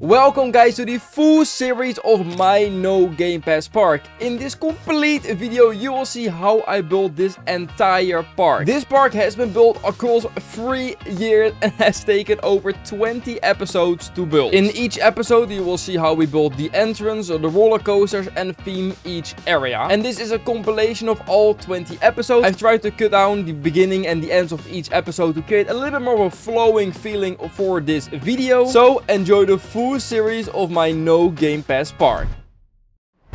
Welcome guys to the full series of my No Gamepass Park. In this complete video you will see how I built this entire park. This park has been built across 3 years and has taken over 20 episodes to build. In each episode you will see how we built the entrance, the roller coasters and theme each area. And this is a compilation of all 20 episodes. I've tried to cut down the beginning and the ends of each episode to create a little bit more of a flowing feeling for this video. So enjoy the full series of my No Gamepass Park.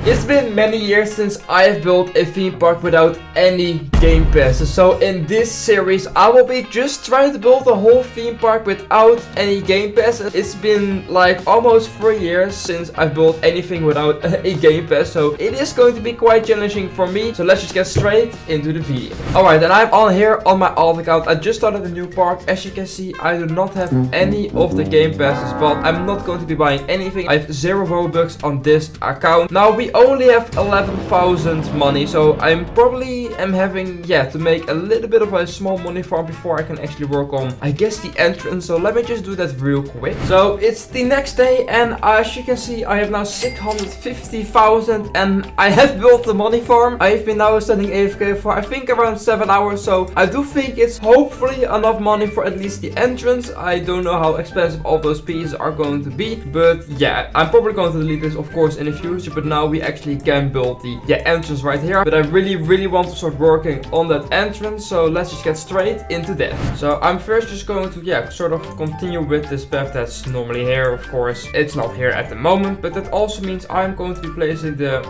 It's been many years since I have built a theme park without any game passes. So in this series I will be just trying to build a whole theme park without any game passes. It's been like almost 3 years since I've built anything without a game pass. So it is going to be quite challenging for me. So let's just get straight into the video. Alright, and I'm on here on my alt account. I just started a new park. As you can see, I do not have any of the game passes, but I'm not going to be buying anything. I have 0 Robux on this account. Now we only have 11,000 money, so I'm probably having to make a little bit of a small money farm before I can actually work on, I guess, the entrance. So let me just do that real quick. So it's the next day and as you can see I have now 650,000 and I have built the money farm. I've been now standing AFK for I think around 7 hours, so I do think it's hopefully enough money for at least the entrance. I don't know how expensive all those pieces are going to be, but yeah, I'm probably going to delete this of course in the future, but now we actually can build the entrance right here. But I really want to start working on that entrance, so let's just get straight into that. So I'm first just going to sort of continue with this path that's normally here. Of course it's not here at the moment, but that also means I'm going to be placing the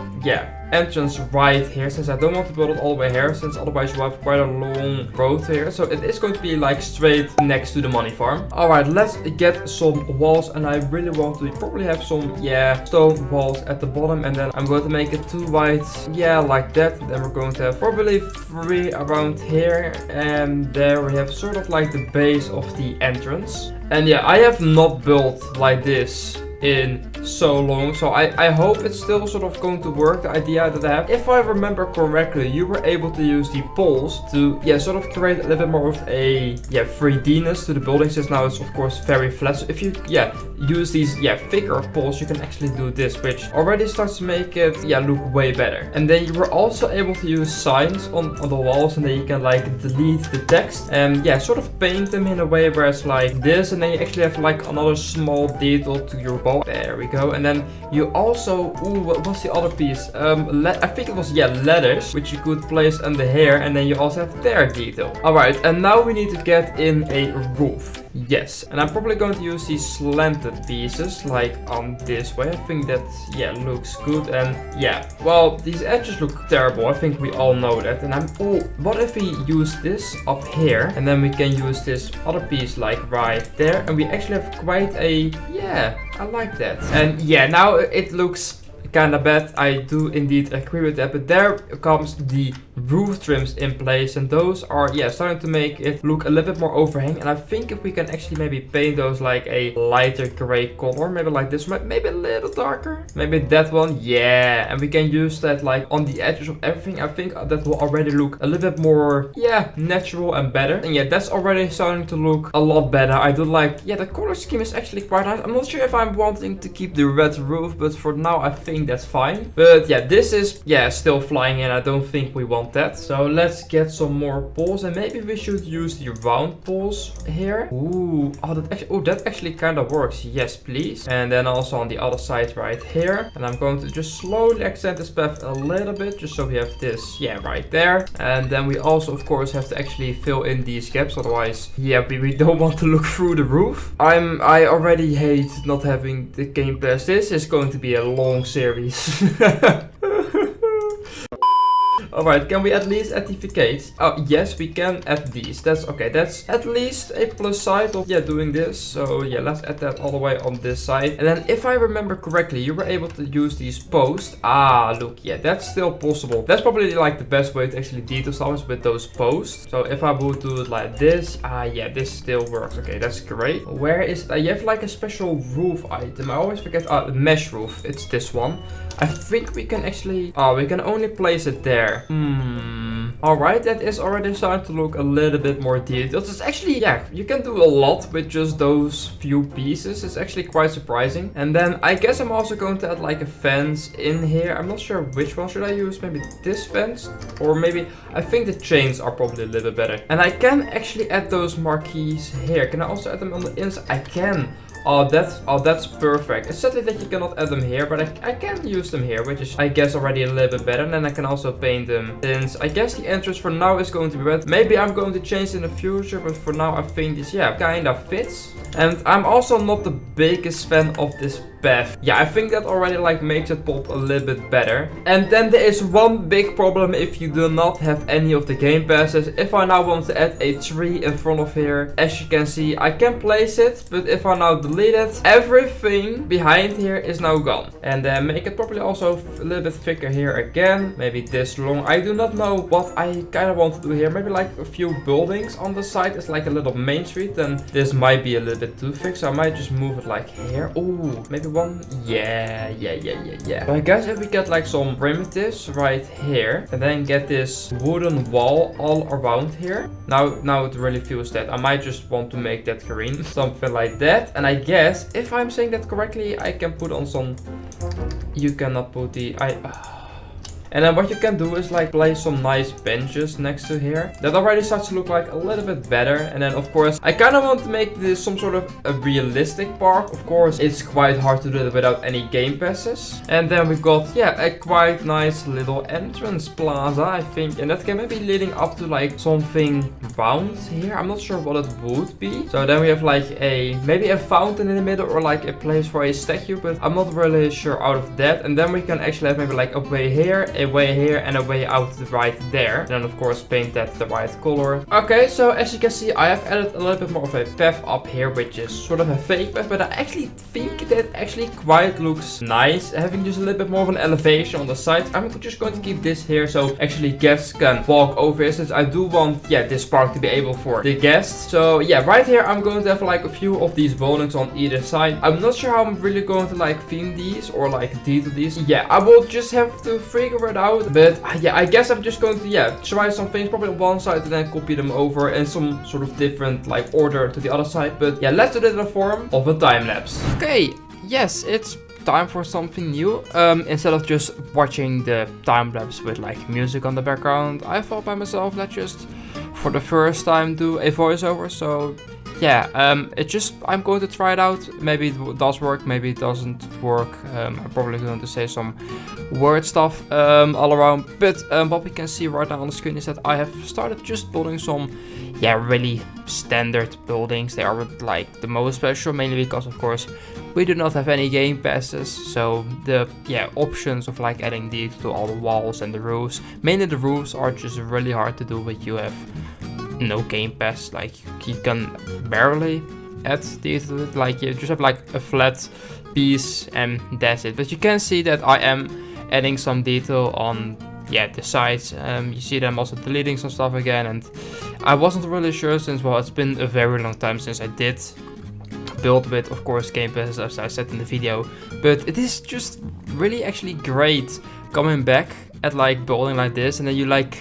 entrance right here, since I don't want to build it all the way here, since otherwise you have quite a long road here. So it is going to be like straight next to the money farm. Alright, let's get some walls, and I really want to probably have some stone walls at the bottom, and then I'm going to make it 2 wide, like that. Then we're going to have probably 3 around here, and there we have sort of like the base of the entrance. And I have not built like this in so long, so I hope it's still sort of going to work, the idea that I have. If I remember correctly, you were able to use the poles to sort of create a little bit more of a 3D-ness to the building, since now it's of course very flat. So if you use these thicker poles, you can actually do this, which already starts to make it look way better. And then you were also able to use signs on the walls, and then you can like delete the text and sort of paint them in a way where it's like this, and then you actually have like another small detail to your wall. There we go. And then you also, what was the other piece? I think it was letters, which you could place under here, and then you also have their detail. Alright, and now we need to get in a roof. Yes, and I'm probably going to use these slanted pieces like on this way. I think that looks good. And well, these edges look terrible, I think we all know that. And what if we use this up here, and then we can use this other piece like right there, and we actually have quite a I like that. And now it looks kind of bad. I do indeed agree with that, but there comes the roof trims in place, and those are starting to make it look a little bit more overhang. And I think if we can actually maybe paint those like a lighter gray color, maybe like this one, maybe a little darker, maybe that one, and we can use that like on the edges of everything. I think that will already look a little bit more natural and better. And that's already starting to look a lot better. I do like the color scheme is actually quite nice. I'm not sure if I'm wanting to keep the red roof, but for now I think that's fine. But this is still flying in. I don't think we want that. So let's get some more poles, and maybe we should use the round poles here. That actually kind of works. Yes, please. And then also on the other side right here. And I'm going to just slowly extend this path a little bit, just so we have this right there. And then we also of course have to actually fill in these gaps, otherwise we don't want to look through the roof. I already hate not having the game pass. This is going to be a long series. Alright, can we at least add the facades? Oh, yes, we can add these. That's okay. That's at least a plus side of doing this. So let's add that all the way on this side. And then if I remember correctly, you were able to use these posts. Look, that's still possible. That's probably like the best way to actually detail stuff with those posts. So if I would do it like this, this still works. Okay, that's great. Where is it? You have like a special roof item. I always forget. The mesh roof. It's this one. I think we can actually, we can only place it there. here. Alright, that is already starting to look a little bit more detailed. It's actually, yeah, you can do a lot with just those few pieces. It's actually quite surprising. And then I guess I'm also going to add like a fence in here. I'm not sure which one should I use. Maybe this fence, or maybe I think the chains are probably a little bit better. And I can actually add those marquees here. Can I also add them on the inside? I can. Oh, that's perfect. It's sadly that you cannot add them here, but I can use them here, which is, I guess, already a little bit better. And then I can also paint them, since I guess the entrance for now is going to be red. Maybe I'm going to change in the future, but for now I think this, yeah, kind of fits. And I'm also not the biggest fan of this path. Yeah, I think that already like makes it pop a little bit better. And then there is one big problem if you do not have any of the game passes. If I now want to add a tree in front of here, as you can see, I can place it, but if I now delete it, everything behind here is now gone. And then make it probably also a little bit thicker here again, maybe this long. I do not know what I kind of want to do here. Maybe like a few buildings on the side. It's like a little main street. Then this might be a little bit too thick, so I might just move it like here. Oh, maybe one. Yeah. So I guess if we get like some primitives right here, and then get this wooden wall all around here. Now it really feels that I might just want to make that green, something like that. And I guess if I'm saying that correctly, I can put on some. You cannot put the And then what you can do is like place some nice benches next to here. That already starts to look like a little bit better. And then of course, I kind of want to make this some sort of a realistic park. Of course, it's quite hard to do it without any game passes. And then we've got, yeah, a quite nice little entrance plaza, I think. And that can maybe leading up to like something round here. I'm not sure what it would be. So then we have like maybe a fountain in the middle, or like a place for a statue, but I'm not really sure out of that. And then we can actually have maybe like a way here, a way here, and a way out right there. And then of course paint that the right color. Okay, so as you can see, I have added a little bit more of a path up here, which is sort of a fake path, but I actually think that actually quite looks nice, having just a little bit more of an elevation on the side. I'm just going to keep this here, so actually guests can walk over here, since I do want, yeah, this park to be able for the guests. So yeah, right here I'm going to have like a few of these buildings on either side. I'm not sure how I'm really going to like theme these or like detail these. Yeah, I will just have to figure it out. But yeah, I guess I'm just going to, yeah, try some things probably on one side and then copy them over in some sort of different like order to the other side. But yeah, let's do it in the form of a time lapse. Okay, yes, it's time for something new. Instead of just watching the time lapse with like music on the background, I thought by myself, let's just for the first time do a voiceover. So yeah, I'm going to try it out. Maybe it does work, maybe it doesn't work. I'm probably going to say some word stuff all around. But what we can see right now on the screen is that I have started just building some, yeah, really standard buildings. They are like the most special, mainly because of course we do not have any game passes. So the, yeah, options of like adding these to all the walls and the roofs, mainly the roofs, are just really hard to do when you have no game pass. Like you can barely add these to it. Like you just have like a flat piece and that's it. But you can see that I am adding some detail on, yeah, the sides. You see them also deleting some stuff again, and I wasn't really sure since, well, it's been a very long time since I did build with, of course, game passes, as I said in the video. But it is just really actually great coming back at like building like this, and then you like,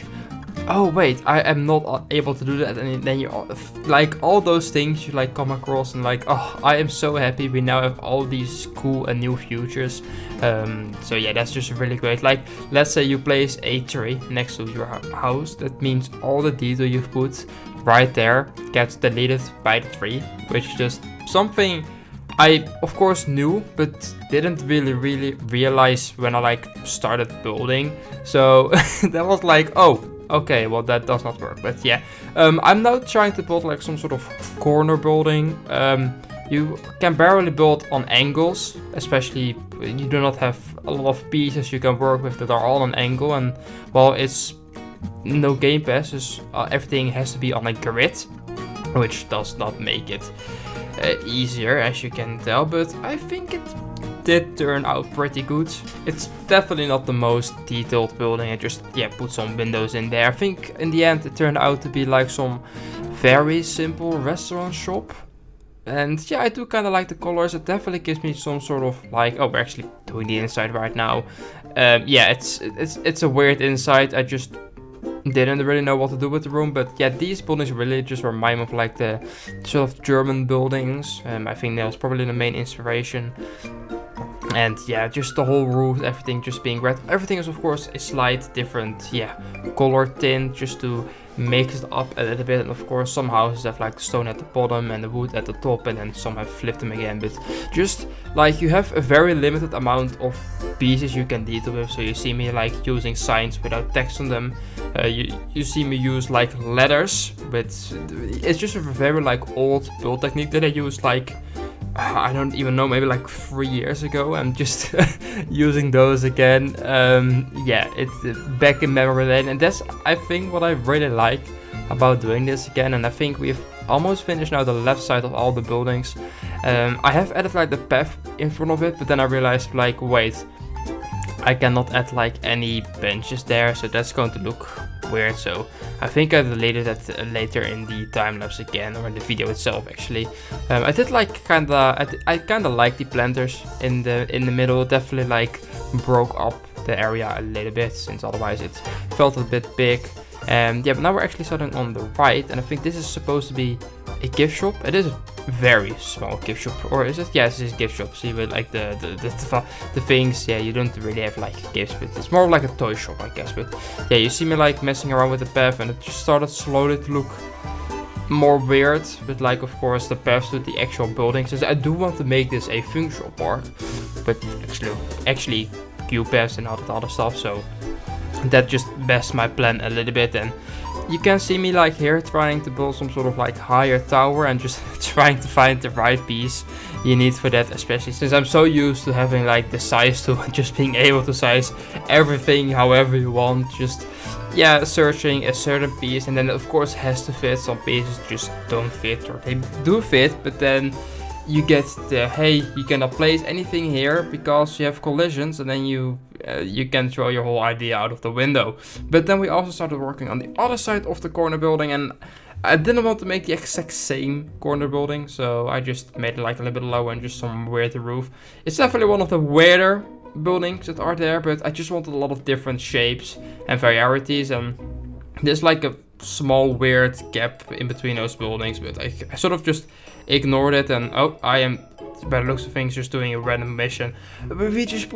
oh wait, I am not able to do that, and then you like all those things you like come across, and like, oh, I am so happy we now have all these cool and new features. So yeah, that's just really great. Like, let's say you place a tree next to your house, that means all the detail you've put right there gets deleted by the tree, which is just something I of course knew, but didn't really realize when I like started building. So that was like, oh, okay, well that does not work. But yeah, I'm now trying to build like some sort of corner building. You can barely build on angles, especially you do not have a lot of pieces you can work with that are all on angle. And well, it's no game passes, everything has to be on a grid, which does not make it easier, as you can tell. But I think it did turn out pretty good. It's definitely not the most detailed building. I just, yeah, put some windows in there. I think in the end it turned out to be like some very simple restaurant shop. And yeah, I do kind of like the colors. It definitely gives me some sort of like, oh, we're actually doing the inside right now. Yeah, it's a weird inside. I just didn't really know what to do with the room, but yeah, these buildings really just remind me of like the sort of German buildings. I think that was probably the main inspiration. And yeah, just the whole roof, everything just being red. Everything is of course a slight different, yeah, color tint just to mix it up a little bit. And of course some houses have like stone at the bottom and the wood at the top, and then some have flipped them again. But just like you have a very limited amount of pieces you can detail with. So you see me like using signs without text on them. You see me use like letters, but it's just a very like old build technique that I used like, I don't even know, maybe like 3 years ago. I'm just using those again. Yeah, it's back in memory lane, and that's I think what I really like about doing this again. And I think we've almost finished now the left side of all the buildings. I have added like the path in front of it, but then I realized like, wait, I cannot add like any benches there, so that's going to look weird. So I think I deleted that later in the time lapse again, or in the video itself actually. I did like I kinda like the planters in the middle. Definitely like broke up the area a little bit, since otherwise it felt a bit big. Yeah, but now we're actually starting on the right, and I think this is supposed to be a gift shop. It is a very small gift shop, or is it? Yes, it is a gift shop. See, with like the things. Yeah, you don't really have like gifts, but it's more like a toy shop, I guess. But yeah, you see me like messing around with the path, and it just started slowly to look more weird. But like, of course, the paths to the actual buildings. Since I do want to make this a functional park, but actually paths and all that other stuff. So that just messed my plan a little bit. And you can see me like here trying to build some sort of like higher tower, and just trying to find the right piece you need for that, especially since I'm so used to having like the size to just being able to size everything however you want. Just yeah, searching a certain piece, and then it of course has to fit. Some pieces just don't fit, or they do fit, but then you get the, hey, you cannot place anything here because you have collisions, and then you can throw your whole idea out of the window. But then we also started working on the other side of the corner building, and I didn't want to make the exact same corner building, so I just made it like a little bit lower and just some weird roof. It's definitely one of the weirder buildings that are there, but I just wanted a lot of different shapes and varieties, and there's like a small weird gap in between those buildings, but I sort of just ignored it. And oh, I am, by the looks of things, just doing a random mission. But we just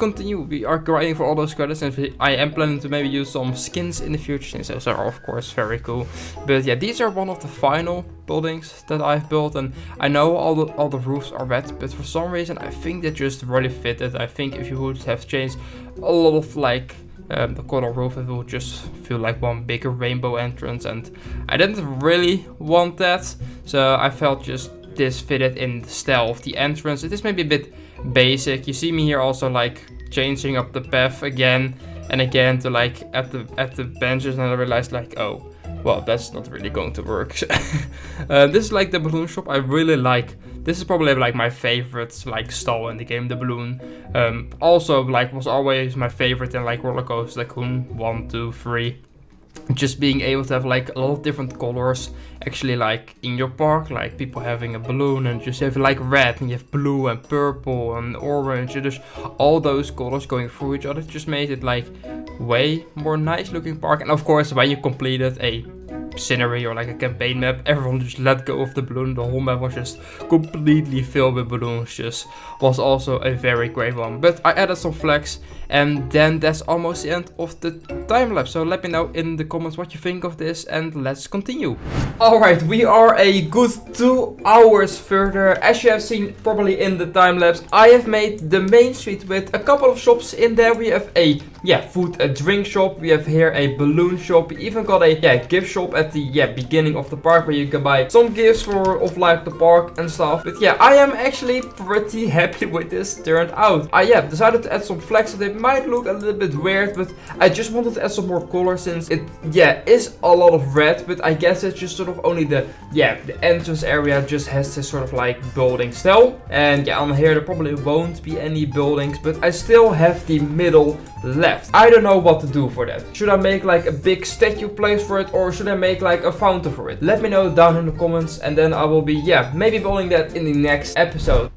continue. We are grinding for all those credits, and I am planning to maybe use some skins in the future, since those are of course very cool. But yeah, these are one of the final buildings that I've built, and I know all the roofs are red, but for some reason I think they just really fitted. I think if you would have changed a lot of like the color roof, it will just feel like one bigger rainbow entrance, and I didn't really want that, so I felt just this fitted in the style of the entrance. It is maybe a bit basic. You see me here also like changing up the path again and again to like at the benches, and I realized like, oh, well, that's not really going to work. This is like the balloon shop. I really like. This is probably like my favorite like stall in the game, the balloon. Also like was always my favorite in like Roller Coaster Tycoon 1, 2, 3. Just being able to have like a lot of different colors actually like in your park, like people having a balloon and just have like red, and you have blue and purple and orange, and just all those colors going through each other just made it like way more nice looking park. And of course when you completed a scenery or like a campaign map, everyone just let go of the balloon. The whole map was just completely filled with balloons. Just was also a very great one. But I added some flags, and then that's almost the end of the time lapse. So let me know in the comments what you think of this, and let's continue. Alright, we are a good 2 hours further. As you have seen probably in the time lapse, I have made the main street with a couple of shops in there. We have a food and drink shop. We have here a balloon shop. We even got a gift shop at the beginning of the park, where you can buy some gifts of like the park and stuff. But yeah, I am actually pretty happy with this turned out. I decided to add some flags. They might look a little bit weird, but I just wanted to add some more color, since it is a lot of red, but I guess it's just sort of only the entrance area just has this sort of like building style. And on here there probably won't be any buildings, but I still have the middle left. left. I don't know what to do for that. Should I make like a big statue place for it, or should I make like a fountain for it? Let me know down in the comments, and then I will be, yeah, maybe building that in the next episode.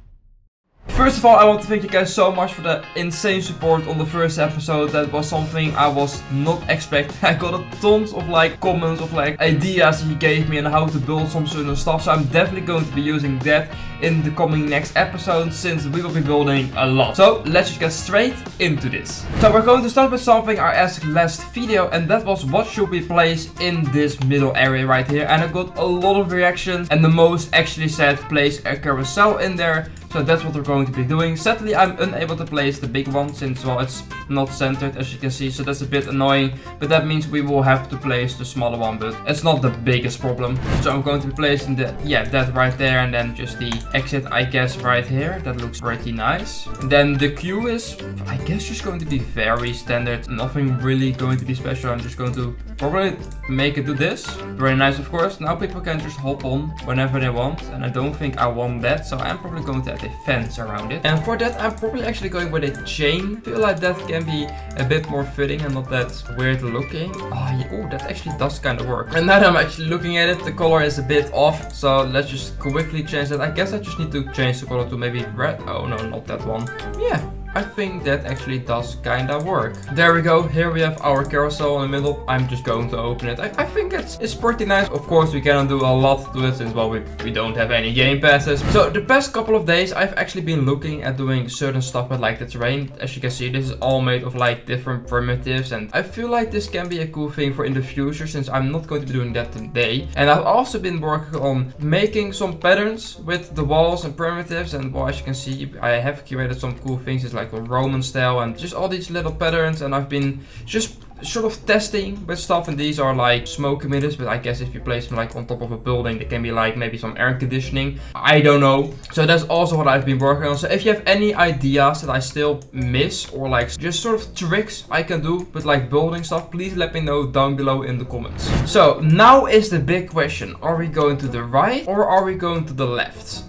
First of all, I want to thank you guys so much for the insane support on the first episode. That was something I was not expecting. I got a tons of like comments of like ideas he gave me and how to build some certain stuff. So I'm definitely going to be using that in the coming next episode, since we will be building a lot. So let's just get straight into this. So we're going to start with something I asked last video, and that was what should we place in this middle area right here. And I got a lot of reactions, and the most actually said place a carousel in there. So that's what we're going to be doing. Sadly, I'm unable to place the big one since, well, it's not centered, as you can see. So that's a bit annoying. But that means we will have to place the smaller one. But it's not the biggest problem. So I'm going to be placing the, yeah, that right there. And then just the exit, I guess, right here. That looks pretty nice. And then the queue is, I guess, just going to be very standard. Nothing really going to be special. I'm just going to probably make it do this. Very nice, of course. Now people can just hop on whenever they want. And I don't think I want that. So I'm probably going to add a fence around it. And for that, I'm probably actually going with a chain. I feel like that can be a bit more fitting and not that weird looking. Oh, yeah. Oh, that actually does kind of work. And now that I'm actually looking at it, the color is a bit off. So let's just quickly change that. I guess I just need to change the color to maybe red. Oh, no, not that one. Yeah. I think that actually does kinda work. There we go. Here we have our carousel in the middle. I'm just going to open it. I think it's pretty nice. Of course, we cannot do a lot to it since, well, we don't have any game passes. So the past couple of days, I've actually been looking at doing certain stuff with like the terrain. As you can see, this is all made of like different primitives. And I feel like this can be a cool thing for in the future, since I'm not going to be doing that today. And I've also been working on making some patterns with the walls and primitives. And, well, as you can see, I have created some cool things. It's like a Roman style and just all these little patterns, and I've been just sort of testing with stuff, and these are like smoke emitters, but I guess if you place them like on top of a building, they can be like maybe some air conditioning. I don't know. So that's also what I've been working on. So if you have any ideas that I still miss, or like just sort of tricks I can do with like building stuff, please let me know down below in the comments. So now is the big question. Are we going to the right or are we going to the left?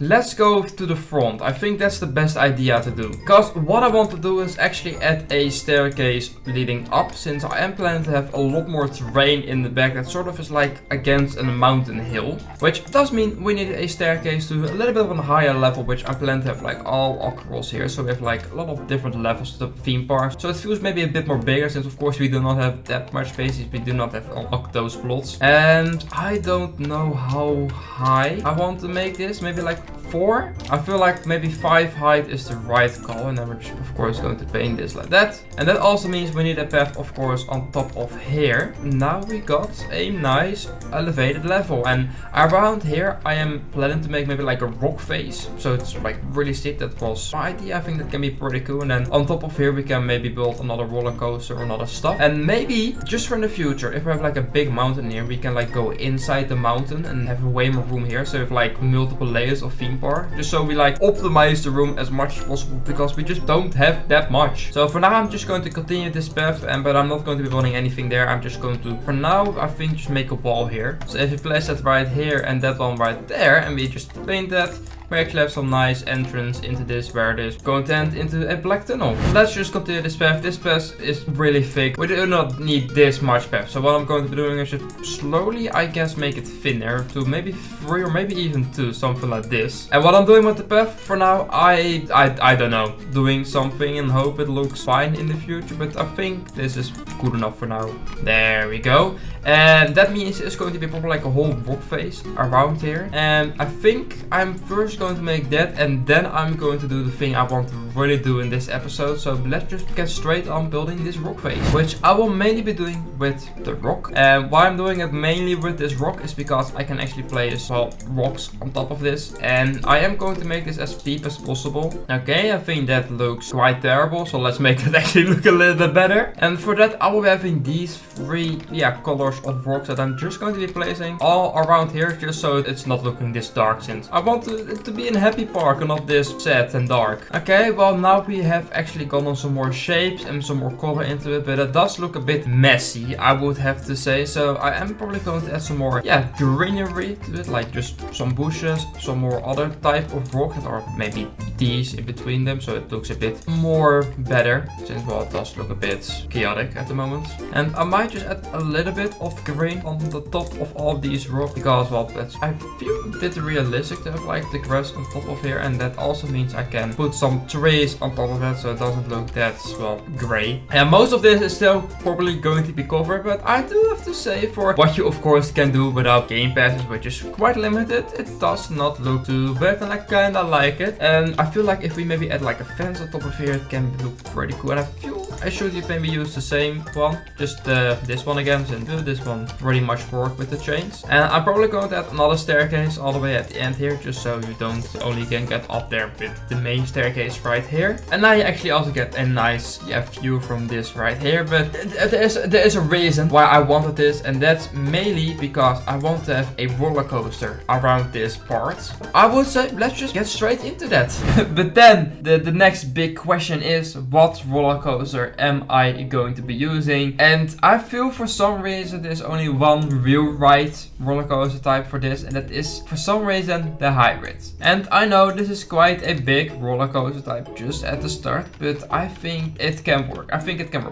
Let's go to the front. I think that's the best idea to do. Because what I want to do is actually add a staircase leading up, since I am planning to have a lot more terrain in the back that sort of is like against a mountain hill. Which does mean we need a staircase to a little bit of a higher level, which I plan to have like all across here. So we have like a lot of different levels to the theme park. So it feels maybe a bit more bigger, since of course we do not have that much space. We do not have unlocked those plots. And I don't know how high I want to make this. Maybe like 4. I feel like maybe 5 height is the right call, and then we're just of course going to paint this like that. And that also means we need a path of course on top of here. Now we got a nice elevated level, and around here I am planning to make maybe like a rock face, so it's like really steep. That was my idea. I think that can be pretty cool. And then on top of here we can maybe build another roller coaster or another stuff. And maybe just for in the future, if we have like a big mountain here, we can like go inside the mountain and have way more room here. So we have like multiple layers of theme park, just so we like optimize the room as much as possible, because we just don't have that much. So for now I'm just going to continue this path, but I'm not going to be building anything there. I'm just going to, for now, I think just make a wall here. So if you place that right here and that one right there, and we just paint that, we actually have some nice entrance into this, where it is going to end into a black tunnel. Let's just continue this path. This path is really thick. We do not need this much path. So what I'm going to be doing is just slowly, I guess, make it thinner to maybe 3 or maybe even 2, something like this. And what I'm doing with the path for now, I don't know. Doing something and hope it looks fine in the future, but I think this is good enough for now. There we go. And that means it's going to be probably like a whole rock face around here. And I think I'm first going to make that, and then I'm going to do the thing I want to really do in this episode. So let's just get straight on building this rock face, which I will mainly be doing with the rock. And why I'm doing it mainly with this rock is because I can actually place, well, rocks on top of this, and I am going to make this as deep as possible. Okay, I think that looks quite terrible, so let's make it actually look a little bit better. And for that I will be having these 3 colors of rocks that I'm just going to be placing all around here, just so it's not looking this dark, since I want it to to be in a happy park and not this sad and dark. Okay, well now we have actually gotten some more shapes and some more color into it, but it does look a bit messy, I would have to say. So I am probably going to add some more, greenery to it, like just some bushes, some more other type of rock, or maybe these in between them, so it looks a bit more better, since well it does look a bit chaotic at the moment. And I might just add a little bit of green on the top of all of these rocks, because well I feel a bit realistic to have like the grass on top of here, and that also means I can put some trees on top of it, so it doesn't look that well gray. And most of this is still probably going to be covered, but I do have to say, for what you of course can do without game passes, which is quite limited, it does not look too bad, and I kinda like it. And I feel like if we maybe add like a fence on top of here, it can look pretty cool. And I feel I should maybe use the same one, just this one again, since this one pretty much work with the chains. And I'm probably going to add another staircase all the way at the end here, just so you don't only can get up there with the main staircase right here. And now you actually also get a nice view from this right here. But there is a reason why I wanted this, and that's mainly because I want to have a roller coaster around this part. I would say let's just get straight into that. But then the next big question is, what roller coaster am I going to be using? And I feel for some reason there's only one real right roller coaster type for this, and that is for some reason the hybrid. And I know this is quite a big roller coaster type just at the start, but I think it can work.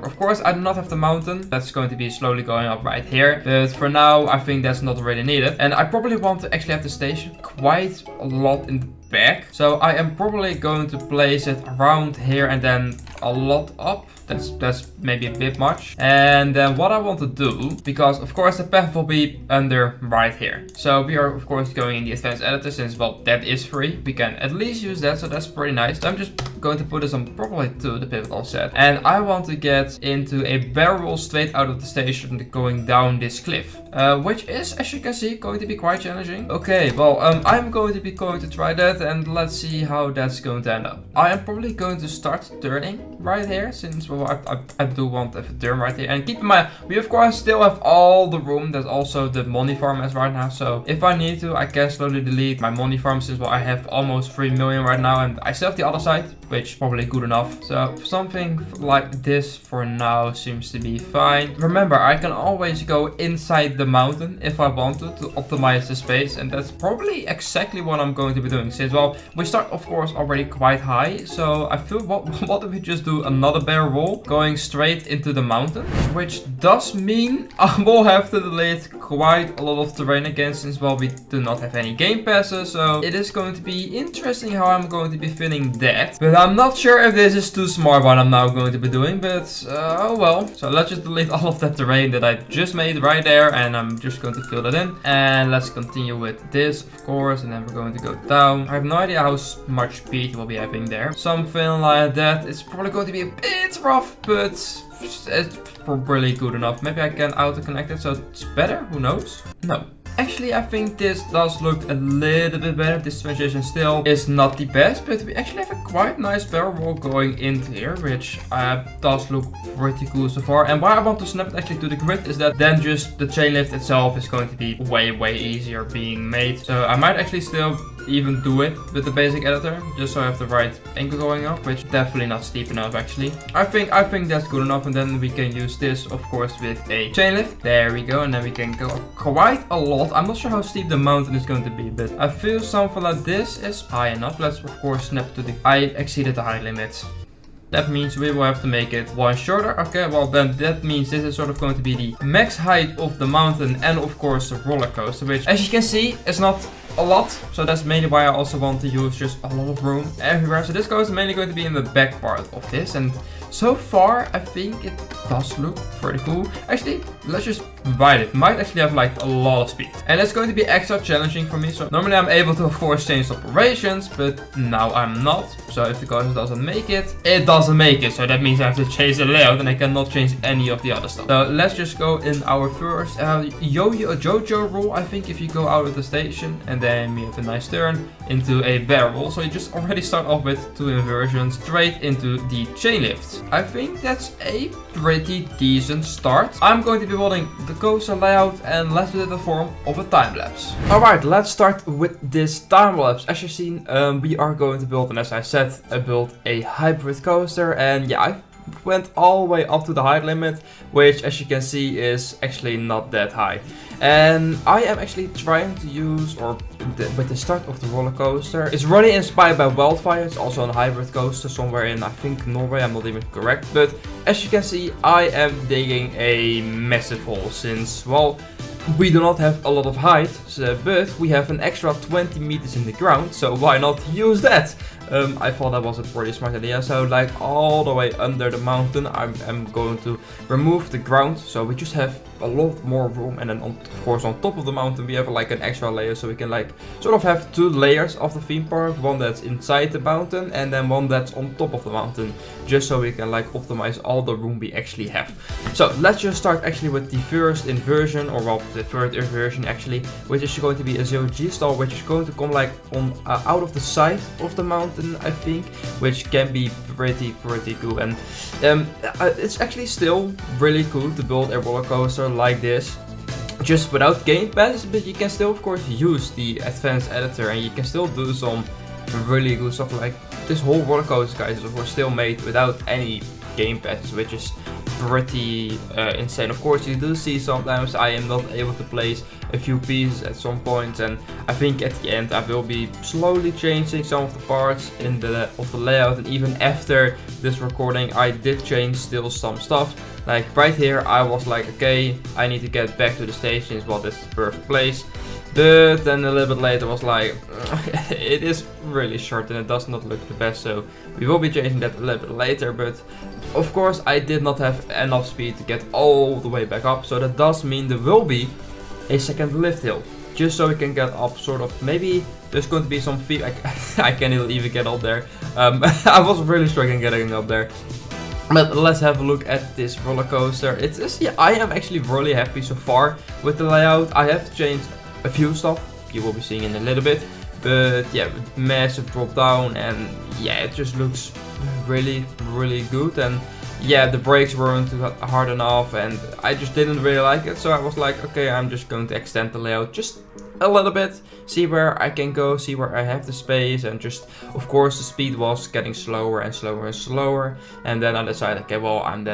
Of course, I do not have the mountain. That's going to be slowly going up right here, but for now I think that's not really needed. And I probably want to actually have the station quite a lot in the back, so I am probably going to place it around here and then a lot up. That's maybe a bit much. And then what I want to do, because of course the path will be under right here. So we are of course going in the advanced editor, since well that is free. We can at least use that, so that's pretty nice. So I'm just going to put this on probably to the pivotal set. And I want to get into a barrel roll straight out of the station going down this cliff. Which is, as you can see, going to be quite challenging. Okay, well, I'm going to try that, and let's see how that's going to end up. I am probably going to start turning right here, since well, I do want to turn right here. And keep in mind, we of course still have all the room. There's also the money farm as right now, so if I need to, I can slowly delete my money farm, since well I have almost 3 million right now, and I still have the other side, which is probably good enough. So something like this for now seems to be fine. Remember, I can always go inside the mountain if I want to optimize the space, and that's probably exactly what I'm going to be doing, since well we start of course already quite high. So I feel what if we just do another barrel roll going straight into the mountain, which does mean I will have to delete quite a lot of terrain again, since well we do not have any game passes. So it is going to be interesting how I'm going to be filling that, but I'm not sure if this is too smart what I'm now going to be doing, but oh well. So let's just delete all of that terrain that I just made right there, and I'm just going to fill that in. And let's continue with this of course, and then we're going to go down. I have no idea how much speed we'll be having there. Something like that. It's probably going to be a bit rough, but it's probably good enough. Maybe I can auto-connect it so it's better, who knows? No. Actually, I think this does look a little bit better. This transition still is not the best, but we actually have a quite nice barrel roll going into here, which does look pretty cool so far. And why I want to snap it actually to the grid is that then just the chain lift itself is going to be way easier being made. So I might actually still even do it with the basic editor, just so I have the right angle going up, which definitely not steep enough actually. I think that's good enough, and then we can use this of course with a chain lift. There we go, and then we can go quite a lot. I'm not sure how steep the mountain is going to be, but I feel something like this is high enough. Let's of course snap to the... I exceeded the height limit. That means we will have to make it one shorter. Okay, well then that means this is sort of going to be the max height of the mountain, and of course the roller coaster, which as you can see is not a lot. So that's mainly why I also want to use just a lot of room everywhere. So this goes mainly going to be in the back part of this, and so far I think it does look pretty cool. Actually, let's just ride it. Might actually have like a lot of speed, and it's going to be extra challenging for me. So normally I'm able to of course change operations, but now I'm not. So if the coaster doesn't make it, it doesn't make it. So that means I have to change the layout, and I cannot change any of the other stuff. So let's just go in our first JoJo roll. I think if you go out of the station and then we have a nice turn into a barrel roll. So you just already start off with 2 inversions straight into the chain lift. I think that's a pretty decent start. I'm going to be building the coaster layout, and let's do it in the form of a time lapse. Alright, let's start with this time lapse. As you've seen, we are going to build, and as I said, I built a hybrid coaster, and yeah, I went all the way up to the height limit, which as you can see is actually not that high. And I am actually trying to use, with the start of the roller coaster, it's really inspired by Wildfire. It's also a hybrid coaster somewhere in, I think, Norway, I'm not even correct. But as you can see, I am digging a massive hole since, well, we do not have a lot of height, but we have an extra 20 meters in the ground, so why not use that? I thought that was a pretty smart idea. So like all the way under the mountain, I'm going to remove the ground, so we just have a lot more room. And then of course on top of the mountain we have like an extra layer, so we can like sort of have two layers of the theme park, one that's inside the mountain and then one that's on top of the mountain, just so we can like optimize all the room we actually have. So let's just start actually with the first inversion, or well, the third inversion actually, which is going to be a 0G stall, which is going to come like on out of the side of the mountain, I think, which can be pretty cool. And it's actually still really cool to build a roller coaster like this just without game passes, but you can still of course use the advanced editor and you can still do some really good stuff. Like this whole roller coaster, guys, is of course still made without any game passes, which is pretty insane. Of course you do see sometimes I am not able to place a few pieces at some point, and I think at the end I will be slowly changing some of the parts of the layout. And even after this recording I did change still some stuff. Like right here I was like, okay, I need to get back to the stations, well, this is the perfect place. But then a little bit later was like, it is really short and it does not look the best, so we will be changing that a little bit later. But of course I did not have enough speed to get all the way back up, so that does mean there will be a second lift hill, just so we can get up sort of. Maybe there's going to be some feet, I can't even get up there. I was really struggling getting up there. But let's have a look at this roller coaster. Yeah, I am actually really happy so far with the layout. I have changed a few stuff, you will be seeing in a little bit, but yeah, massive drop down, and yeah, it just looks really good. And yeah, the brakes weren't hard enough and I just didn't really like it, so I was like, okay, I'm just going to extend the layout just a little bit, see where I can go, see where I have the space. And just of course the speed was getting slower and slower, and then I decided, okay, well, I'm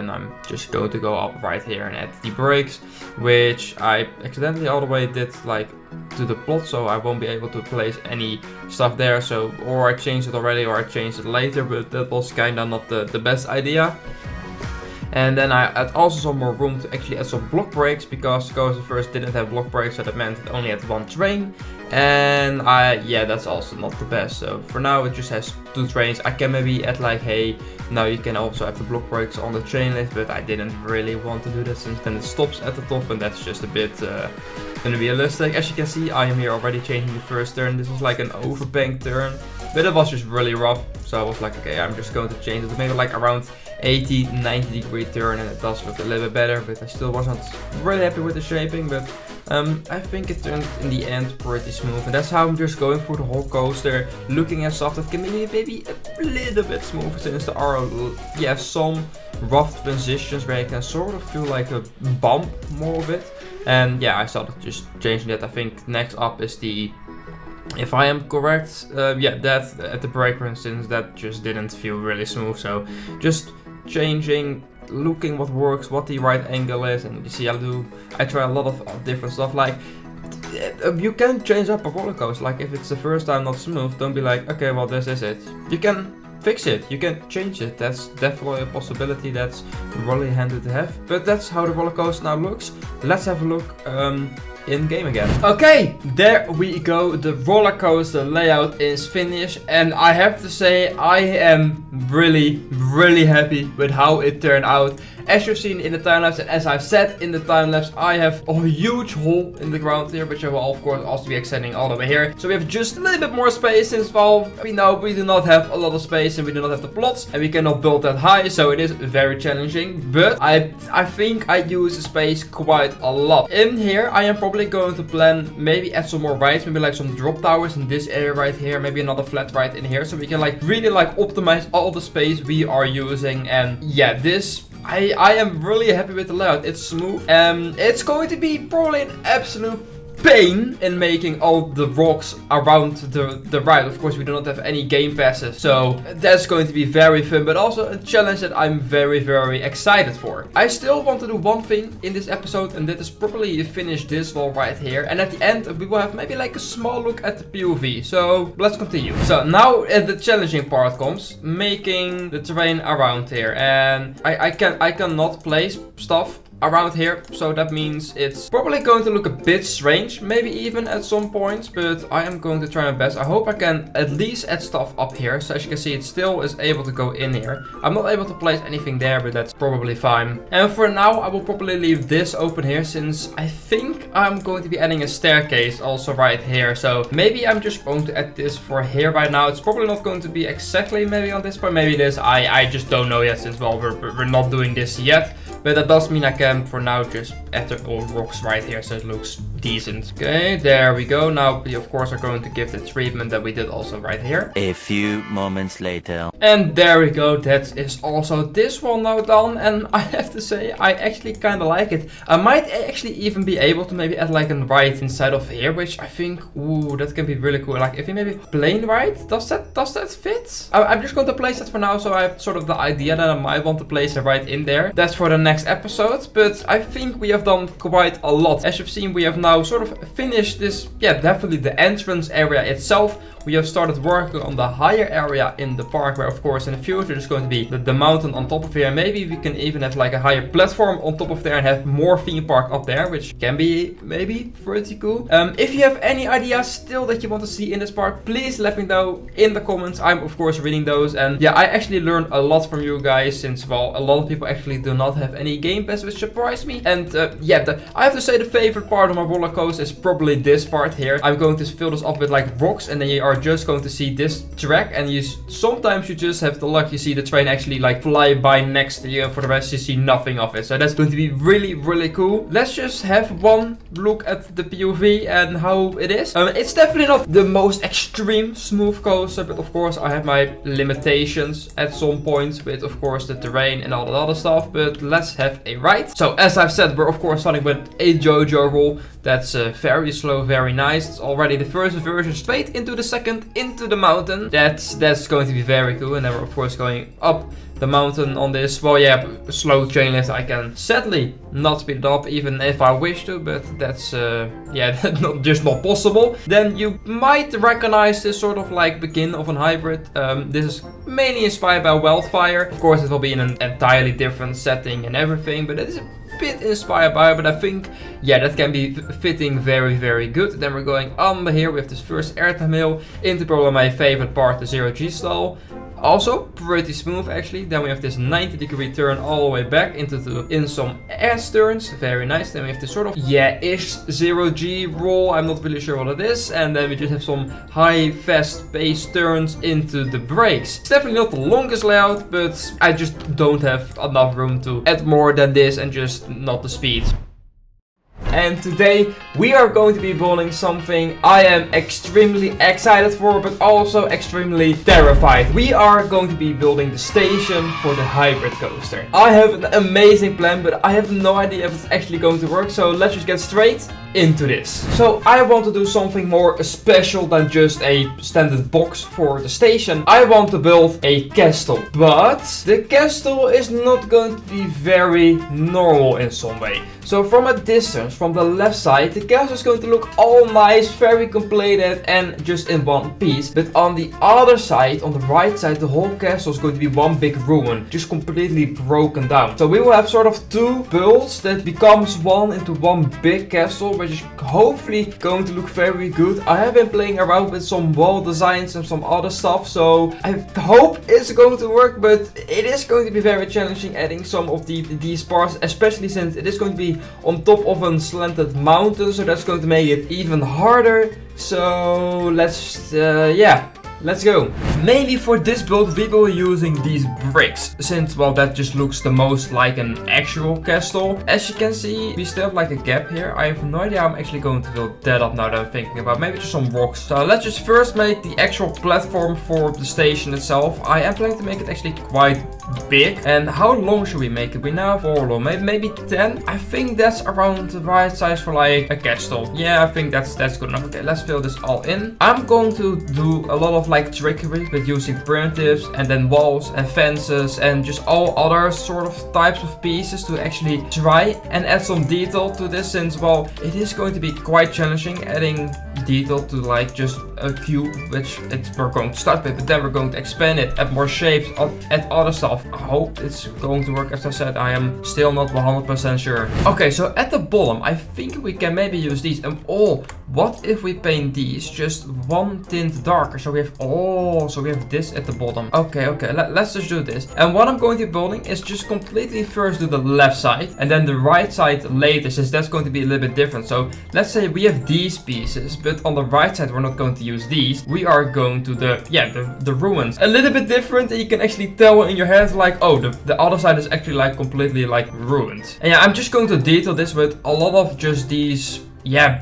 just going to go up right here and add the brakes, which I accidentally all the way did like to the plot, so I won't be able to place any stuff there. So or I changed it already or I changed it later, but that was kinda not the best idea. And then I had also some more room to actually add some block brakes, because the coaster first didn't have block brakes, so that meant it only had one train. And yeah, that's also not the best. So for now it just has two trains. I can maybe add like, hey, now you can also have the block brakes on the train lift, but I didn't really want to do that since then it stops at the top, and that's just a bit gonna be realistic. As you can see, I am here already changing the first turn. This was like an overbank turn, but it was just really rough. So I was like, okay, I'm just going to change it to maybe like around 80-90 degree turn, and it does look a little bit better, but I still wasn't really happy with the shaping. But I think it turned in the end pretty smooth, and that's how I'm just going through the whole coaster, looking at stuff that can be maybe a little bit smoother, since there are some rough transitions where you can sort of feel like a bump more of it. And yeah, I started just changing that. I think next up is the, if I am correct, yeah, that at the brake run, since that just didn't feel really smooth. So just changing, looking what works, what the right angle is. And you see I try a lot of different stuff. Like you can change up a roller coaster. Like if it's the first time not smooth, don't be like, okay, well, this is it. You can fix it, you can change it. That's definitely a possibility. That's really handy to have. But that's how the roller coaster now looks. Let's have a look in game again. Okay, there we go. The roller coaster layout is finished, and I have to say I am really happy with how it turned out. As you've seen in the time lapse, and as I've said in the time lapse, I have a huge hole in the ground here, which I will of course also be extending all the way here. So we have just a little bit more space, since, well, we know we do not have a lot of space and we do not have the plots, and we cannot build that high, so it is very challenging. But I think I use the space quite a lot. In here I am probably going to plan maybe add some more rides, maybe like some drop towers in this area right here, maybe another flat ride in here, so we can like really like optimize all the space we are using. And yeah, this I am really happy with the layout. It's smooth. It's going to be probably an absolute pain in making all the rocks around the ride. Of course, we do not have any game passes, so that's going to be very fun, but also a challenge that I'm very, very excited for. I still want to do one thing in this episode, and that is probably finish this wall right here, and at the end we will have maybe like a small look at the POV. So let's continue. So now the challenging part comes, making the terrain around here, and I cannot place stuff around here, so that means it's probably going to look a bit strange, maybe even at some points, but I am going to try my best. I hope I can at least add stuff up here, so as you can see, it still is able to go in here. I'm not able to place anything there, but that's probably fine. And for now, I will probably leave this open here, since I think I'm going to be adding a staircase also right here, so maybe I'm just going to add this for here right now. It's probably not going to be exactly maybe on this point, maybe it is. I just don't know yet, since, well, we're not doing this yet. But that does mean I can, for now, just add the old rocks right here, so it looks decent. Okay, there we go. Now we, of course, are going to give the treatment that we did also right here. A few moments later. And there we go. That is also this one now done. And I have to say, I actually kind of like it. I might actually even be able to maybe add like a ride inside of here, which I think, ooh, that can be really cool. Like if you maybe plain ride, does that fit? I'm just going to place that for now, so I have sort of the idea that I might want to place a ride in there. That's for the next episode, but I think we have done quite a lot. As you've seen, we have now sort of finished this, yeah, definitely the entrance area itself. We have started working on the higher area in the park, where of course in the future there's going to be the mountain on top of here. Maybe we can even have like a higher platform on top of there and have more theme park up there, which can be maybe pretty cool. If you have any ideas still that you want to see in this park, please let me know in the comments. I'm of course reading those, and yeah, I actually learned a lot from you guys, since, well, a lot of people actually do not have any Game Pass, which surprised me. And yeah, I have to say the favorite part of my roller coaster is probably this part here. I'm going to fill this up with like rocks, and then you are just going to see this track, and sometimes you just have the luck you see the train actually like fly by next to you, and for the rest you see nothing of it. So that's going to be really, really cool. Let's just have one look at the POV and how it is. It's definitely not the most extreme smooth coaster, but of course I have my limitations at some points with, of course, the terrain and all that other stuff. But let's have a ride. So as I've said, we're of course starting with a JoJo roll. That's very slow, very nice. It's already the first version, straight into the second, into the mountain. That's going to be very cool. And then we're of course going up the mountain on this. Well, yeah, slow chain lift. I can sadly not speed it up, even if I wish to, but that's yeah, just not possible. Then you might recognize this sort of like begin of a hybrid. This is mainly inspired by Wildfire. Of course, it will be in an entirely different setting and everything, but it is a bit inspired by it, but I think, yeah, that can be fitting very, very good. Then we're going under here with this first airtime hill into probably my favorite part, the 0G stall. Also pretty smooth actually. Then we have this 90-degree turn all the way back in some S turns. Very nice. Then we have this sort of, yeah, ish 0G roll. I'm not really sure what it is. And then we just have some high fast pace turns into the brakes. It's definitely not the longest layout, but I just don't have enough room to add more than this and just not the speed. And today we are going to be building something I am extremely excited for, but also extremely terrified. We are going to be building the station for the hybrid coaster. I have an amazing plan, but I have no idea if it's actually going to work, so let's just get straight into this. So I want to do something more special than just a standard box for the station. I want to build a castle, but the castle is not going to be very normal in some way. So from a distance, from the left side, the castle is going to look all nice, very completed and just in one piece. But on the other side, on the right side, the whole castle is going to be one big ruin, just completely broken down. So we will have sort of two builds that becomes one into one big castle, which is hopefully going to look very good. I have been playing around with some wall designs and some other stuff, so I hope it's going to work, but it is going to be very challenging adding some of these parts, especially since it is going to be on top of a slanted mountain, so that's going to make it even harder. So let's yeah, let's go. Mainly for this build, we will be using these bricks, since, well, that just looks the most like an actual castle. As you can see, we still have like a gap here. I have no idea how I'm actually going to build that up now that I'm thinking about. Maybe just some rocks. So let's just first make the actual platform for the station itself. I am planning to make it actually quite big. And how long should we make it? We now have 4 long, maybe 10. I think that's around the right size for like a castle. Yeah, I think that's good enough. Okay, let's fill this all in. I'm going to do a lot of like trickery with using primitives and then walls and fences and just all other sort of types of pieces to actually try and add some detail to this, since, well, it is going to be quite challenging adding detail to like just a cube, which we're going to start with, but then we're going to expand it, add more shapes, add other stuff. I hope it's going to work. As I said, I am still not 100% sure. Okay, so at the bottom, I think we can maybe use these. And what if we paint these just one tint darker? So we have this at the bottom. Okay, let's just do this. And what I'm going to be building is just completely first do the left side and then the right side later, since that's going to be a little bit different. So let's say we have these pieces, but on the right side we're not going to use these. We are going to the ruins. A little bit different, and you can actually tell in your head like, oh, the other side is actually like completely like ruined. And yeah, I'm just going to detail this with a lot of just these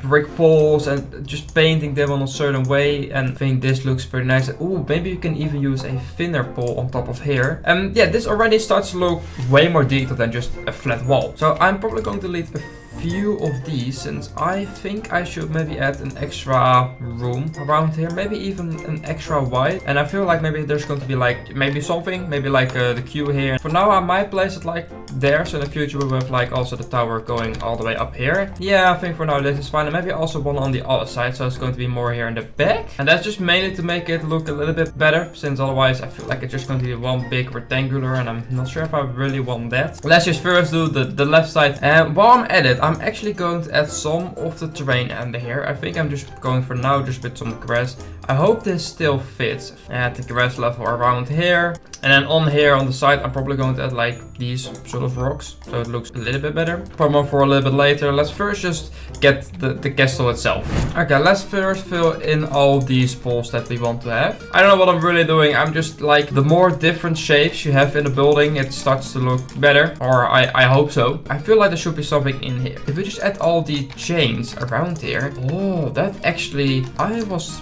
brick poles and just painting them on a certain way, and I think this looks pretty nice. Ooh, maybe you can even use a thinner pole on top of here. And yeah, this already starts to look way more detailed than just a flat wall. So I'm probably going to leave a few of these, since I think I should maybe add an extra room around here, maybe even an extra wide. And I feel like maybe there's going to be like maybe like the queue here. For now I might place it like there, so in the future we will have like also the tower going all the way up here. Yeah, I think for now this is fine. And maybe also one on the other side, so it's going to be more here in the back. And that's just mainly to make it look a little bit better, since otherwise I feel like it's just going to be one big rectangular, and I'm not sure if I really want that. Let's just first do the left side. And while I'm at it, I'm actually going to add some of the terrain under here. I think I'm just going for now just with some grass. I hope this still fits. Add the grass level around here. And then on here on the side, I'm probably going to add like these sort of rocks, so it looks a little bit better. Problem for a little bit later. Let's first just get the castle itself. Okay, let's first fill in all these poles that we want to have. I don't know what I'm really doing. I'm just like, the more different shapes you have in the building, it starts to look better. Or I hope so. I feel like there should be something in here. If we just add all the chains around here. Oh, that actually, I was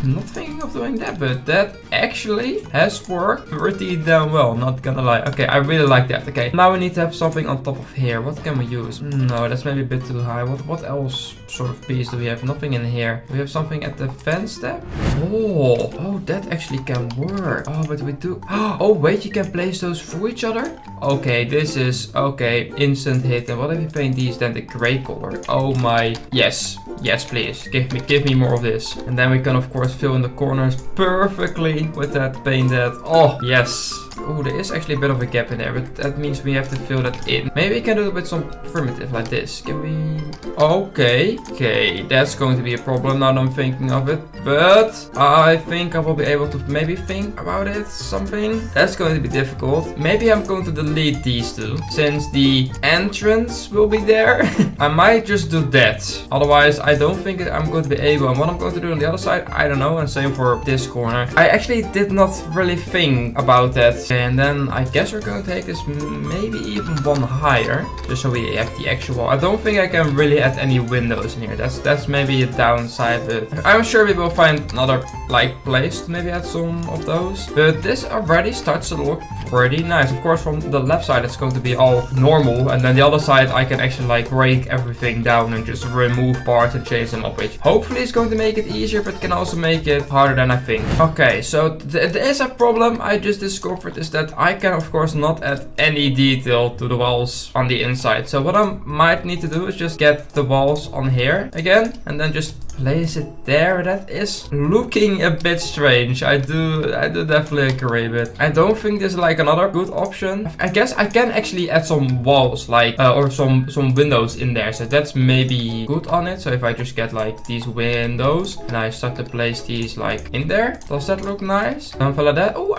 not thinking of doing that, but that actually has worked pretty damn well, not gonna lie. Okay, I really like that. Okay, now we need to have something on top of here. What can we use? No, that's maybe a bit too high. What else sort of piece do we have? Nothing in here. Do we have something at the fence step? Oh, that actually can work. Oh, but we do. Oh, wait, you can place those through each other? Okay, this is, okay, instant hit. And what if we paint these then the gray color? Oh my, yes, please. Give me more of this. And then we can, of course, fill in the corners perfectly with that paint that. Oh, yes. Oh, there is actually a bit of a gap in there, but that means we have to fill that in. Maybe we can do it with some primitive like this. Can we? Okay, that's going to be a problem now that I'm thinking of it. But I think I will be able to maybe think about it, something. That's going to be difficult. Maybe I'm going to delete these two, since the entrance will be there. I might just do that. Otherwise, I don't think I'm going to be able. And what I'm going to do on the other side, I don't know. And same for this corner. I actually did not really think about that. And then I guess we're going to take this maybe even one higher, just so we have the actual wall. I don't think I can really add any windows in here. That's maybe a downside, but I'm sure we will find another like place to maybe add some of those. But this already starts to look pretty nice. Of course, from the left side it's going to be all normal, and then the other side I can actually like break everything down and just remove parts and change them up, which hopefully is going to make it easier, but can also make it harder than I think. Okay, so there is a problem I just discovered, is that I can of course not add any detail to the walls on the inside. So what I might need to do is just get the walls on here again and then just place it there. That is looking a bit strange. I do definitely agree, but I don't think this is like another good option. I guess I can actually add some walls like or some windows in there, so that's maybe good on it. So if I just get like these windows and I start to place these like in there, does that look nice? Something like that. Oh,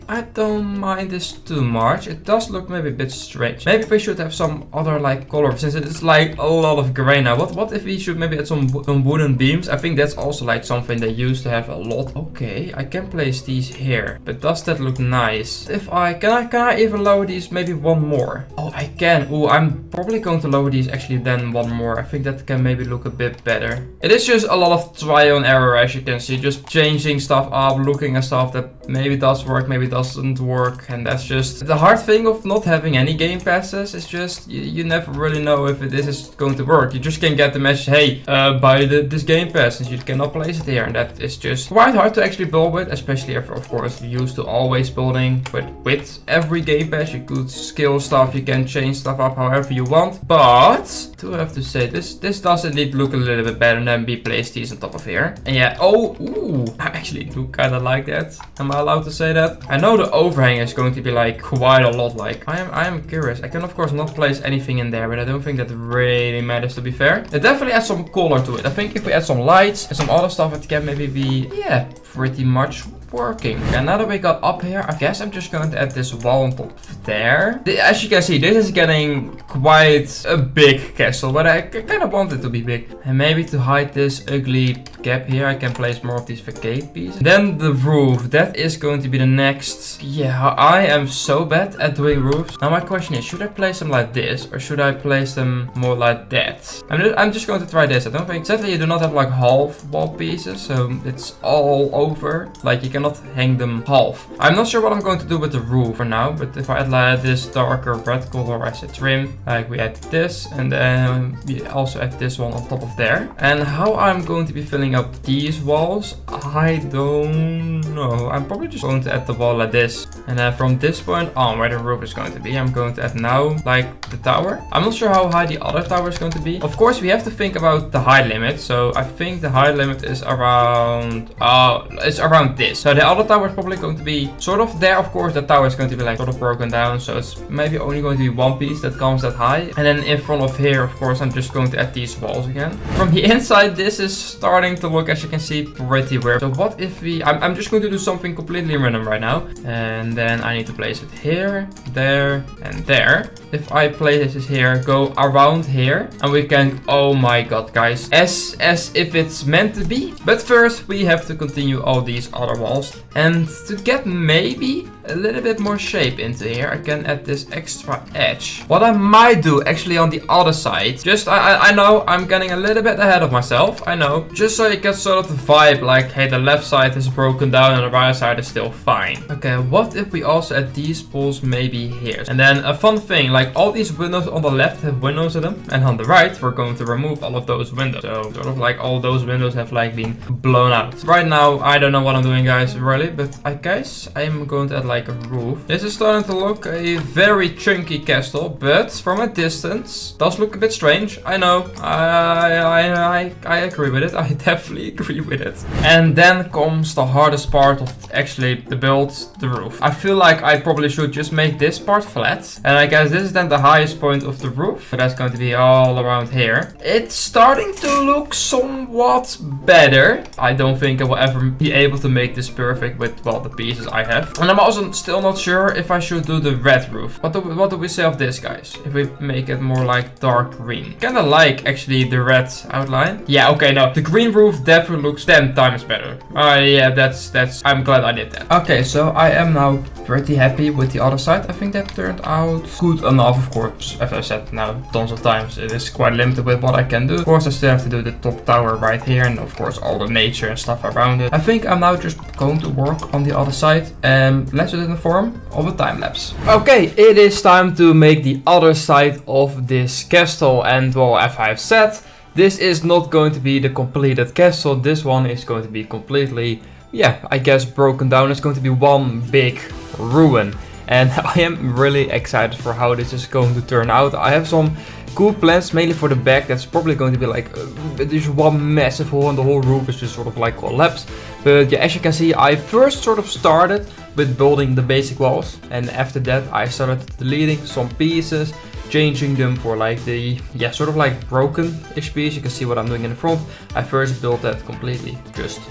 I don't mind this too much. It does look maybe a bit strange. Maybe we should have some other like color, since it's like a lot of gray now. What if we should maybe add some wooden wooden beams. I think that's also like something they used to have a lot. Okay, I can place these here, but does that look nice? If can I even lower these maybe one more? Oh, I can. Oh, I'm probably going to lower these actually then one more. I think that can maybe look a bit better. It is just a lot of trial and error, as you can see, just changing stuff up, looking at stuff that maybe does work, maybe doesn't work, and that's just the hard thing of not having any game passes. Is just you never really know if this is going to work. You just can get the message, hey, buy this game pass, and you cannot place it here, and that is just quite hard to actually build with, especially if of course you're used to always building. But with every game pass you could scale stuff, you can change stuff up however you want. But do I have to say, this does indeed look a little bit better than we place these on top of here. And yeah, I actually do kind of like that. Am I allowed to say that? I know the overhang is going to be like quite a lot. Like I am curious. I can of course not place anything in there, but I don't think that really matters, to be fair. It definitely adds some color to it. I think if we add some lights and some other stuff, it can maybe be, yeah, pretty much working. And now that we got up here, I guess I'm just going to add this wall on top of there. As you can see, this is getting quite a big castle, but I kind of want it to be big. And maybe to hide this ugly gap here, I can place more of these facade pieces. Then the roof, that is going to be the next. Yeah, I am so bad at doing roofs. Now my question is, should I place them like this, or should I place them more like that? I'm just going to try this. I don't think, sadly you do not have like half wall pieces, so it's all over. Like you cannot hang them half. I'm not sure what I'm going to do with the roof for now, but if I add like this darker red color as a trim, like we add this, and then we also add this one on top of there. And how I'm going to be filling up these walls, I don't know. I'm probably just going to add the wall like this, and then from this point on where the roof is going to be, I'm going to add now like the tower. I'm not sure how high the other tower is going to be. Of course we have to think about the height limit, so I think the height limit is around it's around this. So the other tower is probably going to be sort of there. Of course, that tower is going to be like sort of broken down, so it's maybe only going to be one piece that comes that high. And then in front of here, of course, I'm just going to add these walls again. From the inside, this is starting to look, as you can see, pretty weird. So what if I'm just going to do something completely random right now, and then I need to place it here, there, and there. If I place this here, go around here, and we can, oh my god, guys, as if it's meant to be. But first, we have to continue all these other walls, and to get maybe a little bit more shape into here, I can add this extra edge. What I might do actually on the other side, just I know I'm getting a little bit ahead of myself, I know, just so you get sort of the vibe like, hey, the left side is broken down and the right side is still fine. Okay, what if we also add these poles maybe here? And then a fun thing, like all these windows on the left have windows in them, and on the right we're going to remove all of those windows. So sort of like all those windows have like been blown out. Right now I don't know what I'm doing, guys, really, but I guess I'm going to add like a roof. This is starting to look a very chunky castle, but from a distance does look a bit strange. I know. I agree with it. I definitely agree with it. And then comes the hardest part of actually the build, the roof. I feel like I probably should just make this part flat, and I guess this is then the highest point of the roof. So that's going to be all around here. It's starting to look somewhat better. I don't think I will ever be able to make this perfect with, well, the pieces I have. And I'm also still not sure if I should do the red roof. What do we say of this, guys? If we make it more like dark green. Kinda like actually the red outline. Yeah, okay, no. The green roof definitely looks 10 times better. Yeah, that's I'm glad I did that. Okay, so I am now pretty happy with the other side. I think that turned out good enough, of course. As I said now tons of times, it is quite limited with what I can do. Of course, I still have to do the top tower right here, and of course all the nature and stuff around it. I think I'm now just going to work on the other side, and let's do it in the form of a time lapse. Okay, it is time to make the other side of this castle, and well, as I've said, this is not going to be the completed castle. This one is going to be completely, yeah, I guess broken down. It's going to be one big ruin, and I am really excited for how this is going to turn out. I have some cool plans, mainly for the back. That's probably going to be like there's one massive hole and the whole roof is just sort of like collapsed. But yeah, as you can see, I first sort of started with building the basic walls, and after that I started deleting some pieces, changing them for like the, yeah, sort of like broken-ish piece. You can see what I'm doing in the front. I first built that completely just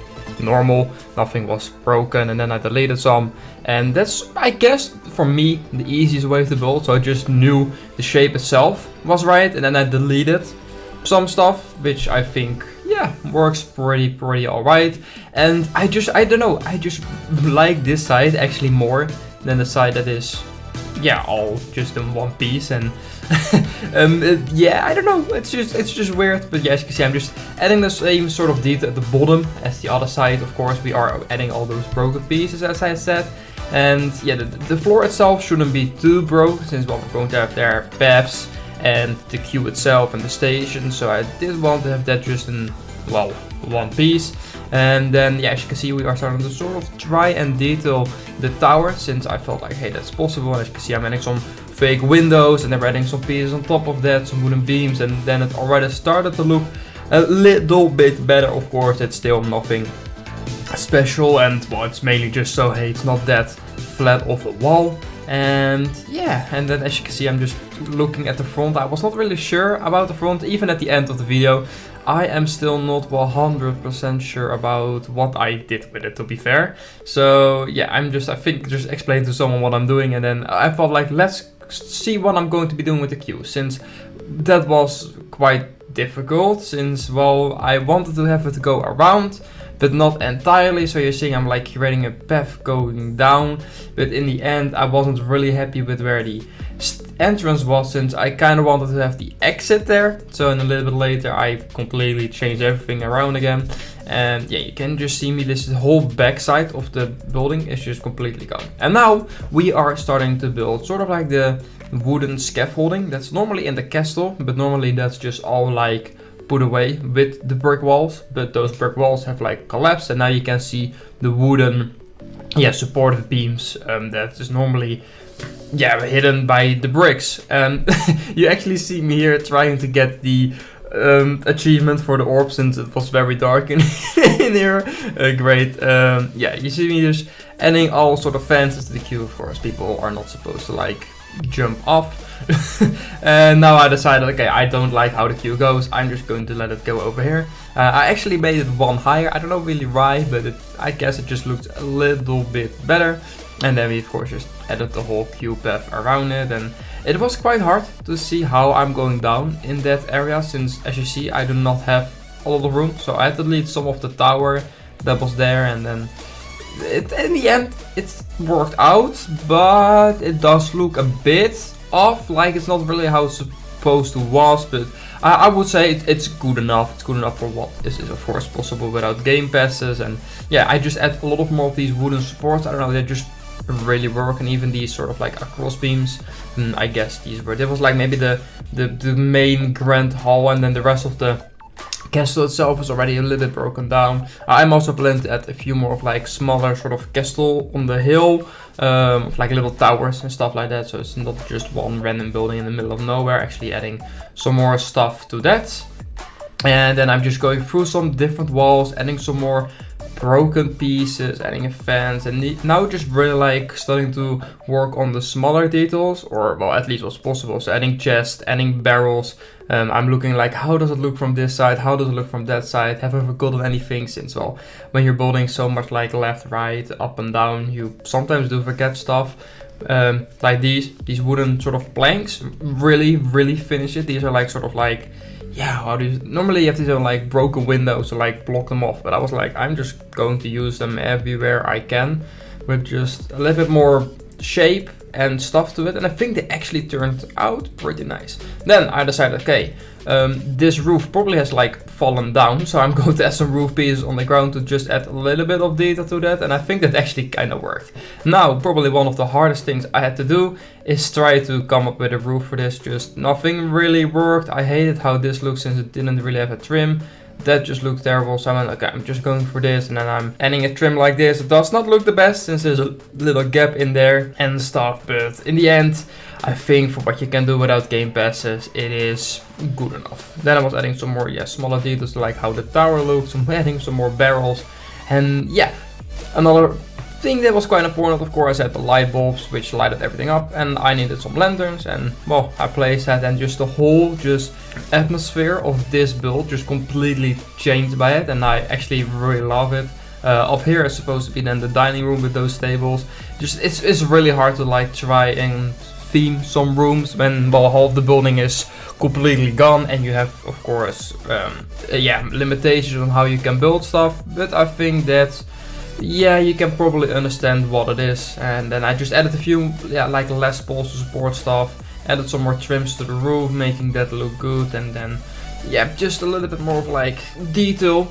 normal, nothing was broken, and then I deleted some, and that's, I guess, for me the easiest way to build. So I just knew the shape itself was right, and then I deleted some stuff which I think, yeah, yeah, works pretty alright. And I don't know, I just like this side actually more than the side that is, yeah, all just in one piece. And yeah, I don't know, it's just weird. But yeah, as you can see, I'm just adding the same sort of detail at the bottom as the other side. Of course, we are adding all those broken pieces, as I said. And yeah, the floor itself shouldn't be too broke, since well, we're going to have their paths and the queue itself and the station. So I did want to have that just in, well, one piece. And then yeah, as you can see, we are starting to sort of try and detail the tower, since I felt like, hey, that's possible. And as you can see, I'm adding some fake windows, and then we're adding some pieces on top of that, some wooden beams, and then it already started to look a little bit better. Of course, it's still nothing special, and well, it's mainly just so, hey, it's not that flat of a wall. And yeah, and then as you can see, I'm just looking at the front. I was not really sure about the front, even at the end of the video. I am still not 100% sure about what I did with it, to be fair. So yeah, I think just explain to someone what I'm doing, and then I thought like, let's see what I'm going to be doing with the queue, since that was quite difficult, since well, I wanted to have it go around, but not entirely. So you're seeing I'm like creating a path going down, but in the end I wasn't really happy with where the entrance was, since I kind of wanted to have the exit there. So in a little bit later I completely changed everything around again, and yeah, you can just see me, this whole backside of the building is just completely gone. And now we are starting to build sort of like the wooden scaffolding that's normally in the castle, but normally that's just all like put away with the brick walls, but those brick walls have like collapsed, and now you can see the wooden, yeah, supportive beams that is normally, yeah, hidden by the bricks. And you actually see me here trying to get the achievement for the orb, since it was very dark in here. Great. Yeah, you see me just adding all sort of fences to the queue. Of course, people are not supposed to like jump off. And now I decided, okay, I don't like how the queue goes, I'm just going to let it go over here. I actually made it one higher, I don't know really why, but I guess it just looked a little bit better. And then we of course just added the whole queue path around it, and it was quite hard to see how I'm going down in that area, since as you see I do not have a lot of room. So I had to delete some of the tower that was there, and then in the end it worked out, but it does look a bit off, like it's not really how it's supposed to was. But I would say it's good enough. It's good enough for what is of course possible without game passes. And yeah, I just add a lot of more of these wooden supports. I don't know, they just really work. And even these sort of like cross beams, I guess these were, there was like maybe the main grand hall, and then the rest of the castle itself is already a little bit broken down. I'm also planning to add a few more of like smaller sort of castle on the hill, of like little towers and stuff like that. So it's not just one random building in the middle of nowhere, actually adding some more stuff to that. And then I'm just going through some different walls, adding some more broken pieces, adding a fence, and now just really like starting to work on the smaller details, or well, at least what's possible. So adding chests, adding barrels. I'm looking like, how does it look from this side, how does it look from that side, have I forgotten anything, since well, when you're building so much like left, right, up and down, you sometimes do forget stuff. Like these wooden sort of planks really finish it. These are like sort of like, yeah, how do you, normally you have these like broken windows to like block them off, but I was like, I'm just going to use them everywhere I can with just a little bit more shape and stuff to it, and I think they actually turned out pretty nice. Then I decided, okay, this roof probably has like fallen down, so I'm going to add some roof pieces on the ground to just add a little bit of detail to that, and I think that actually kind of worked. Now, probably one of the hardest things I had to do is try to come up with a roof for this. Just nothing really worked. I hated how this looks since it didn't really have a trim. That just looks terrible, so I went, okay, I'm just going for this, and then I'm adding a trim like this. It does not look the best since there's a little gap in there and stuff, but in the end, I think for what you can do without game passes, it is good enough. Then I was adding some more, yeah, smaller details like how the tower looks, I'm adding some more barrels, and yeah, another thing that was quite important, of course, I had the light bulbs which lighted everything up, and I needed some lanterns, and well, I placed that, and just the whole atmosphere of this build just completely changed by it, and I actually really love it. Up here is supposed to be then the dining room with those tables. Just it's really hard to like try and theme some rooms when, well, half the building is completely gone, and you have, of course, yeah, limitations on how you can build stuff. But I think that, yeah, you can probably understand what it is. And then I just added a few, yeah, like less poles to support stuff, added some more trims to the roof, making that look good, and then, yeah, just a little bit more of like detail,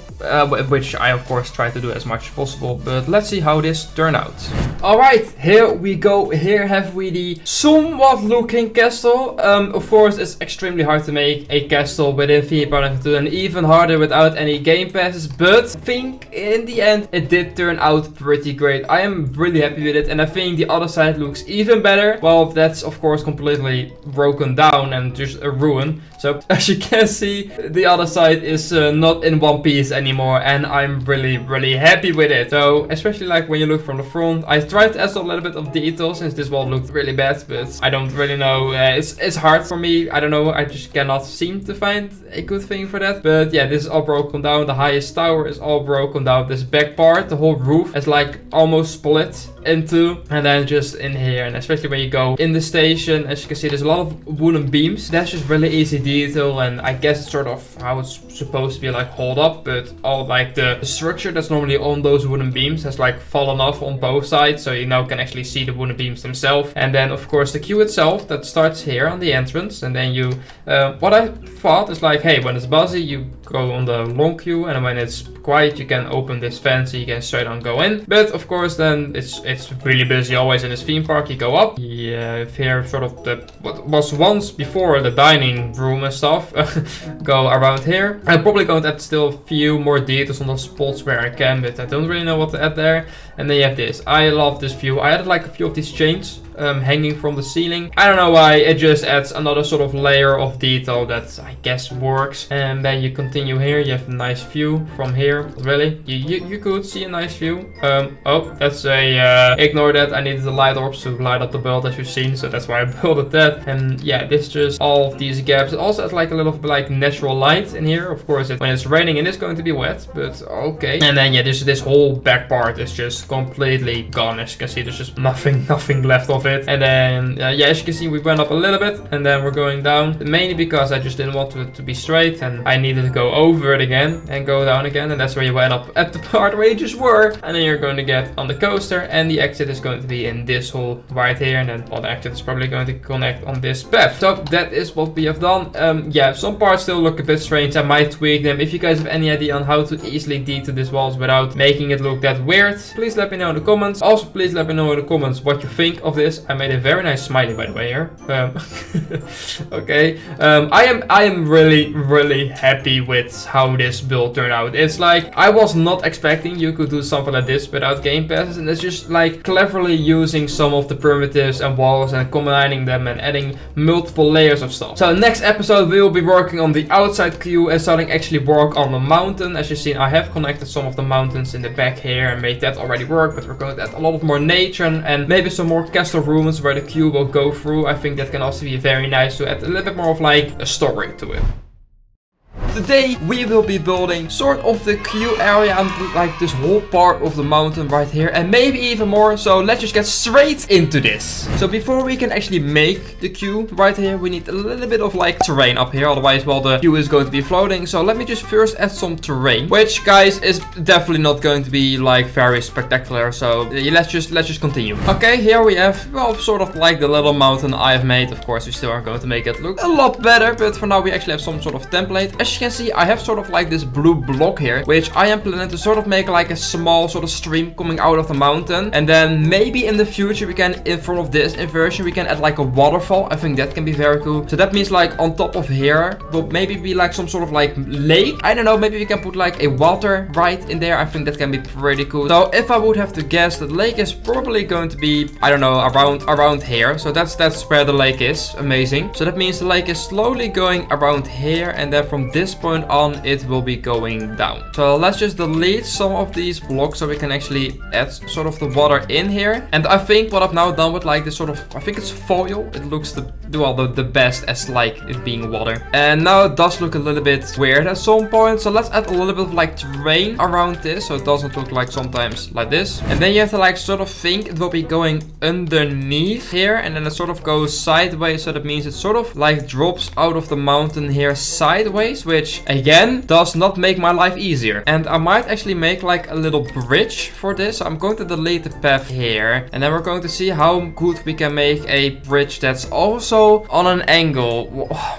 which I of course try to do as much as possible, but let's see how this turned out. Alright, here we go. Here have we the somewhat looking castle. Of course it's extremely hard to make a castle within V-Product and even harder without any game passes, but I think in the end it did turn out pretty great. I am really happy with it, and I think the other side looks even better. Well, that's of course completely broken down and just a ruin. So as you can see, the other side is not in one piece anymore, and I'm really happy with it. So especially like when you look from the front, I tried to add a little bit of detail since this wall looked really bad, but I don't really know. It's hard for me. I don't know. I just cannot seem to find a good thing for that. But yeah, this is all broken down. The highest tower is all broken down. This back part, the whole roof is like almost split into, and then just in here, and especially when you go in the station, as you can see, there's a lot of wooden beams. That's just really easy detail, and I guess it's sort of how it's supposed to be like hold up, but all like the structure that's normally on those wooden beams has like fallen off on both sides, so you now can actually see the wooden beams themselves. And then of course the queue itself that starts here on the entrance, and then you what I thought is like, hey, when it's buzzy you go on the long queue, and when it's quiet you can open this fence and you can straight on go in. But of course then it's really busy always in this theme park. You go up, yeah, here sort of the what was once before the dining room and stuff go around here. I'm probably going to add still a few more details on the spots where I can, but I don't really know what to add there. And then you have this. I love this view. I added like a few of these chains hanging from the ceiling. I don't know why, it just adds another sort of layer of detail that I guess works. And then you continue here, you have a nice view from here. Really, you could see a nice view. Oh, that's a ignore that. I needed the light orbs to light up the build as you've seen, so that's why I built that. And yeah, this just all of these gaps. It also has like a little like natural light in here. Of course, when it's raining it is going to be wet, but okay. And then yeah, this whole back part is just completely gone. As you can see, there's just nothing left of it. And then yeah, as you can see, we went up a little bit and then we're going down, mainly because I just didn't want it to be straight and I needed to go over it again and go down again, and that's where you went up at the part where you just were. And then you're going to get on the coaster, and the exit is going to be in this hole right here, and then the exit is probably going to connect on this path. So that is what we have done. Yeah, some parts still look a bit strange. I might tweak them. If you guys have any idea on how to easily detail these walls without making it look that weird, please let me know in the comments. Also, please let me know in the comments what you think of this. I made a very nice smiley, by the way, here. Okay. I am really happy with how this build turned out. It's like, I was not expecting you could do something like this without game passes, and it's just like cleverly using some of the primitives and walls and combining them and adding multiple layers of stuff. So next episode we will be working on the outside queue and starting actually work on the mountain. As you've seen, I have connected some of the mountains in the back here and made that already work, but we're going to add a lot of more nature and maybe some more castle rooms where the queue will go through. I think that can also be very nice to add a little bit more of like a story to it. Today we will be building sort of the queue area and like this whole part of the mountain right here, and maybe even more. So let's just get straight into this. So before we can actually make the queue right here, we need a little bit of like terrain up here, otherwise well the queue is going to be floating. So let me just first add some terrain, which guys is definitely not going to be like very spectacular. So let's just continue. Okay, here we have, well, sort of like the little mountain I've made. Of course we still are going to make it look a lot better, but for now we actually have some sort of template. As you can see, I have sort of like this blue block here, which I am planning to sort of make like a small sort of stream coming out of the mountain. And then maybe in the future we can, in front of this inversion, we can add like a waterfall. I think that can be very cool. So that means like on top of here will maybe be like some sort of like lake. I don't know, maybe we can put like a water right in there. I think that can be pretty cool. So if I would have to guess, the lake is probably going to be, I don't know, around here. So that's where the lake is. Amazing. So that means the lake is slowly going around here, and then from this this point on, it will be going down. So let's just delete some of these blocks so we can actually add sort of the water in here. And I think what I've now done with like this sort of, I think it's foil. It looks the best as like it being water. And now it does look a little bit weird at some point. So let's add a little bit of like terrain around this, so it doesn't look like sometimes like this. And then you have to like sort of think it will be going underneath here, and then it sort of goes sideways. So that means it sort of like drops out of the mountain here sideways, which again does not make my life easier. And I might actually make like a little bridge for this. So I'm going to delete the path here, and then we're going to see how good we can make a bridge that's also on an angle.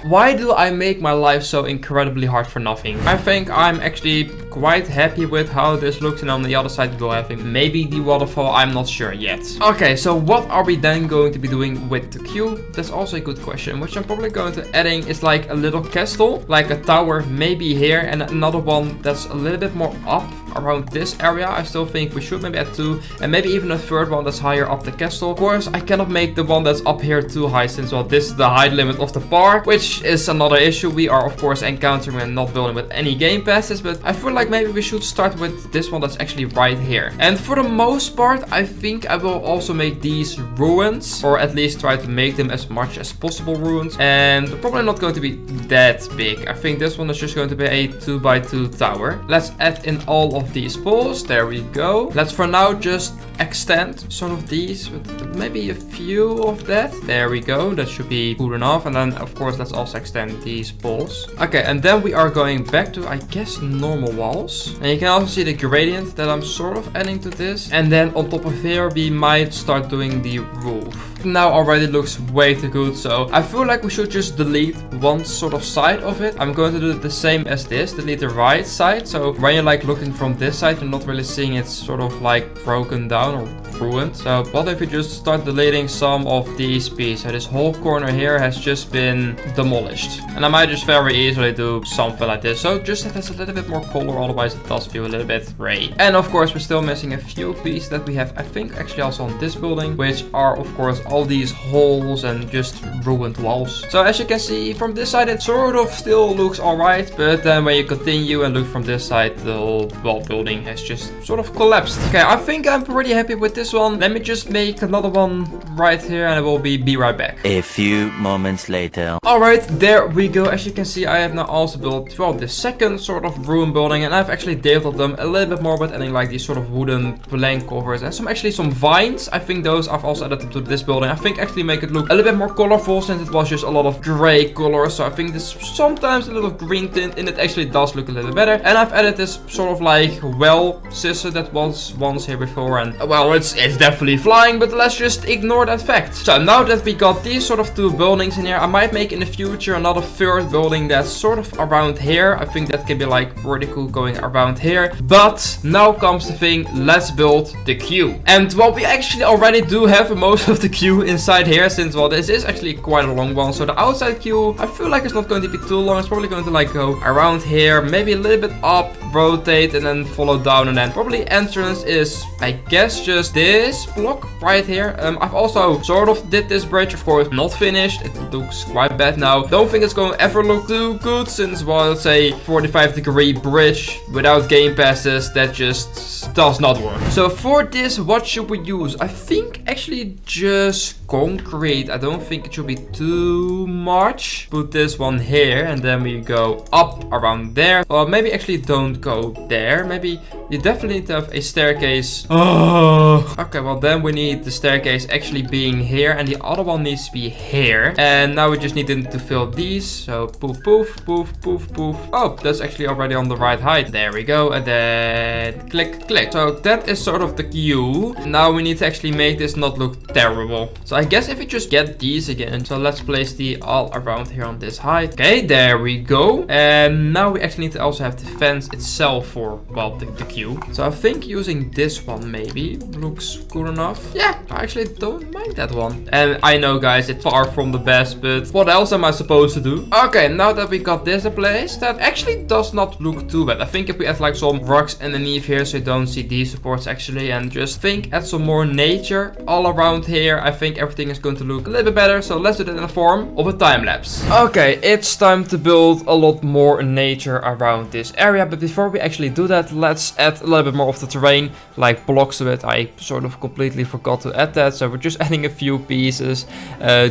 Why do I make my life so incredibly hard for nothing? I think I'm actually quite happy with how this looks, and on the other side we'll have maybe the waterfall. I'm not sure yet. Okay, so what are we then going to be doing with the queue? That's also a good question, which I'm probably going to adding is like a little castle, like a tower maybe here, and another one that's a little bit more up around this area. I still think we should maybe add 2, and maybe even a third one that's higher up the castle. Of course, I cannot make the one that's up here too high, since well, this is the height limit of the park, which is another issue we are of course encountering when not building with any game passes. But I feel like maybe we should start with this one that's actually right here. And for the most part, I think I will also make these ruins, or at least try to make them as much as possible ruins. And they're probably not going to be that big. I think this one is just going to be a 2x2 tower. Let's add in all of these poles. There we go. Let's for now just extend sort of these with maybe a few of that. There we go. That should be good enough. And then of course let's also extend these poles. Okay, and then we are going back to, I guess, normal walls. And you can also see the gradient that I'm sort of adding to this. And then on top of here we might start doing the roof. Now already looks way too good, so I feel like we should just delete one sort of side of it. I'm going to do the same as this, delete the right side. So when you're like looking from this side, you're not really seeing it sort of like broken down or ruined. So what if we just start deleting some of these pieces? So this whole corner here has just been demolished, and I might just very easily do something like this. So just that has a little bit more color, otherwise it does feel a little bit gray. And of course we're still missing a few pieces that we have, I think actually also on this building, which are of course all these holes and just ruined walls. So as you can see from this side, it sort of still looks alright, but then when you continue and look from this side, the whole building has just sort of collapsed. Okay, I think I'm pretty happy with this one. Let me just make another one right here, and I will be right back. A few moments later. Alright, there we go. As you can see, I have now also built, well, the second sort of ruin building, and I've actually detailed them a little bit more with adding like these sort of wooden plank covers and some vines. I think those I've also added them to this building. I think actually make it look a little bit more colorful, since it was just a lot of gray color. So I think this sometimes a little green tint in it actually does look a little better. And I've added this sort of like well scissor that was once here before, and well, it's definitely flying, but let's just ignore that fact. So now that we got these sort of 2 buildings in here, I might make in the future another 3rd building that's sort of around here. I think that can be like pretty cool going around here. But now comes the thing, let's build the queue. And well, we actually already do have most of the queue inside here, since well, this is actually quite a long one. So the outside queue, I feel like it's not going to be too long. It's probably going to like go around here, maybe a little bit up, rotate, and then follow down, and then probably entrance is, I guess, just this block right here. I've also sort of did this bridge, of course, not finished. It looks quite bad now. Don't think it's going to ever look too good, since well, let's say 45-degree bridge without game passes, that just does not work. So for this, what should we use? I think actually just concrete. I don't think it should be too much. Put this one here, and then we go up around there. Or maybe actually don't go there. Maybe you definitely need to have a staircase. Oh. Okay, well then we need the staircase actually being here, and the other one needs to be here. And now we just need to fill these. So poof, poof, poof, poof, poof. Oh, that's actually already on the right height. There we go. And then click, click. So that is sort of the queue. Now we need to actually make this not look terrible. So I guess if we just get these again. So let's place the all around here on this height. Okay, there we go. And now we actually need to also have the fence itself for, well, the queue. So I think using this one maybe looks good enough. Yeah, I actually don't mind that one. And I know, guys, it's far from the best, but what else am I supposed to do? Okay, now that we got this in place, that actually does not look too bad. I think if we add like some rocks underneath here so you don't see these supports actually, and just add some more nature all around here, I think everything is going to look a little bit better. So let's do that in the form of a time lapse. Okay, it's time to build a lot more nature around this area, but before we actually do that, let's add a little bit more of the terrain, like blocks to it. I sort of completely forgot to add that, so we're just adding a few pieces,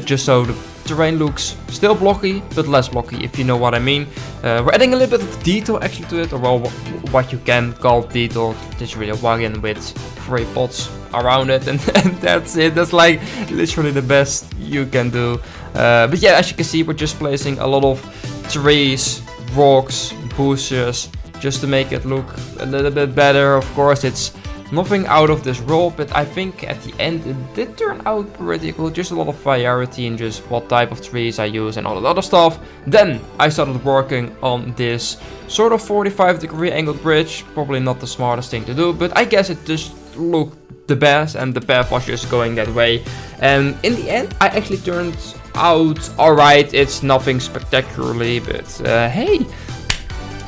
just so the terrain looks still blocky, but less blocky, if you know what I mean. We're adding a little bit of detail actually to it, or well, what you can call detail. Just really a wagon with 3 pots around it, and that's it. That's like literally the best you can do. But yeah, as you can see, we're just placing a lot of trees, rocks, bushes, just to make it look a little bit better. Of course, it's nothing out of this world, but I think at the end it did turn out pretty cool. Just a lot of variety in just what type of trees I use and all that other stuff. Then I started working on this sort of 45-degree angled bridge. Probably not the smartest thing to do, but I guess it just looked the best and the path was just going that way. And in the end, I actually turned out alright. It's nothing spectacularly, but hey.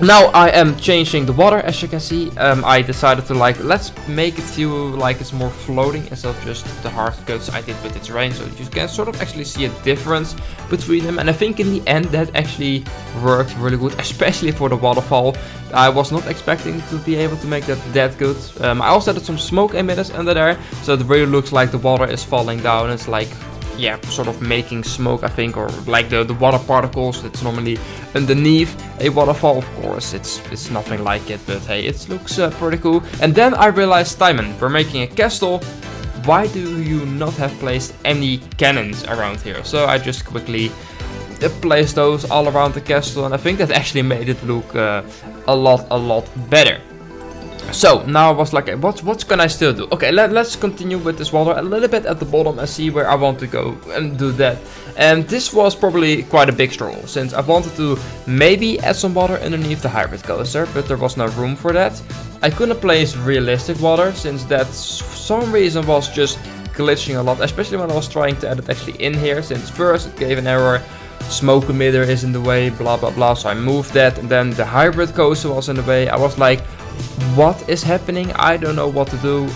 Now I am changing the water, as you can see. I decided to let's make it feel like it's more floating instead of just the hard cuts I did with the terrain. So you can sort of actually see a difference between them. And I think in the end that actually worked really good, especially for the waterfall. I was not expecting to be able to make that good. I also added some smoke emitters under there, so it really looks like the water is falling down. It's like, yeah, sort of making smoke, I think, or like the water particles that's normally underneath a waterfall. Of course, it's nothing like it, but hey, it looks pretty cool. And then I realized, Timon, we're making a castle. Why do you not have placed any cannons around here? So I just quickly placed those all around the castle, and I think that actually made it look a lot better. So now I was like, what can I still do? Okay, let's continue with this water a little bit at the bottom and see where I want to go and do that. And this was probably quite a big struggle, since I wanted to maybe add some water underneath the hybrid coaster, but there was no room for that. I couldn't place realistic water, since that for some reason was just glitching a lot, especially when I was trying to add it actually in here, since first it gave an error. Smoke emitter is in the way, blah blah blah, so I moved that, and then the hybrid coaster was in the way. I was like, what is happening? I don't know what to do.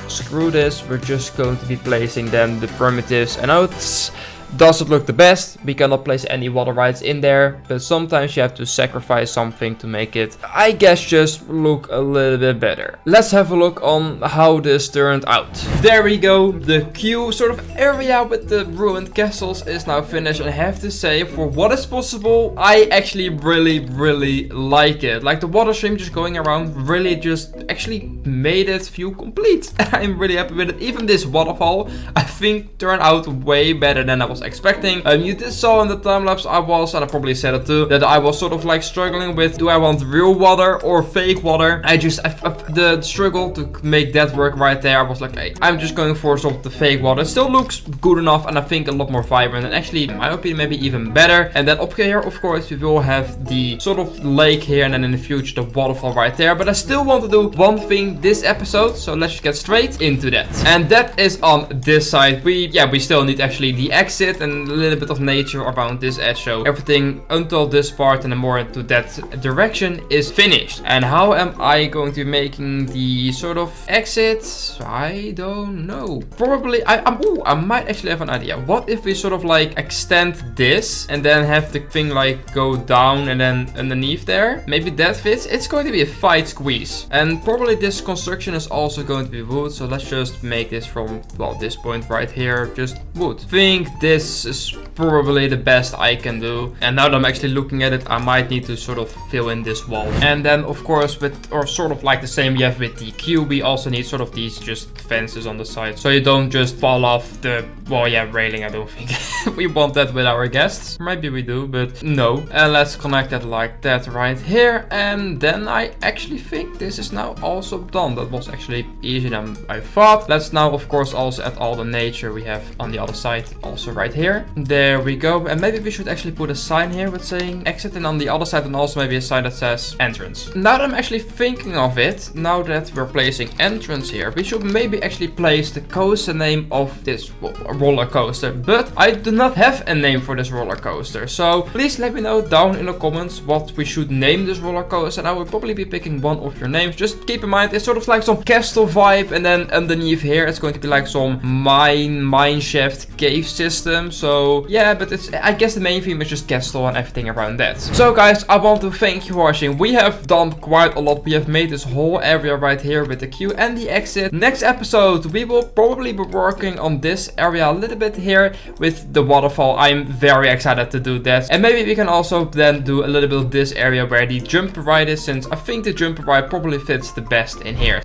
Screw this, we're just going to be placing then the primitives. I know it doesn't look the best, we cannot place any water rides in there, but sometimes you have to sacrifice something to make it, I guess, just look a little bit better. Let's have a look on how this turned out. There we go, the queue sort of area with the ruined castles is now finished, and I have to say, for what is possible, I actually really like it. Like the water stream just going around really just actually made it feel complete. I'm really happy with it. Even this waterfall, I think, turned out way better than I was expecting. You did saw in the time lapse and I probably said it too, that I was sort of like struggling with, do I want real water or fake water? The struggle to make that work right there, I was like, hey, I'm just going for sort of the fake water. It still looks good enough, and I think a lot more vibrant, and actually, in my opinion, maybe even better. And then up here, of course, we will have the sort of lake here, and then in the future, the waterfall right there. But I still want to do one thing this episode, so let's just get straight into that. And that is on this side. We still need actually the exit and a little bit of nature around this edge, so everything until this part and then more into that direction is finished. And how am I going to be making the sort of exit? I don't know. Probably I might actually have an idea. What if we sort of like extend this and then have the thing like go down and then underneath there? Maybe that fits. It's going to be a fight squeeze, and probably this construction is also going to be wood, so let's just make this from, well, this point right here just wood. Think this is probably the best I can do. And now that I'm actually looking at it, I might need to sort of fill in this wall. And then of course or sort of like the same you have with the queue, we also need sort of these just fences on the side, so you don't just fall off the, well, yeah, railing. I don't think we want that with our guests. Maybe we do, but no. And let's connect that like that right here. And then I actually think this is now also done. That was actually easier than I thought. Let's now of course also add all the nature we have on the other side also right here. There There we go. And maybe we should actually put a sign here with saying exit, and on the other side and also maybe a sign that says entrance. Now that I'm actually thinking of it, now that we're placing entrance here, we should maybe actually place the coaster name of this roller coaster. But I do not have a name for this roller coaster. So please let me know down in the comments what we should name this roller coaster. And I will probably be picking one of your names. Just keep in mind, it's sort of like some castle vibe, and then underneath here it's going to be like some mine shaft cave system. So yeah, but it's, I guess the main theme is just castle and everything around that. So guys, I want to thank you for watching. We have done quite a lot. We have made this whole area right here with the queue and the exit. Next episode we will probably be working on this area a little bit here with the waterfall. I'm very excited to do that, and maybe we can also then do a little bit of this area where the jump ride is, since I think the jump ride probably fits the best in here.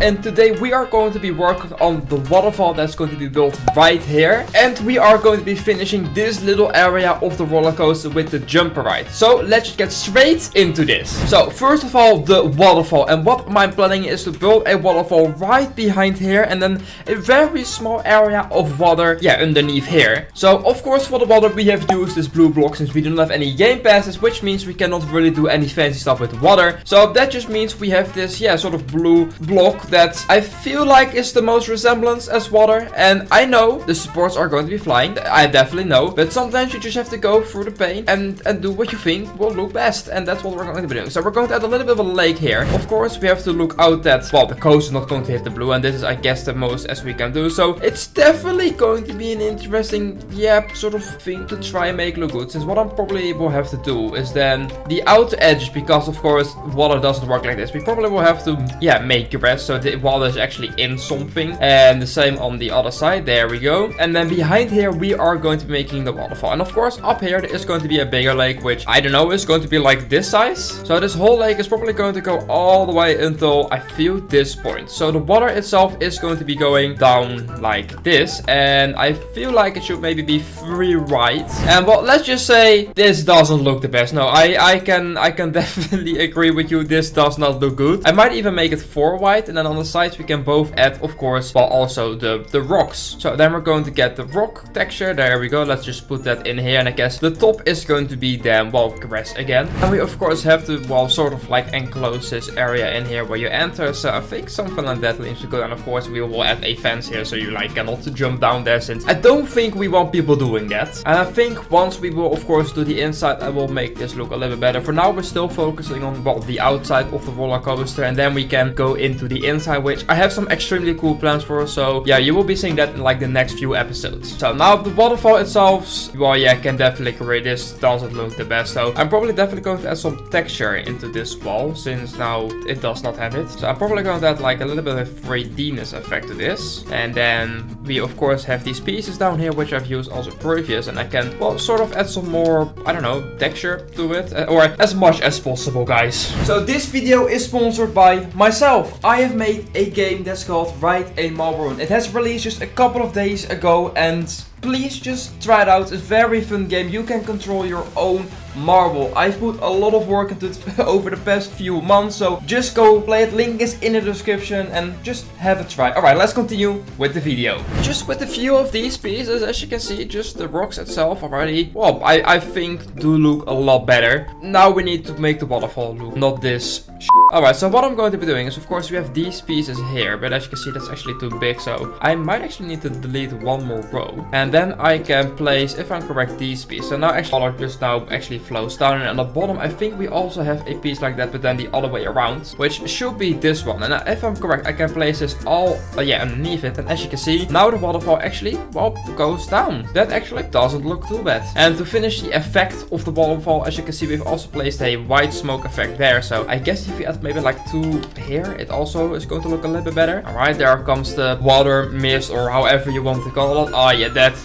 And today we are going to be working on the waterfall that's going to be built right here. And we are going to be finishing this little area of the roller coaster with the jumper ride. So let's just get straight into this. So first of all, the waterfall. And what my planning is to build a waterfall right behind here, and then a very small area of water, yeah, underneath here. So of course for the water we have used this blue block, since we don't have any game passes, which means we cannot really do any fancy stuff with water. So that just means we have this, yeah, sort of blue block that I feel like is the most resemblance as water. And I know the supports are going to be flying, I definitely know, but sometimes you just have to go through the pain and do what you think will look best, and that's what we're going to be doing. So we're going to add a little bit of a lake here. Of course we have to look out that, well, the coast is not going to hit the blue, and this is, I guess, the most as we can do. So it's definitely going to be an interesting, yeah, sort of thing to try and make look good, since what I probably will have to do is then the outer edge, because of course water doesn't work like this, we probably will have to, yeah, make grass so the water is actually in something, and the same on the other side. There we go. And then behind here we are going to be making the waterfall, and of course up here there is going to be a bigger lake, which I don't know is going to be like this size. So this whole lake is probably going to go all the way until I feel this point. So the water itself is going to be going down like this, and I feel like it should maybe be 3 right. And well, let's just say this doesn't look the best. No, I can definitely agree with you, this does not look good. I might even make it 4 wide, and then on the sides we can both add, of course, well, also the rocks. So then we're going to get the rock texture. There we go. Let's just put that in here, and I guess the top is going to be then, well, grass again. And we of course have to, well, sort of like enclose this area in here where you enter. So I think something like that seems to go. And of course we will add a fence here, so you like cannot jump down there, since I don't think we want people doing that. And I think once we will of course do the inside, I will make this look a little bit better. For now we're still focusing on, well, the outside of the roller coaster, and then we can go into the inside, which I have some extremely cool plans for. So yeah, you will be seeing that in like the next few episodes. So now the waterfall itself, well, yeah, I can definitely agree, this doesn't look the best. So I'm probably definitely going to add some texture into this wall, since now it does not have it. So I'm probably going to add like a little bit of 3Dness effect to this. And then we of course have these pieces down here, which I've used also previous, and I can, well, sort of add some more, I don't know, texture to it, or as much as possible, guys. So this video is sponsored by myself. I have made a game that's called Ride a Marble Run. It has released just a couple of days ago, and please just try it out. It's a very fun game. You can control your own marble. I've put a lot of work into it over the past few months, so just go play it. Link is in the description and just have a try. Alright, let's continue with the video. Just with a few of these pieces, as you can see, just the rocks itself already, well, I think do look a lot better. Now we need to make the waterfall look, not this shit. Alright, so what I'm going to be doing is, of course, we have these pieces here, but as you can see, that's actually too big, so I might actually need to delete one more row. And then I can place, if I'm correct, these pieces. So now actually water just now actually flows down, and on the bottom I think we also have a piece like that, but then the other way around, which should be this one. And if I'm correct, I can place this all yeah, underneath it, and as you can see, now the waterfall actually, well, goes down. That actually doesn't look too bad. And to finish the effect of the waterfall, as you can see, we've also placed a white smoke effect there. So I guess if you add maybe like 2 here, it also is going to look a little bit better. Alright, there comes the water mist, or however you want to call it. Oh yeah, that,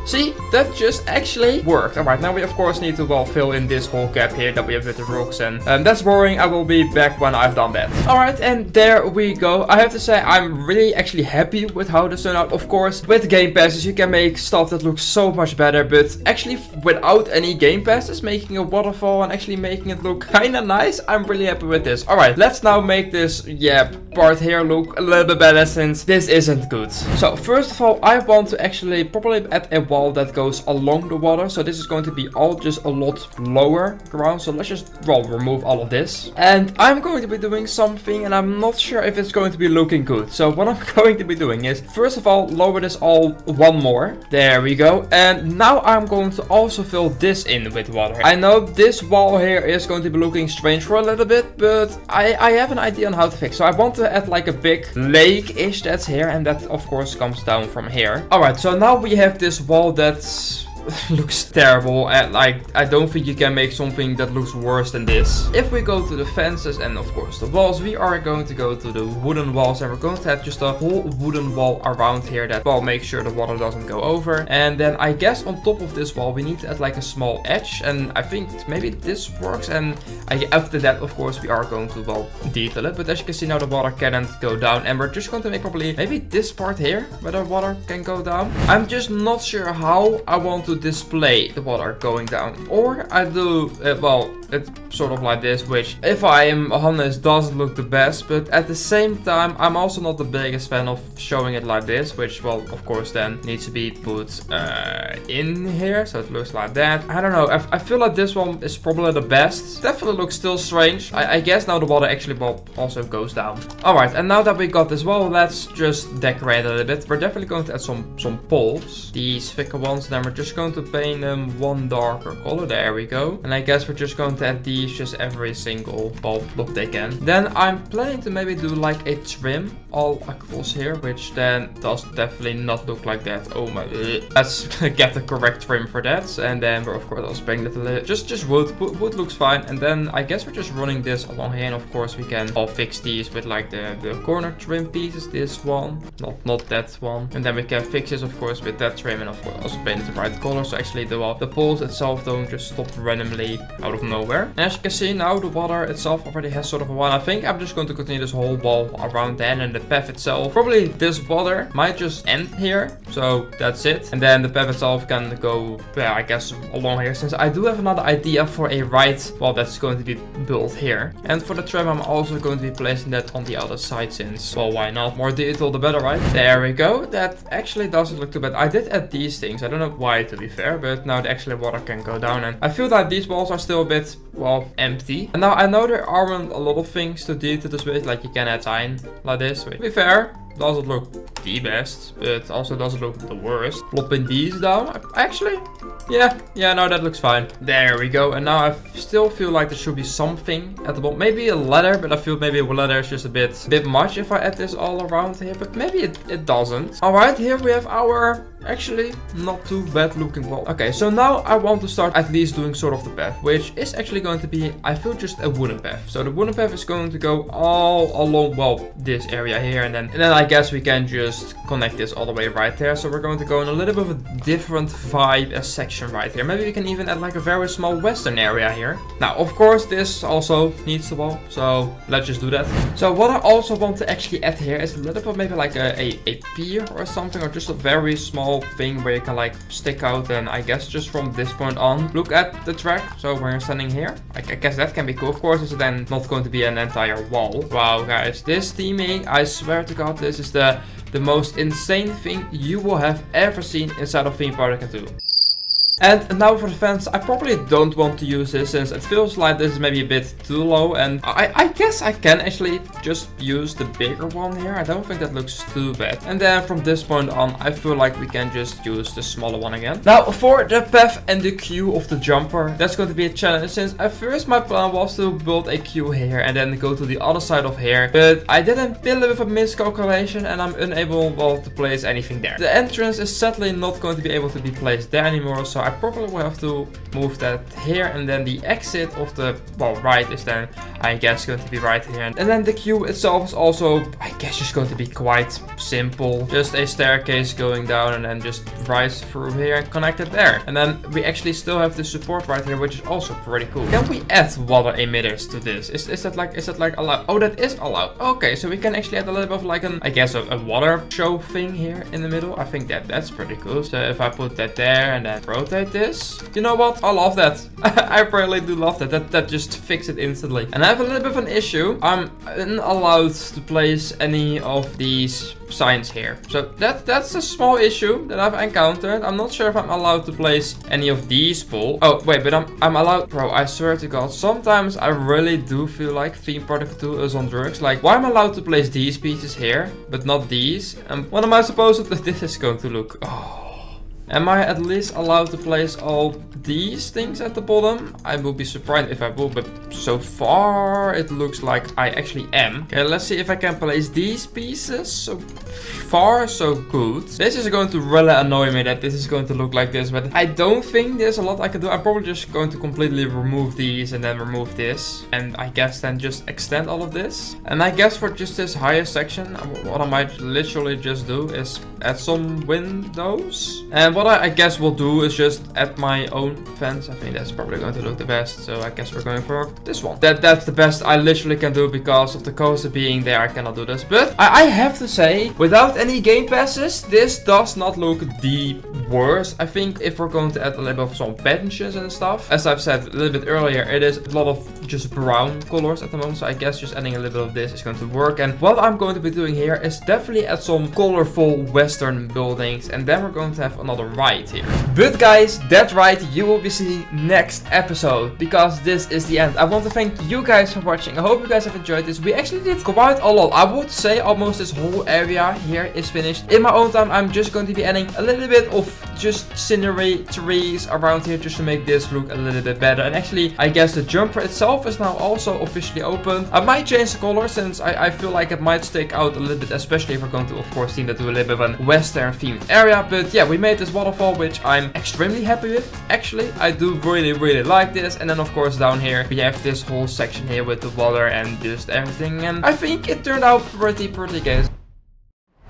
see, that just actually worked. Alright, now we of course need to, well, fill in this whole gap here that we have with the rocks, and that's boring. I will be back when I've done that. Alright, and there we go. I have to say, I'm really actually happy with how this turned out. Of course, with game passes you can make stuff that looks so much better, but actually without any game passes, making a waterfall and actually making it look kinda nice, I'm really happy with this. Alright, let's now make this, yeah, part here look a little bit better, since this isn't good. So first of all, I want to actually probably add a wall that goes along the water. So this is going to be all just a lot lower ground. So let's just, well, remove all of this. And I'm going to be doing something, and I'm not sure if it's going to be looking good. So what I'm going to be doing is, first of all, lower this all one more. There we go. And now I'm going to also fill this in with water. I know this wall here is going to be looking strange for a little bit, but I have an idea on how to fix. So I want to add like a big lake-ish that's here, and that of course comes down from here. Alright, so now we have this wall that's looks terrible, and like I don't think you can make something that looks worse than this. If we go to the fences and of course the walls, we are going to go to the wooden walls, and we're going to add just a whole wooden wall around here that will make sure the water doesn't go over. And then I guess on top of this wall we need to add like a small edge, and I think maybe this works. And after that of course we are going to, well, detail it, but as you can see now the water cannot go down, and we're just going to make probably maybe this part here where the water can go down. I'm just not sure how I want to display the water going down, or I do well, it's sort of like this, which if I am honest doesn't look the best, but at the same time I'm also not the biggest fan of showing it like this, which, well, of course then needs to be put in here so it looks like that. I don't know, I feel like this one is probably the best. Definitely looks still strange. I guess now the water actually, well, also goes down. Alright, and now that we got this wall, let's just decorate a little bit. We're definitely going to add some poles, these thicker ones, and then we're just going to paint them one darker color. There we go. And I guess we're just going to add these just every single look they can. Then I'm planning to maybe do like a trim all across here, which then does definitely not look like that. Oh my, let's get the correct trim for that. And then we're of course also painting it a little, just wood. Wood looks fine. And then I guess we're just running this along here, and of course we can all fix these with like the corner trim pieces. This one, not that one. And then we can fix this of course with that trim, and of course also paint it the right color. So actually the poles itself don't just stop randomly out of nowhere. And as you can see now, the water itself already has sort of a wall. I think I'm just going to continue this whole wall around that, and the path itself, probably this water might just end here. So that's it. And then the path itself can go, yeah, I guess along here, since I do have another idea for a right wall that's going to be built here. And for the tram, I'm also going to be placing that on the other side, since, well, why not? More detail, the better, right? There we go. That actually doesn't look too bad. I did add these things. I don't know why, to be fair, but now actually water can go down, and I feel that these walls are still a bit, well, empty. And now I know there aren't a lot of things to detail this with, like you can add sign like this. To be fair, doesn't look the best, but also doesn't look the worst. Plopping these down, actually, yeah, no, that looks fine. There we go. And now I still feel like there should be something at the bottom, maybe a ladder, but I feel maybe a ladder is just a bit much if I add this all around here, but maybe it doesn't. All right, here we have our actually not too bad looking wall. Okay, so now I want to start at least doing sort of the path, which is actually going to be, I feel, just a wooden path. So the wooden path is going to go all along, well, this area here, and then I guess we can just connect this all the way right there. So we're going to go in a little bit of a different vibe section right here. Maybe we can even add like a very small western area here. Now, of course, this also needs the wall, so let's just do that. So what I also want to actually add here is a little bit maybe like a pier or something, or just a very small thing where you can like stick out, and I guess just from this point on look at the track. So when you're standing here, I guess that can be cool. Of course, it's then not going to be an entire wall. Wow, guys, this theming, I swear to God, this is the most insane thing you will have ever seen inside of theme park I can do. And now for the fence, I probably don't want to use this, since it feels like this is maybe a bit too low, and I guess I can actually just use the bigger one here. I don't think that looks too bad. And then from this point on, I feel like we can just use the smaller one again. Now for the path and the queue of the jumper, that's going to be a challenge, since at first my plan was to build a queue here and then go to the other side of here, but I didn't build it with a miscalculation, and I'm unable, well, to place anything there. The entrance is sadly not going to be able to be placed there anymore, so I probably will have to move that here, and then the exit of the, well, right is then, I guess, going to be right here. And then the queue itself is also, I guess, just going to be quite simple. Just a staircase going down and then just rise through here and connect it there. And then we actually still have the support right here, which is also pretty cool. Can we add water emitters to this? Is that like allowed? Oh, that is allowed. Okay, so we can actually add a little bit of like an, I guess, a water show thing here in the middle. I think that's pretty cool. So if I put that there and then rotate rotate this. You know what? I love that. I really do love that. That just fixed it instantly. And I have a little bit of an issue. I'm not allowed to place any of these signs here. So that's a small issue that I've encountered. I'm not sure if I'm allowed to place any of these poles. Oh, wait, but I'm allowed. Bro, I swear to God, sometimes I really do feel like Theme Park 2 is on drugs. Like, why am I allowed to place these pieces here, but not these? And what am I supposed to... This is going to look... Oh. Am I at least allowed to place all these things at the bottom? I will be surprised if I will, but so far it looks like I actually am. Okay, let's see if I can place these pieces. So far, so good. This is going to really annoy me that this is going to look like this, but I don't think there's a lot I can do. I'm probably just going to completely remove these and then remove this. And I guess then just extend all of this. And I guess for just this higher section, what I might literally just do is add some windows. And what I guess we'll do is just add my own fence. I think that's probably going to look the best. So I guess we're going for this one. That's the best I literally can do because of the coaster being there. I cannot do this. But I have to say, without any game passes, this does not look the worst. I think if we're going to add a little bit of some benches and stuff, as I've said a little bit earlier, it is a lot of just brown colors at the moment. So I guess just adding a little bit of this is going to work. And what I'm going to be doing here is definitely add some colorful Western buildings. And then we're going to have another ride here. But guys, that ride you will be seeing next episode, because this is the end. I want to thank you guys for watching. I hope you guys have enjoyed this. We actually did quite a lot. I would say almost this whole area here is finished. In my own time, I'm just going to be adding a little bit of just scenery, trees around here just to make this look a little bit better. And actually, I guess the jumper itself is now also officially open. I might change the color since I feel like it might stick out a little bit, especially if we're going to, of course, seem to do a little bit of a Western themed area. But yeah, we made this waterfall, which I'm extremely happy with. Actually, I do really like this. And then of course down here we have this whole section here with the water and just everything, and I think it turned out pretty guys.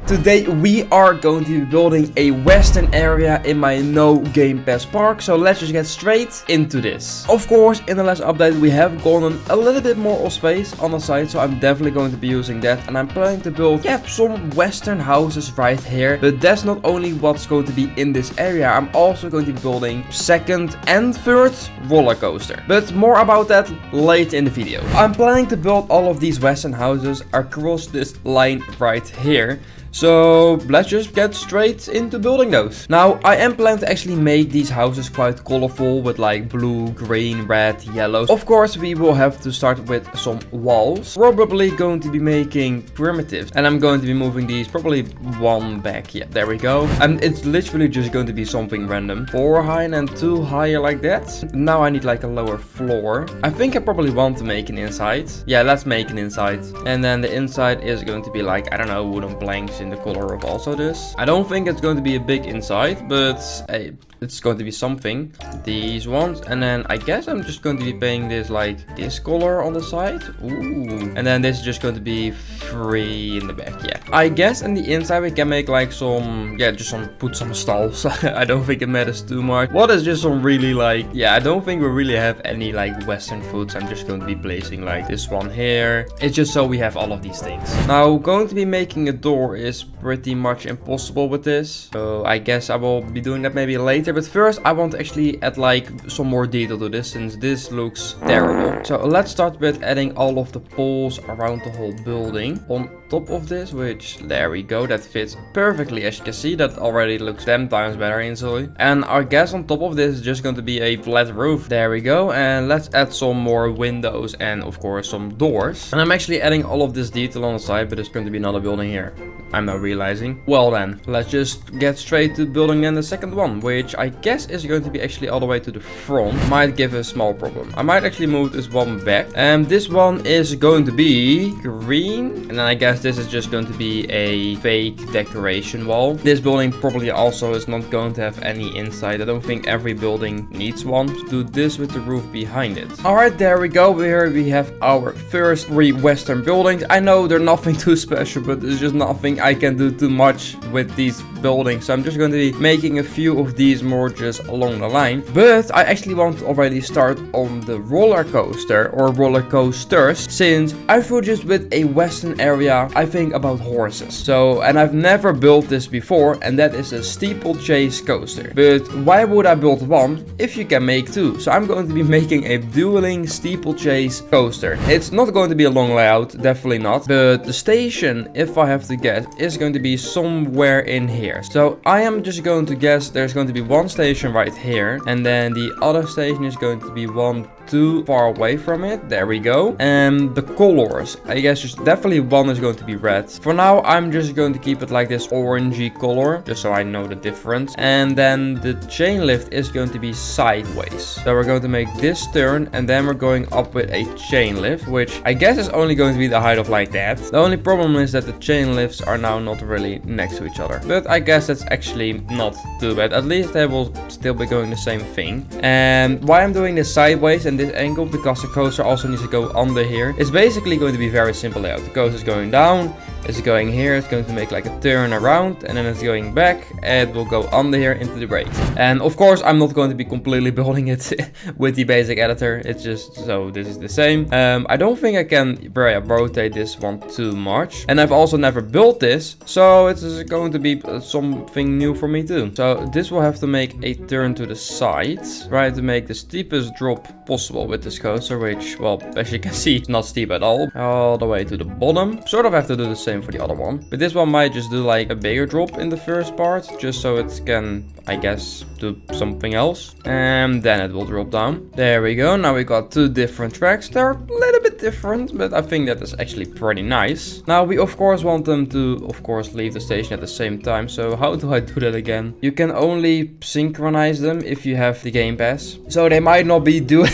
Today we are going to be building a western area in my No Gamepass Park, so let's just get straight into this. Of course, in the last update we have gotten a little bit more of space on the side, so I'm definitely going to be using that, and I'm planning to build some western houses right here. But that's not only what's going to be in this area, I'm also going to be building second and third roller coaster, but more about that later in the video. I'm planning to build all of these western houses across this line right here. So let's just get straight into building those. Now I am planning to actually make these houses quite colorful with like blue, green, red, yellow. Of course we will have to start with some walls. Probably going to be making primitives, and I'm going to be moving these probably one back. Yeah, there we go. And it's literally just going to be something random. 4 high and then 2 higher like that. Now I need like a lower floor. I think I probably want to make an inside. Yeah, let's make an inside. And then the inside is going to be like, I don't know, wooden planks in the color of also this. I don't think it's going to be a big inside, but hey, it's going to be something. These ones, and then I guess I'm just going to be painting this like this color on the side. Ooh, and then this is just going to be free in the back. Yeah, I guess in the inside we can make like some, yeah, just put some stalls. I don't think it matters too much. What is just some really like, yeah, I don't think we really have any like western foods. I'm just going to be placing like this one here. It's just so we have all of these things. Now going to be making a door is pretty much impossible with this, so I guess I will be doing that maybe later. But first I want to actually add like some more detail to this, since this looks terrible. So let's start with adding all of the poles around the whole building on top of this, which there we go, that fits perfectly. As you can see, that already looks 10 times better instantly. And I guess on top of this is just going to be a flat roof. There we go. And let's add some more windows and of course some doors. And I'm actually adding all of this detail on the side, but there's going to be another building here, I'm now realizing. Well then, let's just get straight to building then the second one, which I guess is going to be actually all the way to the front. Might give a small problem. I might actually move this one back. And this one is going to be green. And then I guess this is just going to be a fake decoration wall. This building probably also is not going to have any inside. I don't think every building needs one. To do this with the roof behind it. Alright, there we go. Here we have our first 3 western buildings. I know they're nothing too special, but there's just nothing I can do too much with these buildings. So I'm just going to be making a few of these more just along the line. But I actually want to already start on the roller coaster or roller coasters, since I thought just with a western area, I think about horses. So, and I've never built this before, and that is a steeplechase coaster. But why would I build one if you can make two? So I'm going to be making a dueling steeplechase coaster. It's not going to be a long layout, definitely not. But the station, if I have to guess, is going to be somewhere in here. So I am just going to guess there's going to be one station right here, and then the other station is going to be one too far away from it. There we go. And the colors, I guess just definitely one is going to be red. For now, I'm just going to keep it like this orangey color, just so I know the difference. And then the chain lift is going to be sideways. So we're going to make this turn, and then we're going up with a chain lift, which I guess is only going to be the height of like that. The only problem is that the chain lifts are now not really next to each other. But I guess that's actually not too bad. At least they will still be going the same thing. And why I'm doing this sideways and this angle, because the coaster also needs to go under here. It's basically going to be very simple layout. The coaster is going down, it's going here, it's going to make like a turn around, and then it's going back, and it will go under here into the break. And of course, I'm not going to be completely building it with the basic editor. It's just, so this is the same. I don't think I can rotate this one too much. And I've also never built this, so it's going to be something new for me too. So this will have to make a turn to the side, try to make the steepest drop possible with this coaster, which, well, as you can see, it's not steep at all the way to the bottom. Sort of have to do the same for the other one, but this one might just do like a bigger drop in the first part, just so it can, I guess, do something else, and then it will drop down. There we go. Now we got two different tracks. They're a little bit different, but I think that is actually pretty nice. Now we of course want them to, of course, leave the station at the same time. So how do I do that again? You can only synchronize them if you have the Game Pass, so they might not be dueling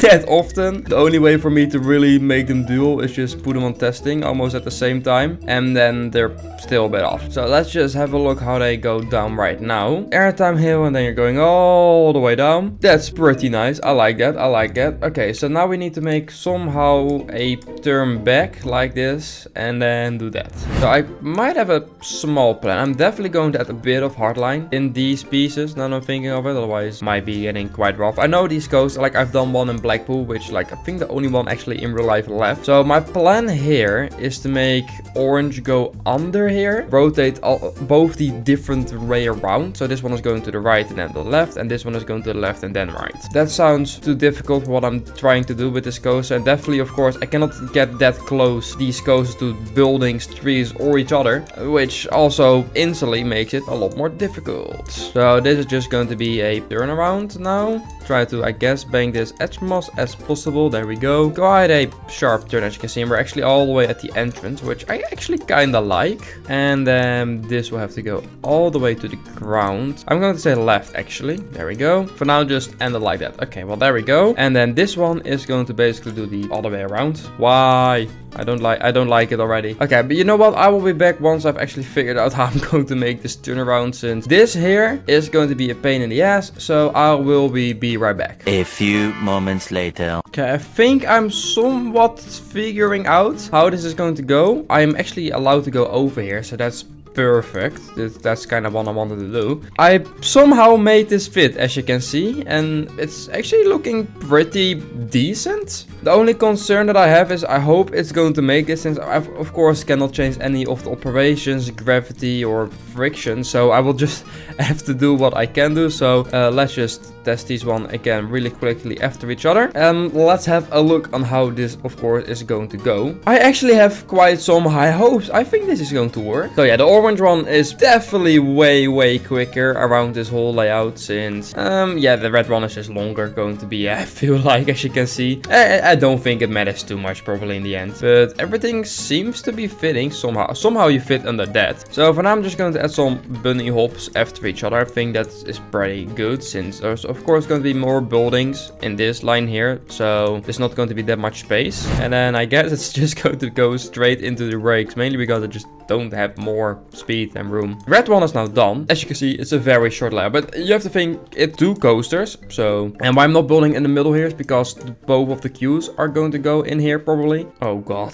that often. The only way for me to really make them duel is just put them on testing almost at the same time, and then they're still a bit off. So let's just have a look how they go down right now. Airtime hill, and then you're going all the way down. That's pretty nice. I like that. I like that. Okay, so now we need to make somehow a turn back like this, and then do that. So I might have a small plan. I'm definitely going to add a bit of hardline in these pieces now that I'm thinking of it, otherwise it might be getting quite rough. I know these coasters, like I've done one in Blackpool, which like I think the only one actually in real life left. So my plan here is to make orange go under here, rotate both the different way around. So this one is going to the right and then the left, and this one is going to the left and then right. That sounds too difficult what I'm trying to do with this coaster, and definitely of course I cannot get that close these coasters to buildings, trees or each other, which also instantly makes it a lot more difficult. So this is just going to be a turnaround now. Try to, I guess, bang this as much as possible. There we go. Quite a sharp turn, as you can see. And we're actually all the way at the entrance, which I actually kind of like. And then this will have to go all the way to the ground. I'm going to say left, actually. There we go. For now, just end it like that. Okay, well, there we go. And then this one is going to basically do the other way around. Why? I don't like it already. Okay, but you know what? I will be back once I've actually figured out how I'm going to make this turnaround, since this here is going to be a pain in the ass. So I will be right back. A few moments later. Okay, I think I'm somewhat figuring out how this is going to go. I'm actually allowed to go over here, so that's perfect. That's kind of what I wanted to do. I somehow made this fit, as you can see, and it's actually looking pretty decent. The only concern that I have is I hope it's going to make this, since I of course cannot change any of the operations, gravity or friction, so I will just have to do what I can do. So let's just test these one again really quickly after each other. Let's have a look on how this of course is going to go. I actually have quite some high hopes. I think this is going to work. So yeah, the orange one is definitely way quicker around this whole layout, since yeah, the red one is just longer going to be, I feel like, as you can see. I don't think it matters too much probably in the end, but everything seems to be fitting somehow you fit under that. So for now I'm just going to add some bunny hops after each other. I think that is pretty good, since there's of course going to be more buildings in this line here, so there's not going to be that much space. And then I guess it's just going to go straight into the brakes, mainly because I just don't have more speed and room. Red one is now done. As you can see, it's a very short layout, but you have to think it's 2 coasters. So, and why I'm not building in the middle here is because both of the queues are going to go in here probably. Oh god.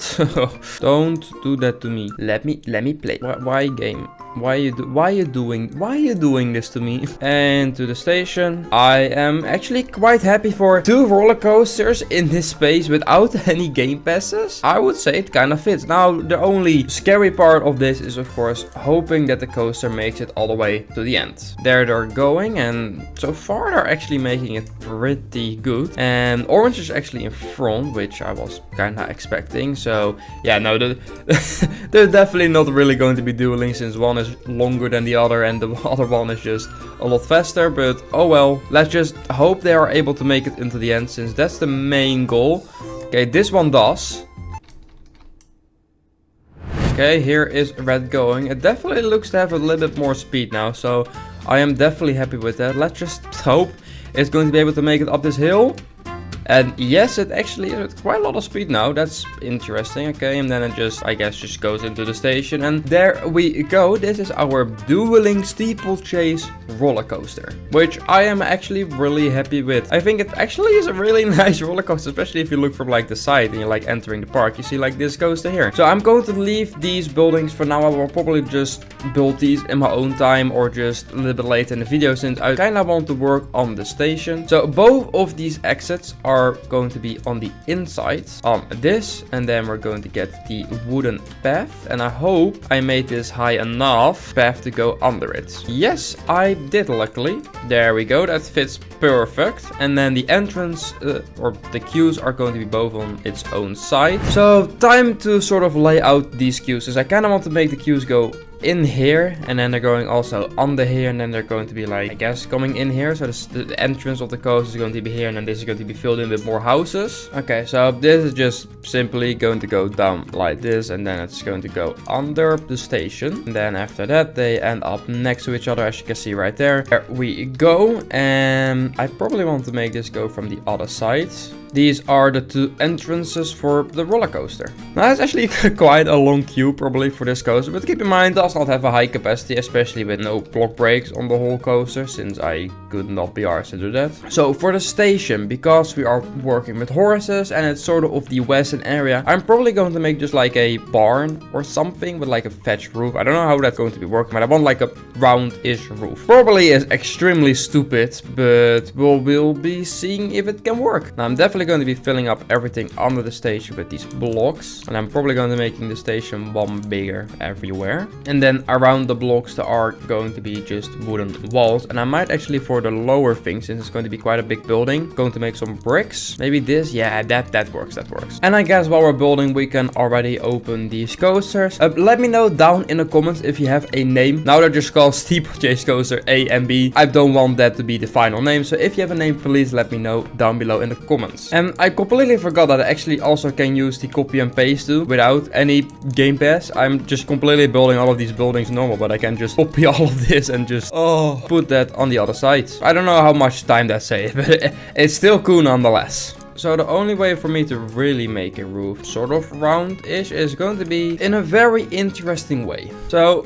Don't do that to me. Let me play. Why game? Why are you doing this to me? And to the station. I am actually quite happy for 2 roller coasters in this space without any game passes. I would say it kind of fits. Now, the only scary part of this is, of course, hoping that the coaster makes it all the way to the end. There they're going, and so far they're actually making it pretty good. And orange is actually in front, which I was kind of expecting. So, yeah, no, they're definitely not really going to be dueling since one is longer than the other and the other one is just a lot faster, but oh well. Let's just hope they are able to make it into the end since that's the main goal. Okay, this one does. Okay, here is red going. It definitely looks to have a little bit more speed now, so I am definitely happy with that. Let's just hope it's going to be able to make it up this hill. And yes, it actually is with quite a lot of speed now. That's interesting. Okay, and then it just, I guess, just goes into the station. And there we go. This is our dueling steeplechase roller coaster, which I am actually really happy with. I think it actually is a really nice roller coaster, especially if you look from like the side and you're like entering the park. You see like this coaster here. So I'm going to leave these buildings for now. I will probably just build these in my own time or just a little bit later in the video since I kind of want to work on the station. So both of these exits are going to be on the inside on this, and then we're going to get the wooden path, and I hope I made this high enough path to go under it. Yes, I did, luckily. There we go, that fits perfect. And then the entrance or the queues are going to be both on its own side. So time to sort of lay out these queues, because I kind of want to make the queues go in here, and then they're going also under here, and then they're going to be like, I guess, coming in here. So the entrance of the coast is going to be here, and then this is going to be filled in with more houses. Okay, so this is just simply going to go down like this, and then it's going to go under the station. And then after that, they end up next to each other, as you can see right there. There we go, and I probably want to make this go from the other side. These are the 2 entrances for the roller coaster. Now that's actually quite a long queue probably for this coaster, but keep in mind it does not have a high capacity, especially with no block breaks on the whole coaster, since I could not be arsed to do that. So for the station, because we are working with horses and it's sort of the western area, I'm probably going to make just like a barn or something with like a thatch roof. I don't know how that's going to be working, but I want like a round-ish roof. Probably is extremely stupid, but we'll be seeing if it can work. Now I'm definitely going to be filling up everything under the station with these blocks, and I'm probably going to making the station one bigger everywhere. And then around the blocks there are going to be just wooden walls, and I might actually, for the lower thing, since it's going to be quite a big building, going to make some bricks. Maybe this, yeah, that works. And I guess while we're building, we can already open these coasters. Let me know down in the comments if you have a name. Now they're just called Steeplechase Coaster A and B. I don't want that to be the final name, so if you have a name, please let me know down below in the comments. And I completely forgot that I actually also can use the copy and paste too without any Game Pass. I'm just completely building all of these buildings normal, but I can just copy all of this and just put that on the other side. I don't know how much time that saves, but it's still cool nonetheless. So the only way for me to really make a roof sort of round-ish is going to be in a very interesting way. So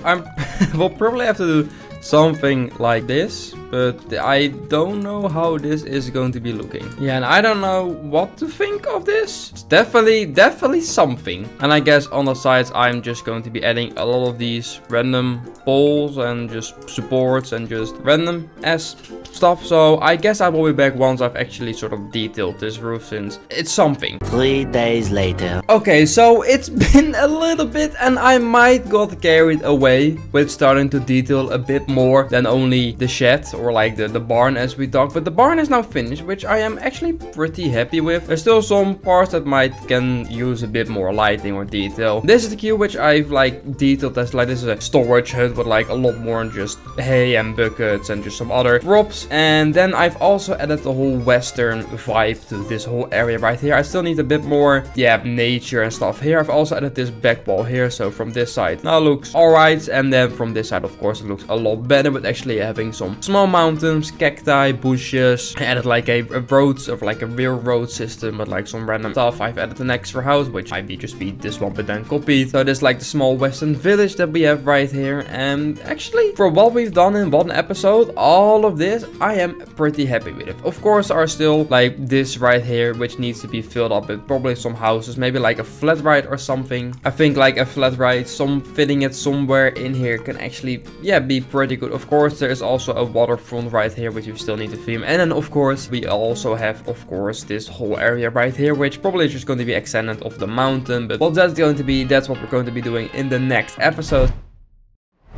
we'll probably have to do something like this, but I don't know how this is going to be looking. Yeah, and I don't know what to think of this. It's definitely something. And I guess on the sides, I'm just going to be adding a lot of these random poles and just supports and just random ass stuff. So I guess I will be back once I've actually sort of detailed this roof, since it's something. 3 days later. Okay, so it's been a little bit, and I might got carried away with starting to detail a bit more than only the shed or like the barn as we talked, but the barn is now finished, which I am actually pretty happy with. There's still some parts that can use a bit more lighting or detail. This is the queue which I've like detailed as like, this is a storage hut with like a lot more than just hay and buckets and just some other props. And then I've also added the whole western vibe to this whole area right here. I still need a bit more, yeah, nature and stuff here. I've also added this back wall here, so from this side now looks alright, and then from this side of course it looks a lot better with actually having some small mountains, cacti, bushes. I added like a roads of like a real road system, but like some random stuff. I've added an extra house, which might just be this one, but then copied. So there's like the small western village that we have right here. And actually, for what we've done in one episode, all of this, I am pretty happy with it. Of course, are still like this right here, which needs to be filled up with probably some houses, maybe like a flat ride or something. I think like a flat ride, fitting it somewhere in here can actually, yeah, be pretty good. Of course, there is also a waterfront right here, which we still need to film. And then of course, we also have, of course, this whole area right here, which probably is just going to be extended of the mountain. But what that's going to be, that's what we're going to be doing in the next episode.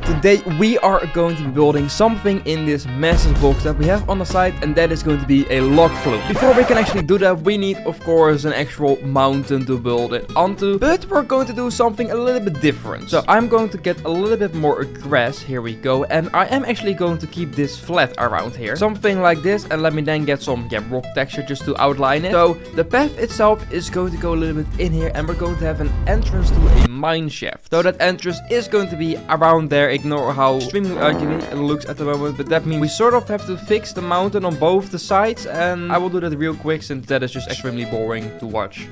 Today we are going to be building something in this massive box that we have on the side, and that is going to be a log flume. Before we can actually do that, we need of course an actual mountain to build it onto, but we're going to do something a little bit different. So I'm going to get a little bit more grass, here we go, and I am actually going to keep this flat around here, something like this, and let me then get some rock texture just to outline it. So the path itself is going to go a little bit in here, and we're going to have an entrance to a mine shaft. So that entrance is going to be around there. Ignore how extremely ugly it looks at the moment, but that means we sort of have to fix the mountain on both the sides, and I will do that real quick since that is just extremely boring to watch.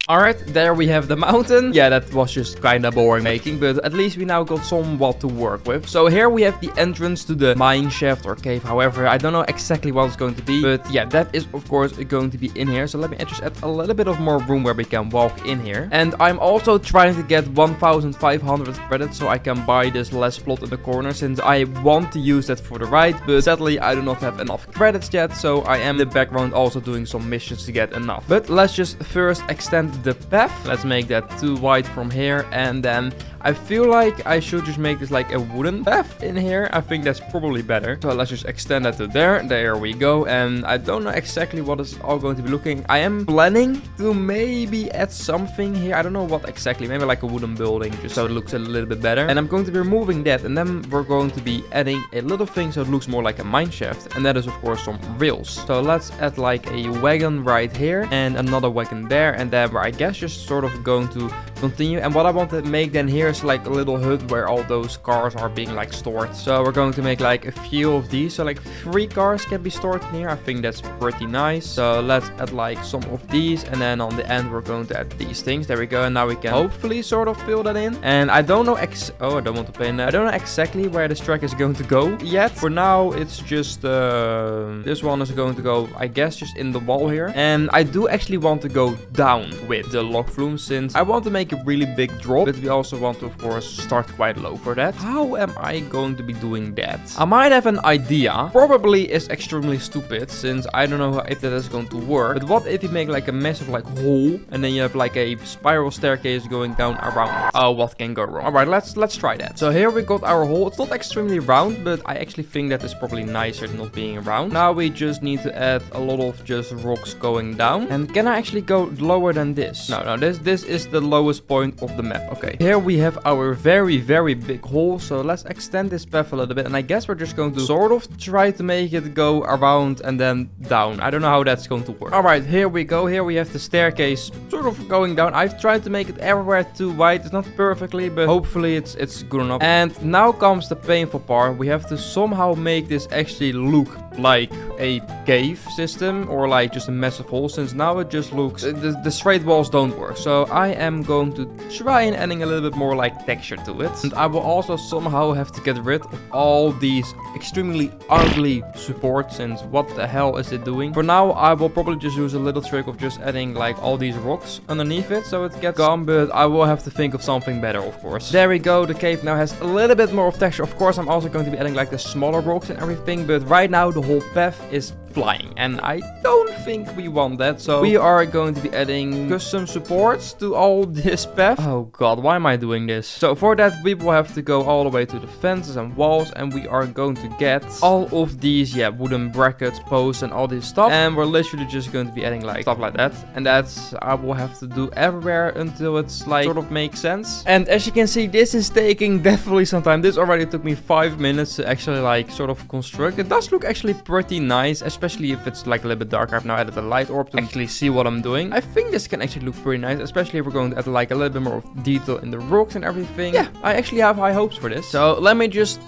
Alright, there we have the mountain. Yeah, that was just kinda boring making, but at least we now got somewhat to work with. So here we have the entrance to the mine shaft or cave. However, I don't know exactly what it's going to be, but yeah, that is of course going to be in here. So let me just add a little bit of more room where we can walk in here. And I'm also trying to get 1,500 credits so I can buy this last plot in the corner, since I want to use that for the ride, but sadly I do not have enough credits yet, so I am in the background also doing some missions to get enough. But let's just first extend the path. Let's make that too wide from here, and then I feel like I should just make this like a wooden path in here. I think that's probably better. So let's just extend that to there. There we go. And I don't know exactly what it's all going to be looking. I am planning to maybe add something here. I don't know what exactly. Maybe like a wooden building, just so it looks a little bit better. And I'm going to be removing that, and then we're going to be adding a little thing so it looks more like a mine shaft. And that is of course some rails. So let's add like a wagon right here and another wagon there, and then we're, I guess, just sort of going to continue. And what I want to make then here is like a little hut where all those cars are being like stored. So we're going to make like a few of these, so like 3 cars can be stored in here. I think that's pretty nice. So let's add like some of these, and then on the end we're going to add these things. There we go. And now we can hopefully sort of fill that in. And I don't know I don't want to play in that. I don't know exactly where this track is going to go yet. For now it's just this one is going to go, I guess, just in the wall here. And I do actually want to go down with the log flume, since I want to make a really big drop, but we also want to of course start quite low for that. How am I going to be doing that? I might have an idea. Probably is extremely stupid, since I don't know if that is going to work. But what if you make like a massive like hole, and then you have like a spiral staircase going down around it? Oh, what can go wrong? Alright, let's try that. So here we got our hole. It's not extremely round, but I actually think that is probably nicer than not being round. Now we just need to add a lot of just rocks going down. And can I actually go lower than this? No, this is the lowest point of the map. Okay, here we have our very big hole. So let's extend this path a little bit, and I guess we're just going to sort of try to make it go around and then down. I don't know how that's going to work. All right, here we go. Here we have the staircase sort of going down. I've tried to make it everywhere too wide. It's not perfectly, but hopefully it's good enough. And now comes the painful part. We have to somehow make this actually look like a cave system, or like just a massive hole, since now it just looks the straight walls don't work. So I am going to try and adding a little bit more like texture to it, and I will also somehow have to get rid of all these extremely ugly supports, since what the hell is it doing? For now I will probably just use a little trick of just adding like all these rocks underneath it so it gets gone, but I will have to think of something better, of course. There we go. The cave now has a little bit more of texture. Of course I'm also going to be adding like the smaller rocks and everything, but right now the whole path is flying, and I don't think we want that. So we are going to be adding custom supports to all this path. Oh god, why am I doing this? So for that we will have to go all the way to the fences and walls, and we are going to get all of these wooden brackets, posts, and all this stuff, and we're literally just going to be adding like stuff like that, and that's I will have to do everywhere until it's like sort of makes sense. And as you can see, this is taking definitely some time. This already took me 5 minutes to actually like sort of construct. It does look actually actually pretty nice, especially if it's like a little bit darker. I've now added a light orb to actually see what I'm doing. I think this can actually look pretty nice, especially if we're going to add like a little bit more of detail in the rocks and everything. Yeah, I actually have high hopes for this. So let me just,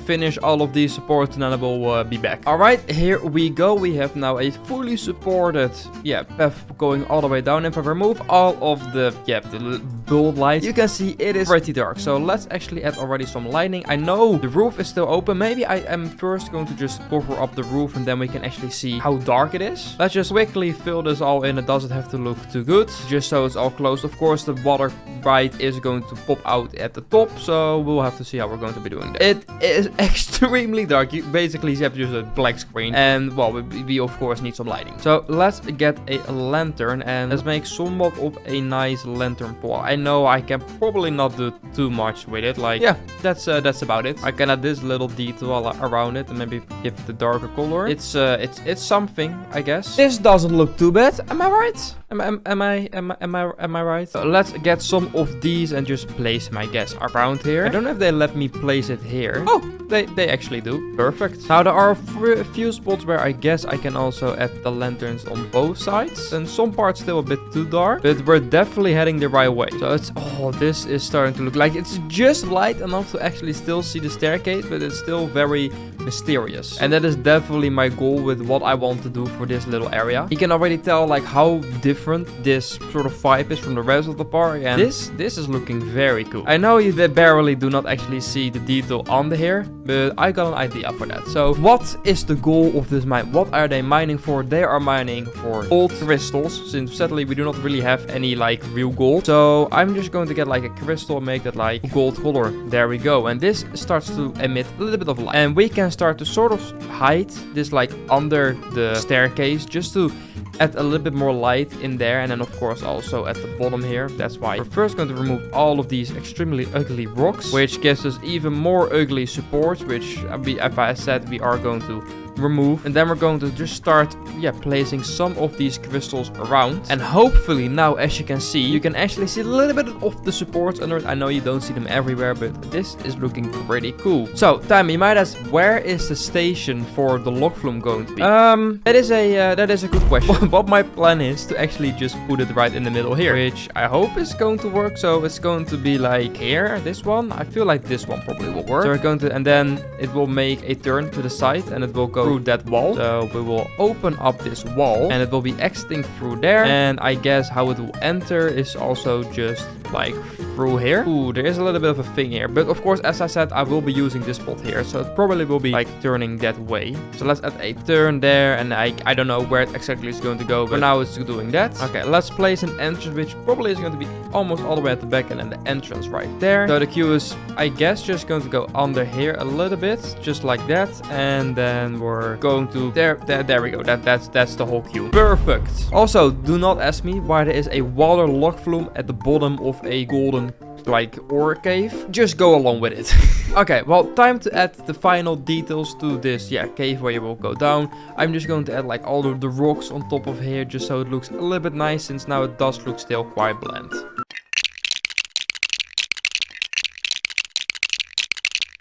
finish all of these supports and then I will be back. All right, here we go. We have now a fully supported, path going all the way down. If I remove all of the build lights, you can see it is pretty dark. So let's actually add already some lighting. I know the roof is still open. Maybe I am first going to just cover up the roof and then we can actually see how dark it is. Let's just quickly fill this all in. It doesn't have to look too good, just so it's all closed. Of course, the water right is going to pop out at the top, so we'll have to see how we're going to be doing that. It is extremely dark. You basically have to use a black screen, and well, we of course need some lighting. So let's get a lantern and let's make somewhat of a nice lantern pole. I know I can probably not do too much with it. Like, that's about it. I can add this little detail around it and maybe give it a darker color. It's something, I guess. This doesn't look too bad. Am I right? Am I right? So let's get some of these and just place them, I guess, around here. I don't know if they let me place it here. Oh, they actually do. Perfect. Now there are a few spots where I guess I can also add the lanterns on both sides, and some parts still a bit too dark, but we're definitely heading the right way. So it's, this is starting to look like it's just light enough to actually still see the staircase, but it's still very mysterious. And that is definitely my goal with what I want to do for this little area. You can already tell like how different this sort of vibe is from the rest of the park, and this is looking very cool. I know you barely do not actually see the detail on the hair, but I got an idea for that. So what is the goal of this mine? What are they mining for? They are mining for gold crystals, since sadly we do not really have any like real gold. So I'm just going to get like a crystal and make that like gold color. There we go. And this starts to emit a little bit of light, and we can start to sort of hide this like under the staircase just to add a little bit more light in there, and then of course also at the bottom here. That's why we're first going to remove all of these extremely ugly rocks, which gives us even more ugly supports, which as I said, we are going to remove. And then we're going to just start placing some of these crystals around, and hopefully now, as you can see, you can actually see a little bit of the supports under it. I know you don't see them everywhere, but this is looking pretty cool. So Tam, you might ask, where is the station for the log flume going to be? That is a good question. What my plan is to actually just put it right in the middle here, which I hope is going to work. So it's going to be like here, this one. I feel like this one probably will work. So we're going to, and then it will make a turn to the side and it will go through that wall. So we will open up this wall and it will be exiting through there, and I guess how it will enter is also just like through here. Ooh, there is a little bit of a thing here, but of course, as I said, I will be using this spot here, so it probably will be like turning that way. So let's add a turn there, and I don't know where it exactly is going to go, but now it's doing that. Okay, let's place an entrance, which probably is going to be almost all the way at the back, and then the entrance right there. So the queue is, I guess, just going to go under here a little bit, just like that, and then we're going to there we go. That's the whole queue. Perfect. Also, do not ask me why there is a water log flume at the bottom of a golden like ore cave. Just go along with it. Okay, well, time to add the final details to this cave where you will go down. I'm just going to add like all of the rocks on top of here, just so it looks a little bit nice, since now it does look still quite bland.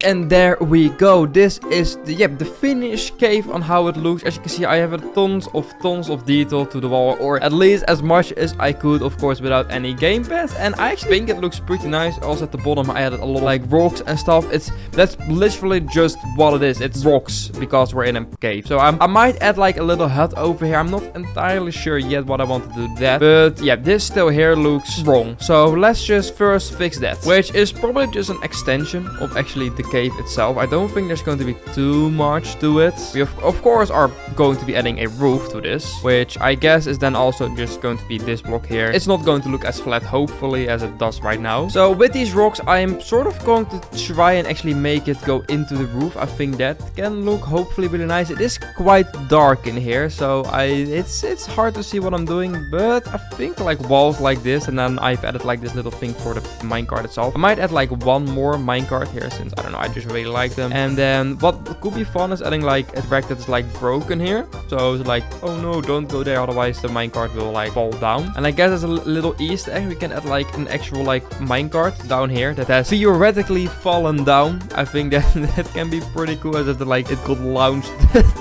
And there we go. This is the finished cave on how it looks. As you can see, I have tons of detail to the wall, or at least as much as I could, of course, without any game pass. And I actually think it looks pretty nice. Also at the bottom, I added a lot of like rocks and stuff. That's literally just what it is. It's rocks because we're in a cave. So I might add like a little hut over here. I'm not entirely sure yet what I want to do with that. But yeah, this still here looks wrong. So let's just first fix that, which is probably just an extension of actually the cave itself. I don't think there's going to be too much to it. We of course are going to be adding a roof to this, which I guess is then also just going to be this block here. It's not going to look as flat, hopefully, as it does right now. So with these rocks, I am sort of going to try and actually make it go into the roof. I think that can look hopefully really nice. It is quite dark in here, so it's hard to see what I'm doing, but I think like walls like this, and then I've added like this little thing for the minecart itself. I might add like one more minecart here, since I don't know, I just really like them. And then what could be fun is adding like a track that is like broken here. So it's like, oh no, don't go there, otherwise the minecart will like fall down. And I guess as a little Easter egg, we can add like an actual like minecart down here that has theoretically fallen down. I think that that can be pretty cool, as it like it got launched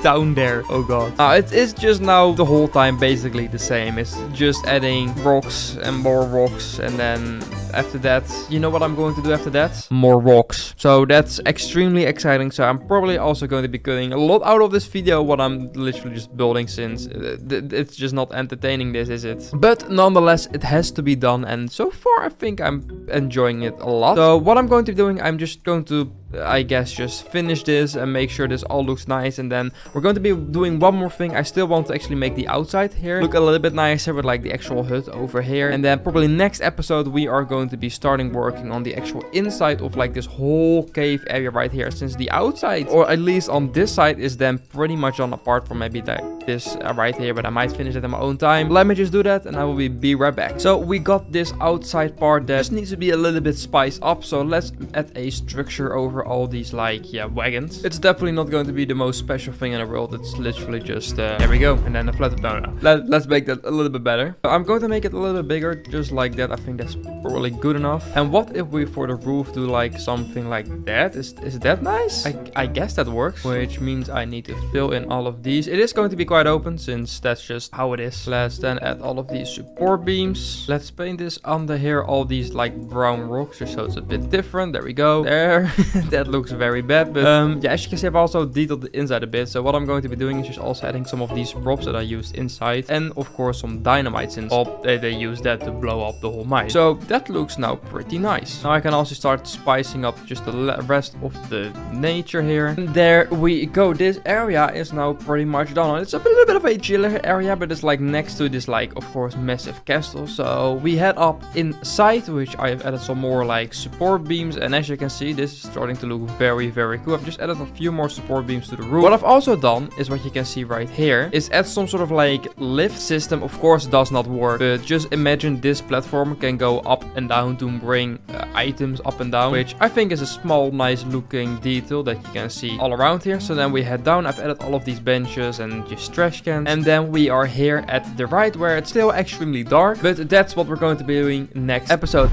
down there. Oh god. It is just now the whole time basically the same. It's just adding rocks and more rocks, and then after that, you know what I'm going to do after that? More rocks. So that's extremely exciting. So I'm probably also going to be cutting a lot out of this video, what I'm literally just building, since it's just not entertaining, this is it. But nonetheless, it has to be done, and so far I think I'm enjoying it a lot. So what I'm going to be doing, I'm just going to, I guess, just finish this and make sure this all looks nice, and then we're going to be doing one more thing. I still want to actually make the outside here look a little bit nicer with like the actual hut over here, and then probably next episode we are going to be starting working on the actual inside of like this whole cave area right here, since the outside, or at least on this side, is then pretty much done, apart from maybe like this right here, but I might finish it in my own time. Let me just do that and I will be right back. So we got this outside part that just needs to be a little bit spiced up, so let's add a structure over all these like, yeah, wagons. It's definitely not going to be the most special thing in the world. It's literally just there we go, and then a flat down. Let's make that a little bit better. So I'm going to make it a little bit bigger, just like that. I think that's probably good enough. And what if we for the roof do like something like that? Is that nice? I guess that works, which means I need to fill in all of these. It is going to be quite open, since that's just how it is. Let's then add all of these support beams. Let's paint this under here, all these like brown rocks, just so it's a bit different. There we go. There. That looks very bad, but yeah, as you can see, I've also detailed the inside a bit. So what I'm going to be doing is just also adding some of these props that I used inside, and of course some dynamite, since they use that to blow up the whole mine. So that looks now pretty nice. Now I can also start spicing up just the rest of the nature here. And there we go. This area is now pretty much done. It's a little bit of a chiller area, but it's like next to this like, of course, massive castle. So we head up inside, which I have added some more like support beams, and as you can see, this is starting to look very, very cool. I've just added a few more support beams to the roof. What I've also done is what you can see right here, is add some sort of like lift system. Of course, it does not work, but just imagine this platform can go up and down to bring items up and down, which I think is a small, nice looking detail that you can see all around here. So then we head down. I've added all of these benches and just trash cans, and then we are here at the right, where it's still extremely dark, but that's what we're going to be doing next episode.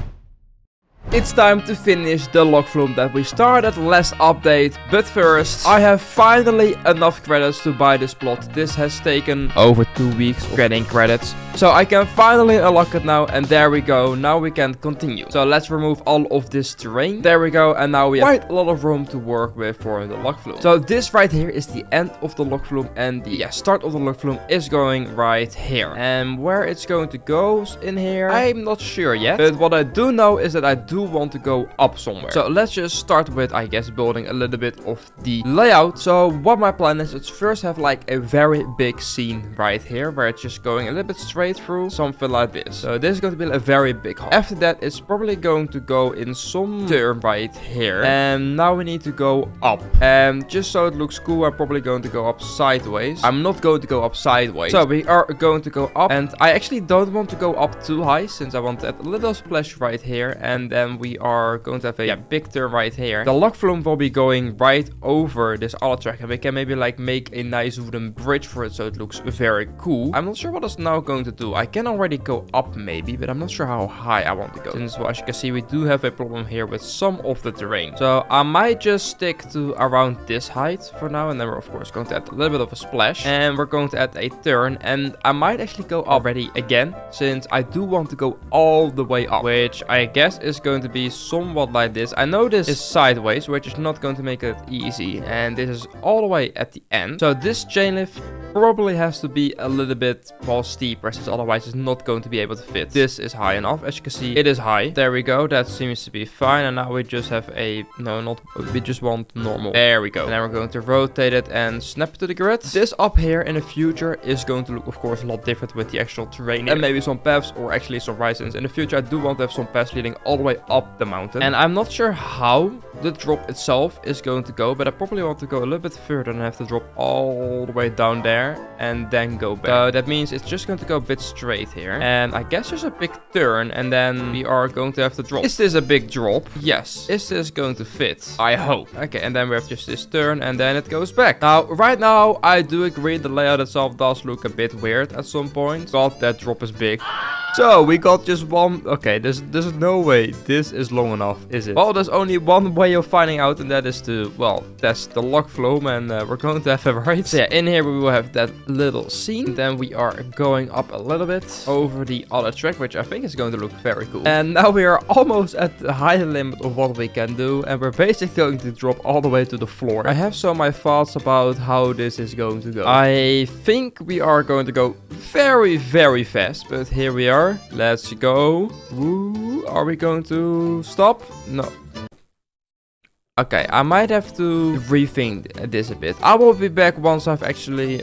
It's time to finish the log flume that we started last update, but first, I have finally enough credits to buy this plot. This has taken over 2 weeks of getting credits, so I can finally unlock it now, and there we go. Now we can continue. So let's remove all of this terrain. There we go, and now we have quite a lot of room to work with for the log flume. So this right here is the end of the log flume, and the start of the log flume is going right here. And where it's going to go in here, I'm not sure yet, but what I do know is that I do want to go up somewhere. So let's just start with, I guess, building a little bit of the layout. So what my plan is, it's first have like a very big scene right here, where it's just going a little bit straight through, something like this. So this is going to be a very big hall. After that, it's probably going to go in some turn right here, and now we need to go up, and just so it looks cool, I'm probably going to go up sideways. I'm not going to go up sideways, so we are going to go up, and I actually don't want to go up too high, since I want to add a little splash right here, and then we are going to have a big turn right here. The log flume will be going right over this other track, and we can maybe like make a nice wooden bridge for it, so it looks very cool. I'm not sure what it's now going to do. I can already go up maybe, but I'm not sure how high I want to go, since, well, as you can see, we do have a problem here with some of the terrain. So I might just stick to around this height for now, and then we're of course going to add a little bit of a splash, and we're going to add a turn, and I might actually go already again, since I do want to go all the way up, which I guess is going to be somewhat like this. I know this is sideways, which is not going to make it easy, and this is all the way at the end. So this chain lift probably has to be a little bit more steeper, since otherwise it's not going to be able to fit. This is high enough. As you can see, it is high. There we go. That seems to be fine. And now we just have a, no, not, we just want normal. There we go. And then we're going to rotate it and snap it to the grid. This up here in the future is going to look, of course, a lot different with the actual terrain and maybe some paths, or actually some risings. In the future, I do want to have some paths leading all the way up the mountain, and I'm not sure how the drop itself is going to go, but I probably want to go a little bit further and have to drop all the way down there. there and then go back. So that means it's just going to go a bit straight here. And I guess there's a big turn and then we are going to have to drop. Is this a big drop? Yes. Is this going to fit? I hope. Okay, and then we have just this turn and then it goes back. Now, right now, I do agree the layout itself does look a bit weird at some point. God, that drop is big. So, we got just one... Okay, there's no way this is long enough, is it? Well, there's only one way of finding out, and that is to, well, test the lock flow, and we're going to have it right. So, yeah, in here we will have that little scene. Then we are going up a little bit over the other track, which I think is going to look very cool. And now we are almost at the high limit of what we can do, and we're basically going to drop all the way to the floor. I have some of my thoughts about how this is going to go. I think we are going to go very, very fast, but here we are. Let's go. Woo. Are we going to stop? No. Okay, I might have to rethink this a bit. I will be back once I've actually,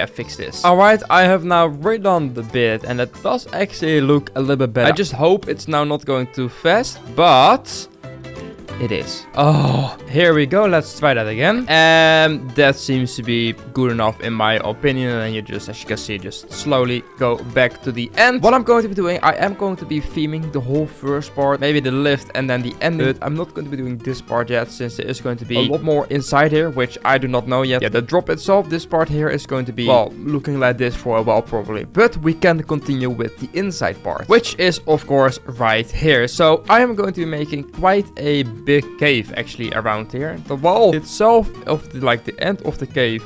fixed this. Alright, I have now redone the bit and it does actually look a little bit better. I just hope it's now not going too fast, but... It is. Oh, here we go. Let's try that again. And that seems to be good enough in my opinion. And you just, as you can see, just slowly go back to the end. What I'm going to be doing, I am going to be theming the whole first part, maybe the lift and then the end. But I'm not going to be doing this part yet, since there is going to be a lot more inside here, which I do not know yet. Yeah, the drop itself, this part here is going to be, well, looking like this for a while probably. But we can continue with the inside part, which is, of course, right here. So I am going to be making quite a big cave actually around here. The wall itself of the end of the cave,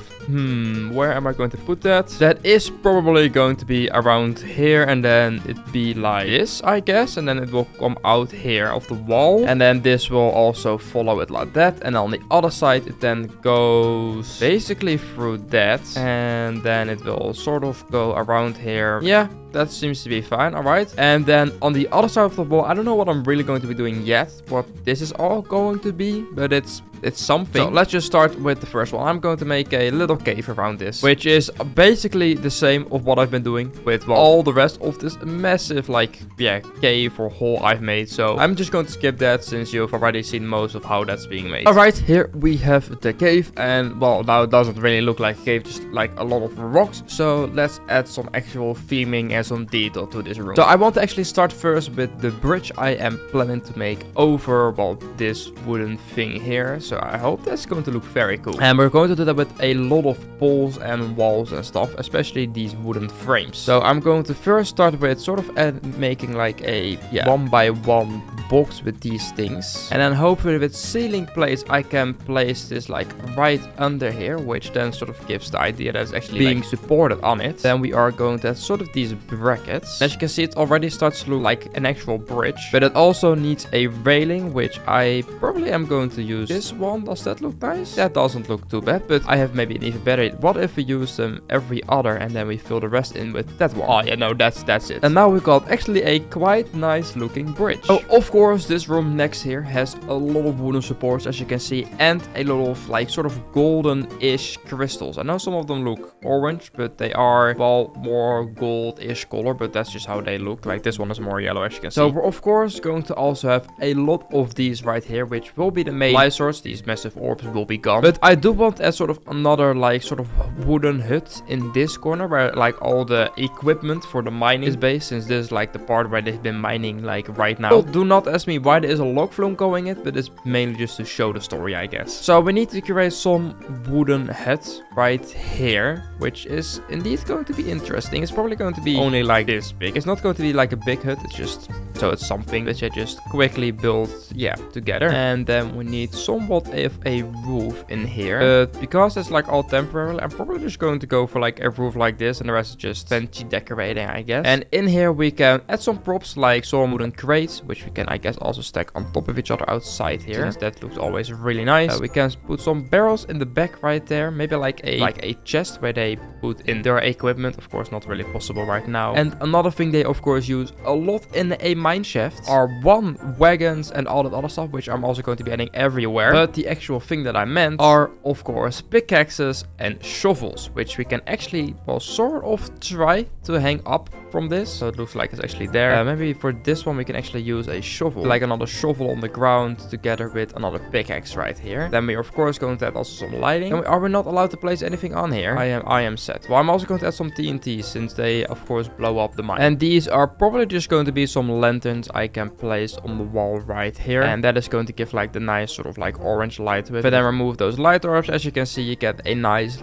where am I going to put that? That is probably going to be around here, and then it be like this, I guess, and then it will come out here of the wall, and then this will also follow it like that, and on the other side it then goes basically through that, and then it will sort of go around here. Yeah, that seems to be fine. All right, and then on the other side of the wall, I don't know what I'm really going to be doing yet, what this is all going to be, but it's something. So let's just start with the first one. I'm going to make a little cave around this, which is basically the same of what I've been doing with, well, all the rest of this massive, like, yeah, cave or hole I've made. So I'm just going to skip that, since you've already seen most of how that's being made. All right, here we have the cave, and well, now it doesn't really look like a cave, just like a lot of rocks. So let's add some actual theming and some detail to this room. So I want to actually start first with the bridge I am planning to make over, well, this wooden thing here. So I hope that's going to look very cool. And we're going to do that with a lot of poles and walls and stuff, especially these wooden frames. So I'm going to first start with sort of making like a 1x1 box with these things. And then hopefully with ceiling plates, I can place this like right under here, which then sort of gives the idea that it's actually being supported on it. Then we are going to have sort of these brackets. As you can see, it already starts to look like an actual bridge, but it also needs a railing, which I probably am going to use this one. Does that look nice? That doesn't look too bad, but I have maybe an even better. What if we use them every other and then we fill the rest in with that one? Oh yeah, no, that's it. And now we got actually a quite nice looking bridge. Oh, of course, this room next here has a lot of wooden supports, as you can see, and a lot of like sort of golden-ish crystals. I know some of them look orange, but they are, well, more gold-ish color, but that's just how they look. Like this one is more yellow, as you can see. So we're of course going to also have a lot of these right here, which will be the main light source. These massive orbs will be gone, but I do want as sort of another like sort of wooden hut in this corner, where like all the equipment for the mining is based, since this is like the part where they've been mining like right now. Well, do not ask me why there is a log flume going in, but it's mainly just to show the story, I guess. So we need to create some wooden hut right here, which is indeed going to be interesting. It's probably going to be only like this big. It's not going to be like a big hut, it's just so it's something that you just quickly build, yeah, together. And then we need somewhat of a roof in here, but because it's like all temporary, I'm probably just going to go for like a roof like this, and the rest is just fancy decorating, I guess. And in here we can add some props, like some wooden crates, which we can, I guess, also stack on top of each other outside here, since that looks always really nice. We can put some barrels in the back right there, maybe like a chest where they put in their equipment. Of course, not really possible right now. And another thing they of course use a lot in a mine shaft are wagons and all that other stuff, which I'm also going to be adding everywhere. But the actual thing that I meant are, of course, pickaxes and shovels, which we can actually, well, sort of try to hang up from this. So it looks like it's actually there. Maybe for this one, we can actually use a shovel, like another shovel on the ground together with another pickaxe right here. Then we're, of course, going to add also some lighting. And are we not allowed to place anything on here? I am set. Well, I'm also going to add some TNT since they, of course, blow up the mine. And these are probably just going to be some lanterns I can place on the wall right here. And that is going to give like the nice sort of like orange light to it. If I then remove those light orbs, as you can see, you get a nice,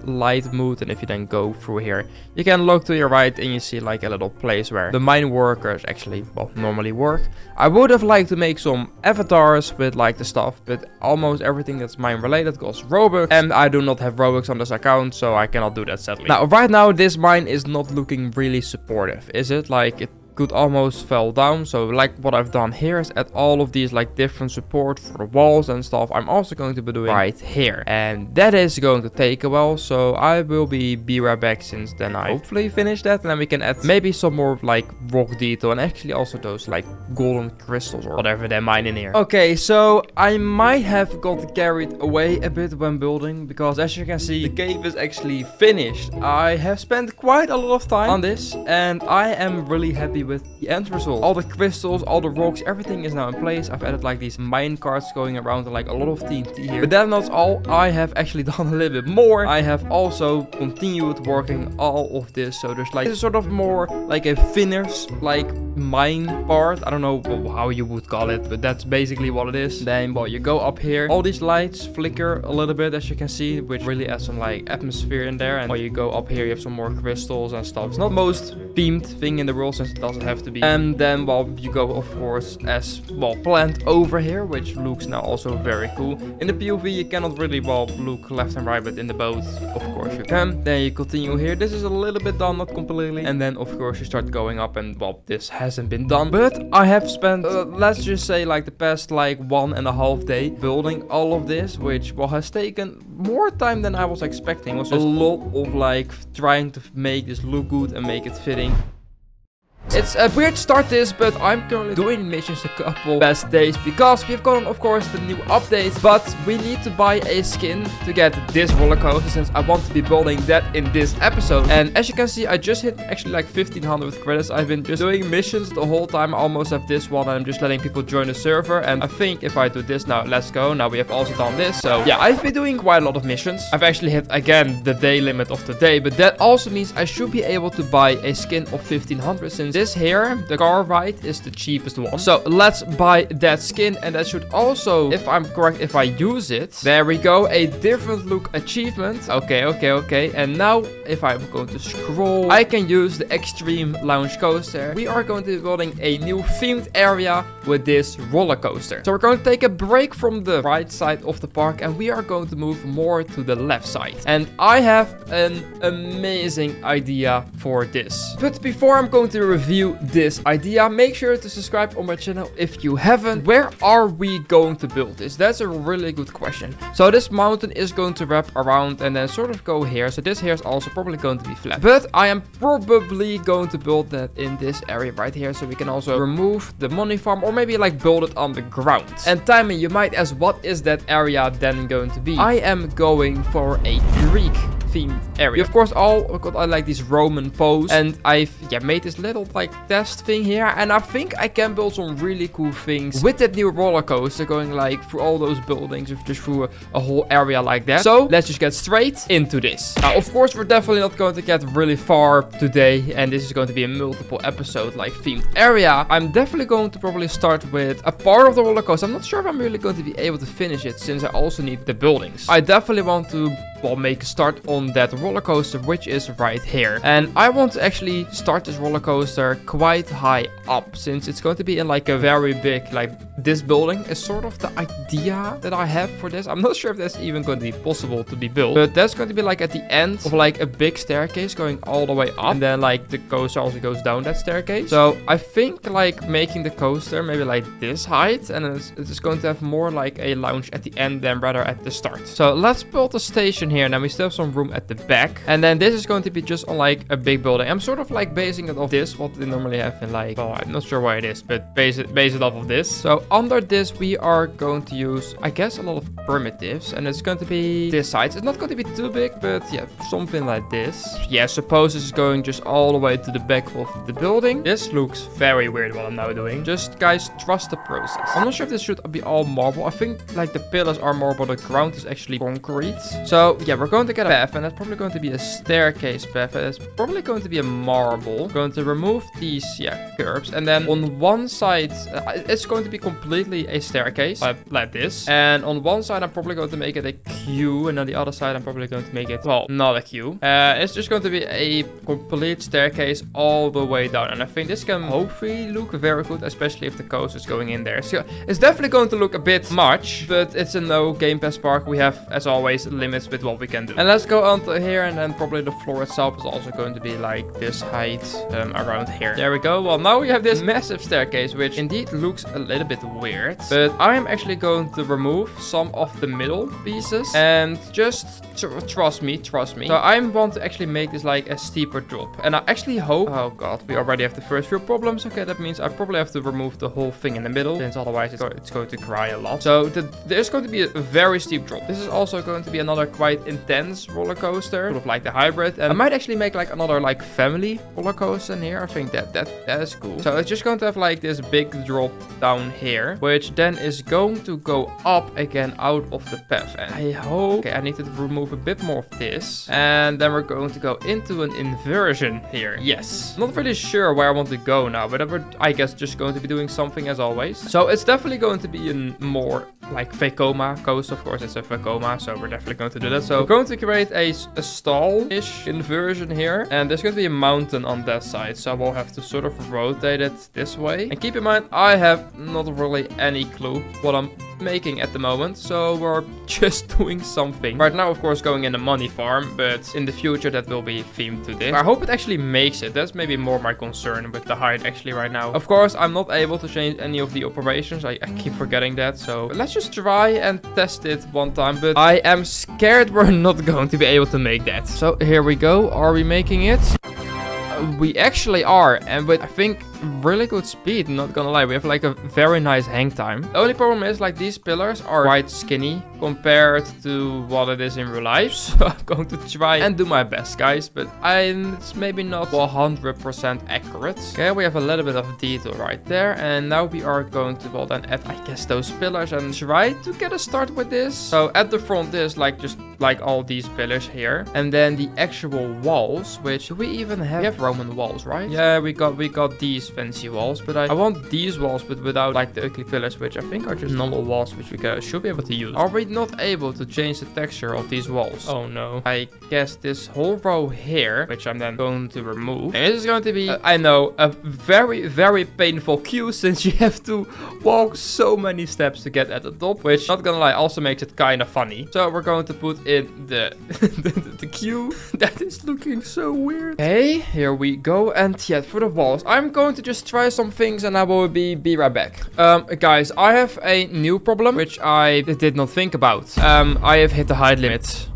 light mood. And if you then go through here, you can look to your right and you see like a little place where the mine workers actually, well, normally work. I would have liked to make some avatars with like the stuff, but almost everything that's mine related costs Robux. And I do not have Robux on this account, so I cannot do that sadly. Now, right now, this mine is not looking really supportive, is it? Like, it could almost fell down. So like what I've done here is add all of these like different support for the walls and stuff. I'm also going to be doing right here, and that is going to take a while, so I will be right back since then I hopefully finish that, and then we can add maybe some more like rock detail and actually also those like golden crystals or whatever they mine in here. Okay, so I might have got carried away a bit when building, because as you can see, the cave is actually finished. I have spent quite a lot of time on this, and I am really happy with the end result. All the crystals, all the rocks, everything is now in place. I've added like these mine carts going around and like a lot of TNT here. But that's not all. I have actually done a little bit more. I have also continued working all of this. So there's like, this is sort of more like a finish, like mine part. I don't know how you would call it, but that's basically what it is. Then, well, you go up here. All these lights flicker a little bit, as you can see, which really adds some like atmosphere in there. And while you go up here, you have some more crystals and stuff. It's not the most themed thing in the world, since it doesn't have to be. And then, well, you go, of course, as, well, planned over here, which looks now also very cool. In the POV, you cannot really, well, look left and right, but in the boat, of course, you can. Then you continue here. This is a little bit done, not completely. And then, of course, you start going up, and, well, this hasn't been done. But I have spent, let's just say, like, the past, like, 1.5 day building all of this, which, well, has taken more time than I was expecting. It was just a lot of, like, trying to make this look good and make it fitting. It's a weird to start this, but I'm currently doing missions a couple past days because we've gotten, of course, the new update. But we need to buy a skin to get this roller coaster, since I want to be building that in this episode. And as you can see, I just hit actually like 1500 credits. I've been just doing missions the whole time. I almost have this one, and I'm just letting people join the server. And I think if I do this now, let's go. Now we have also done this. So yeah, I've been doing quite a lot of missions. I've actually hit again the day limit of the day, but that also means I should be able to buy a skin of 1500, since this here, the car ride, is the cheapest one. So let's buy that skin, and that should also, if I'm correct, if I use it, there we go, a different look achievement. Okay. And now if I'm going to scroll, I can use the extreme lounge coaster. We are going to be building a new themed area with this roller coaster. So we're going to take a break from the right side of the park, and we are going to move more to the left side. And I have an amazing idea for this. But before I'm going to review this idea, make sure to subscribe on my channel if you haven't. Where are we going to build this? That's a really good question. So this mountain is going to wrap around and then sort of go here. So this here is also probably going to be flat. But I am probably going to build that in this area right here. So we can also remove the money farm, or maybe like build it on the ground. And Timon, you might ask, what is that area then going to be? I am going for a Greek themed area. Of course, I like these Roman pose, and I've made this little like test thing here, and I think I can build some really cool things with that new roller coaster, going like through all those buildings, or just through a whole area like that. So let's just get straight into this. Now, of course, we're definitely not going to get really far today, and this is going to be a multiple episode like themed area. I'm definitely going to probably start with a part of the roller coaster. I'm not sure if I'm really going to be able to finish it, since I also need the buildings. I definitely want to, well, make a start on that roller coaster, which is right here. And I want to actually start this roller coaster quite high up, since it's going to be in like a very big, like this building is sort of the idea that I have for this. I'm not sure if that's even going to be possible to be built, but that's going to be like at the end of like a big staircase going all the way up, and then like the coaster also goes down that staircase. So I think like making the coaster maybe like this height, and it's going to have more like a lounge at the end than rather at the start. So let's build a station section here, and then we still have some room at the back. And then this is going to be just on like a big building. I'm sort of like basing it off this, what they normally have in like, well, I'm not sure why it is, but base it off of this. So under this, we are going to use, I guess, a lot of primitives, and it's going to be this size. It's not going to be too big, but yeah, something like this. Yeah, suppose this is going just all the way to the back of the building. This looks very weird what I'm now doing. Just guys, trust the process. I'm not sure if this should be all marble. I think like the pillars are marble, the ground is actually concrete. So yeah, we're going to get a path, and that's probably going to be a staircase path. It's probably going to be a marble. We're going to remove these, yeah, curbs, and then on one side, it's going to be completely a staircase, like this. And on one side, I'm probably going to make it a queue, and on the other side, I'm probably going to make it, well, not a queue. It's just going to be a complete staircase all the way down, and I think this can hopefully look very good, especially if the coast is going in there. So it's definitely going to look a bit much, but it's a No Gamepass Park. We have, as always, limits with what we can do. And let's go on to here, and then probably the floor itself is also going to be like this height around here. There we go. Well, now we have this massive staircase, which indeed looks a little bit weird, but I am actually going to remove some of the middle pieces, and just trust me. So I want to actually make this like a steeper drop, and I actually hope, oh god, we already have the first few problems. Okay, that means I probably have to remove the whole thing in the middle, since otherwise it's going to cry a lot. So there's going to be a very steep drop. This is also going to be another quite intense roller coaster, sort of like the hybrid, and I might actually make like another like family roller coaster in here. I think that is cool. So it's just going to have like this big drop down here, which then is going to go up again out of the path, and I hope, okay, I need to remove a bit more of this, and then we're going to go into an inversion here. Yes, not really sure where I want to go now, but we're, I guess, just going to be doing something as always. So it's definitely going to be a more like Vekoma coast. Of course, it's a Vekoma, so we're definitely going to do that. So we're going to create a stall-ish inversion here, and there's going to be a mountain on that side, so we'll have to sort of rotate it this way. And keep in mind, I have not really any clue what I'm making at the moment, so we're just doing something right now. Of course, going in a money farm, but in the future that will be themed to this. I hope it actually makes it. That's maybe more my concern with the height actually right now. Of course, I'm not able to change any of the operations. I keep forgetting that, so let's just try and test it one time, but I am scared we're not going to be able to make that. So here we go. Are we making it? We actually are, and with I think really good speed, not gonna lie. We have like a very nice hang time. The only problem is like these pillars are quite skinny compared to what it is in real life, so I'm going to try and do my best, guys, but it's maybe not 100% accurate. Okay, we have a little bit of detail right there, and now we are going to, well, then add, I guess, those pillars and try to get a start with this. So at the front is like just like all these pillars here, and then the actual walls, which we even have Roman walls, right? Yeah, we got these fancy walls, but I want these walls, but without like the ugly pillars, which I think are just normal walls, which we should be able to use. Are we not able to change the texture of these walls? Oh no. I guess this whole row here, which I'm then going to remove. And this is going to be, I know, a very, very painful queue, since you have to walk so many steps to get at the top, which, not gonna lie, also makes it kind of funny. So we're going to put in the the queue. That is looking so weird. Okay, here we go. And yeah, for the walls, I'm going to just try some things, and I will be right back. Guys, I have a new problem, which I did not think about. I have hit the height limit.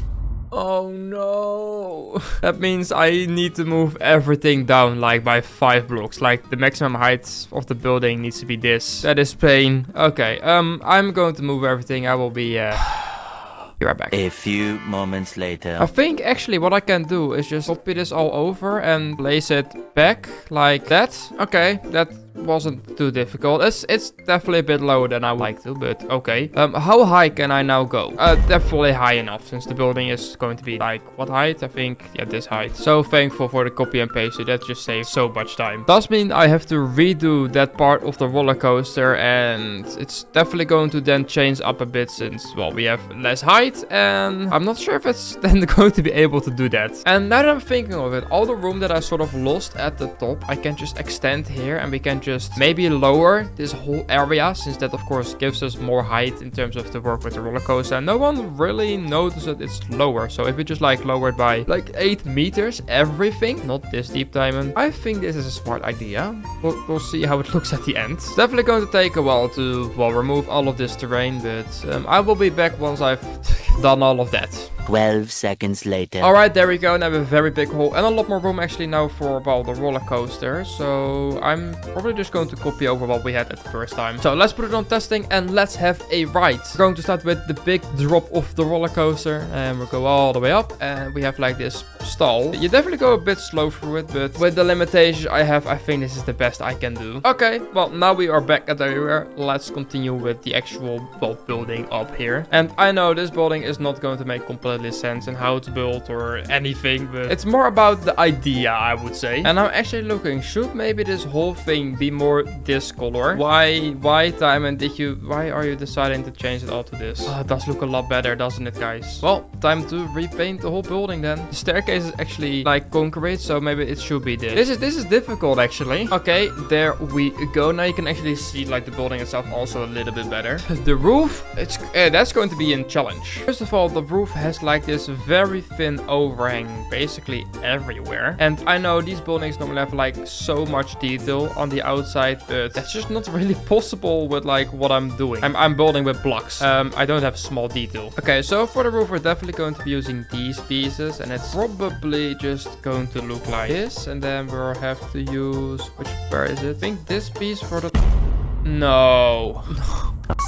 Oh no. That means I need to move everything down like by 5 blocks. Like the maximum height of the building needs to be this. That is pain. Okay, I'm going to move everything. I will be right back. A few moments later. I think actually what I can do is just copy this all over and place it back like that. Okay, that wasn't too difficult. It's definitely a bit lower than I would like to, but okay. How high can I now go? Definitely high enough, since the building is going to be like, what height? I think, yeah, this height. So thankful for the copy and paste, so that just saves so much time. Does mean I have to redo that part of the roller coaster, and it's definitely going to then change up a bit, since, well, we have less height, and I'm not sure if it's then going to be able to do that. And now that I'm thinking of it, all the room that I sort of lost at the top, I can just extend here, and we can just maybe lower this whole area, since that of course gives us more height in terms of the work with the roller coaster. And no one really noticed that it's lower, so if we just like lower it by like 8 meters, everything, not this deep diamond, I think this is a smart idea. We'll see how it looks at the end. It's definitely going to take a while to, well, remove all of this terrain, but I will be back once I've done all of that. 12 seconds later. Alright, there we go. Now we have a very big hole and a lot more room actually now for, well, the roller coaster. So I'm probably just going to copy over what we had at the first time. So let's put it on testing and let's have a ride. We're going to start with the big drop of the roller coaster and we'll go all the way up and we have like this stall. You definitely go a bit slow through it, but with the limitations I have, I think this is the best I can do. Okay, well, now we are back at everywhere. Let's continue with the actual, well, building up here. And I know this building is not going to make completely sense in how it's built or anything, but it's more about the idea, I would say. And I'm actually looking, should maybe this whole thing be more this color? Why Diamond, why are you deciding to change it all to this? Oh, it does look a lot better, doesn't it, guys? Well, time to repaint the whole building then. The staircase is actually like concrete, so maybe it should be this. This is difficult actually. Okay, there we go. Now you can actually see like the building itself also a little bit better. The roof, that's going to be a challenge. First of all, the roof has like this very thin overhang basically everywhere. And I know these buildings normally have like so much detail on the outside, but that's just not really possible with like what I'm doing. I'm building with blocks. I don't have small detail. Okay, so for the roof, we're definitely going to be using these pieces, and it's probably just going to look like this. And then we'll have to use, where is it? I think this piece for the... No.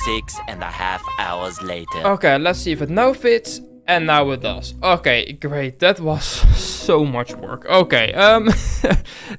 6.5 hours later. Okay, let's see if it now fits. And now it does. Okay, great. That was so much work. Okay,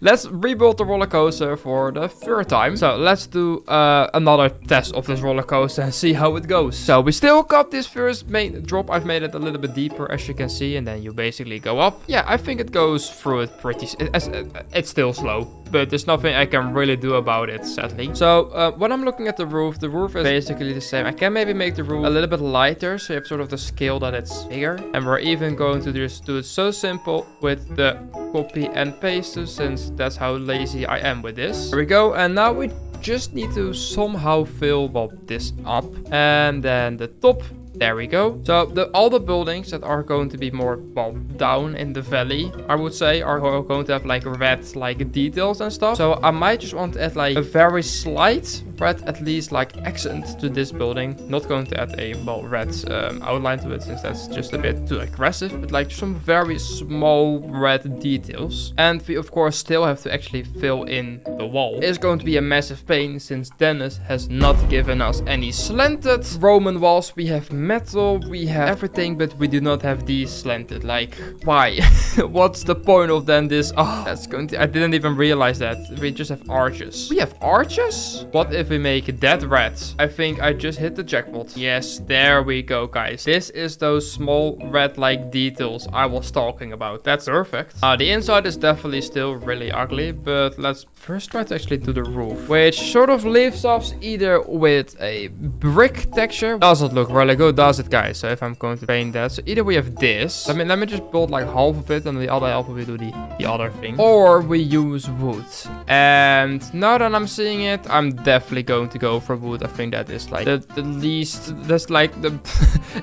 let's rebuild the roller coaster for the third time. So let's do another test of this roller coaster and see how it goes. So we still got this first main drop. I've made it a little bit deeper, as you can see, and then you basically go up. Yeah, I think it goes through it pretty... It's still slow, but there's nothing I can really do about it, sadly. So when I'm looking at the roof is basically the same. I can maybe make the roof a little bit lighter, so you have sort of the scale that it's bigger. And we're even going to just do it so simple with the copy and paste, since that's how lazy I am with this. There we go. And now we just need to somehow fill, well, this up. And then the top. There we go. So all the buildings that are going to be more, well, down in the valley, I would say, are going to have like red like details and stuff. So I might just want to add like a very slight red, at least like accent to this building. Not going to add a, well, red outline to it, since that's just a bit too aggressive, but like some very small red details. And we of course still have to actually fill in the wall. It's going to be a massive pain, since Dennis has not given us any slanted Roman walls. We have metal, we have everything, but we do not have these slanted. Like, why? What's the point of then this? Oh, that's going to... I didn't even realize that. We just have arches. We have arches? What if we make that red? I think I just hit the jackpot. Yes, there we go, guys. This is those small red like details I was talking about. That's perfect. The inside is definitely still really ugly, but let's first try to actually do the roof, which sort of leaves us either with a brick texture. Doesn't look really good, does it, guys? So if I'm going to paint that, so either we have this. Let me just build like half of it, and the other half we do the other thing, or we use wood. And now that I'm seeing it, I'm definitely going to go for wood. I think that is like the least, that's like the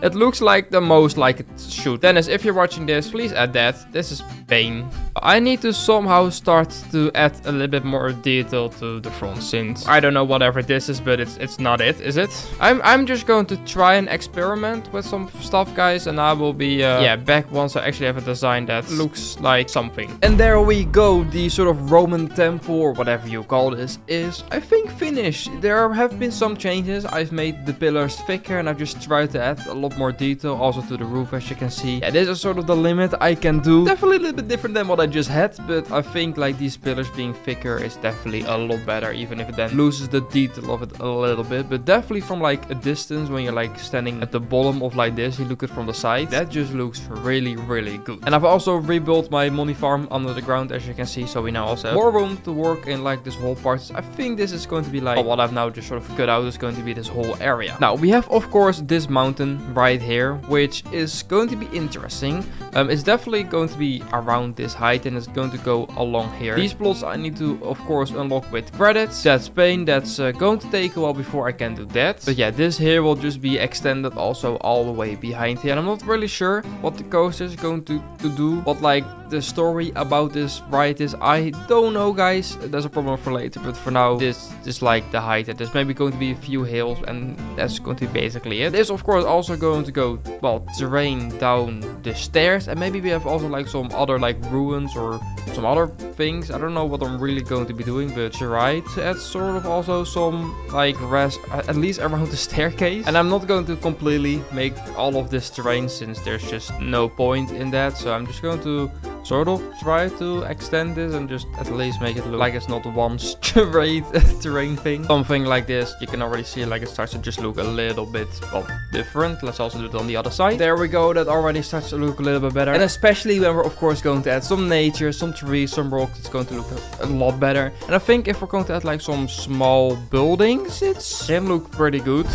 it looks like the most like it should. Dennis, if you're watching this, please add that. This is pain. I need to somehow start to add a little bit more detail to the front, since I don't know whatever this is, but it's not it, is it? I'm just going to try and experiment with some stuff, guys, and I will be back once I actually have a design that looks like something. And there we go. The sort of Roman temple, or whatever you call this, is I think finished. There have been some changes. I've made the pillars thicker, and I've just tried to add a lot more detail also to the roof, as you can see. Yeah, this is sort of the limit I can do. Definitely a little bit different than what I just had, but I think like these pillars being thicker is definitely a lot better, even if it then loses the detail of it a little bit. But definitely from like a distance, when you're like standing at the bottom of like this, you look at it from the side, that just looks really, really good. And I've also rebuilt my money farm under the ground, as you can see, so we now also have more room to work in like this whole part. I think this is going to be like what I've now just sort of cut out is going to be this whole area. Now we have of course this mountain right here, which is going to be interesting. It's definitely going to be around this height, and it's going to go along here. These plots I need to of course unlock with credits. That's pain. That's going to take a while before I can do that. But yeah, this here will just be extended also all the way behind here. And I'm not really sure what the coaster is going to do. What like the story about this ride is, I don't know, guys. There's a problem for later, but for now this is like the height. And there's maybe going to be a few hills, and that's going to be basically it. It is of course also going to go, well, terrain down the stairs, and maybe we have also like some other like ruins or some other things. I don't know what I'm really going to be doing, but try to add sort of also some like rest at least around the staircase. And I'm not going to completely make all of this terrain since there's just no point in that. So I'm just going to sort of try to extend this and just at least make it look like it's not one straight terrain thing. Something like this, you can already see like it starts to just look a little bit, well, different. Let's also do it on the other side. There we go, that already starts to look a little bit better. And especially when we're of course going to add some nature, some trees, some rocks, it's going to look a lot better. And I think if we're going to add like some small buildings, it can look pretty good.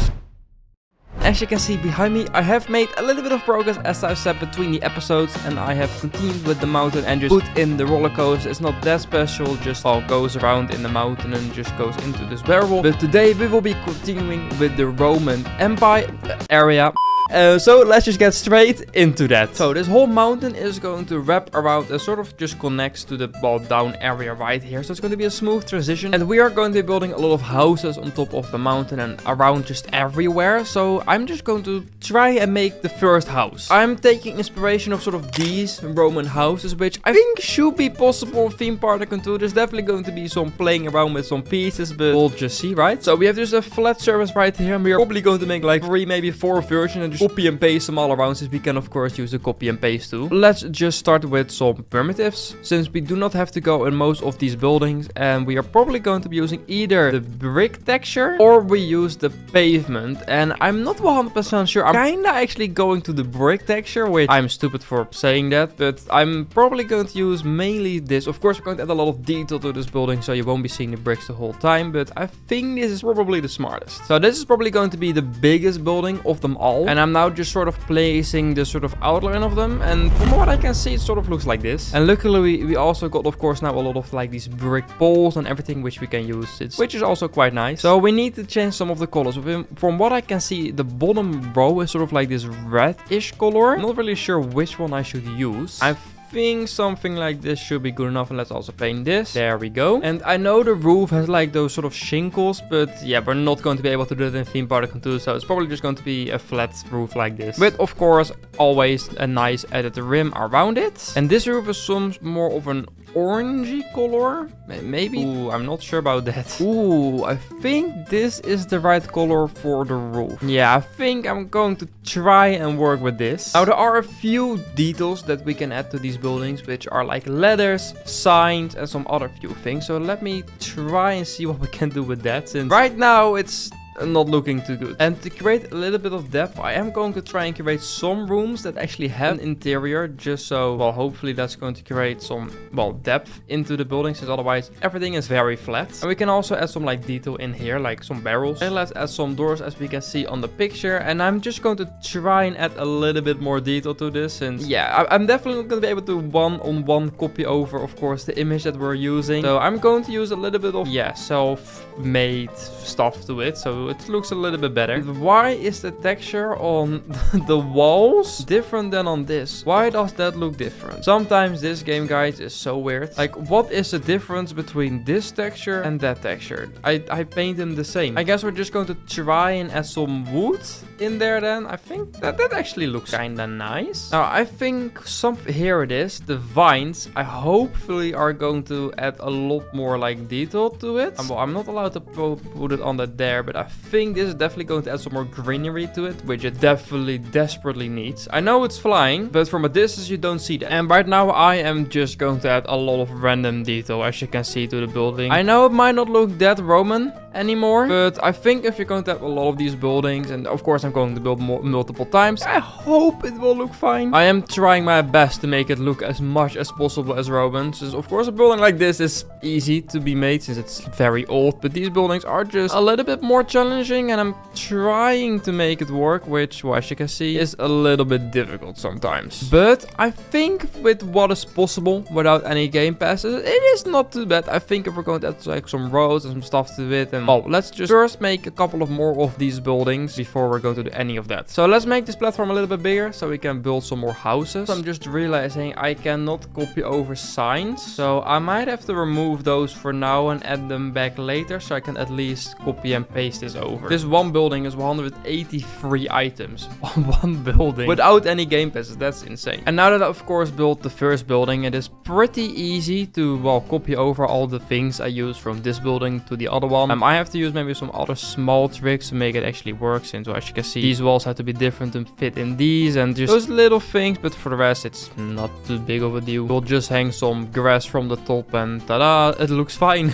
As you can see behind me, I have made a little bit of progress as I've said between the episodes, and I have continued with the mountain and just put in the roller coaster. It's not that special, just all goes around in the mountain and just goes into this barrel. But today we will be continuing with the Roman Empire area. So let's just get straight into that. So this whole mountain is going to wrap around and sort of just connects to the down area right here. So it's going to be a smooth transition, and we are going to be building a lot of houses on top of the mountain and around just everywhere. So I'm just going to try and make the first house. I'm taking inspiration of sort of these Roman houses, which I think should be possible in theme park Tycoon 2. There's definitely going to be some playing around with some pieces, but we'll just see, right? So we have just a flat surface right here, and we are probably going to make like 3, maybe 4 versions and just copy and paste them all around, since we can of course use the copy and paste tool. Let's just start with some primitives, since we do not have to go in most of these buildings, and we are probably going to be using either the brick texture or we use the pavement. And I'm not 100% sure. I'm kinda actually going to the brick texture, which I'm stupid for saying that, but I'm probably going to use mainly this. Of course, we're going to add a lot of detail to this building, so you won't be seeing the bricks the whole time, but I think this is probably the smartest. So this is probably going to be the biggest building of them all, and I'm now just sort of placing the sort of outline of them, and from what I can see it sort of looks like this. And luckily we also got of course now a lot of like these brick poles and everything which we can use, which is also quite nice. So we need to change some of the colors. From what I can see, the bottom row is sort of like this reddish color. I'm not really sure which one I should use. I think something like this should be good enough, and let's also paint this. There we go. And I know the roof has like those sort of shingles, but yeah, we're not going to be able to do it in theme park Tycoon 2, so it's probably just going to be a flat roof like this, with of course always a nice added rim around it. And this roof is some more of an orangey color, maybe. Ooh, I'm not sure about that. Ooh, I think this is the right color for the roof. Yeah, I think I'm going to try and work with this. Now there are a few details that we can add to these buildings, which are like letters, signs, and some other few things. So let me try and see what we can do with that, since right now it's not looking too good. And to create a little bit of depth, I am going to try and create some rooms that actually have an interior, just so, well, hopefully that's going to create some, well, depth into the building, since otherwise everything is very flat. And we can also add some like detail in here, like some barrels. And let's add some doors, as we can see on the picture. And I'm just going to try and add a little bit more detail to this, since yeah, I'm definitely not going to be able to one-on-one copy over, of course, the image that we're using. So I'm going to use a little bit of, yeah, self-made stuff to it, so it looks a little bit better. Why is the texture on the walls different than on this? Why does that look different? Sometimes this game, guys, is so weird. Like, what is the difference between this texture and that texture? I paint them the same. I guess we're just going to try and add some wood in there then. I think that actually looks kinda nice. Now, I think here it is, the vines. I hopefully are going to add a lot more like detail to it. Well, I'm not allowed to put it on that there, but I think this is definitely going to add some more greenery to it, which it definitely desperately needs. I know it's flying, but from a distance you don't see that. And right now I am just going to add a lot of random detail, as you can see, to the building. I know it might not look that Roman anymore, but I think if you're going to have a lot of these buildings, and of course I'm going to build multiple times, I hope it will look fine. I am trying my best to make it look as much as possible as Roman, since of course a building like this is easy to be made since it's very old, but these buildings are just a little bit more challenging challenging, and I'm trying to make it work, which, well, as you can see, is a little bit difficult sometimes. But I think with what is possible without any game passes, it is not too bad. I think if we're going to add like some roads and some stuff to it, and well, let's just first make a couple of more of these buildings before we're going to do any of that. So let's make this platform a little bit bigger so we can build some more houses. I'm just realizing I cannot copy over signs, so I might have to remove those for now and add them back later, so I can at least copy and paste this over. This one building is 183 items on one building without any game passes. That's insane. And now that I of course built the first building, it is pretty easy to, well, copy over all the things I use from this building to the other one. I have to use maybe some other small tricks to make it actually work, since, well, as you can see, these walls have to be different to fit in these, and just those little things. But for the rest, it's not too big of a deal. We'll just hang some grass from the top and ta-da, it looks fine.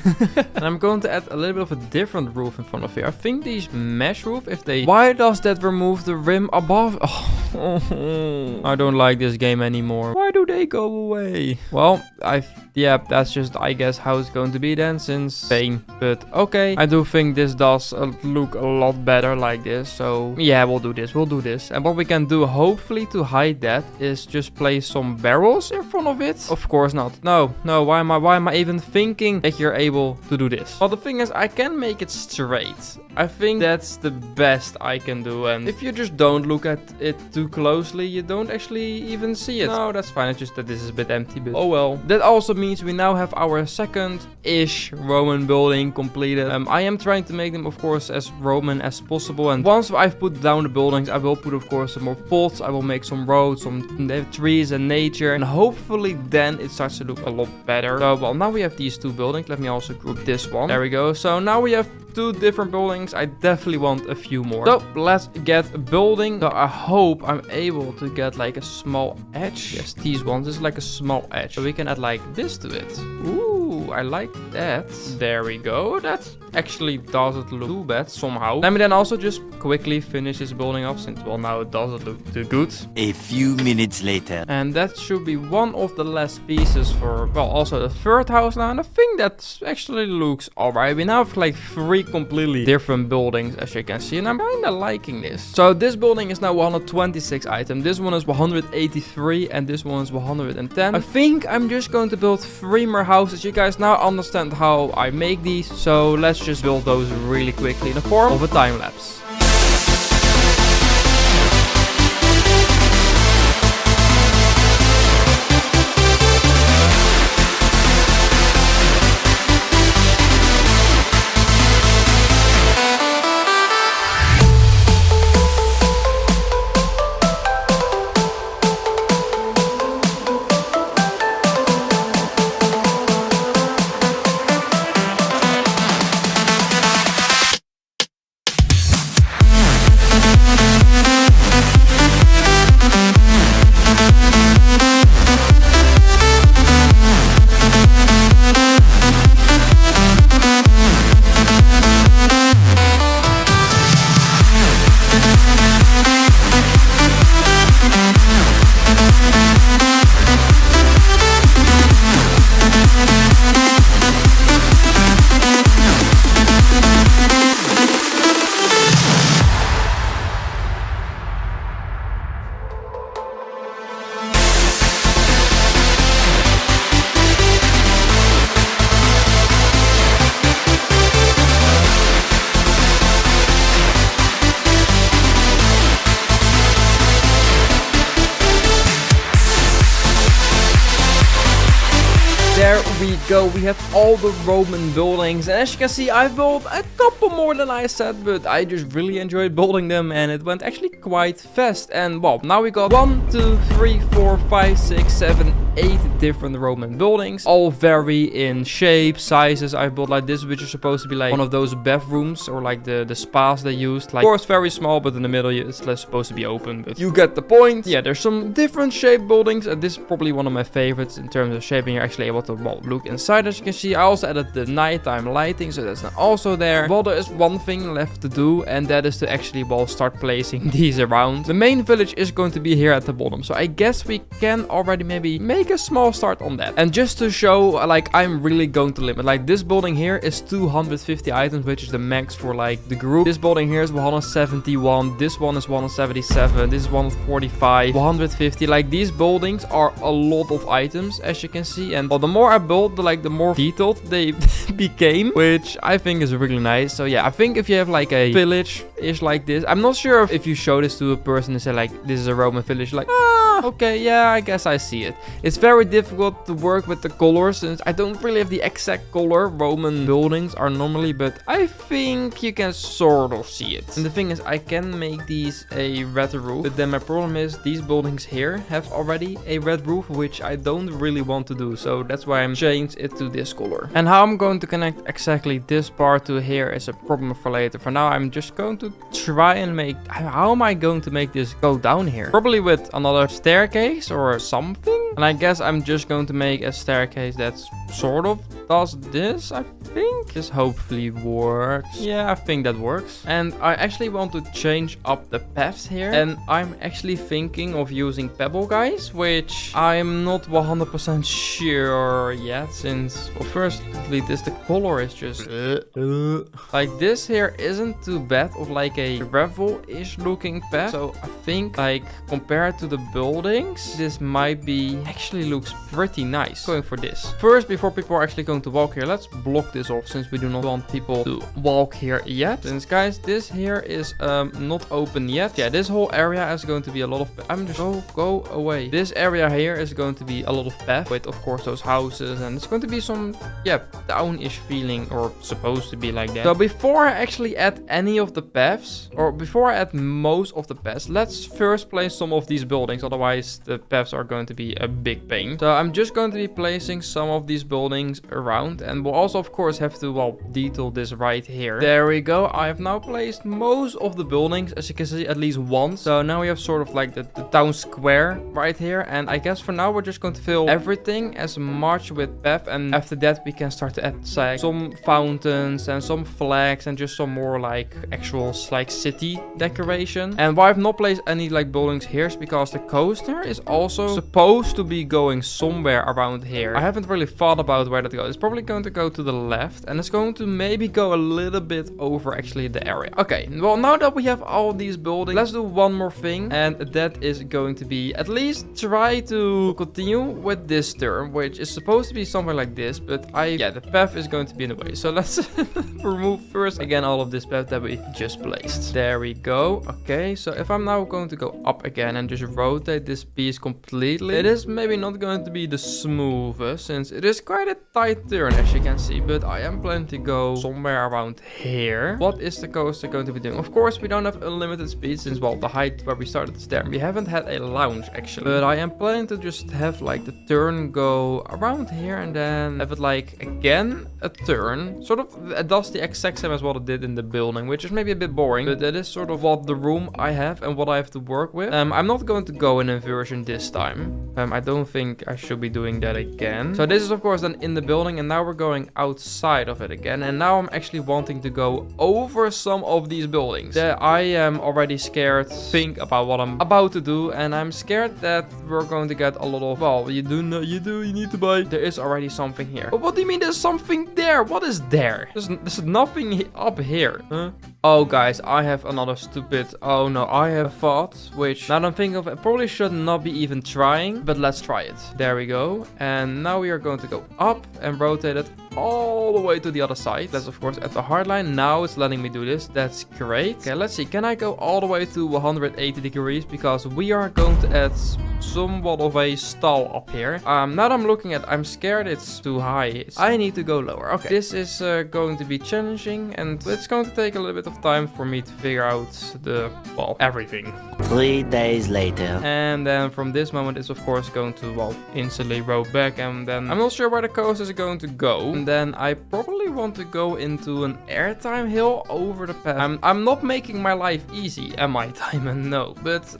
And I'm going to add a little bit of a different roof in front of here. I think these mesh roof, if they... Why does that remove the rim above? Oh, I don't like this game anymore. Why do they go away? Well, yeah, that's just, I guess, how it's going to be then, since pain. But okay, I do think this does look a lot better like this. So yeah, we'll do this. We'll do this. And what we can do, hopefully, to hide that is just place some barrels in front of it. Of course not. No, why am I even thinking that you're able to do this? Well, the thing is, I can make it straight. I think that's the best I can do. And if you just don't look at it too closely, you don't actually even see it. No, that's fine. It's just that this is a bit empty, but oh well. That also means we now have our second-ish Roman building completed. I am trying to make them, of course, as Roman as possible. And once I've put down the buildings, I will put, of course, some more pots. I will make some roads, some trees and nature. And hopefully then it starts to look a lot better. So, well, now we have these two buildings. Let me also group this one. There we go. So now we have two different buildings. I definitely want a few more. So let's get building. So I hope I'm able to get like a small edge. Yes, these ones is like a small edge. So we can add like this to it. Ooh, I like that. There we go. That actually doesn't look too bad somehow. Let me then also just quickly finish this building up, since, well, now it doesn't look too good. A few minutes later. And that should be one of the last pieces for, well, also the third house now. And I think that actually looks alright. We now have like 3 completely different buildings, as you can see, and I'm kinda liking this. So this building is now 126 items. This one is 183 and this one is 110. I think I'm just going to build 3 more houses. You guys now understand how I make these, so let's just build those really quickly in the form of a time lapse. There we go, we have all the Roman buildings, and as you can see, I built a couple more than I said, but I just really enjoyed building them, and it went actually quite fast. And well, now we got 1, 2, 3, 4, 5, 6, 7, 8 different Roman buildings, all vary in shape, sizes. I built like this, which is supposed to be like one of those bathrooms, or like the spas they used. Like, of course, very small, but in the middle it's supposed to be open, but you get the point. Yeah, there's some different shaped buildings, and this is probably one of my favorites in terms of shaping. You're actually able to, well, look inside. As you can see, I also added the nighttime lighting, so that's now also there. Well, there is one thing left to do, and that is to actually, well, start placing these around. The main village is going to be here at the bottom, so I guess we can already maybe make make a small start on that. And just to show, like, I'm really going to limit. Like, this building here is 250 items, which is the max for, like, the group. This building here is 171. This one is 177. This is 145. 150. Like, these buildings are a lot of items, as you can see. And well, the more I build, the more detailed they became, which I think is really nice. So yeah, I think if you have like a village-ish like this, I'm not sure if you show this to a person and say like, this is a Roman village, like, okay, yeah, I guess I see it. It's very difficult to work with the colors since I don't really have the exact color Roman buildings are normally, but I think you can sort of see it. And the thing is, I can make these a red roof, but then my problem is these buildings here have already a red roof, which I don't really want to do. So that's why I'm changed it to this color. And how I'm going to connect exactly this part to here is a problem for later. For now, I'm just going to try and make, how am I going to make this go down here? Probably with another staircase or something. And I guess I'm just going to make a staircase that's sort of does this, I think. This hopefully works. Yeah, I think that works. And I actually want to change up the paths here. And I'm actually thinking of using pebble guys, which I'm not 100% sure yet. Since, well, firstly, the color is just like this here isn't too bad of like a gravel-ish looking path. So I think like compared to the buildings, this might be actually looks pretty nice. Going for this. First, before people are actually going to walk here, let's block this off since we do not want people to walk here yet. Since guys, this here is not open yet. Yeah, this whole area is going to be a lot of, I'm just go away. This area here is going to be a lot of path with of course those houses, and it's going to be some, yeah, town-ish feeling, or supposed to be like that. So before I actually add any of the paths, or before I add most of the paths, let's first place some of these buildings, otherwise the paths are going to be a big pain. So I'm just going to be placing some of these buildings around, and we'll also of course have to, well, detail this right here. There we go. I have now placed most of the buildings, as you can see, at least once. So now we have sort of like the town square right here, and I guess for now we're just going to fill everything as much with path, and after that we can start to add like some fountains and some flags and just some more like actual like city decoration. And why I've not placed any like buildings here is because the coaster is also supposed to be going somewhere around here. I haven't really thought about where that goes. It's probably going to go to the left, and it's going to maybe go a little bit over actually the area. Okay, well, now that we have all these buildings, let's do one more thing, and that is going to be at least try to continue with this turn, which is supposed to be somewhere like this, but yeah, the path is going to be in the way. So let's remove first again all of this path that we just placed. There we go. Okay, so if I'm now going to go up again and just rotate this piece completely, it is maybe not going to be the smoothest since it is quite a tight turn, as you can see, but I am planning to go somewhere around here. What is the coaster going to be doing? Of course, we don't have unlimited speed since, well, the height where we started is there. We haven't had a lounge actually, but I am planning to just have like the turn go around here and then have it like again a turn. Sort of it does the exact same as what it did in the building, which is maybe a bit boring, but that is sort of what the room I have and what I have to work with. I'm not going to go in inversion this time. I don't think I should be doing that again. So this is of course then in the building, and now we're going outside of it again, and now I'm actually wanting to go over some of these buildings. I am already scared to think about what I'm about to do, and I'm scared that we're going to get a lot of, well, you need to buy. There is already something here. But what do you mean there's something there? What is there? There's nothing up here. Huh? Oh guys, I have another stupid, oh no, I have a thought, which now that I'm thinking of, I probably should not be even trying, but let's try it. There we go. And now we are going to go up and rotate it all the way to the other side. That's of course at the hard line. Now it's letting me do this. That's great. Okay, let's see. Can I go all the way to 180 degrees? Because we are going to add somewhat of a stall up here. Now that I'm looking at, I'm scared it's too high. I need to go lower. Okay, this is going to be challenging, and it's going to take a little bit of time for me to figure out the, well, everything. 3 days later. And then from this moment it's of course going to, well, instantly roll back, and then I'm not sure where the coaster is going to go. And then I probably want to go into an airtime hill over the path. I'm not making my life easy, am I, Diamond? No. But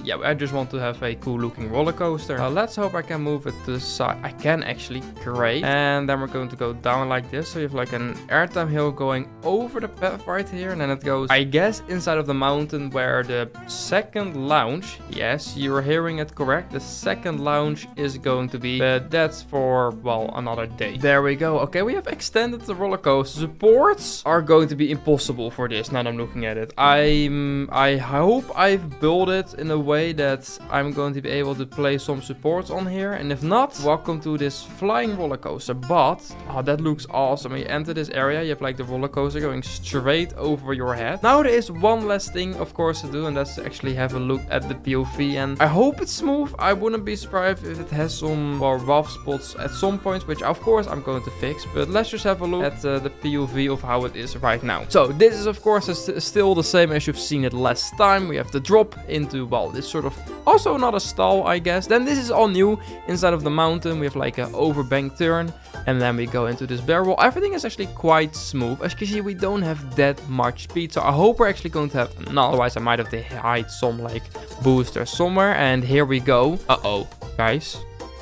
yeah, I just want to have a cool looking roller coaster. Let's hope I can move it to the side. I can actually. Great. And then we're going to go down like this. So you have like an airtime hill going over the path right here. And then it goes, I guess, inside of the mountain where the second lounge. Yes, you're hearing it correct. The second lounge is going to be. But that's for, well, another day. There we go. Okay, we have extended the roller coaster. Supports are going to be impossible for this. Now that I'm looking at it. I hope I've built it in a way that I'm going to be able to place some supports on here. And if not, welcome to this flying roller coaster. But, oh, that looks awesome. When you enter this area, you have like the roller coaster going straight over your head. Now there is one last thing, of course, to do, and that's to actually have a look at the POV. And I hope it's smooth. I wouldn't be surprised if it has some, well, rough spots at some points, which of course I'm going to fix. But let's just have a look at the POV of how it is right now. So this is of course still the same as you've seen it last time. We have the drop into, well, this sort of also another stall, I guess. Then this is all new inside of the mountain. We have like an overbank turn, and then we go into this barrel. Everything is actually quite smooth. As you can see, we don't have that much speed, so I hope we're actually going to have enough. Otherwise I might have to hide some like boosters somewhere. And here we go. Uh-oh, guys,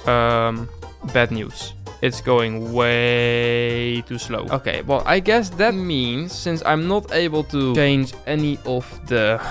bad news. It's going way too slow. Okay, well, I guess that means since I'm not able to change any of the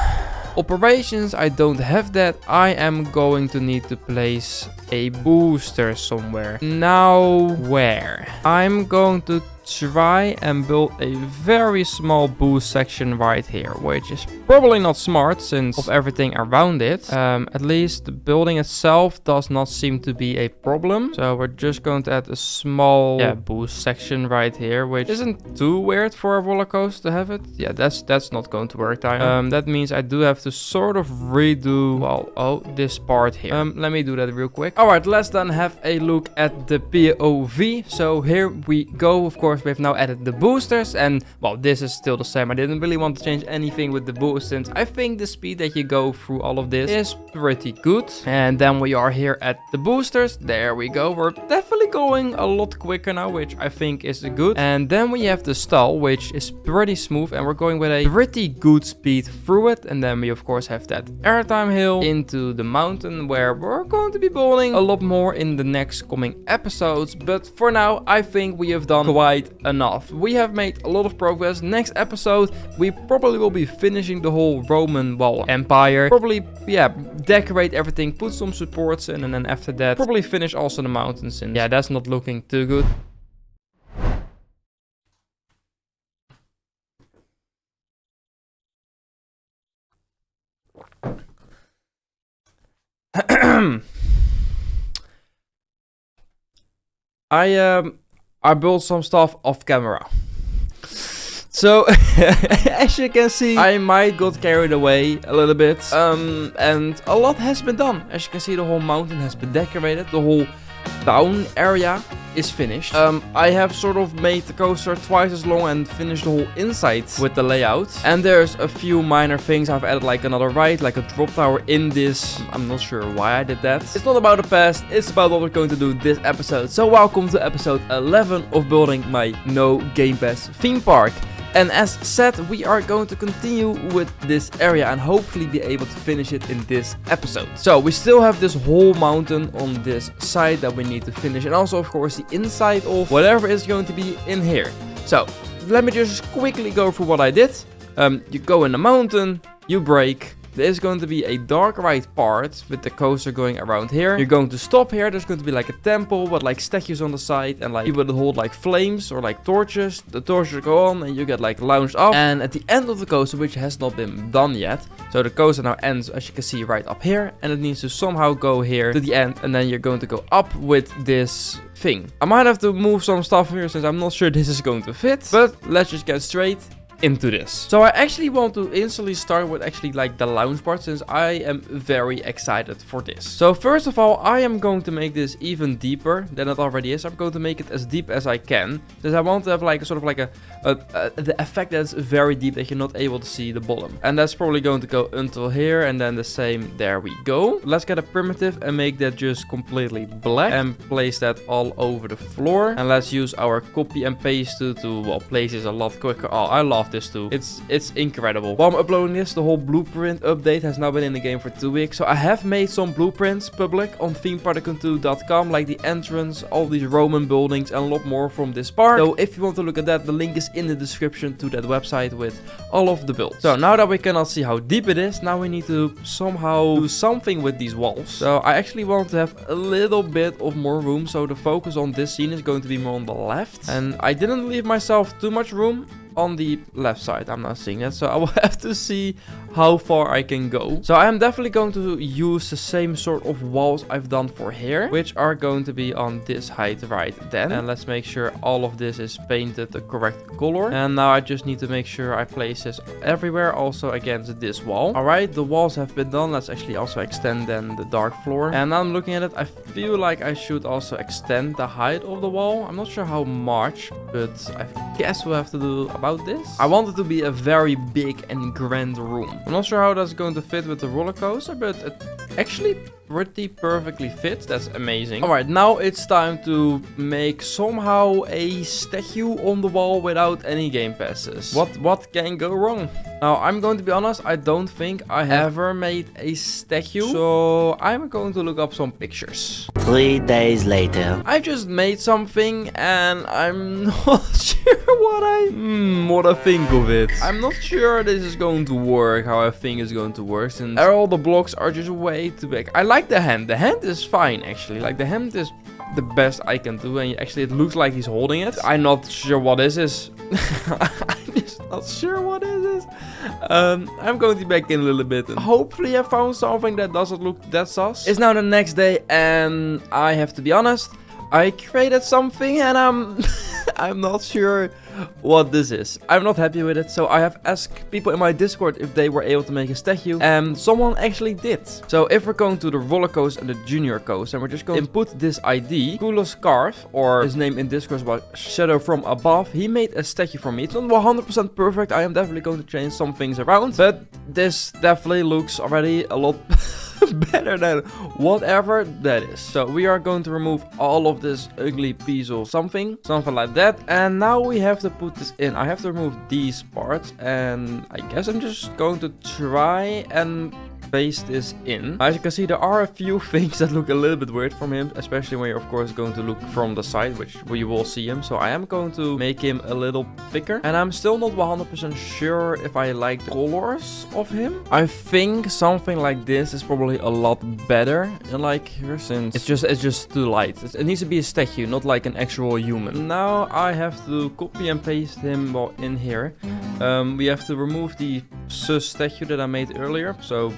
operations, I don't have that, I am going to need to place a booster somewhere. Now, where? I'm going to try and build a very small boost section right here, which is probably not smart since of everything around it. At least the building itself does not seem to be a problem. So we're just going to add a small boost section right here, which isn't too weird for a roller coaster to have it. Yeah, that's not going to work. That means I do have to sort of redo, well, this part here. Let me do that real quick. All right, let's then have a look at the POV. So here we go. Of course, we've now added the boosters, and well, this is still the same. I didn't really want to change anything with the boost since I think the speed that you go through all of this is pretty good. And then we are here at the boosters. There we go. We're definitely going a lot quicker now, which I think is good. And then we have the stall, which is pretty smooth, and we're going with a pretty good speed through it. And then we of course have that airtime hill into the mountain, where we're going to be building a lot more in the next coming episodes. But for now, I think we have done quite enough. We have made a lot of progress. Next episode, we probably will be finishing the whole Roman, well, empire. Probably, yeah, decorate everything, put some supports in, and then after that, probably finish also the mountains. And yeah, that's not looking too good. I built some stuff off camera. So, as you can see, I might got carried away a little bit. And a lot has been done. As you can see, the whole mountain has been decorated. The whole town area is finished. I have sort of made the coaster twice as long and finished the whole inside with the layout. And there's a few minor things. I've added like another ride, like a drop tower in this. I'm not sure why I did that. It's not about the past, it's about what we're going to do this episode. So welcome to episode 11 of building my No Game Pass theme park. And as said, we are going to continue with this area and hopefully be able to finish it in this episode. So we still have this whole mountain on this side that we need to finish. And also, of course, the inside of whatever is going to be in here. So let me just quickly go through what I did. You go in the mountain, you brake. There's going to be a dark ride part with the coaster going around here. You're going to stop here. There's going to be like a temple with like statues on the side and like people that hold like flames or like torches. The torches go on and you get like launched off. And at the end of the coaster, which has not been done yet. So the coaster now ends, as you can see, right up here. And it needs to somehow go here to the end. And then you're going to go up with this thing. I might have to move some stuff here since I'm not sure this is going to fit. But let's just get straight into this. So I actually want to instantly start with actually like the lounge part, since I am very excited for this. So first of all, I am going to make this even deeper than it already is. I'm going to make it as deep as I can, since I want to have like sort of like the effect that's very deep that you're not able to see the bottom. And that's probably going to go until here, and then the same. There we go. Let's get a primitive and make that just completely black and place that all over the floor. And let's use our copy and paste to well, place this a lot quicker. Oh, I love this too. It's incredible. While I'm uploading this, the whole blueprint update has now been in the game for 2 weeks. So I have made some blueprints public on themeparticon2.com, like the entrance, all these Roman buildings, and a lot more from this park. So if you want to look at that, the link is in the description to that website with all of the builds. So now that we cannot see how deep it is, now we need to somehow do something with these walls. So I actually want to have a little bit of more room. So the focus on this scene is going to be more on the left. And I didn't leave myself too much room on the left side. I'm not seeing that, so I will have to see how far I can go. So I am definitely going to use the same sort of walls I've done for here, which are going to be on this height right then. And let's make sure all of this is painted the correct color. And now I just need to make sure I place this everywhere, also against this wall. All right, the walls have been done. Let's actually also extend then the dark floor. And now I'm looking at it, I feel like I should also extend the height of the wall. I'm not sure how much, but I guess we'll have to do about this. I want it to be a very big and grand room. I'm not sure how that's going to fit with the roller coaster, but it actually pretty perfectly fits. That's amazing. All right, now it's time to make somehow a statue on the wall without any game passes. What can go wrong? Now, I'm going to be honest, I don't think I ever made a statue, so I'm going to look up some pictures. 3 days later. I just made something and I'm not sure what I think of it. I'm not sure this is going to work how I think it's going to work, since all the blocks are just way too big. I like the hand. The hand is fine actually. Like the hand is the best I can do, and actually it looks like he's holding it. I'm not sure what this is. I'm just not sure what this is. I'm going to be back in a little bit, and hopefully I found something that doesn't look that sus. It's now the next day, and I have to be honest, I created something and I'm not sure what this is. I'm not happy with it, so I have asked people in my Discord if they were able to make a statue, and someone actually did. So if we're going to the roller coaster and the junior coaster, and we're just going to input this ID, Scarf, or his name in Discord was Shadow from Above. He made a statue for me. It's not 100% perfect. I am definitely going to change some things around, but this definitely looks already a lot better than whatever that is. So we are going to remove all of this ugly piece of something like that, and now we have to put this in. I have to remove these parts, and I guess I'm just going to try and paste this in. As you can see, there are a few things that look a little bit weird from him, especially when you're of course going to look from the side, where you will see him. So I am going to make him a little thicker, and I'm still not 100% sure if I like the colors of him. I think something like this is probably a lot better in like here, since it's just too light. It needs to be a statue, not like an actual human. Now I have to copy and paste him in here. We have to remove the sus statue that I made earlier, so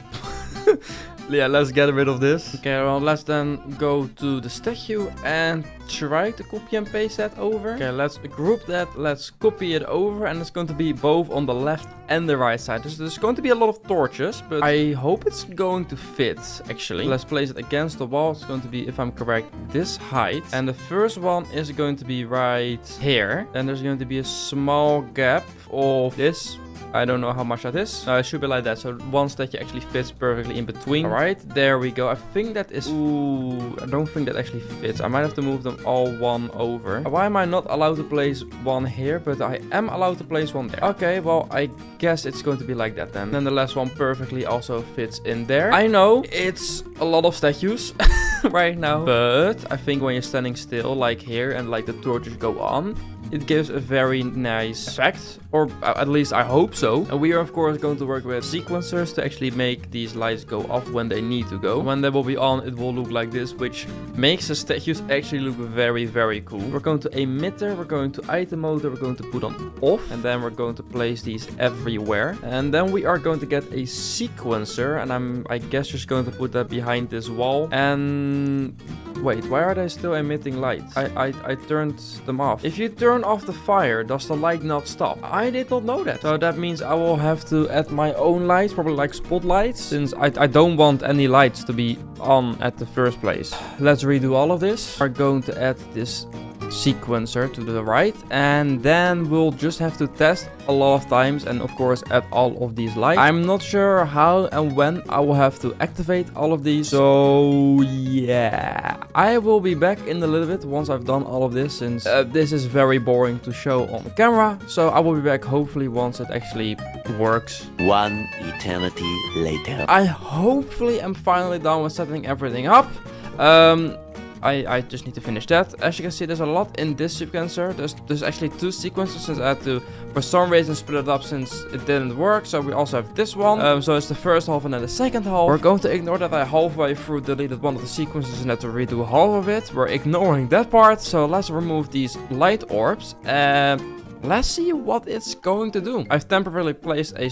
yeah, let's get rid of this. Okay, well, let's then go to the statue and try to copy and paste that over. Okay, let's group that, let's copy it over, and it's going to be both on the left and the right side. There's going to be a lot of torches, but I hope it's going to fit actually. Let's place it against the wall. It's going to be, if I'm correct, this height, and the first one is going to be right here. Then there's going to be a small gap of this. I don't know how much that is. It should be like that. So one statue actually fits perfectly in between. All right, there we go. I think that is... Ooh, I don't think that actually fits. I might have to move them all one over. Why am I not allowed to place one here, but I am allowed to place one there? Okay, well, I guess it's going to be like that then. Then the last one perfectly also fits in there. I know it's a lot of statues right now, but I think when you're standing still like here and like the torches go on, it gives a very nice effect, or at least I hope so. And we are of course going to work with sequencers to actually make these lights go off when they need to go. When they will be on, it will look like this, which makes the statues actually look very, very cool. We're going to emitter, we're going to item motor, we're going to put on off, and then we're going to place these everywhere. And then we are going to get a sequencer, and I guess just going to put that behind this wall. And Wait, why are they still emitting light? I turned them off. If you turn off the fire, does the light not stop? I did not know that. So that means I will have to add my own lights, probably like spotlights, since I don't want any lights to be on at the first place. Let's redo all of this. We're going to add this sequencer to the right, and then we'll just have to test a lot of times and of course add all of these lights. I'm not sure how and when I will have to activate all of these, so yeah, I will be back in a little bit once I've done all of this, since this is very boring to show on camera. So I will be back hopefully once it actually works. One eternity later. I hopefully am finally done with setting everything up. I just need to finish that. As you can see, there's a lot in this sequencer. There's actually 2 sequences, since I had to, for some reason, split it up since it didn't work. So we also have this one. So it's the first half and then the second half. We're going to ignore that I halfway through deleted one of the sequences and had to redo half of it. We're ignoring that part. So let's remove these light orbs and let's see what it's going to do. I've temporarily placed a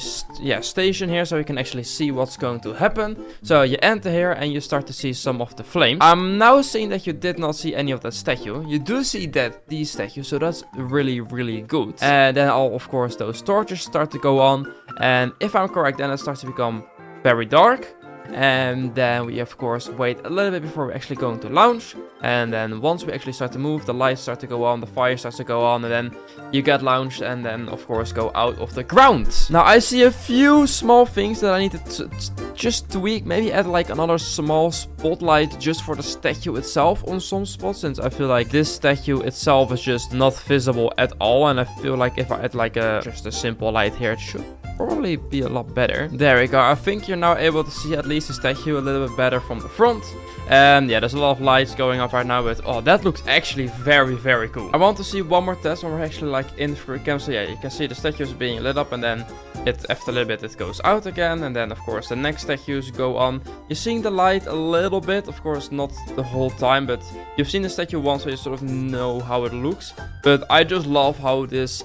station here so you can actually see what's going to happen. So you enter here and you start to see some of the flames. I'm now seeing that you did not see any of that statue. You do see that these statues, so that's really, really good. And then of course those torches start to go on. And if I'm correct, then it starts to become very dark. And then we of course wait a little bit before we're actually going to launch. And then once we actually start to move, the lights start to go on, the fire starts to go on, and then you get launched and then of course go out of the ground. Now I see a few small things that I need to just tweak, maybe add like another small spotlight just for the statue itself on some spots, since I feel like this statue itself is just not visible at all. And I feel like if I add like just a simple light here, it should probably be a lot better. There we go. I think you're now able to see at least the statue a little bit better from the front. And yeah, there's a lot of lights going off right now, but oh, that looks actually very, very cool. I want to see one more test when we're actually like in free cam. So yeah, you can see the statues being lit up, and then after a little bit it goes out again, and then of course the next statues go on. You're seeing the light a little bit, of course not the whole time, but you've seen the statue once, so you sort of know how it looks. But I just love how this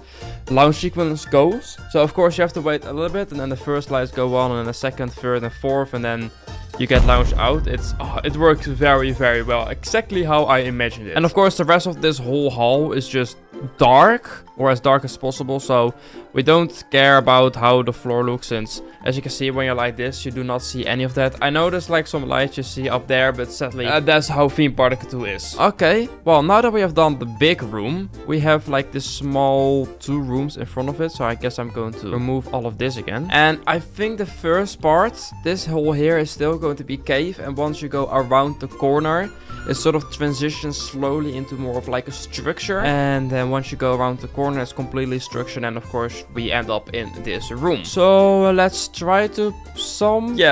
launch sequence goes. So of course you have to wait a little bit, and then the first lights go on, and then the second, third and fourth, and then you get launched out. It works very, very well, exactly how I imagined it. And of course the rest of this whole hall is just dark, or as dark as possible, so we don't care about how the floor looks, since as you can see when you're like this, you do not see any of that. I know there's like some lights you see up there, but sadly that's how Theme Park 2 is. Okay, well now that we have done the big room, we have like this small 2 rooms in front of it, so I guess I'm going to remove all of this again. And I think the first part, this hole here, is still going to be cave, and once you go around the corner, it sort of transitions slowly into more of like a structure, and then once you go around the corner, it's completely structured, and of course we end up in this room. So let's try to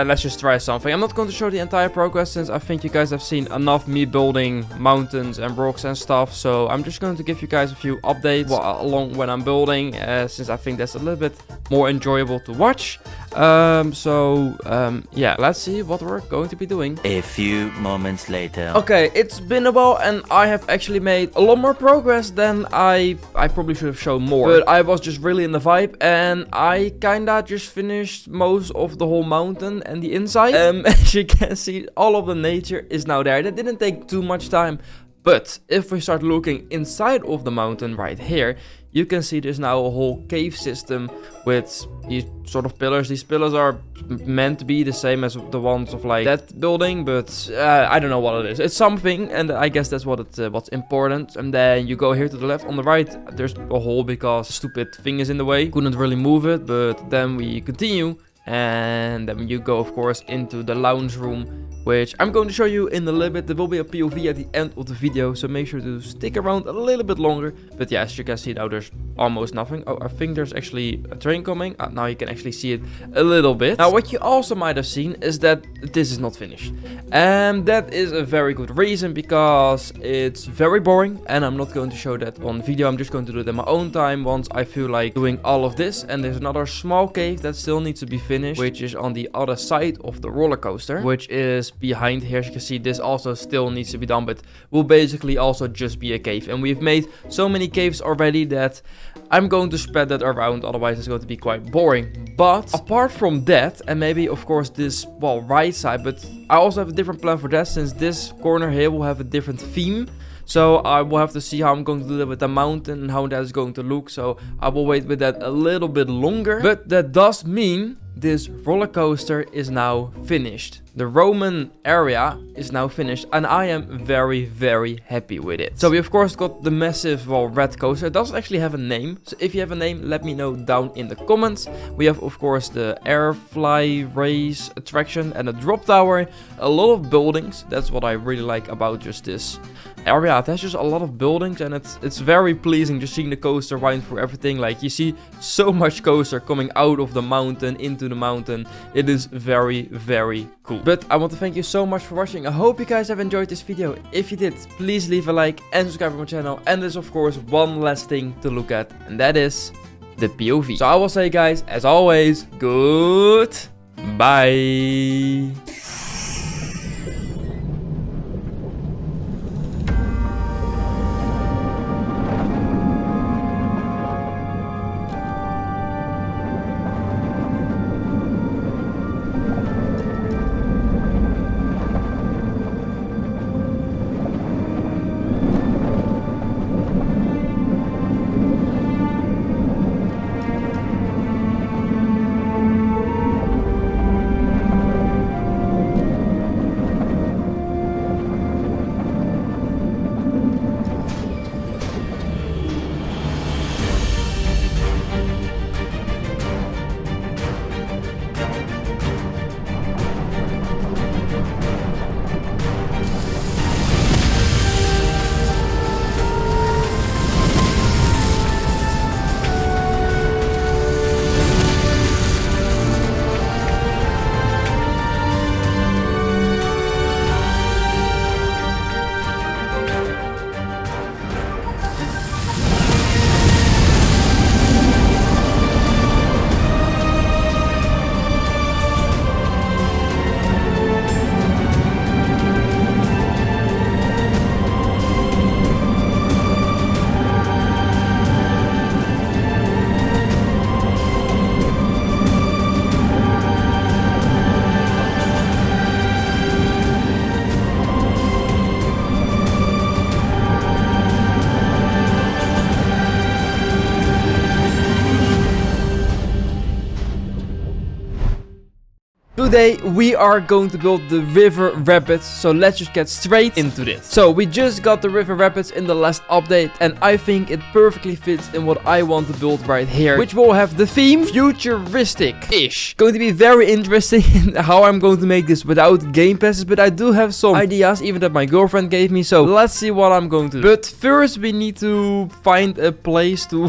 let's just try something. I'm not going to show the entire progress, since I think you guys have seen enough me building mountains and rocks and stuff, so I'm just going to give you guys a few updates along when I'm building, since I think that's a little bit more enjoyable to watch. Yeah, let's see what we're going to be doing. A few moments later. Okay, it's been a while, and I have actually made a lot more progress than I probably should have shown more. But I was just really in the vibe, and I kinda just finished most of the whole mountain and the inside. As you can see, all of the nature is now there. That didn't take too much time. But if we start looking inside of the mountain right here, you can see there's now a whole cave system with these sort of pillars. These pillars are meant to be the same as the ones of like that building, but I don't know what it is. It's something, and I guess that's what's important. And then you go here to the left. On the right, there's a hole because a stupid thing is in the way. Couldn't really move it, but then we continue. And then you go, of course, into the lounge room, which I'm going to show you in a little bit. There will be a POV at the end of the video, so make sure to stick around a little bit longer. But yeah, as you can see now, there's almost nothing. Oh, I think there's actually a train coming. Now you can actually see it a little bit. Now, what you also might have seen is that this is not finished. And that is a very good reason, because it's very boring, and I'm not going to show that on video. I'm just going to do it in my own time once I feel like doing all of this. And there's another small cave that still needs to be finished. finished, which is on the other side of the roller coaster, which is behind here. As you can see, this also still needs to be done, but will basically also just be a cave. And we've made so many caves already that I'm going to spread that around, otherwise it's going to be quite boring. But apart from that, and maybe of course this, well, right side, but I also have a different plan for that, since this corner here will have a different theme. So I will have to see how I'm going to do that with the mountain and how that is going to look. So I will wait with that a little bit longer. But that does mean this roller coaster is now finished. The Roman area is now finished and I am very, very happy with it. So we of course got the massive, well, red coaster. It doesn't actually have a name. So if you have a name, let me know down in the comments. We have of course the air fly race attraction and a drop tower. A lot of buildings. That's what I really like about just this area. It has just a lot of buildings and it's very pleasing just seeing the coaster ride through everything. Like you see so much coaster coming out of the mountain into the mountain. It is very, very cool. But I want to thank you so much for watching. I hope you guys have enjoyed this video. If you did, please leave a like and subscribe to my channel. And there's of course one last thing to look at, and that is the POV. So I will say, guys, as always, goodbye. Today we are going to build the river rapids, so let's just get straight into this. So we just got the river rapids in the last update and I think it perfectly fits in what I want to build right here, which will have the theme futuristic-ish. Going to be very interesting in how I'm going to make this without game passes, but I do have some ideas even that my girlfriend gave me, so let's see what I'm going to do. But first we need to find a place to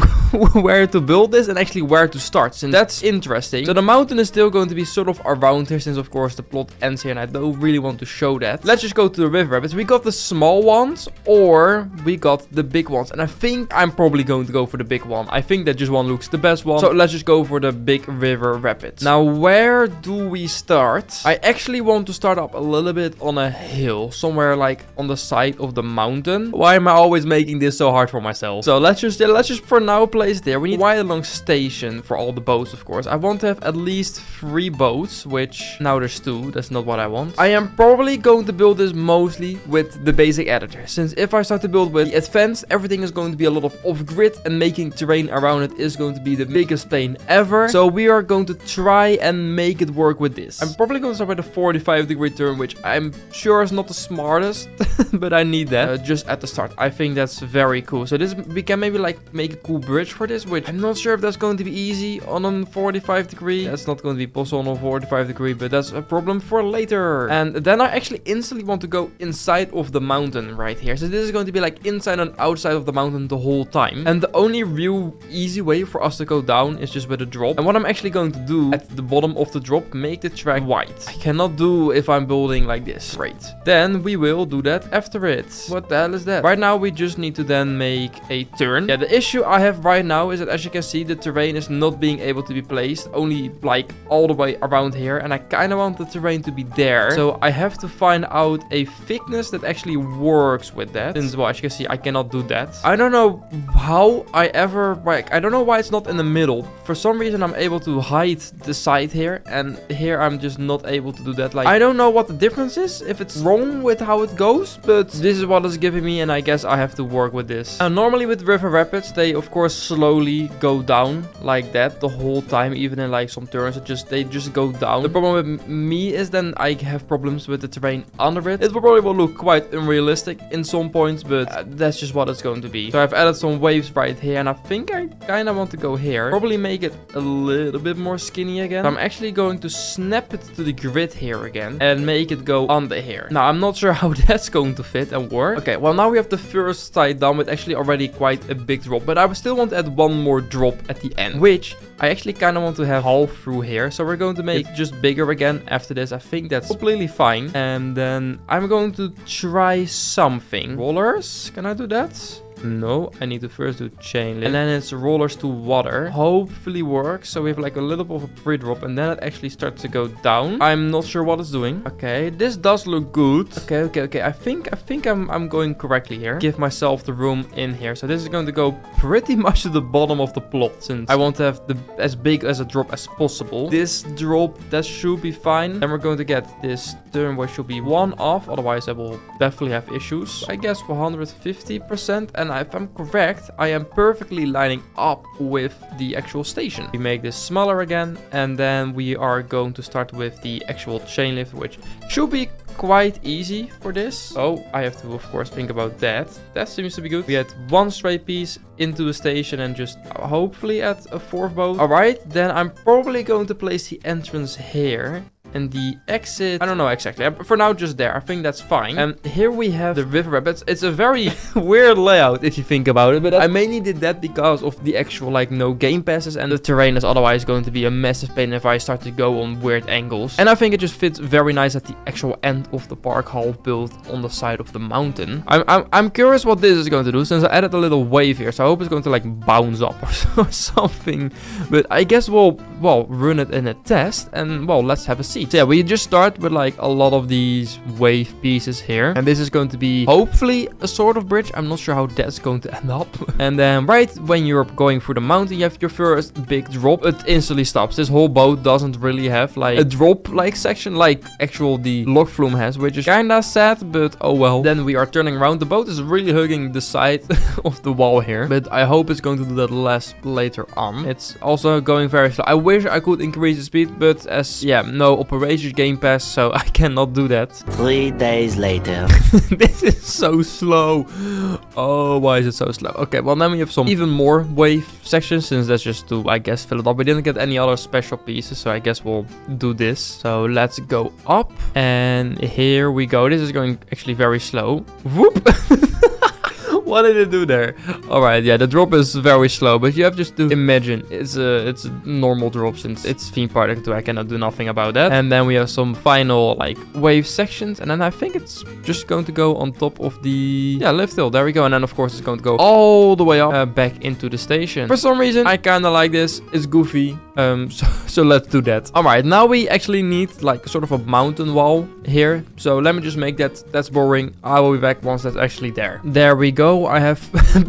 where to build this and actually where to start, since that's interesting. So the mountain is still going to be sort of around here, since of course the plot ends here and I don't really want to show that. Let's just go to the river rapids. We got the small ones or we got the big ones, and I think I'm probably going to go for the big one. I think that just one looks the best one, so let's just go for the big river rapids. Now where do we start? I actually want to start up a little bit on a hill, somewhere like on the side of the mountain. Why am I always making this so hard for myself? So let's just for now place it there. We need quite a long station for all the boats, of course. I want to have at least 3 boats, which now there's 2. That's not what I want. I am probably going to build this mostly with the basic editor, since if I start to build with the advanced, everything is going to be a lot of off-grid and making terrain around it is going to be the biggest pain ever. So we are going to try and make it work with this. I'm probably going to start with a 45-degree turn, which I'm sure is not the smartest, but I need that just at the start. I think that's very cool. So this, we can maybe like make a cool bridge for this, which I'm not sure if that's going to be easy on a 45 degree. That's not going to be possible on a 45 degree. scenery, but that's a problem for later. And then I actually instantly want to go inside of the mountain right here. So this is going to be like inside and outside of the mountain the whole time. And the only real easy way for us to go down is just with a drop. And what I'm actually going to do at the bottom of the drop, make the track white. I cannot do if I'm building like this. Great. Then we will do that after it. What the hell is that? Right now we just need to then make a turn. Yeah, the issue I have right now is that, as you can see, the terrain is not being able to be placed only like all the way around here, and I kind of want the terrain to be there. So I have to find out a thickness that actually works with that, since, well, as you can see, I cannot do that. I don't know how I ever, like, I don't know why it's not in the middle. For some reason I'm able to hide the side here, and here I'm just not able to do that. Like, I don't know what the difference is, if it's wrong with how it goes, but this is what it's giving me, and I guess I have to work with this. Now, normally with river rapids, they of course slowly go down like that the whole time, even in like some turns, they just go down. The problem with me is then I have problems with the terrain under it. It will probably look quite unrealistic in some points, but that's just what it's going to be. So I've added some waves right here, and I think I kind of want to go here. Probably make it a little bit more skinny again. So I'm actually going to snap it to the grid here again and make it go under here. Now, I'm not sure how that's going to fit and work. Okay, well, now we have the first side done with actually already quite a big drop, but I still want to add one more drop at the end, which I actually kind of want to have half through here. So we're going to make it just bigger again after this. I think that's completely fine. And then I'm going to try something. Rollers, can I do that? No, I need to first do chain link. And then it's rollers to water. Hopefully works. So we have like a little bit of a pre-drop, and then it actually starts to go down. I'm not sure what it's doing. Okay, this does look good. Okay. I think I'm going correctly here. Give myself the room in here. So this is going to go pretty much to the bottom of the plot, since I want to have as big as a drop as possible. This drop, that should be fine. Then we're going to get this turn where should be one off. Otherwise, I will definitely have issues. I guess 150%. And if I'm correct, I am perfectly lining up with the actual station. We make this smaller again, and then we are going to start with the actual chain lift, which should be quite easy for this. Oh, I have to of course think about that. That seems to be good. We add one straight piece into a station and just hopefully add a fourth boat. All right, then I'm probably going to place the entrance here. And the exit, I don't know exactly. For now, just there. I think that's fine. And here we have the river rapids. It's a very weird layout if you think about it. But I mainly did that because of the actual, like, no game passes. And the terrain is otherwise going to be a massive pain if I start to go on weird angles. And I think it just fits very nice at the actual end of the park, half built on the side of the mountain. I'm curious what this is going to do, since I added a little wave here. So I hope it's going to, like, bounce up or something. But I guess we'll run it in a test. And, well, let's have a see. So yeah, we just start with like a lot of these wave pieces here. And this is going to be hopefully a sort of bridge. I'm not sure how that's going to end up. And then right when you're going through the mountain, you have your first big drop. It instantly stops. This whole boat doesn't really have like a drop like section like actual the log flume has, which is kinda sad, but oh well. Then we are turning around. The boat is really hugging the side of the wall here, but I hope it's going to do that less later on. It's also going very slow. I wish I could increase the speed, but as no Operation Game Pass, so I cannot do that. 3 days later. This is so slow. Oh, why is it so slow? Okay, well then we have some even more wave sections, since that's just to, I guess, fill it up. We didn't get any other special pieces, so I guess we'll do this. So let's go up, and here we go. This is going actually very slow. Whoop! What did it do there? Alright, yeah, the drop is very slow, but you have just to imagine it's a normal drop, since it's theme park 2. I cannot do nothing about that. And then we have some final like wave sections, and then I think it's just going to go on top of the lift hill. There we go. And then of course it's going to go all the way up back into the station. For some reason I kind of like this. It's goofy. So let's do that. Alright, now we actually need like sort of a mountain wall here. So let me just make that. That's boring. I will be back once that's actually there. There we go. I have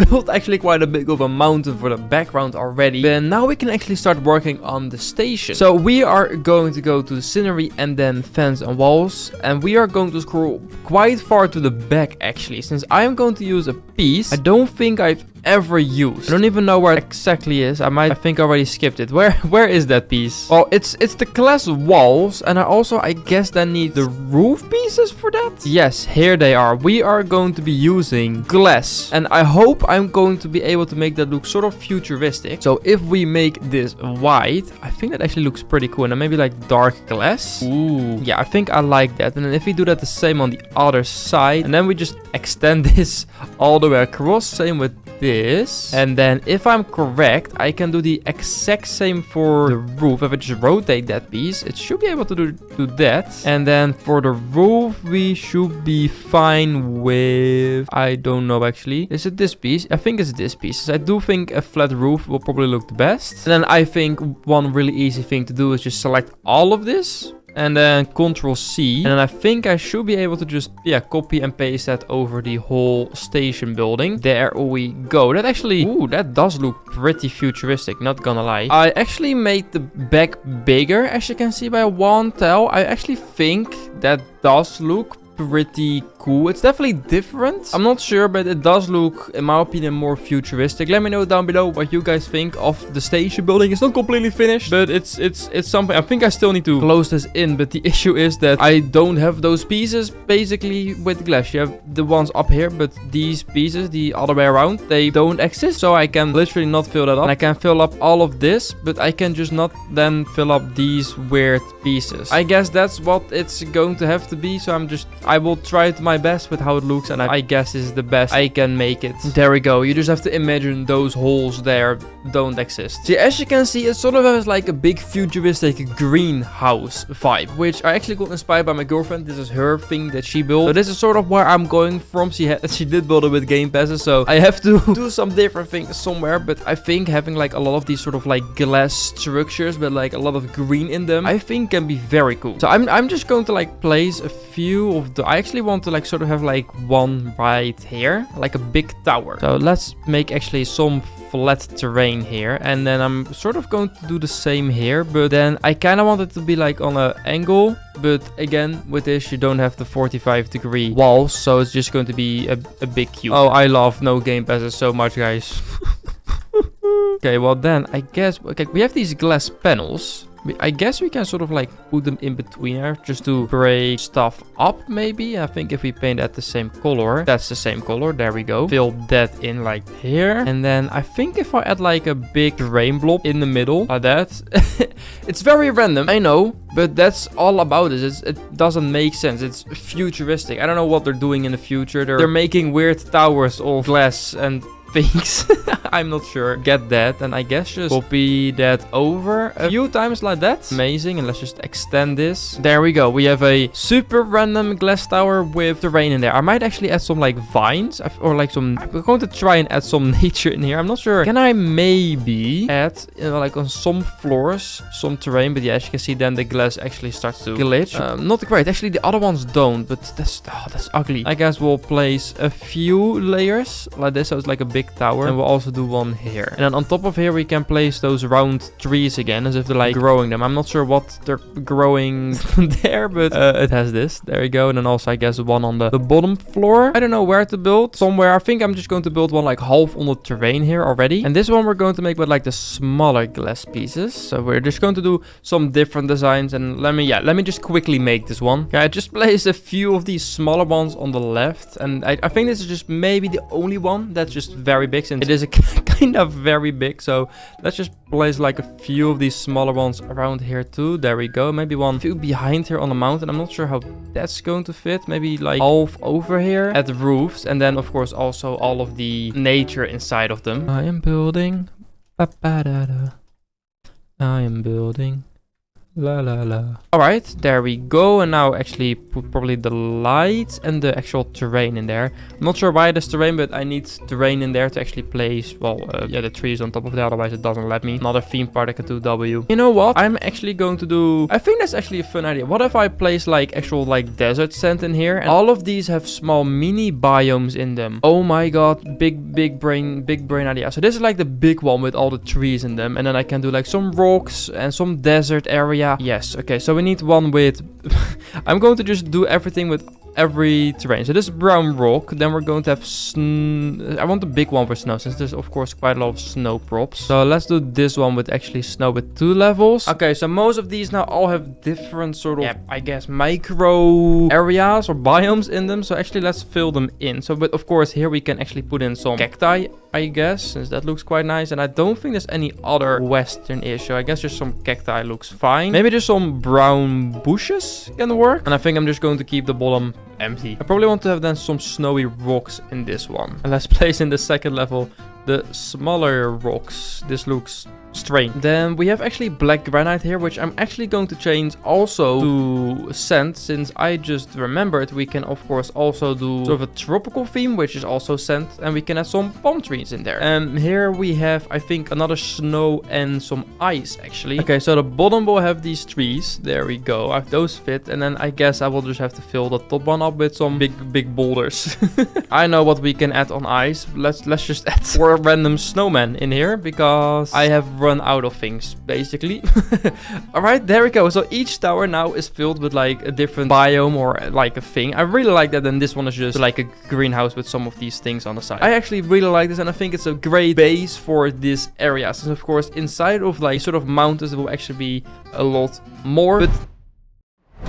built actually quite a big of a mountain for the background already. Then now we can actually start working on the station. So we are going to go to the scenery and then fence and walls. And we are going to scroll quite far to the back actually, since I am going to use a piece. I don't think I've ever used. I don't even know where it exactly is. I think I already skipped it. Where is that piece? Well, it's the glass walls, and I guess then need the roof pieces for that. Yes, here they are. We are going to be using glass, and I hope I'm going to be able to make that look sort of futuristic. So if we make this white, I think that actually looks pretty cool. And then maybe like dark glass. Ooh, yeah, I think I like that. And then if we do that the same on the other side, and then we just extend this all the way across, same with this. And then if I'm correct, I can do the exact same for the roof. If I just rotate that piece, it should be able to do that. And then for the roof, we should be fine with, I don't know actually. Is it this piece? I think it's this piece. I do think a flat roof will probably look the best. And then I think one really easy thing to do is just select all of this. And then Control C. And then I think I should be able to just, yeah, copy and paste that over the whole station building. There we go. That actually, ooh, that does look pretty futuristic, not gonna lie. I actually made the back bigger, as you can see by one tile. I actually think that does look pretty cool. It's definitely different. I'm not sure, but it does look, in my opinion, more futuristic. Let me know down below what you guys think of the station building. It's not completely finished, but it's something. I think I still need to close this in, but the issue is that I don't have those pieces basically with glass. You have the ones up here, but these pieces, the other way around, they don't exist. So I can literally not fill that up. And I can fill up all of this, but I can just not then fill up these weird pieces. I guess that's what it's going to have to be. So I will try it my best with how it looks, and I guess this is the best I can make it. There we go. You just have to imagine those holes there don't exist. See, as you can see, it sort of has like a big futuristic greenhouse vibe, which I actually got inspired by my girlfriend. This is her thing that she built. So this is sort of where I'm going from. She did build it with Game Passes, so I have to do some different things somewhere. But I think having like a lot of these sort of like glass structures, but like a lot of green in them, I think can be very cool. So I'm just going to like place a few of the, I actually want to like sort of have like one right here, like a big tower. So let's make actually some flat terrain here, and then I'm sort of going to do the same here, but then I kind of want it to be like on an angle. But again, with this you don't have the 45-degree walls, so it's just going to be a big cube. Oh, I love No Gamepasses so much, guys. Okay, well then I guess, okay, we have these glass panels. I guess we can sort of like put them in between here just to break stuff up, maybe. I think if we paint that the same color, that's the same color. There we go. Fill that in like here. And then I think if I add like a big rain blob in the middle like that, it's very random, I know, but that's all about it. It doesn't make sense. It's futuristic. I don't know what they're doing in the future. They're making weird towers of glass and things. I'm not sure. Get that, and I guess just copy that over a few times like that. Amazing. And let's just extend this. There we go. We have a super random glass tower with terrain in there. I might actually add some like vines or like some, we're going to try and add some nature in here. I'm not sure. Can I maybe add, you know, like on some floors some terrain? But yeah, as you can see, then the glass actually starts to glitch. Not great. Actually, the other ones don't, but that's ugly. I guess we'll place a few layers like this, so it's like a big tower, and we'll also do one here. And then on top of here we can place those round trees again, as if they're like growing them. I'm not sure what they're growing there, but it has this. There we go. And then also I guess one on the bottom floor. I don't know where to build. Somewhere. I think I'm just going to build one like half on the terrain here already. And this one we're going to make with like the smaller glass pieces. So we're just going to do some different designs, and let me just quickly make this one. Okay, I just placed a few of these smaller ones on the left, and I think this is just maybe the only one that's just very big, since it is a kind of very big. So let's just place like a few of these smaller ones around here too. There we go. Maybe one few behind here on the mountain. I'm not sure how that's going to fit. Maybe like half over here at the roofs, and then of course also all of the nature inside of them. I am building. I am building. La la la. Alright, there we go. And now actually put probably the lights and the actual terrain in there. I'm not sure why there's terrain, but I need terrain in there to actually place, well, yeah, the trees on top of that, otherwise it doesn't let me. Another theme park I could do W. You know what? I'm actually going to do, I think that's actually a fun idea. What if I place like actual like desert sand in here, and all of these have small mini biomes in them? Oh my god, big brain idea. So this is like the big one with all the trees in them, and then I can do like some rocks and some desert area. Yes, okay, so we need one with I'm going to just do everything with every terrain. So this is brown rock. Then we're going to have I want the big one for snow, since there's of course quite a lot of snow props. So let's do this one with actually snow with 2 levels. Okay, so most of these now all have different sort of, I guess, micro areas or biomes in them. So actually let's fill them in. So, but of course here we can actually put in some cacti, I guess, since that looks quite nice. And I don't think there's any other western issue. I guess just some cacti looks fine. Maybe just some brown bushes can work. And I think I'm just going to keep the bottom empty. I probably want to have then some snowy rocks in this one. And let's place in the second level the smaller rocks. This looks strange. Then we have actually black granite here, which I'm actually going to change also to sand, since I just remembered we can of course also do sort of a tropical theme, which is also sand, and we can have some palm trees in there. And here we have, I think, another snow and some ice actually. Okay, so the bottom will have these trees. There we go. I have those fit, and then I guess I will just have to fill the top one up with some big boulders. I know what we can add on ice. Let's just add 4 random snowmen in here, because I have run out of things basically. All right, there we go. So each tower now is filled with like a different biome or like a thing. I really like that. And this one is just like a greenhouse with some of these things on the side. I actually really like this, and I think it's a great base for this area, since of course inside of like sort of mountains there will actually be a lot more. But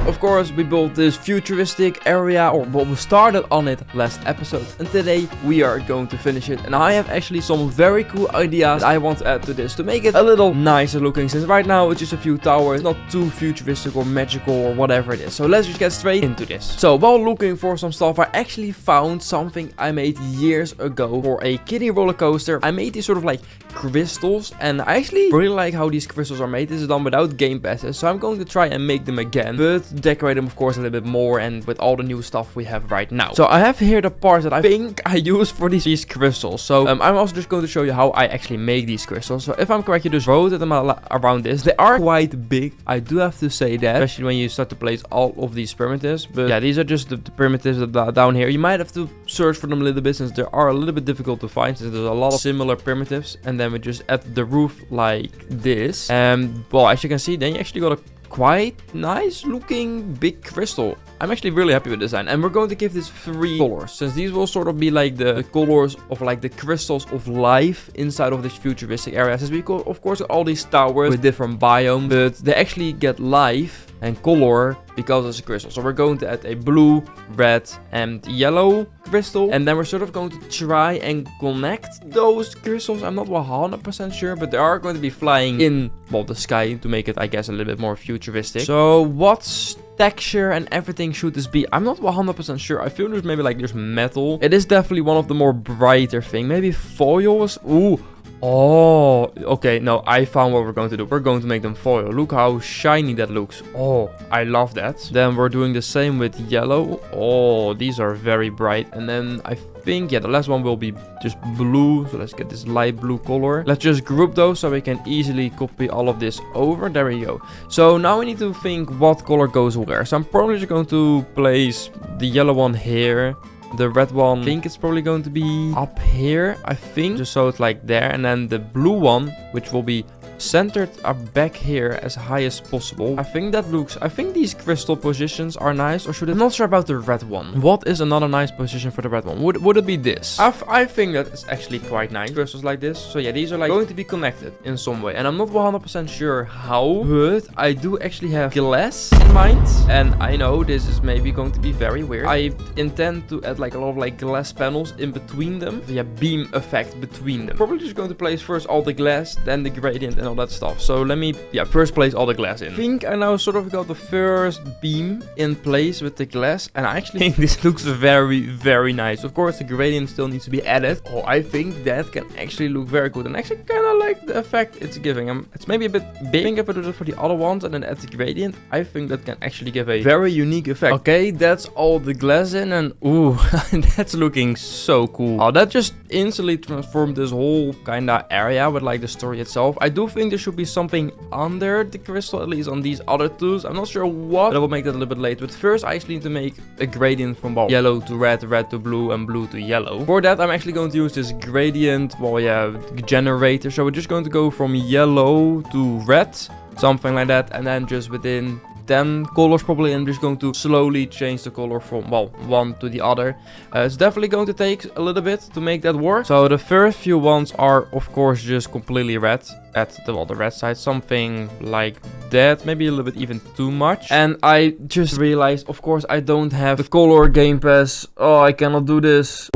of course, we built this futuristic area, or well, we started on it last episode, and today we are going to finish it. And I have actually some very cool ideas I want to add to this to make it a little nicer looking, since right now it's just a few towers, not too futuristic or magical or whatever it is. So let's just get straight into this. So while looking for some stuff, I actually found something I made years ago for a kiddie roller coaster. I made these sort of like crystals, and I actually really like how these crystals are made. This is done without game passes, so I'm going to try and make them again, but decorate them of course a little bit more, and with all the new stuff we have right now. So I have here the parts that I think I use for these crystals. So I'm also just going to show you how I actually make these crystals. So if I'm correct, you just rotate them around this. They are quite big, I do have to say that, especially when you start to place all of these primitives. But yeah, these are just the primitives that are down here. You might have to search for them a little bit, since they are a little bit difficult to find, since there's a lot of similar primitives. And then we just add the roof like this, and well, as you can see, then you actually got a quite nice looking big crystal. I'm actually really happy with the design, and we're going to give this 3 colors, since these will sort of be like the colors of like the crystals of life inside of this futuristic area. Since we got of course all these towers with different biomes, but they actually get life and color because it's a crystal. So we're going to add a blue, red and yellow crystal, and then we're sort of going to try and connect those crystals. I'm not 100% sure, but they are going to be flying in, well, the sky to make it, I guess, a little bit more futuristic. So what texture and everything should this be? I'm not 100% sure. I feel there's maybe like there's metal. It is definitely one of the more brighter thing. Maybe foils. Ooh. Oh, okay, no, I found what we're going to do. We're going to make them foil. Look how shiny that looks. Oh, I love that. Then we're doing the same with yellow. Oh, these are very bright. And then I think, yeah, the last one will be just blue. So let's get this light blue color. Let's just group those so we can easily copy all of this over. There we go. So now we need to think what color goes where. So I'm probably just going to place the yellow one here. The red one, I think it's probably going to be up here, I think. Just so it's like there. And then the blue one, which will be centered back here as high as possible. I think that looks, I think these crystal positions are nice, or should it, I'm not sure about the red one. What is another nice position for the red one? Would it be this? I think that is actually quite nice. Crystals like this. So yeah, these are like going to be connected in some way, and I'm not 100% sure how, but I do actually have glass in mind, and I know this is maybe going to be very weird. I intend to add like a lot of like glass panels in between them, via beam effect between them. Probably just going to place first all the glass, then the gradient and all that stuff. So let me, yeah, first place all the glass in. I think I now sort of got the first beam in place with the glass, and I actually think this looks very nice. Of course, the gradient still needs to be added. Oh, I think that can actually look very good, and actually kind of like the effect it's giving. It's maybe a bit big. I think if I do it for the other ones and then add the gradient, I think that can actually give a very unique effect. Okay, that's all the glass in, and ooh, that's looking so cool. Oh, that just instantly transformed this whole kind of area with like the story itself. I do think there should be something under the crystal, at least on these other twos. I'm not sure what, but I will make that a little bit later. But first I actually need to make a gradient from yellow to red, red to blue, and blue to yellow. For that I'm actually going to use this gradient, well, yeah, generator. So we're just going to go from yellow to red, something like that, and then just within 10 colors probably, and I'm just going to slowly change the color from, well, one to the other. It's definitely going to take a little bit to make that work. So the first few ones are, of course, just completely red at the red side, something like that, maybe a little bit even too much. And I just realized, of course, I don't have the color game pass. Oh, I cannot do this.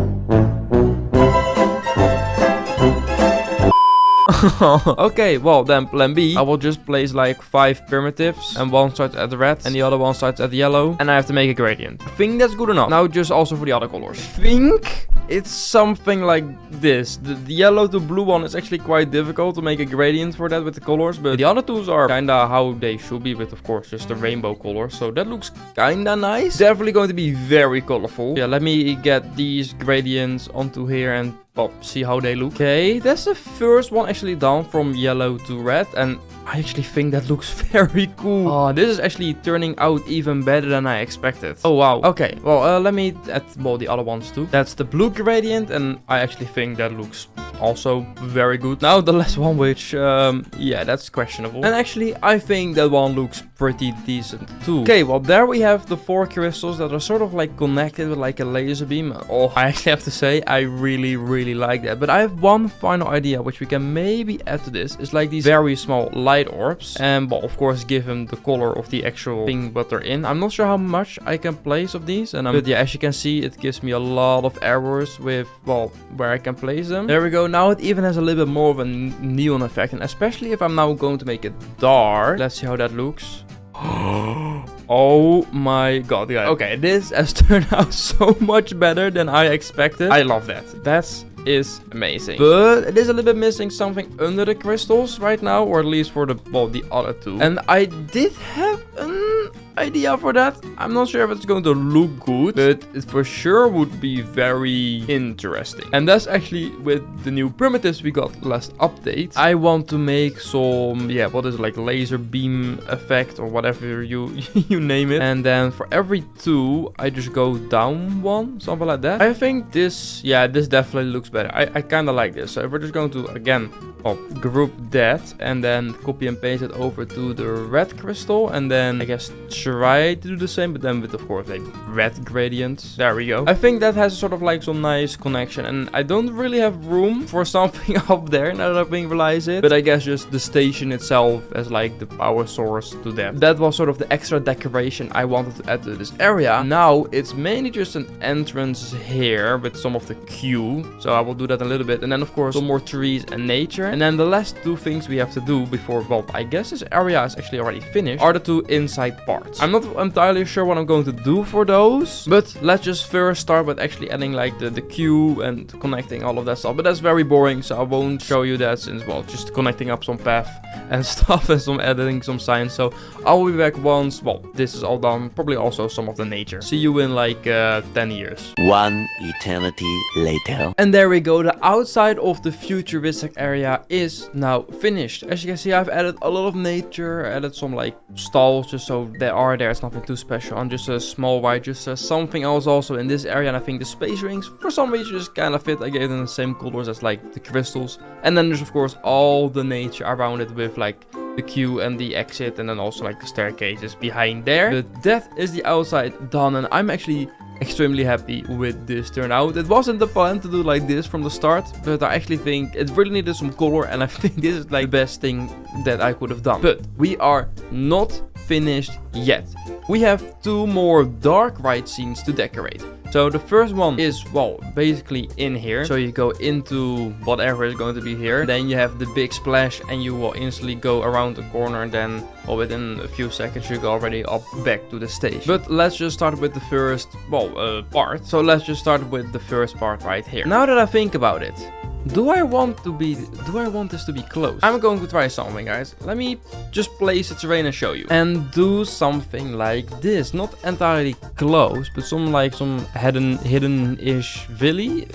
Okay, well then plan B, I will just place like 5 primitives, and one starts at the red and the other one starts at the yellow, and I have to make a gradient. I think that's good enough. Now just also for the other colors. Think it's something like this. The yellow to blue one is actually quite difficult to make a gradient for that with the colors, but the other two are kinda how they should be, with of course just the rainbow colors. So that looks kinda nice. Definitely going to be very colorful. Yeah, let me get these gradients onto here and well, see how they look. Okay, that's the first one actually done from yellow to red, and I actually think that looks very cool. Oh, this is actually turning out even better than I expected. Oh wow. Okay, well let me add the other ones too. That's the blue gradient, and I actually think that looks also very good. Now the last one, which yeah, that's questionable, and actually I think that one looks pretty decent too. Okay, well there we have the 4 crystals that are sort of like connected with like a laser beam. Oh, I actually have to say I really like that. But I have one final idea which we can maybe add to this. It's like these very small light orbs, and well, of course give them the color of the actual thing but they're in. I'm not sure how much I can place of these, and but yeah, as you can see, it gives me a lot of errors with, well, where I can place them. There we go. Now it even has a little bit more of a neon effect, and especially if I'm now going to make it dark. Let's see how that looks. Oh my god, guys. Okay, this has turned out so much better than I expected. I love that. That is amazing. But it is a little bit missing something under the crystals right now, or at least for the, well, the other two. And I did have an idea for that. I'm not sure if it's going to look good, but it for sure would be very interesting. And that's actually with the new primitives we got last update. I want to make some, yeah, what is it, like laser beam effect or whatever you you name it. And then for every 2, I just go down 1, something like that. I think this, yeah, this definitely looks better. I kind of like this. So if we're just going to, again, group that and then copy and paste it over to the red crystal, and then I guess try to do the same, but then with, of course, like red gradients. There we go. I think that has sort of like some nice connection, and I don't really have room for something up there now that I realize it, but I guess just the station itself as like the power source to them. That was sort of the extra decoration I wanted to add to this area. Now it's mainly just an entrance here with some of the queue, so I will do that a little bit, and then of course some more trees and nature. And then the last 2 things we have to do before, well, I guess this area is actually already finished, are the 2 inside parts. I'm not entirely sure what I'm going to do for those, but let's just first start with actually adding like the queue and connecting all of that stuff. But that's very boring, so I won't show you that, since, well, just connecting up some path and stuff and some editing some signs. So I will be back once, well, this is all done, probably also some of the nature. See you in like 10 years. 1 eternity later. And there we go, the outside of the futuristic area is now finished. As you can see, I've added a lot of nature, added some like stalls just so they are there. It's nothing too special, and just a small white, just something else also in this area. And I think the space rings for some reason just kind of fit. I gave them the same colors as like the crystals, and then there's of course all the nature around it with like the queue and the exit, and then also like the staircases behind there. But that is the outside done, and I'm actually extremely happy with this turnout. It wasn't the plan to do like this from the start, but I actually think it really needed some color, and I think this is like the best thing that I could have done. But we are not finished yet. We have 2 more dark ride scenes to decorate. So the first one is, well, basically in here. So you go into whatever is going to be here. Then you have the big splash, and you will instantly go around the corner, and then, well, within a few seconds you go already up back to the stage. But let's just start with the first, well, part. So let's just start with the first part right here. Now that I think about it, do I want this to be closed? I'm going to try something, guys. Let me just place the terrain and show you. And do something like this. Not entirely close, but some hidden-ish valley.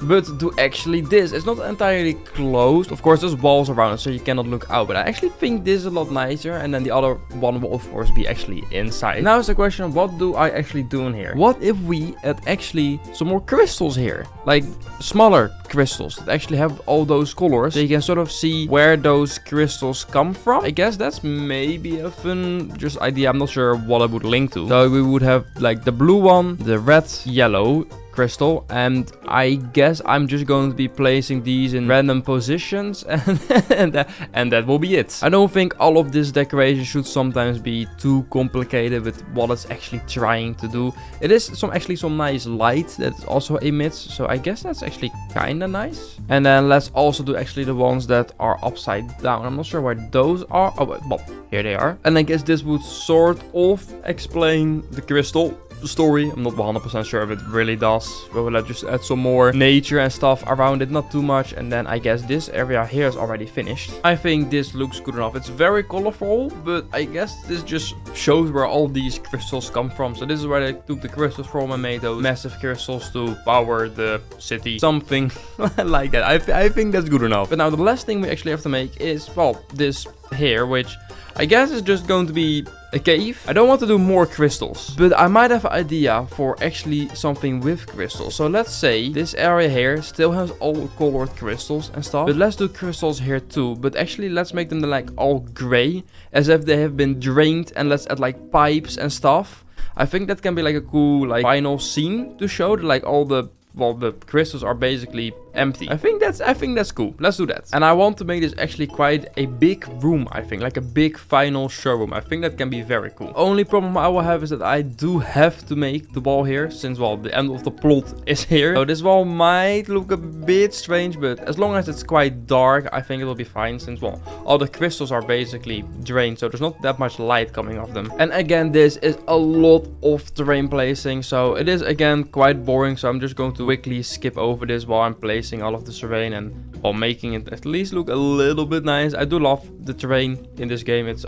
But do actually this. It's not entirely closed. Of course, there's walls around it, so you cannot look out. But I actually think this is a lot nicer. And then the other one will, of course, be actually inside. Now is the question, what do I actually do in here? What if we add actually some more crystals here? Like smaller crystals that actually have all those colors. So you can sort of see where those crystals come from. I guess that's maybe a fun just idea. I'm not sure what I would link to. So we would have like the blue one, the red, yellow crystal, and I guess I'm just going to be placing these in random positions and that will be it. I don't think all of this decoration should sometimes be too complicated with what it's actually trying to do. It is actually some nice light that it also emits, so I guess that's actually kind of nice. And then let's also do actually the ones that are upside down. I'm not sure where those are. Oh, well, here they are. And I guess this would sort of explain the crystal story. I'm not 100% sure if it really does, but we'll just add some more nature and stuff around it, not too much. And then I guess this area here is already finished. I think this looks good enough. It's very colorful, but I guess this just shows where all these crystals come from. So this is where they took the crystals from and made those massive crystals to power the city, something like that. I think that's good enough. But now the last thing we actually have to make is, well, this here, which I guess is just going to be a cave. I don't want to do more crystals, but I might have an idea for actually something with crystals. So let's say this area here still has all colored crystals and stuff, but let's do crystals here too. But actually let's make them like all gray, as if they have been drained, and let's add like pipes and stuff. I think that can be like a cool like final scene to show that like all the, well, the crystals are basically empty. I think that's cool. Let's do that. And I want to make this actually quite a big room, I think, like a big final showroom. I think that can be very cool. Only problem I will have is that I do have to make the wall here, since, well, the end of the plot is here. So this wall might look a bit strange, but as long as it's quite dark, I think it will be fine, since, well, all the crystals are basically drained, so there's not that much light coming off them. And again, this is a lot of terrain placing, so it is again quite boring. So I'm just going to quickly skip over this while I'm placing all of the terrain and while making it at least look a little bit nice. I do love the terrain in this game. It's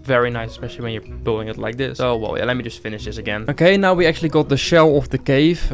very nice, especially when you're building it like this. So, well, yeah, let me just finish this again. Okay, now we actually got the shell of the cave.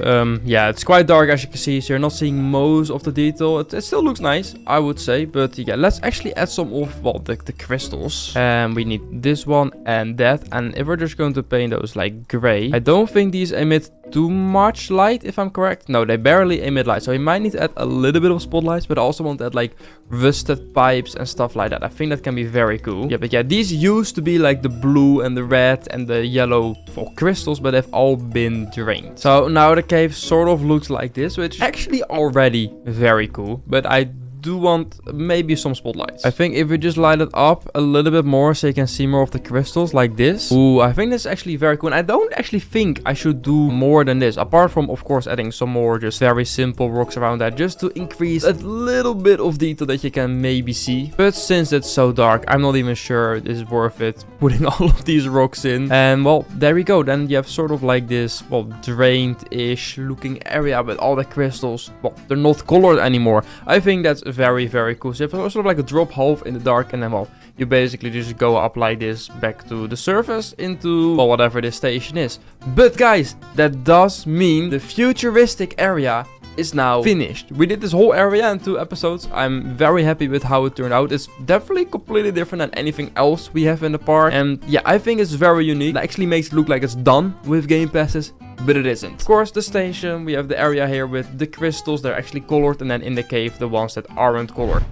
Yeah, it's quite dark, as you can see, so you're not seeing most of the detail. It still looks nice, I would say, but yeah, let's actually add some of, well, the crystals. We need this one and that, and if we're just going to paint those like gray, I don't think these emit too much light, if I'm correct. No, they barely emit light, so we might need to add a little bit of spotlights, but I also want to add like rusted pipes and stuff like that. I think that can be very cool. Yeah, but yeah, these used to be like the blue and the red and the yellow for crystals, but they've all been drained. So now the cave sort of looks like this, which actually already very cool, but I do want maybe some spotlights. I think if we just light it up a little bit more so you can see more of the crystals like this. Ooh, I think this is actually very cool. And I don't actually think I should do more than this, apart from, of course, adding some more just very simple rocks around that, just to increase a little bit of detail that you can maybe see. But since it's so dark, I'm not even sure it is worth it putting all of these rocks in. And well, there we go. Then you have sort of like this, well, drained-ish looking area with all the crystals. Well, they're not colored anymore. I think that's very, very cool. So you have sort of like a drop hole in the dark, and then, well, you basically just go up like this back to the surface into, well, whatever this station is. But guys, that does mean the futuristic area is now finished. We did this whole area in 2 episodes. I'm very happy with how it turned out. It's definitely completely different than anything else we have in the park. And yeah, I think it's very unique. It actually makes it look like it's done with Game Passes, but it isn't. Of course, the station, we have the area here with the crystals. They're actually colored, and then in the cave, the ones that aren't colored.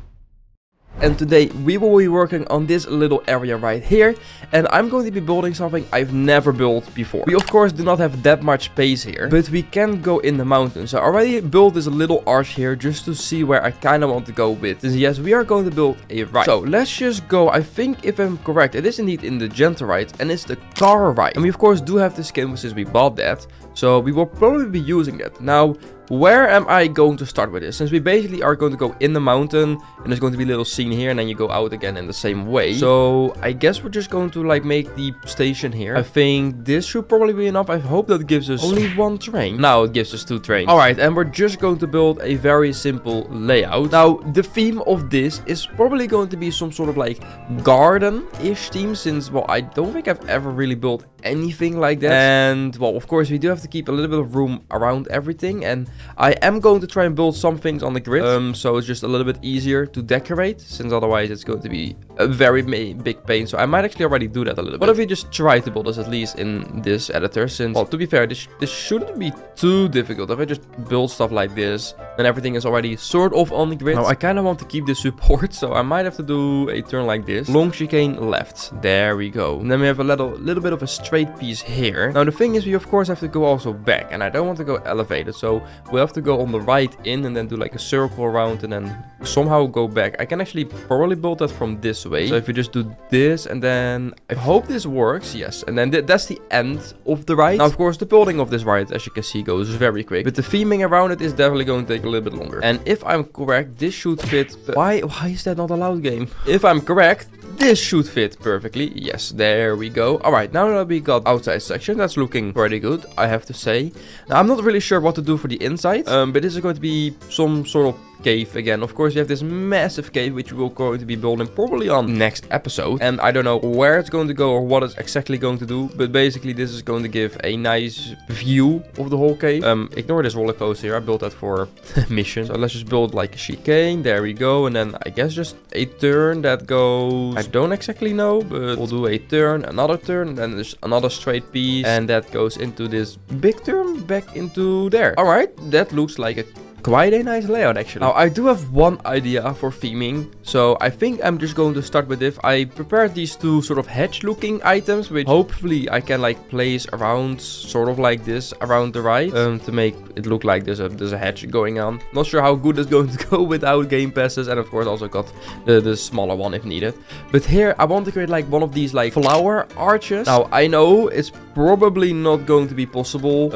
And today we will be working on this little area right here, and I'm going to be building something I've never built before. We of course do not have that much space here, but we can go in the mountains. So I already built this little arch here just to see where I kind of want to go with. So yes, we are going to build a ride. So let's just go. I think if I'm correct, it is indeed in the gentle ride, and it's the car ride. And we of course do have the skin since we bought that, so we will probably be using that. Now, where am I going to start with this? Since we basically are going to go in the mountain, and there's going to be a little scene here, and then you go out again in the same way. So I guess we're just going to like make the station here. I think this should probably be enough. I hope that gives us only 1 train. Now it gives us 2 trains. Alright, and we're just going to build a very simple layout. Now, the theme of this is probably going to be some sort of like garden-ish theme, since, well, I don't think I've ever really built anything like that. And, well, of course, we do have to keep a little bit of room around everything, and I am going to try and build some things on the grid, so it's just a little bit easier to decorate, since otherwise it's going to be a very big pain. So I might actually already do that a little bit. What if we just try to build this at least in this editor, since, well, to be fair, this shouldn't be too difficult. If I just build stuff like this, then everything is already sort of on the grid. Now I kind of want to keep this support, so I might have to do a turn like this. Long chicane left. There we go. And then we have a little bit of a straight piece here. Now the thing is, we of course have to go also back, and I don't want to go elevated, so we have to go on the right in and then do like a circle around and then somehow go back. I can actually probably build that from this way. So if you just do this, and then I hope this works. Yes, and then that's the end of the ride. Now of course the building of this ride, as you can see, goes very quick, but the theming around it is definitely going to take a little bit longer. And if I'm correct, this should fit. Why is that not allowed, game? If I'm correct, this should fit perfectly. Yes, there we go. All right, now that we got outside section, that's looking pretty good, I have to say. Now I'm not really sure what to do for the inside, but this is going to be some sort of cave again. Of course, you have this massive cave, which we're going to be building probably on next episode. And I don't know where it's going to go or what it's exactly going to do, but basically this is going to give a nice view of the whole cave. Ignore this roller coaster here. I built that for mission. So let's just build like a chicane. There we go. And then I guess just a turn that goes, I don't exactly know, but we'll do a turn, another turn, and then there's another straight piece, and that goes into this big turn back into there. All right, that looks like a quite a nice layout, actually. Now, I do have one idea for theming, so I think I'm just going to start with this. I prepared these two sort of hedge-looking items, which hopefully I can like place around, sort of like this, around the ride, to make it look like there's a hedge going on. Not sure how good it's going to go without game passes, and of course also got the smaller one if needed. But here I want to create like one of these like flower arches. Now I know it's probably not going to be possible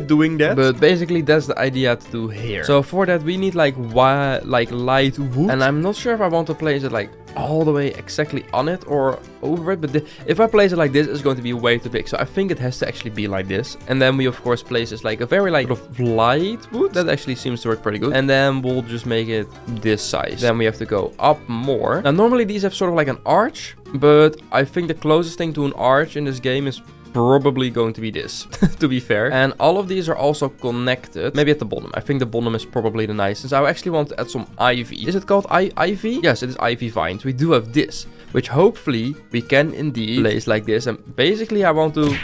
doing that, but basically that's the idea to do here. So for that we need like light wood, and I'm not sure if I want to place it like all the way exactly on it or over it, but if I place it like this, it's going to be way too big. So I think it has to actually be like this, and then we of course place this like a very like sort of light wood. That actually seems to work pretty good, and then we'll just make it this size. Then we have to go up more. Now normally these have sort of like an arch, but I think the closest thing to an arch in this game is probably going to be this, to be fair. And all of these are also connected, maybe at the bottom. I think the bottom is probably the nicest. I actually want to add some ivy. Is it called ivy? Yes, it is ivy vines. We do have this, which hopefully we can indeed place like this. And basically I want to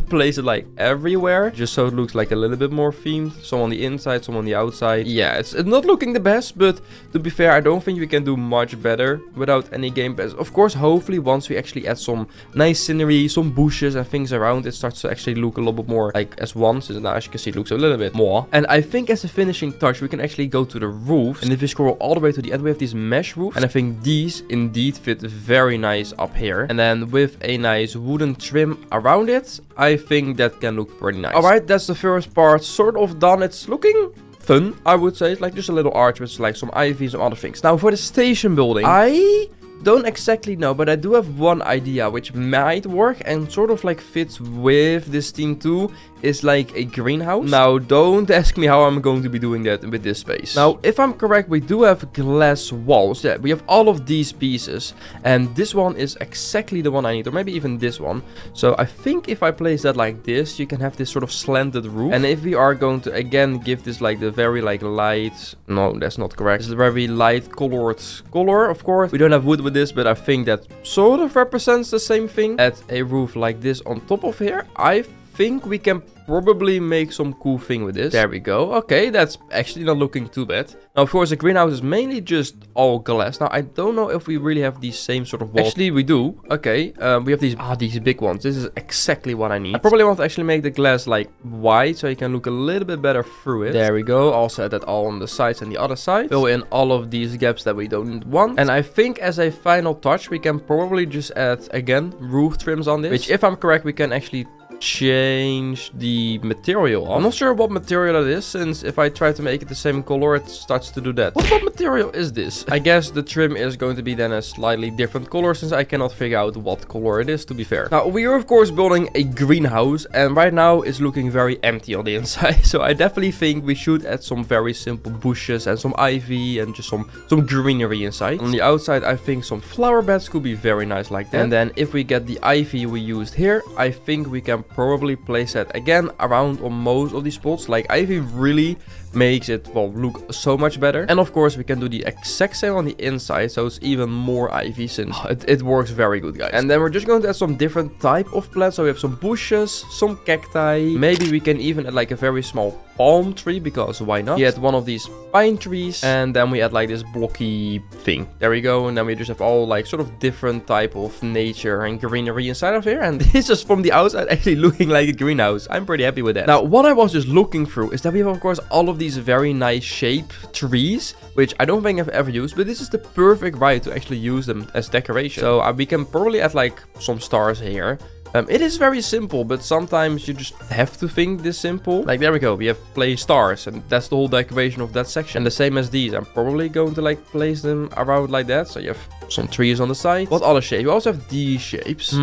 place it like everywhere, just so it looks like a little bit more themed. Some on the inside, some on the outside. Yeah, it's not looking the best, but to be fair, I don't think we can do much better without any game pass. Of course, hopefully once we actually add some nice scenery, some bushes and things around, it starts to actually look a little bit more like as one. So now as you can see, it looks a little bit more. And I think as a finishing touch, we can actually go to the roof, and if we scroll all the way to the end, we have these mesh roofs, and I think these indeed fit very nice up here. And then with a nice wooden trim around it, I think that can look pretty nice. Alright, that's the first part sort of done. It's looking fun, I would say. It's like just a little arch with like some ivy, some other things. Now for the station building, I don't exactly know, but I do have one idea which might work and sort of like fits with this theme too. Is like a greenhouse. Now don't ask me how I'm going to be doing that with this space. Now if I'm correct, we do have glass walls. Yeah, we have all of these pieces, and this one is exactly the one I need, or maybe even this one. So I think if I place that like this, you can have this sort of slanted roof. And if we are going to again give this like the very like light, no, that's not correct, it's a very light colored color. Of course we don't have wood with this, but I think that sort of represents the same thing. Add a roof like this on top of here. I think we can probably make some cool thing with this. There we go. Okay, that's actually not looking too bad. Now, of course, the greenhouse is mainly just all glass. Now, I don't know if we really have these same sort of walls. Actually, we do. Okay, we have these big ones. This is exactly what I need. I probably want to actually make the glass like white, so you can look a little bit better through it. There we go. Also add that all on the sides and the other side. Fill in all of these gaps that we don't want. And I think as a final touch, we can probably just add, again, roof trims on this. Which, if I'm correct, we can actually change the material. I'm not sure what material it is, since if I try to make it the same color, it starts to do that. What material is this? I guess the trim is going to be then a slightly different color, since I cannot figure out what color it is, to be fair. Now, we are of course building a greenhouse, and right now it's looking very empty on the inside. So I definitely think we should add some very simple bushes and some ivy and just some greenery inside. On the outside, I think some flower beds could be very nice like that. And then if we get the ivy we used here, I think we can probably place that again around on most of these spots. Like ivy really makes it, well, look so much better. And of course we can do the exact same on the inside, so it's even more ivy, since it works very good, guys. And then we're just going to add some different type of plants. So we have some bushes, some cacti, maybe we can even add like a very small palm tree, because why not? We add one of these pine trees, and then we add like this blocky thing. There we go. And then we just have all like sort of different type of nature and greenery inside of here. And this is from the outside actually looking like a greenhouse. I'm pretty happy with that. Now, what I was just looking through is that we have, of course, all of these very nice shape trees, which I don't think I've ever used, but this is the perfect way to actually use them as decoration. So we can probably add like some stars here. It is very simple, but sometimes you just have to think this simple. Like, there we go. We have place stars, and that's the whole decoration of that section. And the same as these. I'm probably going to like place them around like that. So you have some trees on the side. What other shape? We also have these shapes.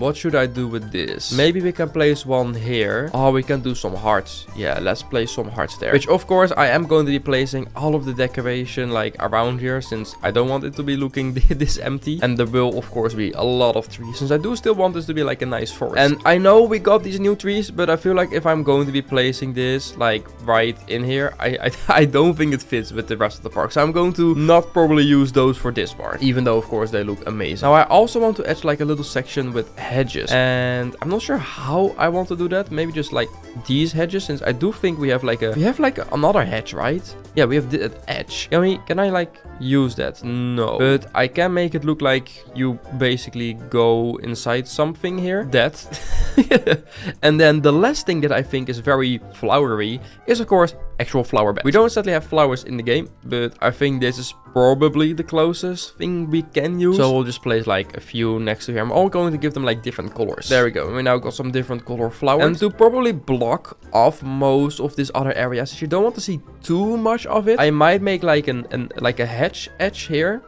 What should I do with this? Maybe we can place one here. Oh, we can do some hearts. Yeah, let's place some hearts there. Which, of course, I am going to be placing all of the decoration like around here, since I don't want it to be looking this empty. And there will, of course, be a lot of trees, since I do still want this to be like a nice forest. And I know we got these new trees, but I feel like if I'm going to be placing this like right in here, I don't think it fits with the rest of the park. So I'm going to not probably use those for this part, even though of course they look amazing. Now I also want to add like a little section with hedges, and I'm not sure how I want to do that. Maybe just like these hedges, since I do think we have like another hedge, right? Yeah, we have the edge. Can I like use that? No, but I can make it look like you basically go inside something here. That. And then the last thing that I think is very flowery is, of course, actual flower beds. We don't sadly have flowers in the game, but I think this is probably the closest thing we can use. So we'll just place like a few next to here. I'm all going to give them like different colors. There we go. We now got some different color flowers. And to probably block off most of these other areas, if you don't want to see too much of it, I might make like a hedge edge here,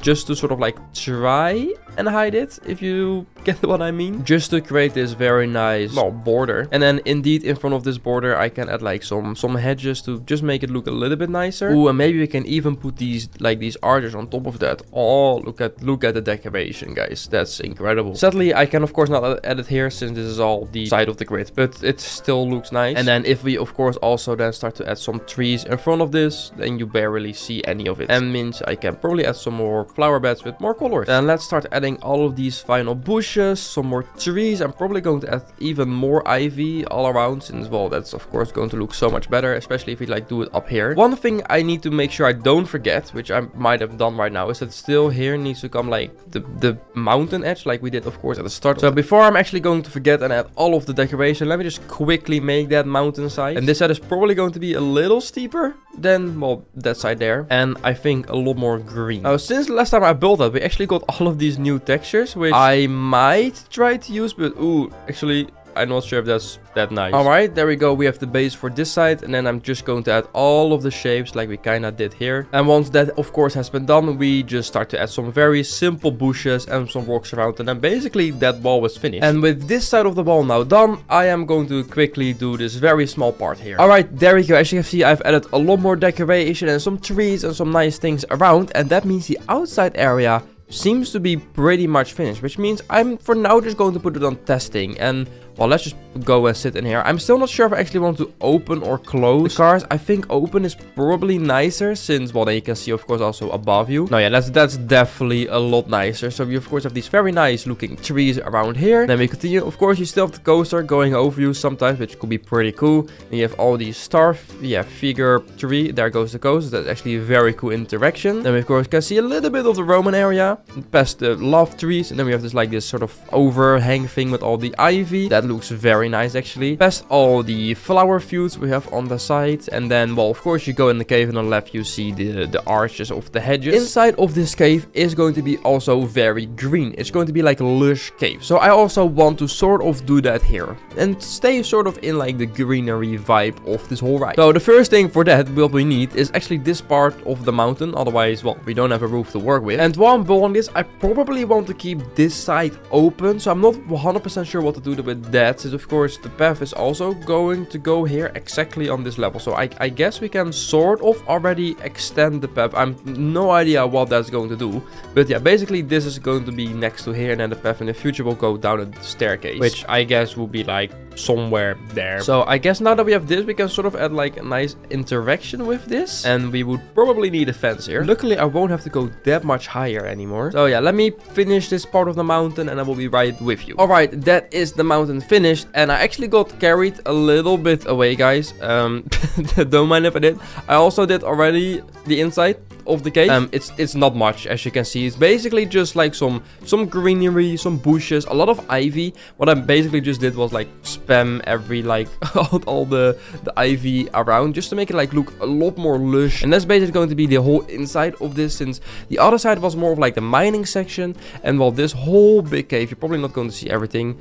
just to sort of like try and hide it, if you get what I mean. Just to create this very nice, well, border. And then indeed in front of this border I can add like some hedges to just make it look a little bit nicer. Ooh, and maybe we can even put these like these arches on top of that. Oh, look at the decoration, guys. That's incredible. Sadly, I can of course not add it here, since this is all the side of the grid, but it still looks nice. And then if we of course also then start to add some trees in front of this, then you barely see any of it. And means I can probably add some more flower beds with more colors. Then let's start adding all of these final bushes, some more trees. I'm probably going to add even more ivy all around, since, well, that's of course going to look so much better, especially if we like do it up here. One thing I need to make sure I don't forget, which I might have done right now, is that still here needs to come like the mountain edge, like we did of course at the start. So before I'm actually going to forget and add all of the decoration, let me just quickly make that mountain side. And this side is probably going to be a little steeper than, well, that side there, and I think a lot more green. Now, since the last time I built that, we actually got all of these new textures, which I might try to use, but ooh, actually I'm not sure if that's that nice. Alright, there we go. We have the base for this side, and then I'm just going to add all of the shapes like we kind of did here. And once that of course has been done, we just start to add some very simple bushes and some rocks around, and then basically that wall was finished. And with this side of the wall now done, I am going to quickly do this very small part here. Alright, there we go. As you can see, I've added a lot more decoration and some trees and some nice things around, and that means the outside area seems to be pretty much finished, which means I'm for now just going to put it on testing. And well, let's just go and sit in here. I'm still not sure if I actually want to open or close the cars. I think open is probably nicer, since, well, then you can see of course also above you. No, yeah, that's definitely a lot nicer. So we of course have these very nice looking trees around here. Then we continue. Of course, you still have the coaster going over you sometimes, which could be pretty cool. And you have all these star figure tree. There goes the coaster. That's actually a very cool interaction. Then we of course can see a little bit of the Roman area past the love trees, and then we have this sort of overhang thing with all the ivy. That looks very nice actually. Past all the flower fields we have on the side, and then, well, of course you go in the cave, and on the left you see the arches of the hedges. Inside of this cave is going to be also very green. It's going to be like a lush cave. So I also want to sort of do that here and stay sort of in like the greenery vibe of this whole ride. So the first thing for that, what we need is actually this part of the mountain. Otherwise, well, we don't have a roof to work with. And while I'm building this, I probably want to keep this side open. So I'm not 100% sure what to do with that, since of course the path is also going to go here exactly on this level. So I guess we can sort of already extend the path. I'm no idea what that's going to do. But yeah, basically this is going to be next to here, and then the path in the future will go down a staircase, which I guess will be like somewhere there. So I guess now that we have this, we can sort of add like a nice interaction with this, and we would probably need a fence here. Luckily I won't have to go that much higher anymore. So yeah, let me finish this part of the mountain and I will be right with you. All right, that is the mountain finished, and I actually got carried a little bit away, guys. Don't mind if I did. I also did already the inside of the cave. It's not much, as you can see. It's basically just like some greenery, some bushes, a lot of ivy. What I basically just did was like spam every like all the ivy around, just to make it like look a lot more lush. And that's basically going to be the whole inside of this, since the other side was more of like the mining section, and while this whole big cave, you're probably not going to see everything,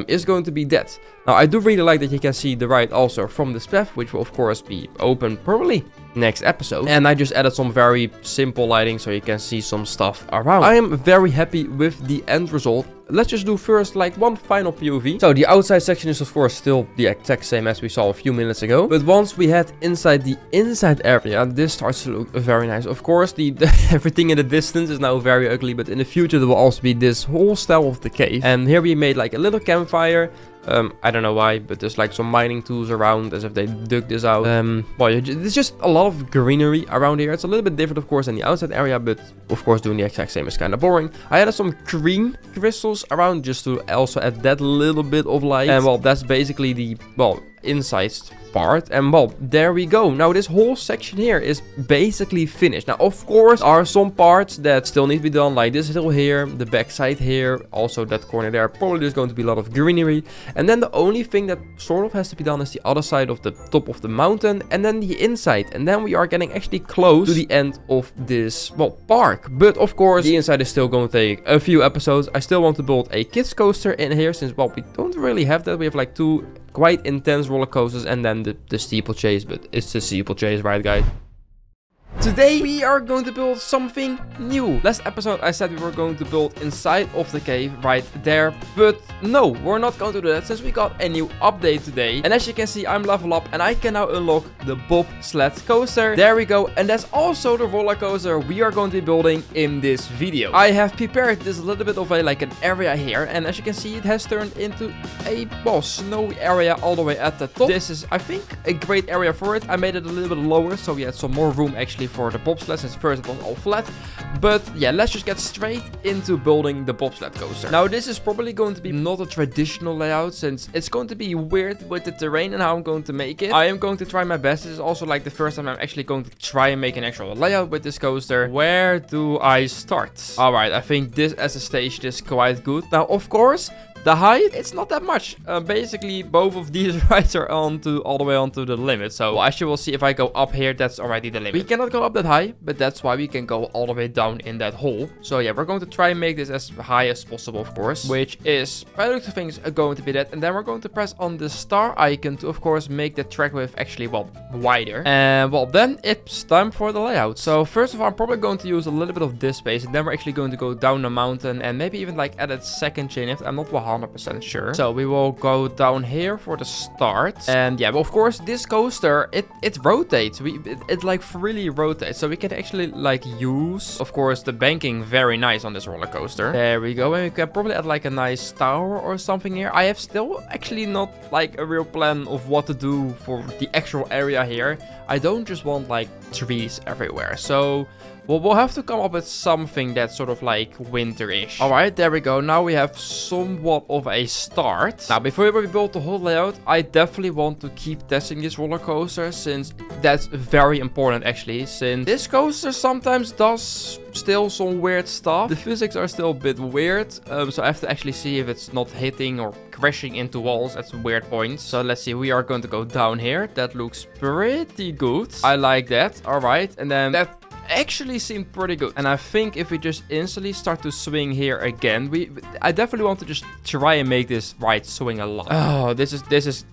is going to be that. Now I do really like that you can see the ride also from this path, which will of course be open probably next episode. And I just added some very simple lighting so you can see some stuff around. I am very happy with the end result. Let's just do first like one final POV. So the outside section is of course still the exact same as we saw a few minutes ago. But once we head inside the inside area, this starts to look very nice. Of course, the everything in the distance is now very ugly, but in the future there will also be this whole style of the cave. And here we made like a little campfire. I don't know why, but there's like some mining tools around as if they dug this out. Well, there's just a lot of greenery around here. It's a little bit different, of course, than the outside area, but of course doing the exact same is kind of boring. I added some green crystals around just to also add that little bit of light. And well, that's basically the, well, inside part. And well, there we go. Now this whole section here is basically finished. Now of course are some parts that still need to be done, like this hill here, the back side here, also that corner there. Probably there's going to be a lot of greenery. And then the only thing that sort of has to be done is the other side of the top of the mountain, and then the inside. And then we are getting actually close to the end of this, well, park. But of course the inside is still going to take a few episodes. I still want to build a kids coaster in here, since well, we don't really have that. We have like two quite intense roller coasters and then the steeplechase, but it's the steeplechase, right guys? Today we are going to build something new. Last episode I said we were going to build inside of the cave right there, but no, we're not going to do that since we got a new update today. And as you can see, I'm level up and I can now unlock the bobsled coaster. There we go, and that's also the roller coaster we are going to be building in this video. I have prepared this little bit of a like an area here, and as you can see, it has turned into a, well, snowy area all the way at the top. This is, I think, a great area for it. I made it a little bit lower so we had some more room actually for the bobsled, since first it was all flat. But yeah, let's just get straight into building the bobsled coaster. Now this is probably going to be not a traditional layout, since it's going to be weird with the terrain and how I'm going to make it. I am going to try my best. This is also like the first time I'm actually going to try and make an actual layout with this coaster. Where do I start? Alright, I think this as a stage is quite good. Now of course, the height, it's not that much. Basically, both of these rides are all the way onto the limit. So as you will see, if I go up here, that's already the limit. We cannot go up that high, but that's why we can go all the way down in that hole. So yeah, we're going to try and make this as high as possible, of course, which is, by the looks of things, going to be that. And then we're going to press on the star icon to, of course, make the track width actually, well, wider. And well, then it's time for the layout. So first of all, I'm probably going to use a little bit of this space, and then we're actually going to go down the mountain and maybe even like add a second chain lift. I'm not 100% sure. So we will go down here for the start. And yeah, well, of course, this coaster, it rotates. It like freely rotates. So we can actually like use, of course, the banking very nice on this roller coaster. There we go. And we can probably add like a nice tower or something here. I have still actually not like a real plan of what to do for the actual area here. I don't just want like trees everywhere. So well, we'll have to come up with something that's sort of like winter-ish. Alright, there we go. Now we have somewhat of a start. Now, before we build the whole layout, I definitely want to keep testing this roller coaster, since that's very important actually, since this coaster sometimes does still some weird stuff. The physics are still a bit weird, so I have to actually see if it's not hitting or crashing into walls at some weird points. So let's see, we are going to go down here. That looks pretty good. I like that. Alright, and then that actually seemed pretty good. And I think if we just instantly start to swing here again, I definitely want to just try and make this ride swing a lot. Oh, this is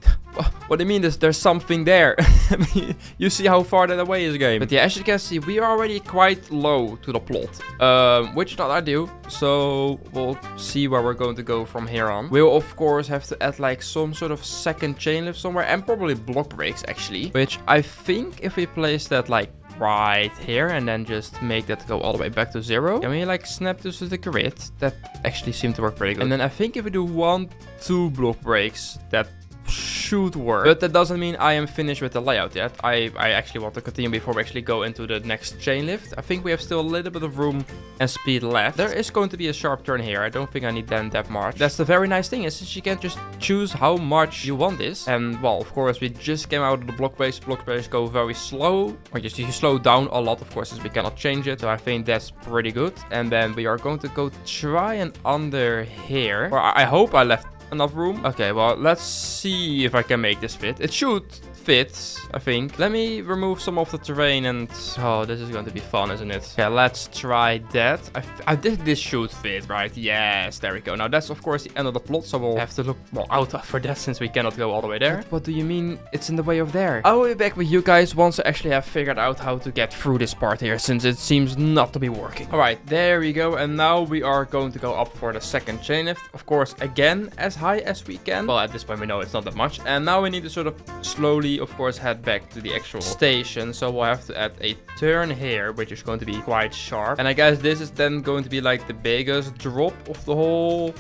What do you mean there's something there? I mean, you see how far that away is, game. But yeah, as you can see, we are already quite low to the plot. Which is not ideal. So we'll see where we're going to go from here on. We'll of course have to add like some sort of second chain lift somewhere, and probably block breaks actually. Which I think if we place that like right here and then just make that go all the way back to 0. Can we like snap this to the grid? That actually seemed to work pretty good. And then I think if we do 1, 2 block breaks, that should work. But that doesn't mean I am finished with the layout yet. I actually want to continue before we actually go into the next chain lift. I think we have still a little bit of room and speed left. There is going to be a sharp turn here. I don't think I need that much. That's the very nice thing, is that you can just choose how much you want this. And well, of course, we just came out of the block base. Block base go very slow, or just you slow down a lot, of course, since we cannot change it. So I think that's pretty good. And then we are going to go try and under here. Or I hope I left enough room. Okay, well, let's see if I can make this fit. It should fit, I think. Let me remove some of the terrain and... Oh, this is going to be fun, isn't it? Okay, let's try that. I did this should fit, right? Yes, there we go. Now, that's, of course, the end of the plot, so we'll have to look more out for that since we cannot go all the way there. What do you mean it's in the way of there? I will be back with you guys once I actually have figured out how to get through this part here, since it seems not to be working. All right, there we go. And now we are going to go up for the second chain lift. Of course, again, as high as we can. Well, at this point, we know it's not that much. And now we need to sort of slowly, of course, head back to the actual station. So we'll have to add a turn here, which is going to be quite sharp. And I guess this is then going to be like the biggest drop of the whole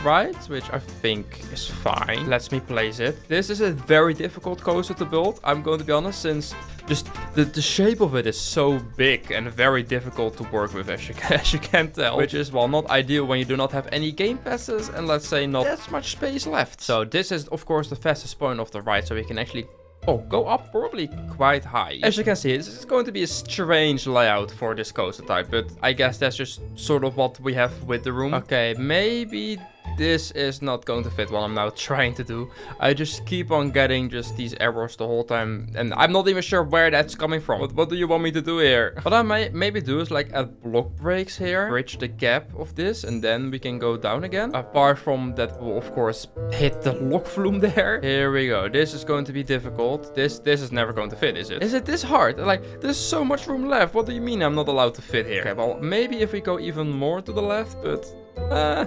ride, which I think is fine. Let's me place it. This is a very difficult coaster to build, I'm going to be honest, since just the shape of it is so big and very difficult to work with, as you can tell. Which is, well, not ideal when you do not have any game passes and, let's say, not that much space left. So this is, of course, the fastest point of the ride, so we can actually go up probably quite high. As you can see, this is going to be a strange layout for this coaster type, but I guess that's just sort of what we have with the room. Okay, maybe this is not going to fit what I'm now trying to do. I just keep on getting just these errors the whole time, and I'm not even sure where that's coming from. But what do you want me to do here? What I might maybe do is like add block breaks here, bridge the gap of this, and then we can go down again. Apart from that, we'll of course hit the lock flume there. Here we go. This is going to be difficult. This is never going to fit, is it? Is it this hard? Like, there's so much room left. What do you mean I'm not allowed to fit here? Okay, well, maybe if we go even more to the left, but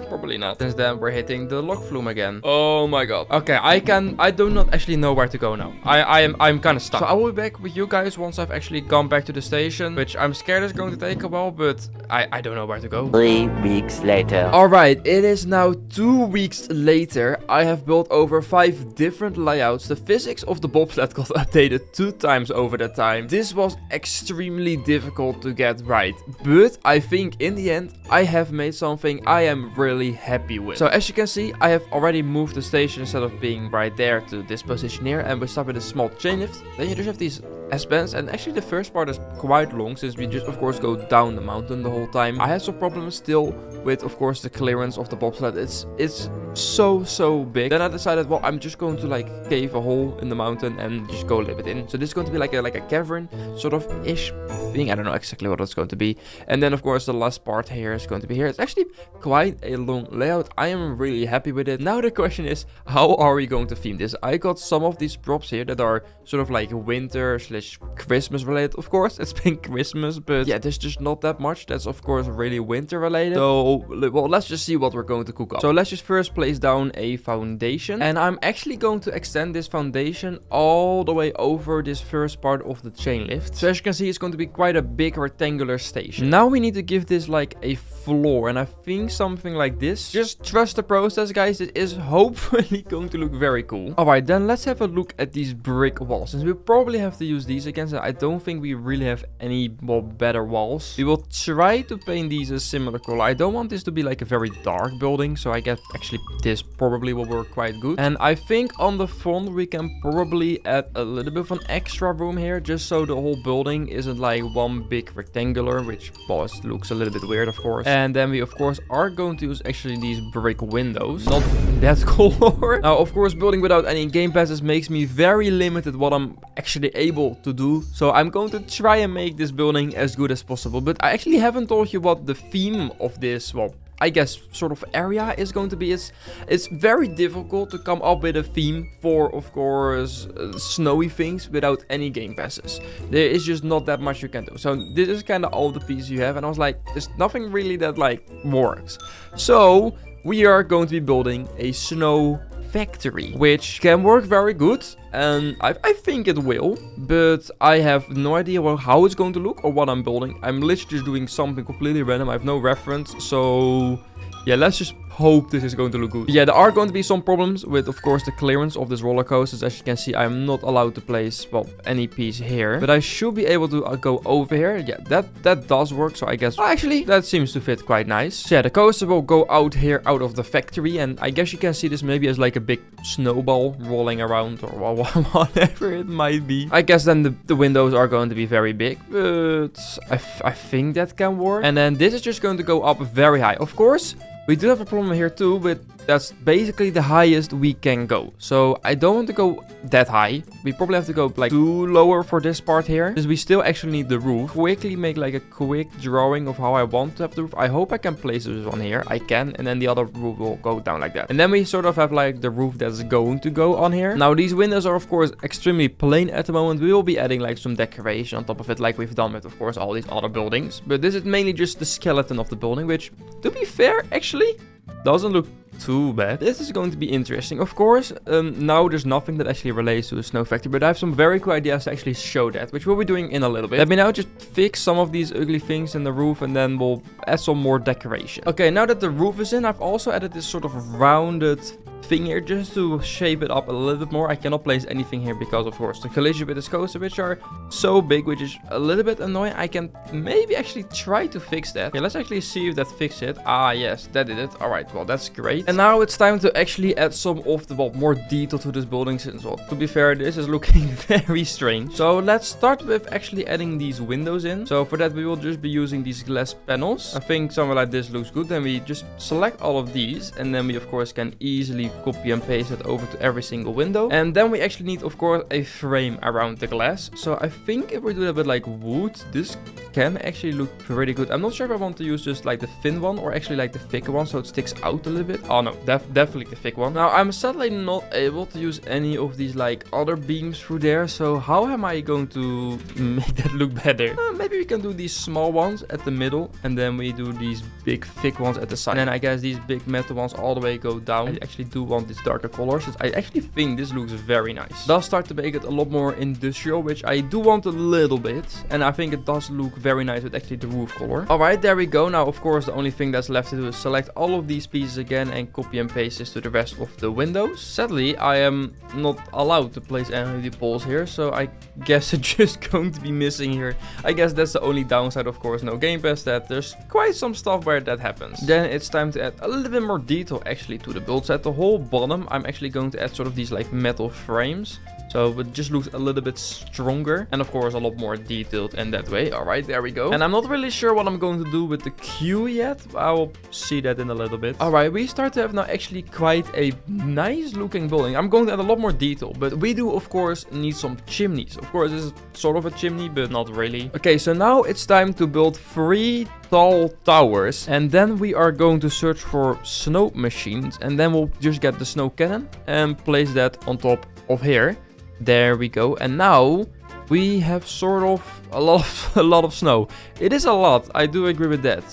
probably not. Since then we're hitting the lock flume again. Oh my god. Okay, I do not actually know where to go now. I'm kind of stuck. So I will be back with you guys once I've actually gone back to the station, which I'm scared is going to take a while, but I don't know where to go. 3 weeks later. Alright, it is now 2 weeks later. I have built over 5 different layouts. The physics of the bobsled got updated 2 times over that time. This was extremely difficult to get right, but I think in the end I have made something I am really happy with. So as you can see, I have already moved the station instead of being right there to this position here, and we start with a small chain lift. Then you just have these S-bends, and actually the first part is quite long since we just of course go down the mountain the whole time. I had some problems still with, of course, the clearance of the bobsled. It's so big. Then I decided, well, I'm just going to like cave a hole in the mountain and just go a little bit in. So this is going to be like a cavern sort of ish thing. I don't know exactly what it's going to be. And then of course the last part here is going to be here. It's actually quite a long layout. I am really happy with it. Now the question is, how are we going to theme this? I got some of these props here that are sort of like winter / Christmas related. Of course, it's been Christmas, but yeah, there's just not that much that's of course really winter related. So, well, let's just see what we're going to cook up. So let's just first place down a foundation, and I'm actually going to extend this foundation all the way over this first part of the chain lift. So as you can see, it's going to be quite a big rectangular station. Now we need to give this like a floor, and I think something like this. Just trust the process, guys. It is hopefully going to look very cool. Alright, then let's have a look at these brick walls, since we probably have to use these again. So I don't think we really have any better walls. We will try to paint these a similar color. I don't want this to be like a very dark building, so I guess actually this probably will work quite good. And I think on the front we can probably add a little bit of an extra room here, just so the whole building isn't like one big rectangular, which, well, it looks a little bit weird, of course. And then we of course are going to use actually these brick windows, not that color. Now of course, building without any game passes makes me very limited what I'm actually able to do, so I'm going to try and make this building as good as possible. But I actually haven't told you what the theme of this, well, I guess, sort of area is going to be. It's very difficult to come up with a theme for, of course, snowy things without any game passes. There is just not that much you can do. So this is kind of all the pieces you have, and I was like, there's nothing really that like works. So we are going to be building a snow factory, which can work very good, and I think it will, but I have no idea how it's going to look or what I'm building. I'm literally just doing something completely random. I have no reference, so yeah, let's just hope this is going to look good. Yeah, there are going to be some problems with, of course, the clearance of this roller coasters. As you can see, I'm not allowed to place, well, any piece here, but I should be able to go over here. Yeah, that does work. So I guess, well, actually, that seems to fit quite nice. So yeah, the coaster will go out here, out of the factory, and I guess you can see this maybe as like a big snowball rolling around or whatever it might be. I guess then the windows are going to be very big, but I think that can work. And then this is just going to go up very high. Of course, we do have a problem here too, but that's basically the highest we can go. So I don't want to go that high. We probably have to go like too lower for this part here, because we still actually need the roof. Quickly make like a quick drawing of how I want to have the roof. I hope I can place this one here. I can, and then the other roof will go down like that. And then we sort of have like the roof that's going to go on here. Now these windows are of course extremely plain at the moment. We will be adding like some decoration on top of it, like we've done with, of course, all these other buildings. But this is mainly just the skeleton of the building, which, to be fair, actually doesn't look too bad. This is going to be interesting. Of course, now there's nothing that actually relates to a snow factory, but I have some very cool ideas to actually show that, which we'll be doing in a little bit. Let me now just fix some of these ugly things in the roof, and then we'll add some more decoration. Okay, now that the roof is in, I've also added this sort of rounded thing here just to shape it up a little bit more. I cannot place anything here because, of course, the collision with this coaster, which are so big, which is a little bit annoying. I can maybe actually try to fix that. Okay, let's actually see if that fixed it. Ah, yes, that did it. All right, well, that's great. And now it's time to actually add some of the, well, more detail to this building, since, well, to be fair, this is looking very strange. So let's start with actually adding these windows in. So for that, we will just be using these glass panels. I think somewhere like this looks good. Then we just select all of these, and then we, of course, can easily copy and paste it over to every single window. And then we actually need, of course, a frame around the glass. So I think if we do a bit like wood, this can actually look pretty good. I'm not sure if I want to use just like the thin one or actually like the thicker one, so it sticks out a little bit. Oh no, definitely the thick one. Now I'm sadly not able to use any of these like other beams through there. So how am I going to make that look better? Maybe we can do these small ones at the middle, and then we do these big thick ones at the side. And then I guess these big metal ones all the way go down. I actually do want these darker colors. I actually think this looks very nice. It does start to make it a lot more industrial, which I do want a little bit. And I think it does look very nice with actually the roof color. Alright, there we go. Now, of course, the only thing that's left to do is select all of these pieces again and copy and paste this to the rest of the windows. Sadly, I am not allowed to place any of the poles here, so I guess it's just going to be missing here. I guess that's the only downside, of course, no Game Pass, that there's quite some stuff where that happens. Then it's time to add a little bit more detail actually to the build set. The whole bottom, I'm actually going to add sort of these like metal frames. So it just looks a little bit stronger and, of course, a lot more detailed in that way. All right, there we go. And I'm not really sure what I'm going to do with the queue yet. I will see that in a little bit. All right, we start to have now actually quite a nice looking building. I'm going to add a lot more detail, but we do, of course, need some chimneys. Of course, this is sort of a chimney, but not really. Okay, so now it's time to build 3 tall towers, and then we are going to search for snow machines, and then we'll just get the snow cannon and place that on top of here. There we go. And now we have sort of a lot of snow. It is a lot, I do agree with that,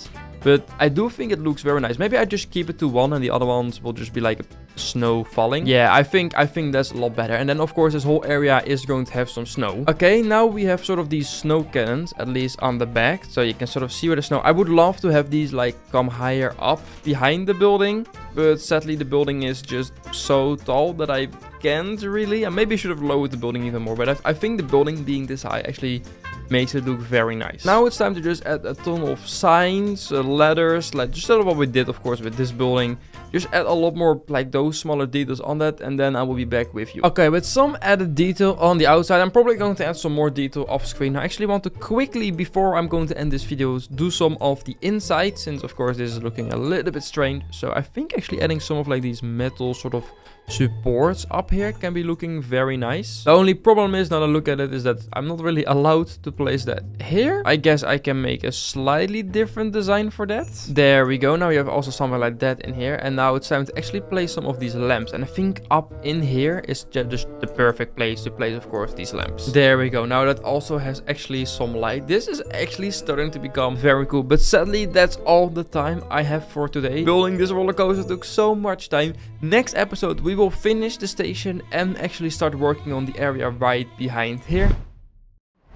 but I do think it looks very nice. Maybe I just keep it to 1 and the other ones will just be like snow falling. Yeah, I think that's a lot better. And then, of course, this whole area is going to have some snow. Okay, now we have sort of these snow cannons, at least on the back, so you can sort of see where the snow. I would love to have these like come higher up behind the building, but sadly the building is just so tall that I can't really. And maybe I should have lowered the building even more, but I think the building being this high actually makes it look very nice. Now it's time to just add a ton of signs, ladders, like just what we did, of course, with this building. Just add a lot more like those smaller details on that, and then I will be back with you. Okay, with some added detail on the outside, I'm probably going to add some more detail off screen. I actually want to quickly, before I'm going to end this video, do some of the inside, since of course this is looking a little bit strange. So I think actually adding some of like these metal sort of supports up here can be looking very nice. The only problem is, now that I look at it, is that I'm not really allowed to place that here. I guess I can make a slightly different design for that. There we go. Now you have also something like that in here. And now it's time to actually place some of these lamps. And I think up in here is just the perfect place to place, of course, these lamps. There we go. Now that also has actually some light. This is actually starting to become very cool. But sadly, that's all the time I have for today. Building this roller coaster took so much time. Next episode, we will finish the station and actually start working on the area right behind here.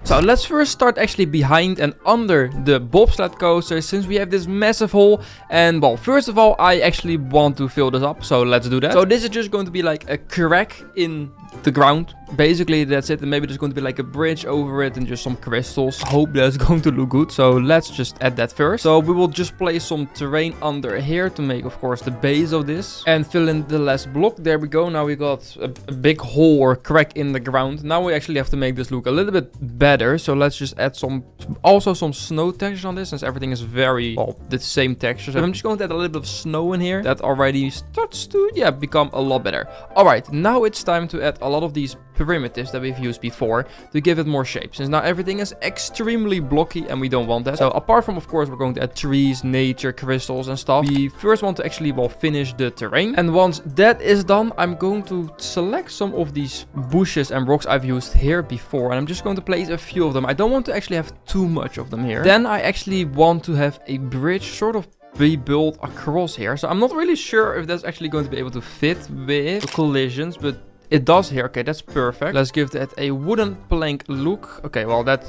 So let's first start actually behind and under the bobsled coaster, since we have this massive hole. And well, first of all, I actually want to fill this up, so let's do that. So this is just going to be like a crack in the ground. Basically, that's it. And maybe there's going to be like a bridge over it and just some crystals. Hope that's going to look good. So let's just add that first. So we will just place some terrain under here to make, of course, the base of this. And fill in the last block. There we go. Now we got a big hole or crack in the ground. Now we actually have to make this look a little bit better. So let's just add some snow textures on this, since everything is very, well, the same textures. I'm just going to add a little bit of snow in here. That already starts to, yeah, become a lot better. All right, now it's time to add a lot of these primitives that we've used before to give it more shape, since now everything is extremely blocky and we don't want that. So apart from, of course, we're going to add trees, nature, crystals and stuff, we first want to actually, well, finish the terrain. And once that is done, I'm going to select some of these bushes and rocks I've used here before, and I'm just going to place a few of them. I don't want to actually have too much of them here. Then I actually want to have a bridge sort of be built across here. So I'm not really sure if that's actually going to be able to fit with the collisions, but it does here. Okay, that's perfect. Let's give that a wooden plank look. Okay, well, that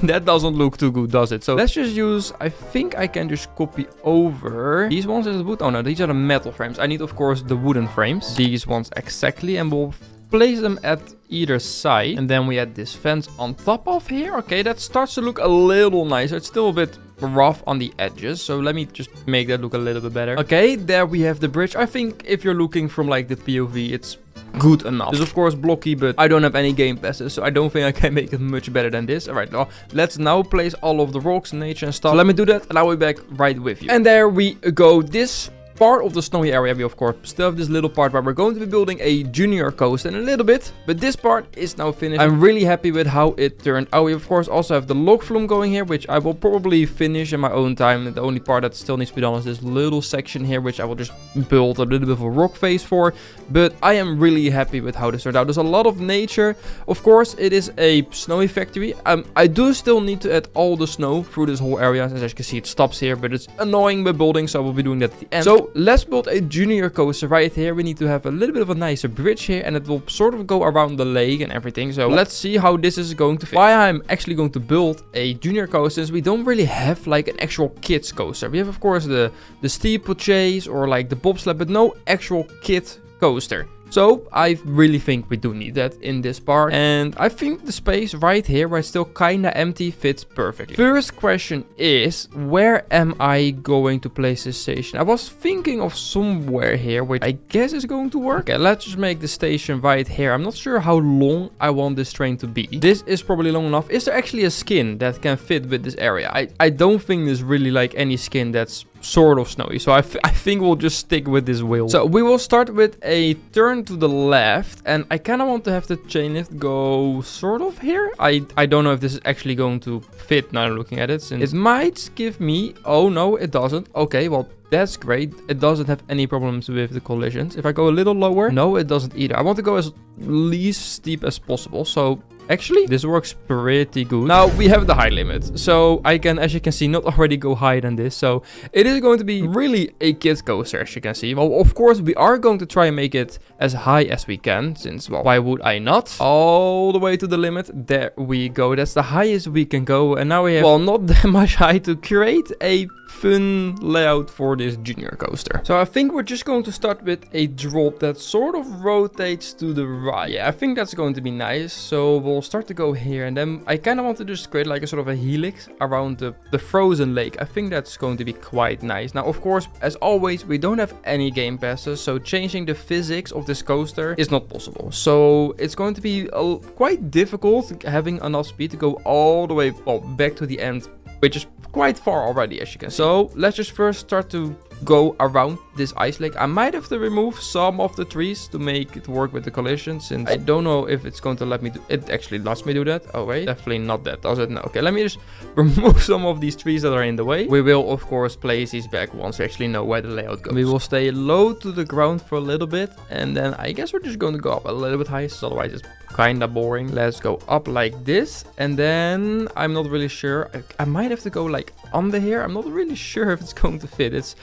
that doesn't look too good, does it? So let's just use, I think I can just copy over these ones. Is it wood? Oh no, these are the metal frames. I need, of course, the wooden frames. These ones exactly, and we'll place them at either side. And then we add this fence on top of here. Okay, that starts to look a little nicer. It's still a bit rough on the edges, so let me just make that look a little bit better. Okay, there we have the bridge. I think if you're looking from like the POV, it's good enough. It's of course blocky, but I don't have any game passes, so I don't think I can make it much better than this. All right, well, let's now place all of the rocks, nature and stuff. So let me do that and I'll be back right with you. And there we go. This part of the snowy area, we of course still have this little part where we're going to be building a junior coaster in a little bit, but this part is now finished. I'm really happy with how it turned out. We of course also have the log flume going here, which I will probably finish in my own time. The only part that still needs to be done is this little section here, which I will just build a little bit of a rock face for. But I am really happy with how this turned out. There's a lot of nature. Of course, it is a snowy factory. I do still need to add all the snow through this whole area. As you can see, it stops here, but it's annoying with building, so we'll be doing that at the end. So let's build a junior coaster right here. We need to have a little bit of a nicer bridge here, and it will sort of go around the lake and everything. So let's see how this is going to fit. Why I'm actually going to build a junior coaster is we don't really have like an actual kids coaster. We have of course the steeplechase or like the bobsled, but no actual kid coaster. So I really think we do need that in this part. And I think the space right here where it's still kinda empty fits perfectly. First question is, where am I going to place this station? I was thinking of somewhere here, which I guess is going to work. Okay, let's just make the station right here. I'm not sure how long I want this train to be. This is probably long enough. Is there actually a skin that can fit with this area? I don't think there's really like any skin that's sort of snowy, so I think we'll just stick with this wheel. So we will start with a turn to the left, and I kind of want to have the chain lift go sort of here. I don't know if this is actually going to fit now looking at it, since it might give me, oh no, it doesn't. Okay, well, that's great. It doesn't have any problems with the collisions. If I go a little lower, no, it doesn't either. I want to go as least steep as possible, so actually, this works pretty good. Now, we have the height limit. So I can, as you can see, not already go higher than this. So it is going to be really a kid coaster, as you can see. Well, of course, we are going to try and make it as high as we can, since, well, why would I not? All the way to the limit. There we go. That's the highest we can go. And now we have, well, not that much height to create a fun layout for this junior coaster. So I think we're just going to start with a drop that sort of rotates to the right. Yeah, I think that's going to be nice. So we'll start to go here, and then I kind of want to just create like a sort of a helix around the frozen lake. I think that's going to be quite nice. Now, of course, as always, we don't have any game passes, so changing the physics of this coaster is not possible. So it's going to be quite difficult having enough speed to go all the way, well, back to the end, which is quite far already, as you can see. So let's just first start to go around this ice lake. I might have to remove some of the trees to make it work with the collision, since I don't know if it's going to let me do it. Actually lets me do that. Oh wait, definitely not that, does it? No. Okay, let me just remove some of these trees that are in the way. We will of course place these back once we actually know where the layout goes. We will stay low to the ground for a little bit, and then I guess we're just going to go up a little bit high, so otherwise it's kind of boring. Let's go up like this, and then I'm not really sure. I might have to go like under here. I'm not really sure if it's going to fit. It's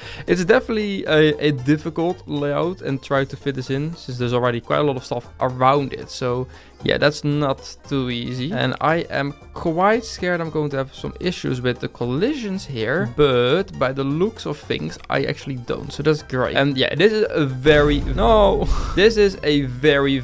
definitely a difficult layout and try to fit this in, since there's already quite a lot of stuff around it. So yeah, that's not too easy, and I am quite scared I'm going to have some issues with the collisions here, but by the looks of things I actually don't, so that's great. And yeah, this is a very this is a very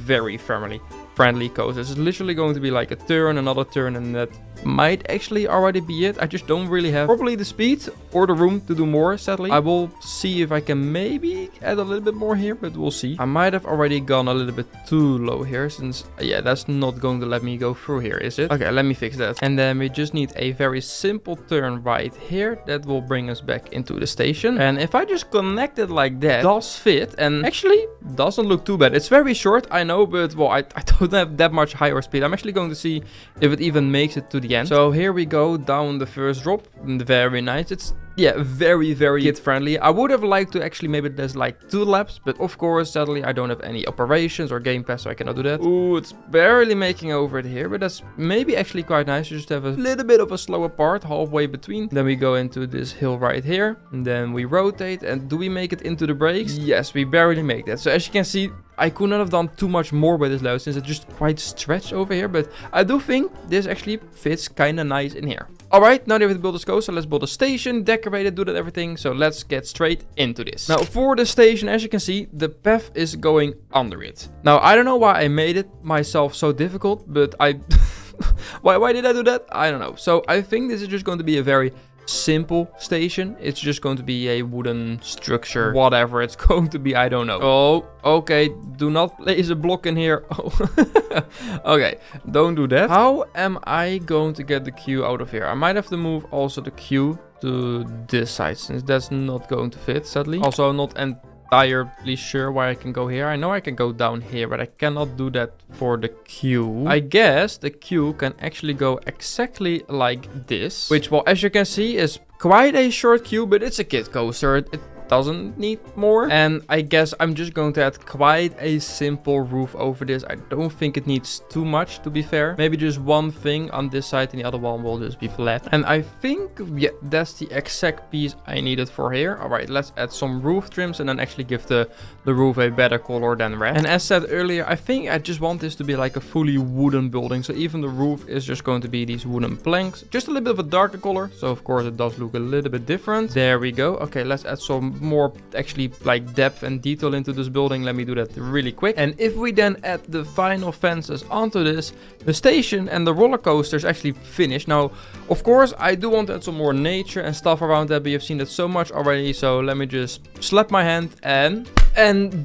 friendly coaster. It's literally going to be like a turn, another turn, and that might actually already be it. I just don't really have probably the speed or the room to do more, sadly. I will see if I can maybe add a little bit more here, but we'll see. I might have already gone a little bit too low here, since yeah, that's not going to let me go through here, is it? Okay, let me fix that. And then we just need a very simple turn right here that will bring us back into the station. And if I just connect it like that, it does fit, and actually doesn't look too bad. It's very short, I know, but well, I don't have that much higher speed. I'm actually going to see if it even makes it to the end. So here we go down the first drop. Very nice. It's yeah, very kid friendly. I would have liked to actually maybe there's like 2 laps, but of course sadly I don't have any operations or game pass, so I cannot do that. Ooh, it's barely making over it here, but that's maybe actually quite nice. You just have a little bit of a slower part halfway between. Then we go into this hill right here, and then we rotate. And do we make it into the brakes? Yes, we barely make that. So as you can see, I could not have done too much more with this layout, since it's just quite stretched over here, but I do think this actually fits kind of nice in here. Alright, now that we build this coaster, let's build a station, decorate it, do that everything. So let's get straight into this. Now for the station, as you can see, the path is going under it. Now I don't know why I made it myself so difficult, but why did I do that? I don't know. So I think this is just going to be a very simple station. It's just going to be a wooden structure, whatever it's going to be, I don't know. Oh, okay, do not place a block in here. Oh. Okay, don't do that. How am I going to get the queue out of here? I might have to move also the queue to this side, since that's not going to fit, sadly. Also not entirely sure where I can go here. I know I can go down here, but I cannot do that for the queue. I guess the queue can actually go exactly like this, which, well, as you can see, is quite a short queue, but it's a kid coaster. It doesn't need more. And I guess I'm just going to add quite a simple roof over this. I don't think it needs too much, to be fair. Maybe just one thing on this side and the other one will just be flat. And I think, yeah, that's the exact piece I needed for here. All right, let's add some roof trims and then actually give the roof a better color than red. And as said earlier, I think I just want this to be like a fully wooden building. So even the roof is just going to be these wooden planks, just a little bit of a darker color. So of course it does look a little bit different. There we go. Okay, let's add some more actually like depth and detail into this building. Let me do that really quick. And if we then add the final fences onto this, the station and the roller coaster is actually finished. Now, of course, I do want to add some more nature and stuff around that, but you've seen that so much already. So let me just slap my hand and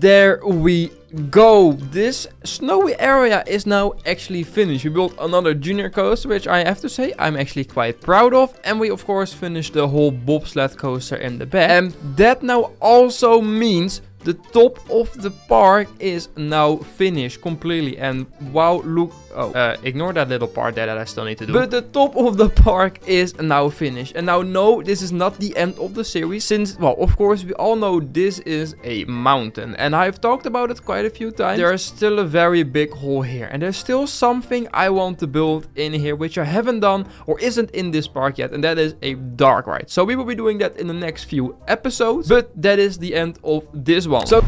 there we go. This snowy area is now actually finished. We built another junior coaster, which I have to say I'm actually quite proud of. And we of course finished the whole bobsled coaster in the back. And that now also means the top of the park is now finished completely. And wow, look. Oh, ignore that little part there that I still need to do. But the top of the park is now finished. And now, no, this is not the end of the series. Since, well, of course, we all know this is a mountain. And I've talked about it quite a few times. There is still a very big hole here. And there's still something I want to build in here, which I haven't done or isn't in this park yet. And that is a dark ride. So we will be doing that in the next few episodes. But that is the end of this one. So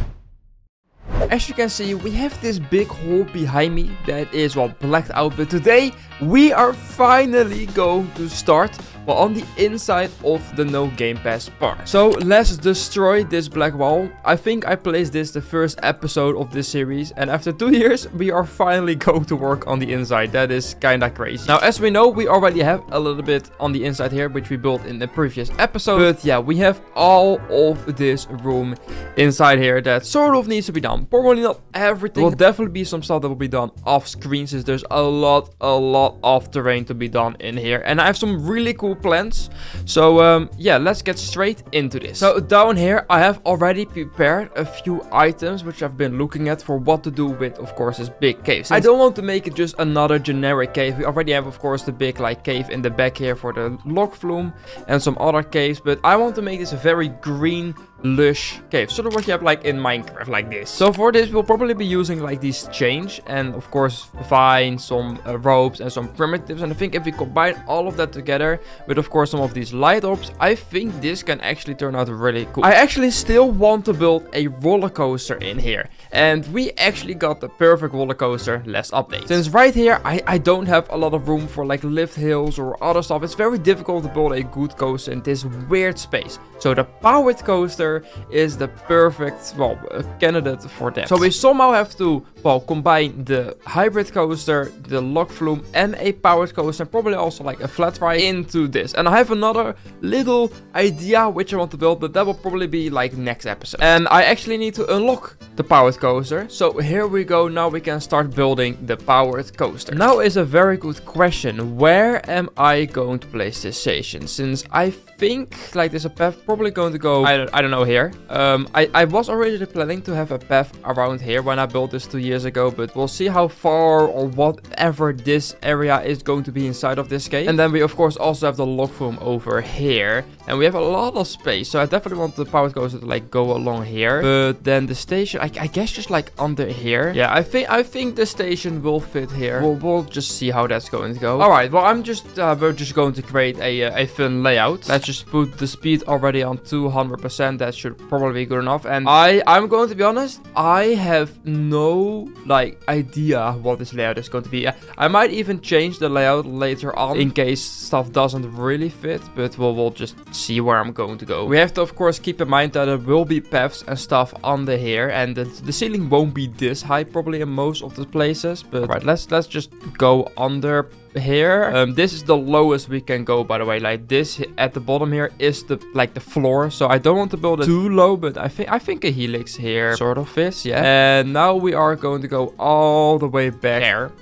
as you can see, we have this big hole behind me that is, well, blacked out. But today we are finally going to start, well, on the inside of the No Gamepass Park. So let's destroy this black wall. I think I placed this the first episode of this series, and after 2 years we are finally going to work on the inside. That is kind of crazy. Now, as we know, we already have a little bit on the inside here, which we built in the previous episode. But yeah, we have all of this room inside here that sort of needs to be done. Probably not everything. There will definitely be some stuff that will be done off screen, since there's a lot of terrain to be done in here. And I have some really cool plans. So yeah, let's get straight into this. So down here I have already prepared a few items which I've been looking at for what to do with, of course, this big cave. Since I don't want to make it just another generic cave. We already have, of course, the big like cave in the back here for the log flume and some other caves, but I want to make this a very green, lush cave, sort of what you have like in Minecraft, like this. So for this we'll probably be using like these chains and of course vines, some ropes and some primitives, and I think if we combine all of that together with of course some of these light orbs, I think this can actually turn out really cool. I actually still want to build a roller coaster in here, and we actually got the perfect roller coaster last update. Since right here I don't have a lot of room for like lift hills or other stuff, it's very difficult to build a good coaster in this weird space. So the powered coaster is the perfect, well, candidate for that. So we somehow have to, well, combine the hybrid coaster, the log flume, and a powered coaster, and probably also like a flat ride into this. And I have another little idea which I want to build, but that will probably be like next episode. And I actually need to unlock the powered coaster. So here we go. Now we can start building the powered coaster. Now is a very good question. Where am I going to place this station? Since I think like there's a path probably going to go, I don't know, here. I was originally planning to have a path around here when I built this 2 years ago, but we'll see how far or whatever this area is going to be inside of this cave. And then we of course also have the log flume over here, and we have a lot of space, so I definitely want the powered coaster to like go along here. But then the station, I guess just like under here. Yeah, I think the station will fit here. We'll just see how that's going to go. All right, well we're just going to create a fun layout. Let's just put the speed already on 200%. That should probably be good enough. And I'm going to be honest, I have no like idea what this layout is going to be. I might even change the layout later on in case stuff doesn't really fit, but we'll just see where I'm going to go. We have to of course keep in mind that there will be paths and stuff under here, and the ceiling won't be this high probably in most of the places. But alright, let's just go under here. This is the lowest we can go, by the way. Like this at the bottom here is the floor, so I don't want to build it too low, but I think a helix here sort of fits. Yeah, and now we are going to go all the way back there.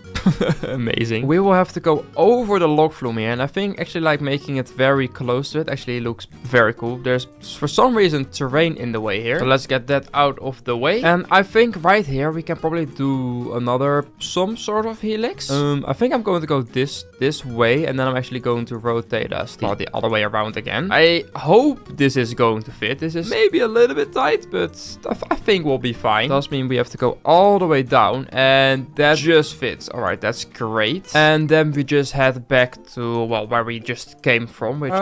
Amazing. We will have to go over the log flume here, and I think actually like making it very close to it actually looks very cool. There's for some reason terrain in the way here, so let's get that out of the way. And I think right here we can probably do some sort of helix. I think I'm going to go this way, and then I'm actually going to rotate us the other way around again. I hope this is going to fit. This is maybe a little bit tight, but I think we'll be fine. Does mean we have to go all the way down, and that just fits. All right, that's great. And then we just head back to, well, where we just came from, which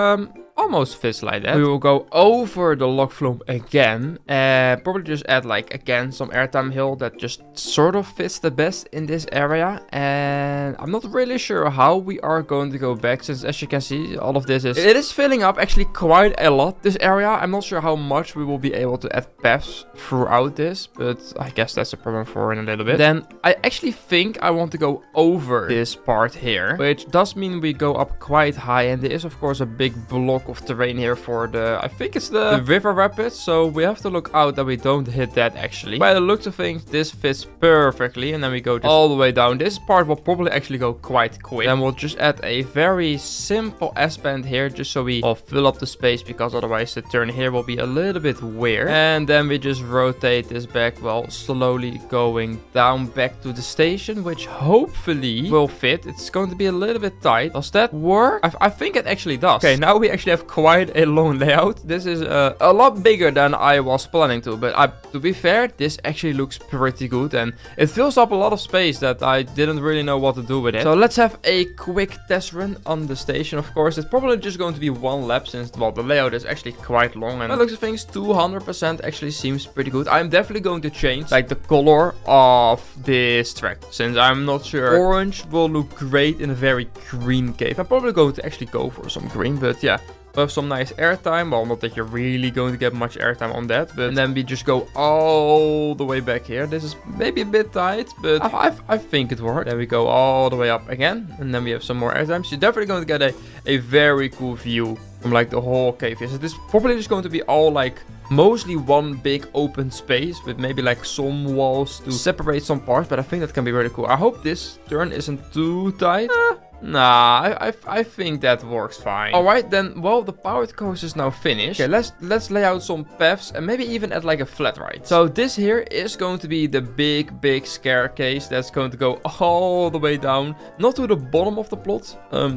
almost fits like that. We will go over the log flume again, and probably just add like again some airtime hill that just sort of fits the best in this area. And I'm not really sure how we are going to go back, since as you can see all of this is filling up actually quite a lot, this area. I'm not sure how much we will be able to add paths throughout this, but I guess that's a problem for in a little bit. Then I actually think I want to go over this part here, which does mean we go up quite high, and there is of course a big block of terrain here for I think it's the river rapids, so we have to look out that we don't hit that actually. By the looks of things, this fits perfectly, and then we go all the way down. This part will probably actually go quite quick, and we'll just add a very simple S-band here just so we will fill up the space, because otherwise the turn here will be a little bit weird. And then we just rotate this back, well, slowly going down back to the station, which hopefully will fit. It's going to be a little bit tight. Does that work? I think it actually does. Okay, now we actually have quite a long layout. This is a lot bigger than I was planning to, but to be fair, this actually looks pretty good, and it fills up a lot of space that I didn't really know what to do with it. So let's have a quick test run on the station. Of course, it's probably just going to be one lap, since, well, the layout is actually quite long, and by the looks of things 200% actually seems pretty good. I'm definitely going to change like the color of this track, since I'm not sure orange will look great in a very green cave. I'm probably going to actually go for some green, but yeah, we have some nice airtime. Well, not that you're really going to get much airtime on that, but and then we just go all the way back here. This is maybe a bit tight, but I think it worked. Then we go all the way up again, and then we have some more airtime. So you're definitely going to get a very cool view from like the whole cave here. So this is probably just going to be all like mostly one big open space with maybe like some walls to separate some parts, but I think that can be really cool. I hope this turn isn't too tight. Nah, I think that works fine. Alright then, well, the powered coaster is now finished. Okay, let's lay out some paths and maybe even add like a flat ride. So this here is going to be the big staircase that's going to go all the way down. Not to the bottom of the plot,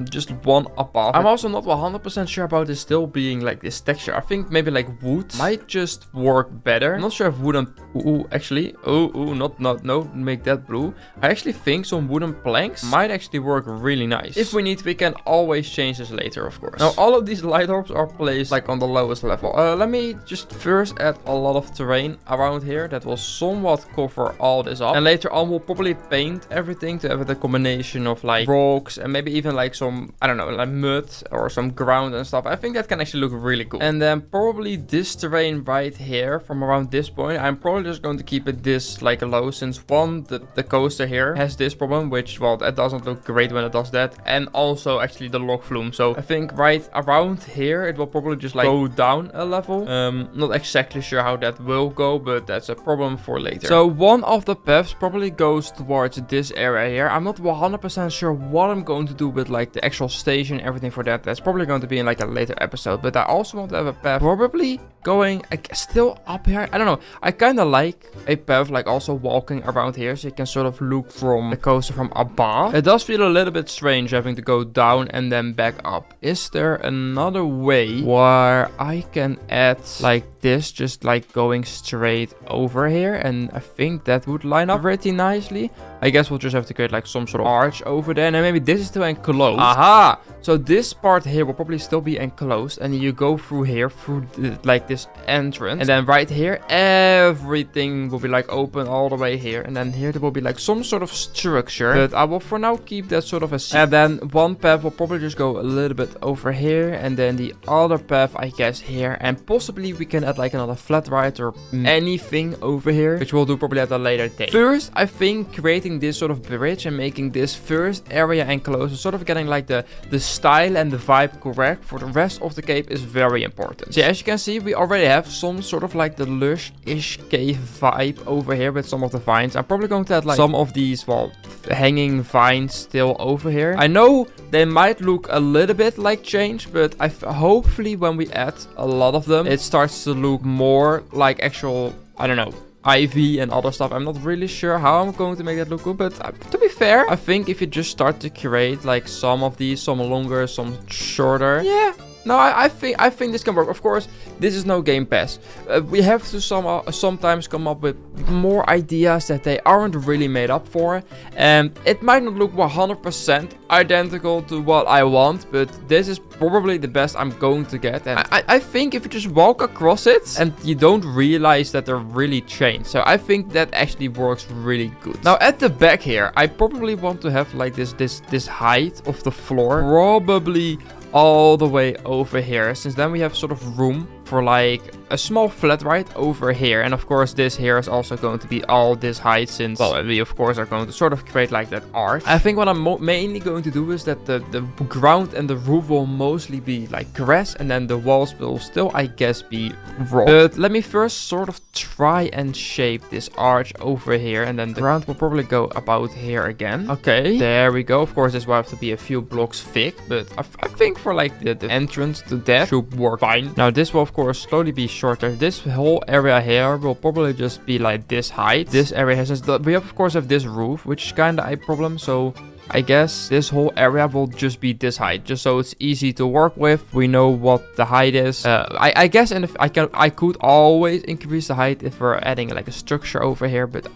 just one above. I'm also not 100% sure about this still being like this texture. I think maybe like wood might just work better. I'm not sure if wooden... Ooh, actually... No, make that blue. I actually think some wooden planks might actually work really nice. If we need, we can always change this later, of course. Now, all of these light orbs are placed like on the lowest level. Let me just first add a lot of terrain around here that will somewhat cover all this up. And later on, we'll probably paint everything to have the combination of like rocks and maybe even like some, I don't know, like mud or some ground and stuff. I think that can actually look really cool. And then probably this terrain right here from around this point, I'm probably just going to keep it this like low, since one, the coaster here has this problem, which, well, that doesn't look great when it does that. And also actually the log flume. So I think right around here, it will probably just like go down a level. Not exactly sure how that will go, but that's a problem for later. So one of the paths probably goes towards this area here. I'm not 100% sure what I'm going to do with like the actual station, everything for that. That's probably going to be in like a later episode. But I also want to have a path probably going still up here. I don't know. I kind of like a path like also walking around here, so you can sort of look from the coaster from above. It does feel a little bit strange having to go down and then back up. Is there another way where I can add like this, just like going straight over here? And I think that would line up pretty nicely. I guess we'll just have to create like some sort of arch over there. And then maybe this is still enclosed. Aha! So this part here will probably still be enclosed. And you go through here, through like this entrance. And then right here, everything will be like open all the way here. And then here there will be like some sort of structure. But I will for now keep that sort of a... And then one path will probably just go a little bit over here. And then the other path, I guess, here. And possibly we can add like another flat ride or anything over here, which we'll do probably at a later date. First, I think creating this sort of bridge and making this first area enclosed, sort of getting like the style and the vibe correct for the rest of the cave is very important. So as you can see, we already have some sort of like the lush-ish cave vibe over here with some of the vines. I'm probably going to add like some of these, well, hanging vines still over here. I know they might look a little bit like change, but hopefully when we add a lot of them, it starts to look more like actual, I don't know, ivy and other stuff. I'm not really sure how I'm going to make that look good, but to be fair, I think if you just start to create like some of these, some longer, some shorter, yeah. No, I think this can work. Of course, this is no Game Pass. We have to sometimes come up with more ideas that they aren't really made up for. And it might not look 100% identical to what I want, but this is probably the best I'm going to get. And I think if you just walk across it and you don't realize that they're really changed. So I think that actually works really good. Now at the back here, I probably want to have like this height of the floor. Probably all the way over here, since then we have sort of room for like a small flat ride over here. And of course this here is also going to be all this height, since, well, we of course are going to sort of create like that arch. I think what I'm mainly going to do is that the ground and the roof will mostly be like grass, and then the walls will still, I guess, be rock. But let me first sort of try and shape this arch over here, and then the ground will probably go about here again. Okay, there we go. Of course this will have to be a few blocks thick, but I think for like the entrance to that should work fine. Now this will of course slowly be shorter. This whole area here will probably just be like this height. This area has, we of course have this roof, which is kind of a problem. So I guess this whole area will just be this height, just so it's easy to work with. We know what the height is. I guess, and if I could always increase the height if we're adding like a structure over here, but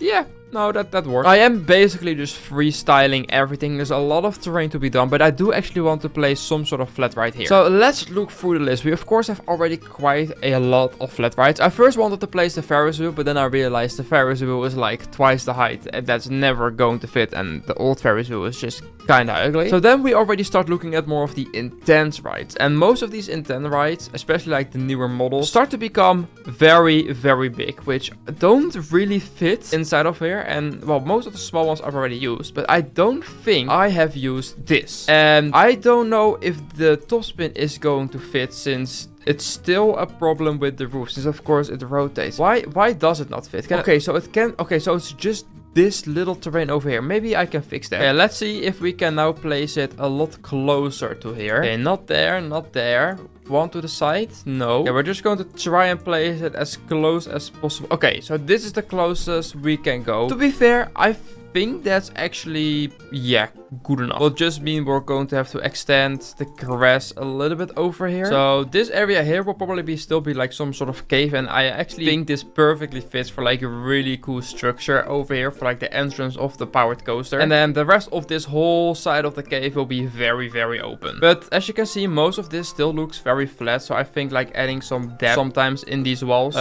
yeah. No, that works. I am basically just freestyling everything. There's a lot of terrain to be done, but I do actually want to place some sort of flat ride here. So let's look through the list. We of course have already quite a lot of flat rides. I first wanted to place the Ferris wheel, but then I realized the Ferris wheel is like twice the height, and that's never going to fit, and the old Ferris wheel is just kind of ugly. So then we already start looking at more of the intense rides, and most of these intense rides, especially like the newer models, start to become very, very big, which don't really fit inside of here. And well, most of the small ones I've already used, but I don't think I have used this. And I don't know if the top spin is going to fit, since it's still a problem with the roof, since of course it rotates. Why does it not fit? Okay, so it can. Okay, so it's just this little terrain over here. Maybe I can fix that. Okay, let's see if we can now place it a lot closer to here. Okay, not there, not there. One to the side? No. Okay, we're just going to try and place it as close as possible. Okay, so this is the closest we can go. To be fair, I think that's actually, yeah, good enough. Will just mean we're going to have to extend the grass a little bit over here. So this area here will probably still be like some sort of cave, and I actually think this perfectly fits for like a really cool structure over here for like the entrance of the powered coaster. And then the rest of this whole side of the cave will be very, very open. But as you can see, most of this still looks very flat, so I think like adding some depth sometimes in these walls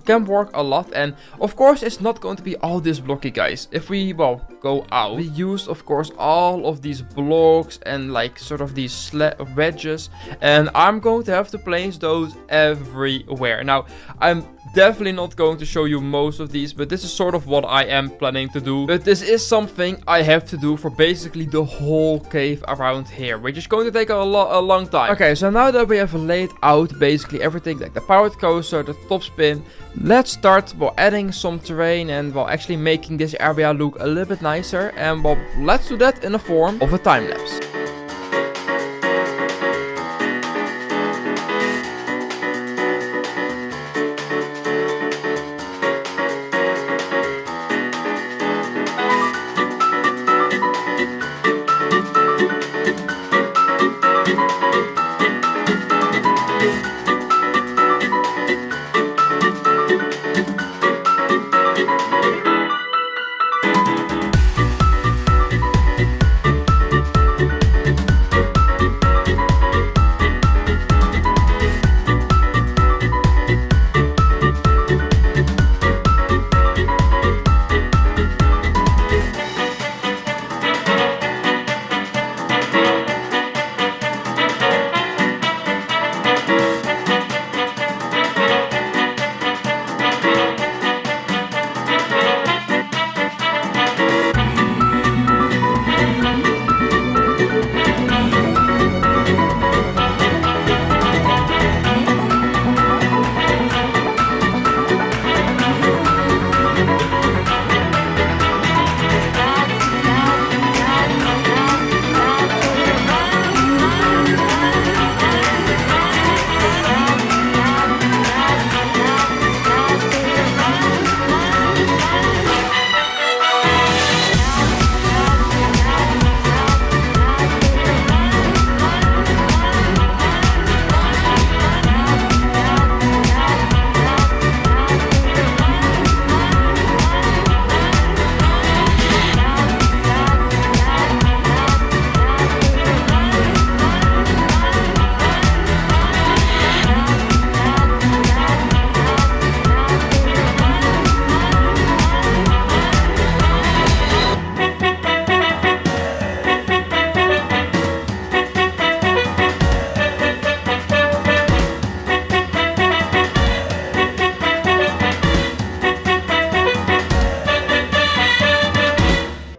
can work a lot. And of course it's not going to be all this blocky, guys. If we, well, go out, we used of course all of these blocks and like sort of these wedges, and I'm going to have to place those everywhere. Now I'm definitely not going to show you most of these, but this is sort of what I am planning to do. But this is something I have to do for basically the whole cave around here, which is going to take a long time. Okay, so now that we have laid out basically everything, like the powered coaster, the top spin, let's start adding some terrain and actually making this area look a little bit nicer. And let's do that in the form of a time lapse.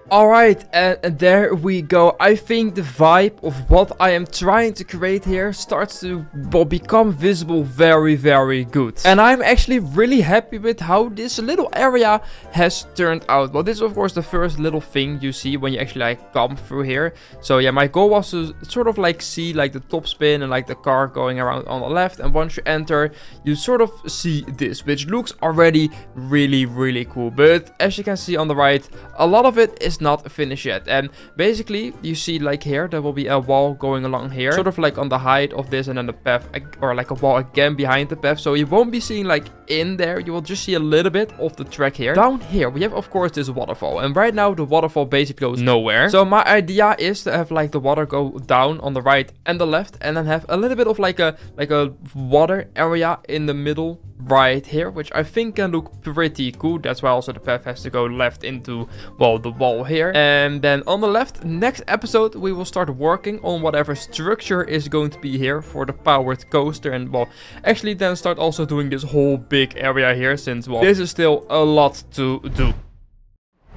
Alright, and there we go. I think the vibe of what I am trying to create here starts to become visible very, very good. And I'm actually really happy with how this little area has turned out. Well, this is of course the first little thing you see when you actually like come through here. So yeah, my goal was to sort of like see like the top spin and like the car going around on the left. And once you enter, you sort of see this, which looks already really, really cool. But as you can see on the right, a lot of it is not finished yet. And basically you see like here there will be a wall going along here, sort of like on the height of this, and then the path, or like a wall again behind the path. So you won't be seeing like in there, you will just see a little bit of the track here. Down here we have of course this waterfall, and right now the waterfall basically goes nowhere. So my idea is to have like the water go down on the right and the left, and then have a little bit of like a water area in the middle right here, which I think can look pretty cool. That's why also the path has to go left into, well, the wall here. And then on the left, next episode we will start working on whatever structure is going to be here for the powered coaster, and well, actually then start also doing this whole big area here, since well, this is still a lot to do.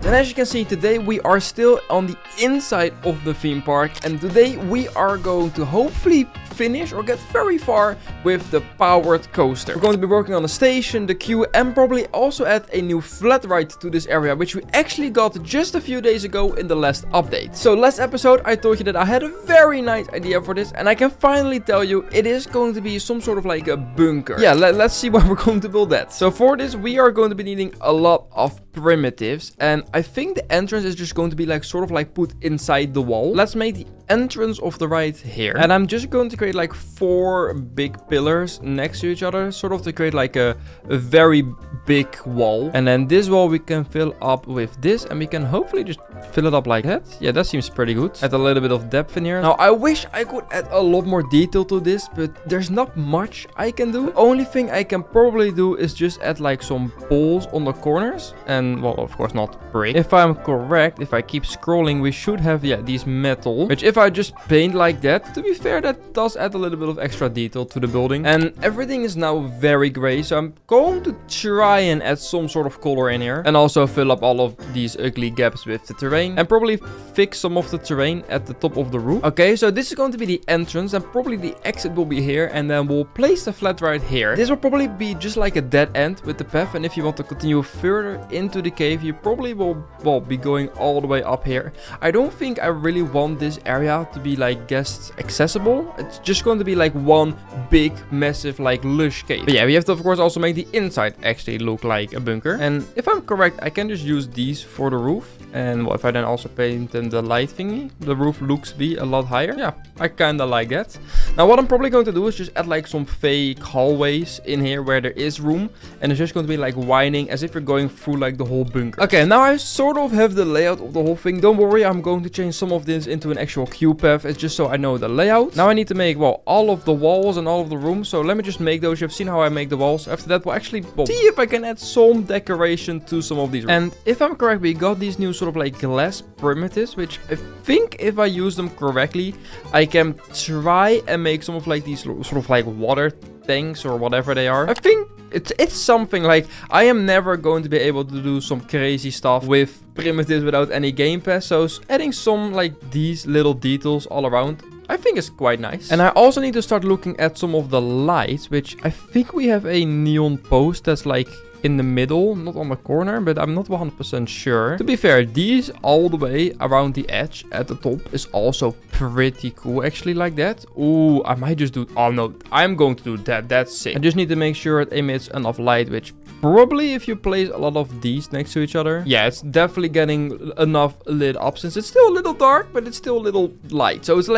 And as you can see, today we are still on the inside of the theme park, and today we are going to hopefully finish or get very far with the powered coaster. We're going to be working on the station, the queue, and probably also add a new flat ride to this area, which we actually got just a few days ago in the last update. So last episode I told you that I had a very nice idea for this, and I can finally tell you it is going to be some sort of like a bunker. Yeah, let's see where we're going to build that. So for this we are going to be needing a lot of primitives, and I think the entrance is just going to be like sort of like put inside the wall. Let's make the entrance of the ride here, and I'm just going to create like 4 big pillars next to each other, sort of to create like a very big wall. And then this wall we can fill up with this, and we can hopefully just fill it up like that. Yeah, that seems pretty good. Add a little bit of depth in here. Now I wish I could add a lot more detail to this, but there's not much I can do. The only thing I can probably do is just add like some poles on the corners, and well, of course not brick. If I'm correct, if I keep scrolling, we should have, yeah, these metal, which if I just paint like that, to be fair, that does add a little bit of extra detail to the building. And everything is now very gray, so I'm going to try and add some sort of color in here, and also fill up all of these ugly gaps with the terrain, and probably fix some of the terrain at the top of the roof. Okay, so this is going to be the entrance, and probably the exit will be here, and then we'll place the flat right here. This will probably be just like a dead end with the path, and if you want to continue further into the cave, you probably will, well, be going all the way up here. I don't think I really want this area to be like guest accessible. It's just going to be like one big massive like lush cave. But yeah, we have to of course also make the inside actually look like a bunker, and if I'm correct, I can just use these for the roof. And well, if I then also paint in the light thingy, the roof looks to be a lot higher. Yeah, I kind of like that. Now what I'm probably going to do is just add like some fake hallways in here where there is room, and it's just going to be like winding as if you're going through like the whole bunker. Okay, now I sort of have the layout of the whole thing. Don't worry, I'm going to change some of this into an actual queue path. It's just so I know the layout. Now I need to make, well, all of the walls and all of the rooms. So let me just make those. You've seen how I make the walls. After that, we'll actually see if I can add some decoration to some of these rooms. And if I'm correct, we got these new sort of like glass primitives, which I think if I use them correctly, I can try and make some of like these sort of like water tanks or whatever they are. I think it's something like, I am never going to be able to do some crazy stuff with primitives without any game pass, so adding some like these little details all around, I think it's quite nice. And I also need to start looking at some of the lights, which I think we have a neon post that's like in the middle, not on the corner, but I'm not 100% sure. To be fair, these all the way around the edge at the top is also pretty cool, actually, like that. Ooh, I might just do, oh no, I'm going to do that. That's sick. I just need to make sure it emits enough light, which probably if you place a lot of these next to each other, yeah, it's definitely getting enough lit up, since it's still a little dark, but it's still a little light. So it's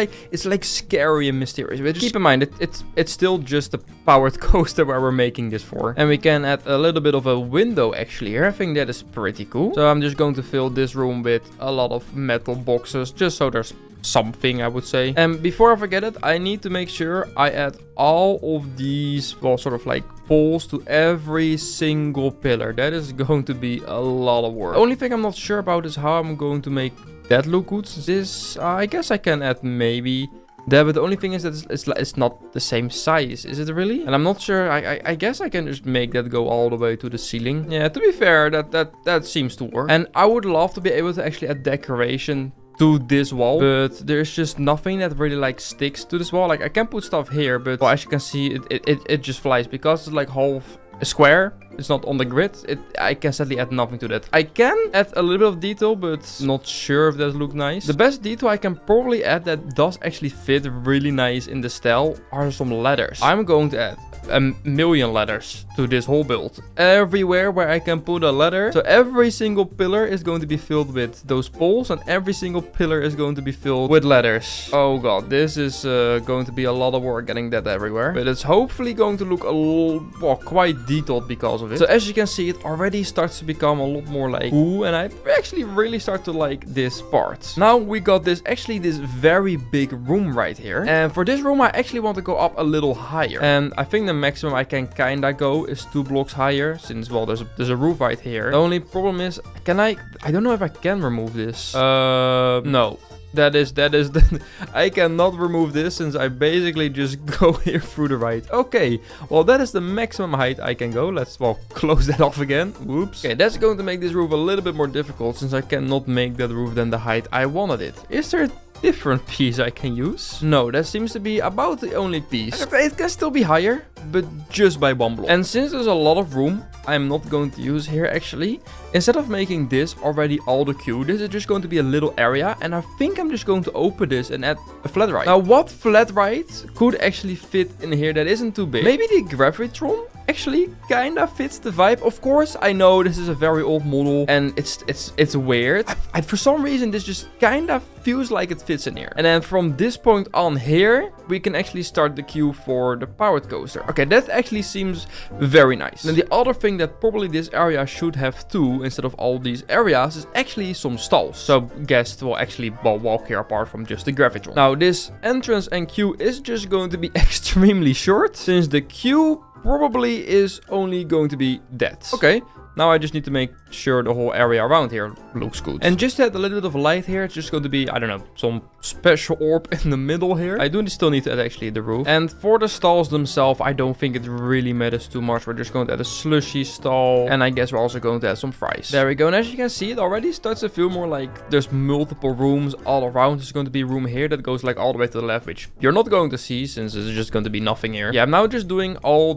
like scary and mysterious. But just keep in mind, it's still just a powered coaster where we're making this for. And we can add a little bit of a window actually here. I think that is pretty cool. So I'm just going to fill this room with a lot of metal boxes, just so there's something, I would say. And before I forget it, I need to make sure I add all of these, well, sort of like poles to every single pillar. That is going to be a lot of work. The only thing I'm not sure about is how I'm going to make that look good. This, I guess I can add maybe there, but the only thing is that it's not the same size, is it really? And I'm not sure. I guess I can just make that go all the way to the ceiling. Yeah, to be fair, that seems to work. And I would love to be able to actually add decoration to this wall, but there's just nothing that really like sticks to this wall. Like I can put stuff here, but well, as you can see, it just flies because it's like half a square. It's not on the grid. I can sadly add nothing to that. I can add a little bit of detail, but not sure if that looks nice. The best detail I can probably add that does actually fit really nice in the style are some ladders. I'm going to add 1,000,000 ladders to this whole build. Everywhere where I can put a ladder. So every single pillar is going to be filled with those poles, and every single pillar is going to be filled with ladders. Oh god, this is going to be a lot of work getting that everywhere. But it's hopefully going to look a little, well, quite detailed because of it. So as you can see, it already starts to become a lot more like cool, and I actually really start to like this part. Now we got this very big room right here. And for this room, I actually want to go up a little higher. And I think the maximum I can kinda go is 2 blocks higher, since, well, there's a roof right here. The only problem is, I don't know if I can remove this. No. That is the... I cannot remove this since I basically just go here through the right. Okay, well, that is the maximum height I can go. Let's, well, close that off again. Whoops. Okay, that's going to make this roof a little bit more difficult since I cannot make that roof than the height I wanted it. Is there a different piece I can use? No, that seems to be about the only piece. It can still be higher, but just by one block. And since there's a lot of room, I'm not going to use here actually. Instead of making this already all the queue, this is just going to be a little area. And I think I'm just going to open this and add a flat ride. Now, what flat ride could actually fit in here that isn't too big? Maybe the Gravitron actually kind of fits the vibe. Of course, I know this is a very old model and it's weird. For some reason, this just kind of feels like it fits in here. And then from this point on here, we can actually start the queue for the powered coaster. Okay, that actually seems very nice. And the other thing that probably this area should have too, instead of all these areas, is actually some stalls. So guests will actually walk here apart from just the Gravitron. Now, this entrance and queue is just going to be extremely short, since the queue probably is only going to be that. Okay. Now I just need to make sure the whole area around here looks good. And just add a little bit of light here. It's just going to be, I don't know, some special orb in the middle here. I do still need to add actually the roof. And for the stalls themselves, I don't think it really matters too much. We're just going to add a slushy stall. And I guess we're also going to add some fries. There we go. And as you can see, it already starts to feel more like there's multiple rooms all around. There's going to be room here that goes like all the way to the left, which you're not going to see since there's just going to be nothing here. Yeah, I'm now just doing all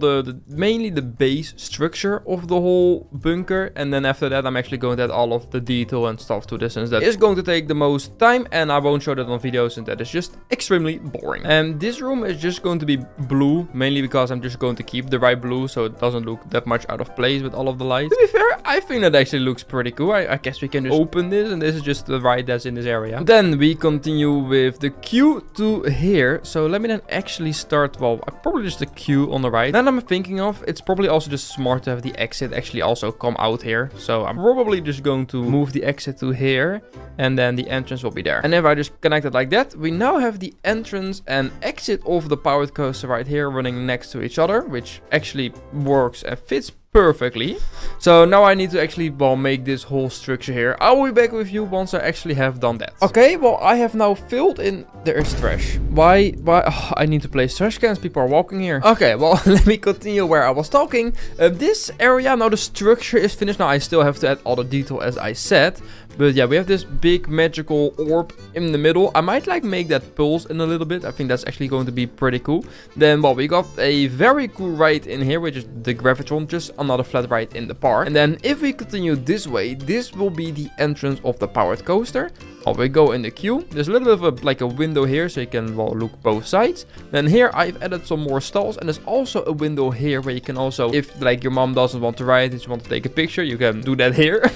mainly the base structure of the whole bunker, and then after that I'm actually going to add all of the detail and stuff to this, since that is going to take the most time and I won't show that on video since that is just extremely boring. And this room is just going to be blue, mainly because I'm just going to keep the right blue so it doesn't look that much out of place with all of the lights. To be fair, I think that actually looks pretty cool. I guess we can just open this, and this is just the ride that's in this area. Then we continue with the queue to here. So let me then actually start, well, probably just the queue on the right. Then I'm thinking of, it's probably also just smart to have the exit actually also come out here. So I'm probably just going to move the exit to here, and then the entrance will be there. And if I just connect it like that, we now have the entrance and exit of the powered coaster right here running next to each other, which actually works and fits perfectly. So now I need to actually, well, make this whole structure here. I will be back with you once I actually have done that. Okay, well, I have now filled in. There is trash. Why? Oh, I need to place trash cans. People are walking here. Okay, well, let me continue where I was talking. This area, now the structure is finished. Now I still have to add all the detail as I said. But yeah, we have this big magical orb in the middle. I might like make that pulse in a little bit. I think that's actually going to be pretty cool. Then, well, we got a very cool ride in here, which is the Gravitron, just another flat ride in the park. And then if we continue this way, this will be the entrance of the powered coaster. Oh, we go in the queue. There's a little bit of like a window here, so you can, well, look both sides. Then here I've added some more stalls, and there's also a window here where you can also, if like your mom doesn't want to ride, if you want to take a picture, you can do that here.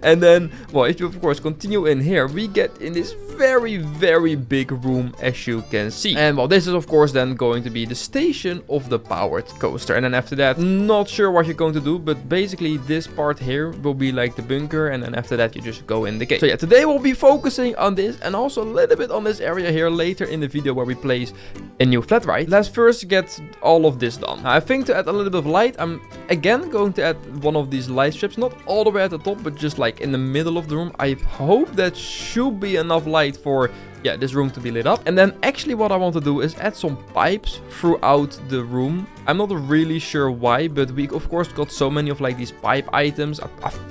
And then, well, if you of course continue in here, we get in this very, very big room, as you can see. And well, this is of course then going to be the station of the powered coaster. And then after that, not sure what you're going to do, but basically this part here will be like the bunker, and then after that you just go in the gate. So yeah, today we'll be focusing on this and also a little bit on this area here later in the video where we place a new flat ride. Let's first get all of this done. Now, I think to add a little bit of light, I'm again going to add one of these light strips, not all the way at the top, but just like in the middle of the room. I hope that should be enough light for, yeah, this room to be lit up. And then actually what I want to do is add some pipes throughout the room. I'm not really sure why, but we of course got so many of like these pipe items.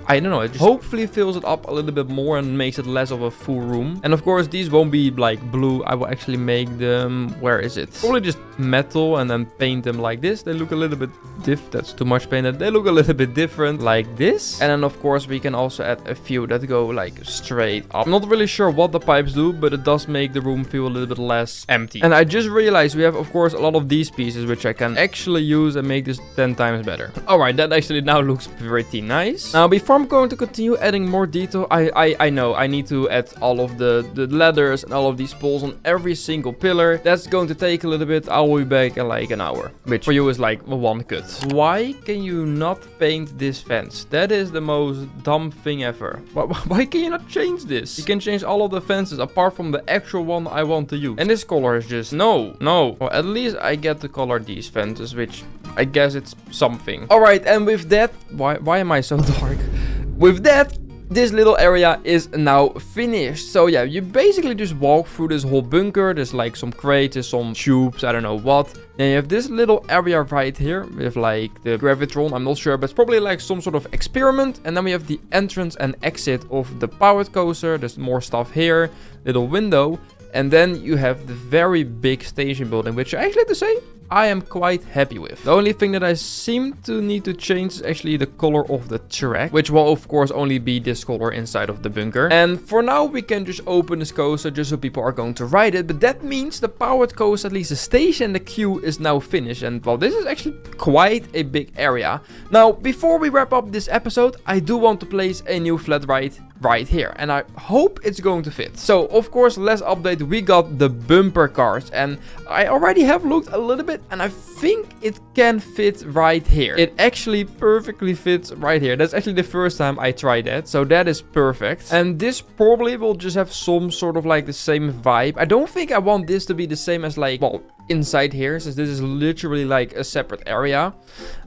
I don't know, it just hopefully fills it up a little bit more and makes it less of a full room. And of course these won't be like blue. I will actually make them, where is it? Probably just metal and then paint them like this. They look a little bit that's too much painted. They look a little bit different like this. And then of course we can also add a few that go like straight up. I'm not really sure what the pipes do, but it does make the room feel a little bit less empty. And I just realized we have of course a lot of these pieces which I can actually use and make this 10 times better. Alright, that actually now looks pretty nice. Now before I'm going to continue adding more detail, I know I need to add all of the ladders and all of these poles on every single pillar. That's going to take a little bit. I'll be back in like an hour, which for you is like one cut. Why can you not paint this fence? That is the most dumb thing ever. Why can you not change this? You can change all of the fences apart from the actual one I want to use. And this color is just no. Well, at least I get to color these fences, which I guess it's something. Alright, and with that, why am I so dark? With that, this little area is now finished. So yeah, you basically just walk through this whole bunker. There's like some crates, there's some tubes, I don't know what. Then you have this little area right here with like the gravitron, I'm not sure, but it's probably like some sort of experiment. And then we have the entrance and exit of the powered coaster. There's more stuff here, little window. And then you have the very big station building, which I actually have to say, I am quite happy with. The only thing that I seem to need to change is actually the color of the track, which will of course only be this color inside of the bunker. And for now we can just open this coaster just so people are going to ride it. But that means the powered coaster, at least the station, the queue is now finished. And well, this is actually quite a big area. Now, before we wrap up this episode, I do want to place a new flat ride right here, and I hope it's going to fit. So of course, last update we got the bumper cars, and I already have looked a little bit, and I think it can fit right here. It actually perfectly fits right here. That's actually the first time I tried that, so that is perfect. And this probably will just have some sort of like the same vibe. I don't think I want this to be the same as like, well, inside here, since this is literally like a separate area.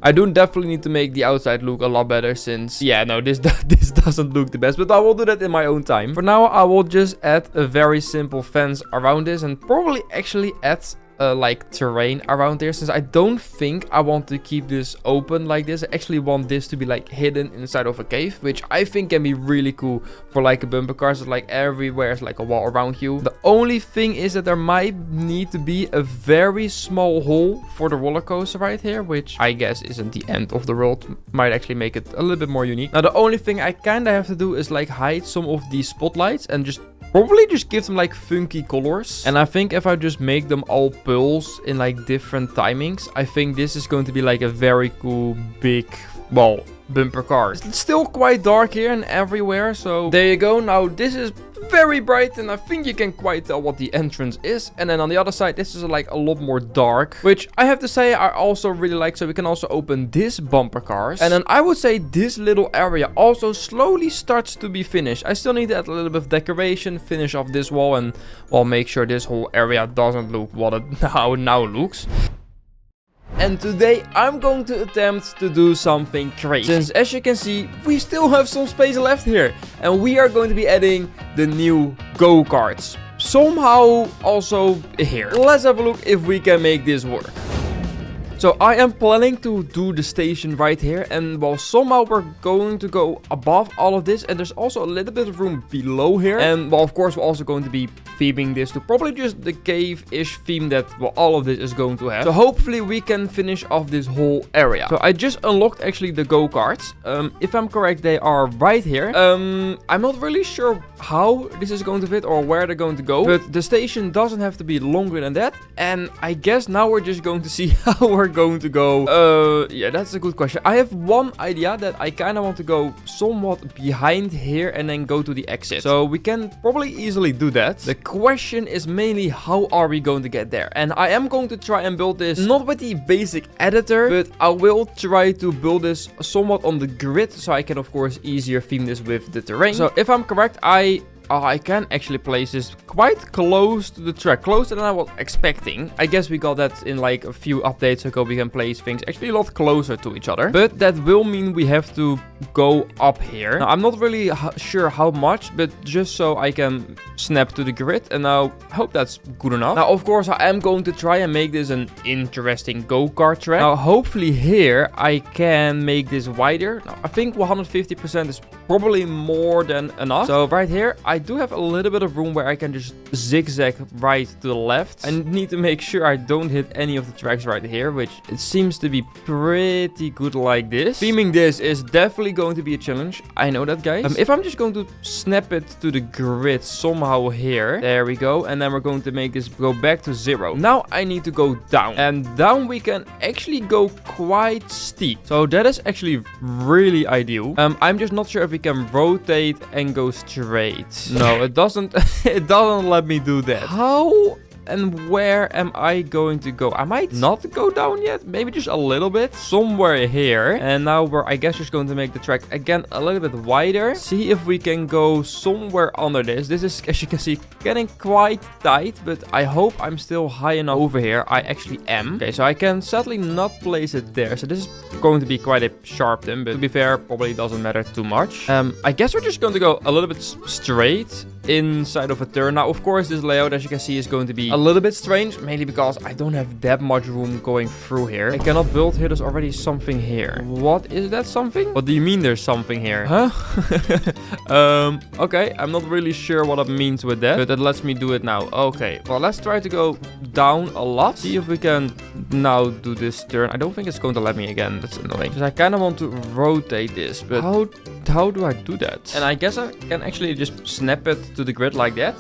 I do definitely need to make the outside look a lot better, since yeah, no, this doesn't look the best, but I will do that in my own time. For now, I will just add a very simple fence around this, and probably actually add like terrain around there, since I don't think I want to keep this open like this. I actually want this to be like hidden inside of a cave, which I think can be really cool for like a bumper car. So like everywhere is like a wall around you. The only thing is that there might need to be a very small hole for the roller coaster right here, which I guess isn't the end of the world. Might actually make it a little bit more unique. Now the only thing I kind of have to do is like hide some of these spotlights and just probably just give them like funky colors. And I think if I just make them all pearls in like different timings, I think this is going to be like a very cool big, well, bumper car. It's still quite dark here and everywhere, so there you go. Now this is very bright, and I think you can quite tell what the entrance is. And then on the other side, this is like a lot more dark, which I have to say I also really like. So we can also open this bumper cars, and then I would say this little area also slowly starts to be finished. I still need to add a little bit of decoration, finish off this wall, and well, make sure this whole area doesn't look what it now looks. And today I'm going to attempt to do something crazy, since as you can see we still have some space left here, and we are going to be adding the new go-karts somehow also here. Let's have a look if we can make this work. So I am planning to do the station right here, and well, somehow we're going to go above all of this, and there's also a little bit of room below here. And well, of course, we're also going to be theming this to probably just the cave-ish theme that, well, all of this is going to have. So hopefully we can finish off this whole area. So I just unlocked actually the go-karts. If I'm correct, they are right here. I'm not really sure how this is going to fit or where they're going to go, but the station doesn't have to be longer than that. And I guess now we're just going to see how we're going to go. Yeah, that's a good question. I have one idea that I kind of want to go somewhat behind here and then go to the exit. So we can probably easily do that. The question is mainly how are we going to get there? And I am going to try and build this not with the basic editor, but I will try to build this somewhat on the grid, so I can of course easier theme this with the terrain. So if I'm correct, I can actually place this quite close to the track, closer than I was expecting. I guess we got that in like a few updates ago. We can place things actually a lot closer to each other, but that will mean we have to go up here. Now, I'm not really sure how much, but just so I can snap to the grid, and now I hope that's good enough. Now, of course, I am going to try and make this an interesting go-kart track. Now, hopefully here I can make this wider. Now, I think 150% is probably more than enough. So right here, I do have a little bit of room where I can just zigzag right to the left. I need to make sure I don't hit any of the tracks right here, which it seems to be pretty good like this. Theming this is definitely going to be a challenge. I know that, guys. If I'm just going to snap it to the grid somehow here. There we go. And then we're going to make this go back to 0. Now I need to go down. And down we can actually go quite steep. So that is actually really ideal. I'm just not sure if we can rotate and go straight. No, it doesn't. It doesn't let me do that. How And where am I going to go? I might not go down yet. Maybe just a little bit. Somewhere here. And now we're, I guess, just going to make the track again a little bit wider. See if we can go somewhere under this. This is, as you can see, getting quite tight. But I hope I'm still high enough over here. I actually am. Okay, so I can sadly not place it there. So this is going to be quite a sharp thing. But to be fair, probably doesn't matter too much. I guess we're just going to go a little bit straight inside of a turn. Now, of course, this layout, as you can see, is going to be a little bit strange, mainly because I don't have that much room going through here. I cannot build here. There's already something here. What is that something? What do you mean there's something here? Huh? Okay, I'm not really sure what it means with that, but it lets me do it now. Okay, well, let's try to go down a lot. See if we can now do this turn. I don't think it's going to let me again. That's annoying, because I kind of want to rotate this, but how do I do that? And I guess I can actually just snap it to the grid like that.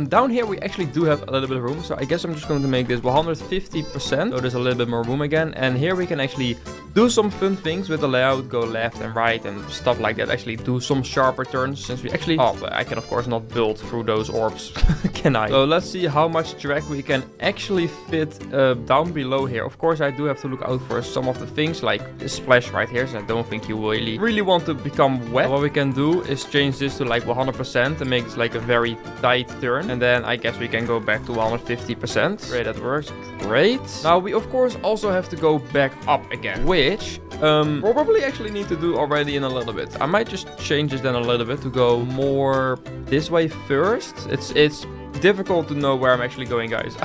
Down here we actually do have a little bit of room, so I guess I'm just going to make this 150%, so there's a little bit more room again. And here we can actually do some fun things with the layout, go left and right and stuff like that. Actually do some sharper turns, since we actually, but I can of course not build through those orbs, can I? So let's see how much track we can actually fit down below here. Of course I do have to look out for some of the things like this splash right here, so I don't think you really want to become wet. What we can do is change this to like 100% and make this like a very tight turn, and then I guess we can go back to 150%. Great, that works great. Now we of course also have to go back up again, which probably actually need to do already in a little bit. I might just change this then a little bit to go more this way first. It's difficult to know where I'm actually going, guys.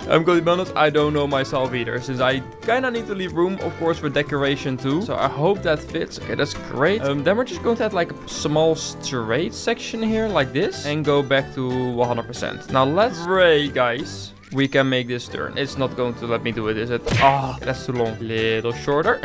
I'm going to be honest, I don't know myself either, since I kind of need to leave room, of course, for decoration too. So I hope that fits. Okay, that's great. Then we're just going to add like a small straight section here like this and go back to 100%. Now let's pray, guys. We can make this turn. It's not going to let me do it, is it? Ah, that's too long. Little shorter.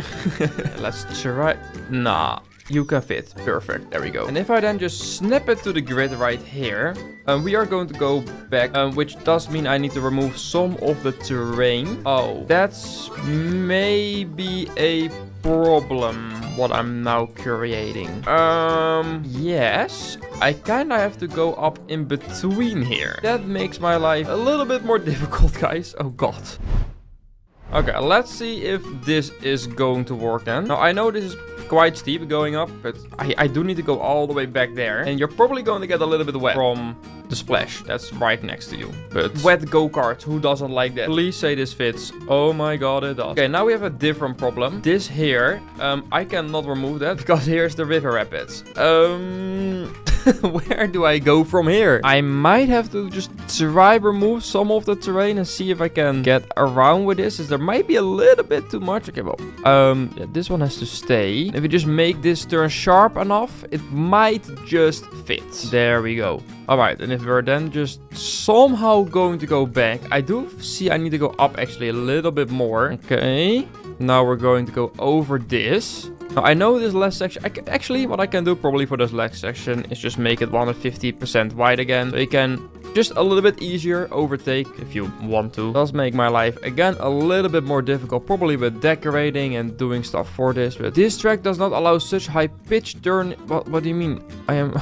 Let's try. Nah. You can fit. Perfect. There we go. And if I then just snap it to the grid right here, we are going to go back, which does mean I need to remove some of the terrain. Oh, that's maybe a problem, what I'm now creating. Yes, I kind of have to go up in between here. That makes my life a little bit more difficult, guys. Oh, God. Okay, let's see if this is going to work then. Now, I know this is quite steep going up, but I do need to go all the way back there. And you're probably going to get a little bit wet from the splash that's right next to you. But wet go-karts, who doesn't like that? Please say this fits. Oh my God, it does. Okay, now we have a different problem. This here, I cannot remove that because here's the river rapids. Where do I go from here? I might have to just try remove some of the terrain and see if I can get around with this, as there might be a little bit too much. Okay, well, yeah, this one has to stay. If we just make this turn sharp enough, it might just fit. There we go. All right, and if we're then just somehow going to go back, I do see I need to go up actually a little bit more. Okay, now we're going to go over this. Now, I know this last section, actually what I can do probably for this last section is just make it 150% wide again. So you can just a little bit easier overtake if you want to. It does make my life again a little bit more difficult, probably with decorating and doing stuff for this. But this track does not allow such high pitch turn. What do you mean? I am...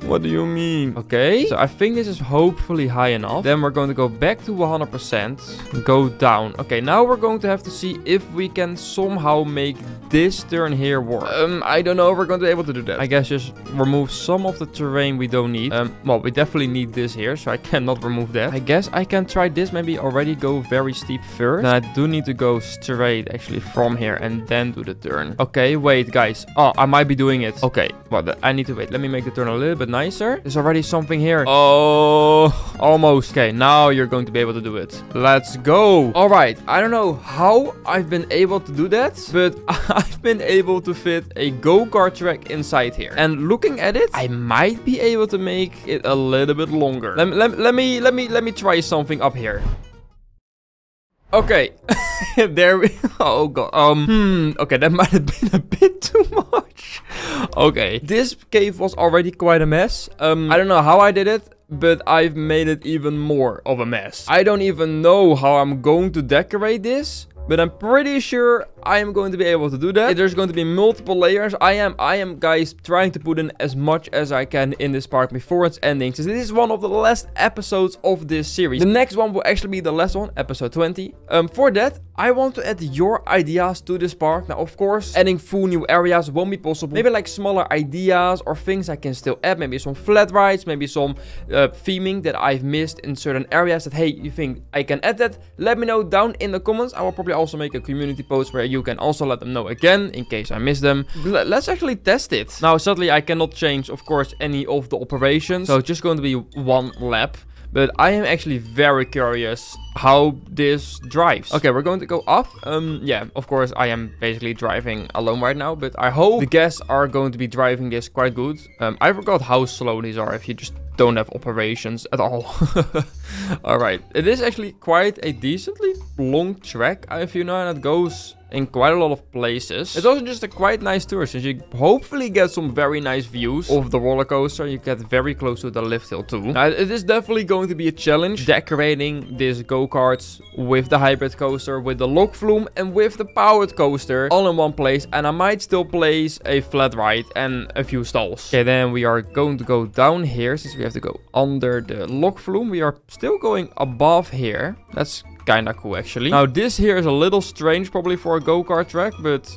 What do you mean? Okay, so I think this is hopefully high enough. Then we're going to go back to 100%. Go down. Okay, now we're going to have to see if we can somehow make this turn here work. I don't know if we're going to be able to do that. I guess just remove some of the terrain we don't need. Well, we definitely need this here, so I cannot remove that. I guess I can try this, maybe already go very steep first. Then I do need to go straight actually from here and then do the turn. Okay, wait, guys. Oh, I might be doing it. Okay, well, I need to wait. Let me make the turn a little bit nicer. There's already something here. Oh, almost. Okay, now you're going to be able to do it. Let's go. All right, I don't know how I've been able to do that, but I've been able to fit a go-kart track inside here. And looking at it, I might be able to make it a little bit longer. Let me try something up here. Okay, there we... Oh, God. Okay, that might have been a bit too much. Okay, this cave was already quite a mess. I don't know how I did it, but I've made it even more of a mess. I don't even know how I'm going to decorate this. but I'm pretty sure I am going to be able to do that. There's going to be multiple layers. I am, guys, trying to put in as much as I can in this park before it's ending, since this is one of the last episodes of this series. The next one will actually be the last one, episode 20. For that, I want to add your ideas to this park. Now, of course, adding full new areas won't be possible. Maybe like smaller ideas or things I can still add. Maybe some flat rides, maybe some theming that I've missed in certain areas that, hey, you think I can add that? Let me know down in the comments. I will probably also make a community post where you can also let them know again in case I miss them. Let's actually test it. Now, sadly, I cannot change, of course, any of the operations. So it's just going to be one lap. But I am actually very curious how this drives. Okay, we're going to go up. Yeah, of course, I am basically driving alone right now. But I hope the guests are going to be driving this quite good. I forgot how slow these are if you just don't have operations at all. Alright, it is actually quite a decently long track, I feel now, and it goes in quite a lot of places. It's also just a quite nice tour, since you hopefully get some very nice views of the roller coaster. You get very close to the lift hill too. Now, it is definitely going to be a challenge decorating this go-karts with the hybrid coaster, with the log flume, and with the powered coaster all in one place. And I might still place a flat ride and a few stalls. Okay, then we are going to go down here, since we have to go under the log flume. We are still going above here. That's kinda cool, actually. Now, this here is a little strange probably for a go-kart track, but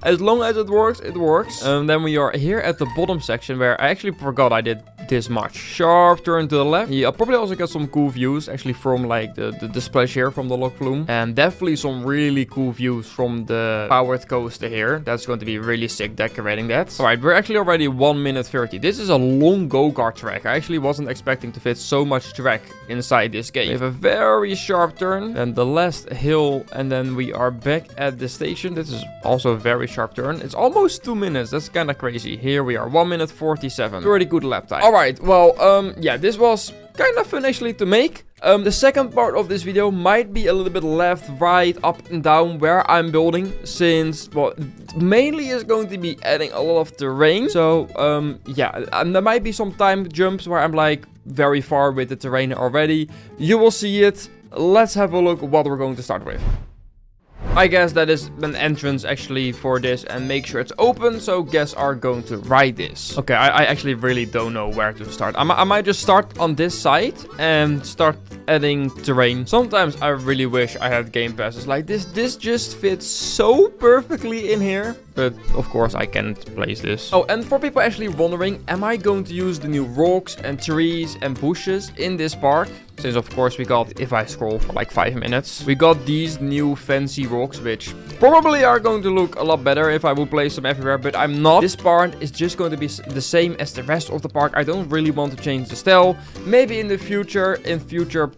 as long as it works, it works. Then we are here at the bottom section, where I actually forgot I did this much. Sharp turn to the left. Yeah, I'll probably also get some cool views actually from like the splash here from the log flume, and definitely some really cool views from the powered coaster here. That's going to be really sick decorating that. All right, we're actually already 1 minute 30. This is a long go-kart track. I actually wasn't expecting to fit so much track inside this game. We have a very sharp turn, then the last hill, and then we are back at the station. This is also a very sharp turn. It's almost 2 minutes. That's kind of crazy. Here we are, 1 minute 47. Pretty good lap time. Alright, well, yeah, this was kind of fun actually to make. The second part of this video might be a little bit left, right, up and down where I'm building, since, well, mainly is going to be adding a lot of terrain. So, yeah, and there might be some time jumps where I'm like very far with the terrain already. You will see it. Let's have a look what we're going to start with. I guess that is an entrance actually for this, and make sure it's open so guests are going to ride this. Okay, I actually really don't know where to start. I might just start on this side and start adding terrain. Sometimes I really wish I had game passes like this. This just fits so perfectly in here. But of course I can't place this. Oh, and for people actually wondering, am I going to use the new rocks and trees and bushes in this park? Since of course we got, if I scroll for like 5 minutes, we got these new fancy rocks, which probably are going to look a lot better if I would place them everywhere, but I'm not. This part is just going to be the same as the rest of the park. I don't really want to change the style. Maybe in the future,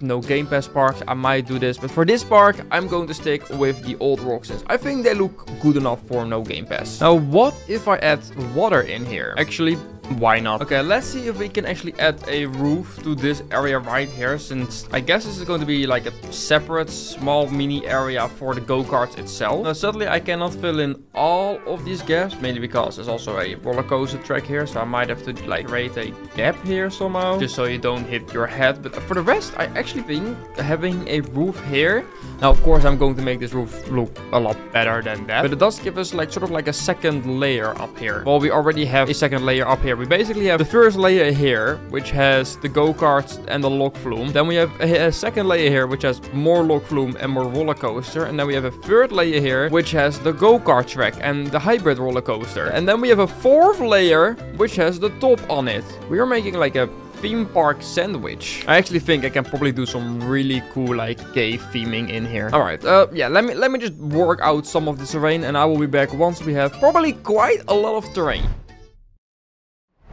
No Gamepass Parks, I might do this, but for this park, I'm going to stick with the old rocks, since I think they look good enough for No Gamepass. Now, what if I add water in here? Actually, why not? Okay, let's see if we can actually add a roof to this area right here, since I guess this is going to be like a separate small mini area for the go-karts itself. Now, sadly, I cannot fill in all of these gaps, mainly because there's also a roller coaster track here, so I might have to like create a gap here somehow, just so you don't hit your head. But for the rest, I actually think having a roof here. Now, of course, I'm going to make this roof look a lot better than that, but it does give us like sort of like a second layer up here. Well, we already have a second layer up here. We basically have the first layer here, which has the go-karts and the log flume. Then we have a second layer here, which has more log flume and more roller coaster. And then we have a third layer here, which has the go-kart track and the hybrid roller coaster. And then we have a fourth layer, which has the top on it. We are making like a theme park sandwich. I actually think I can probably do some really cool like cave theming in here. All right, yeah, let me just work out some of the terrain, and I will be back once we have probably quite a lot of terrain.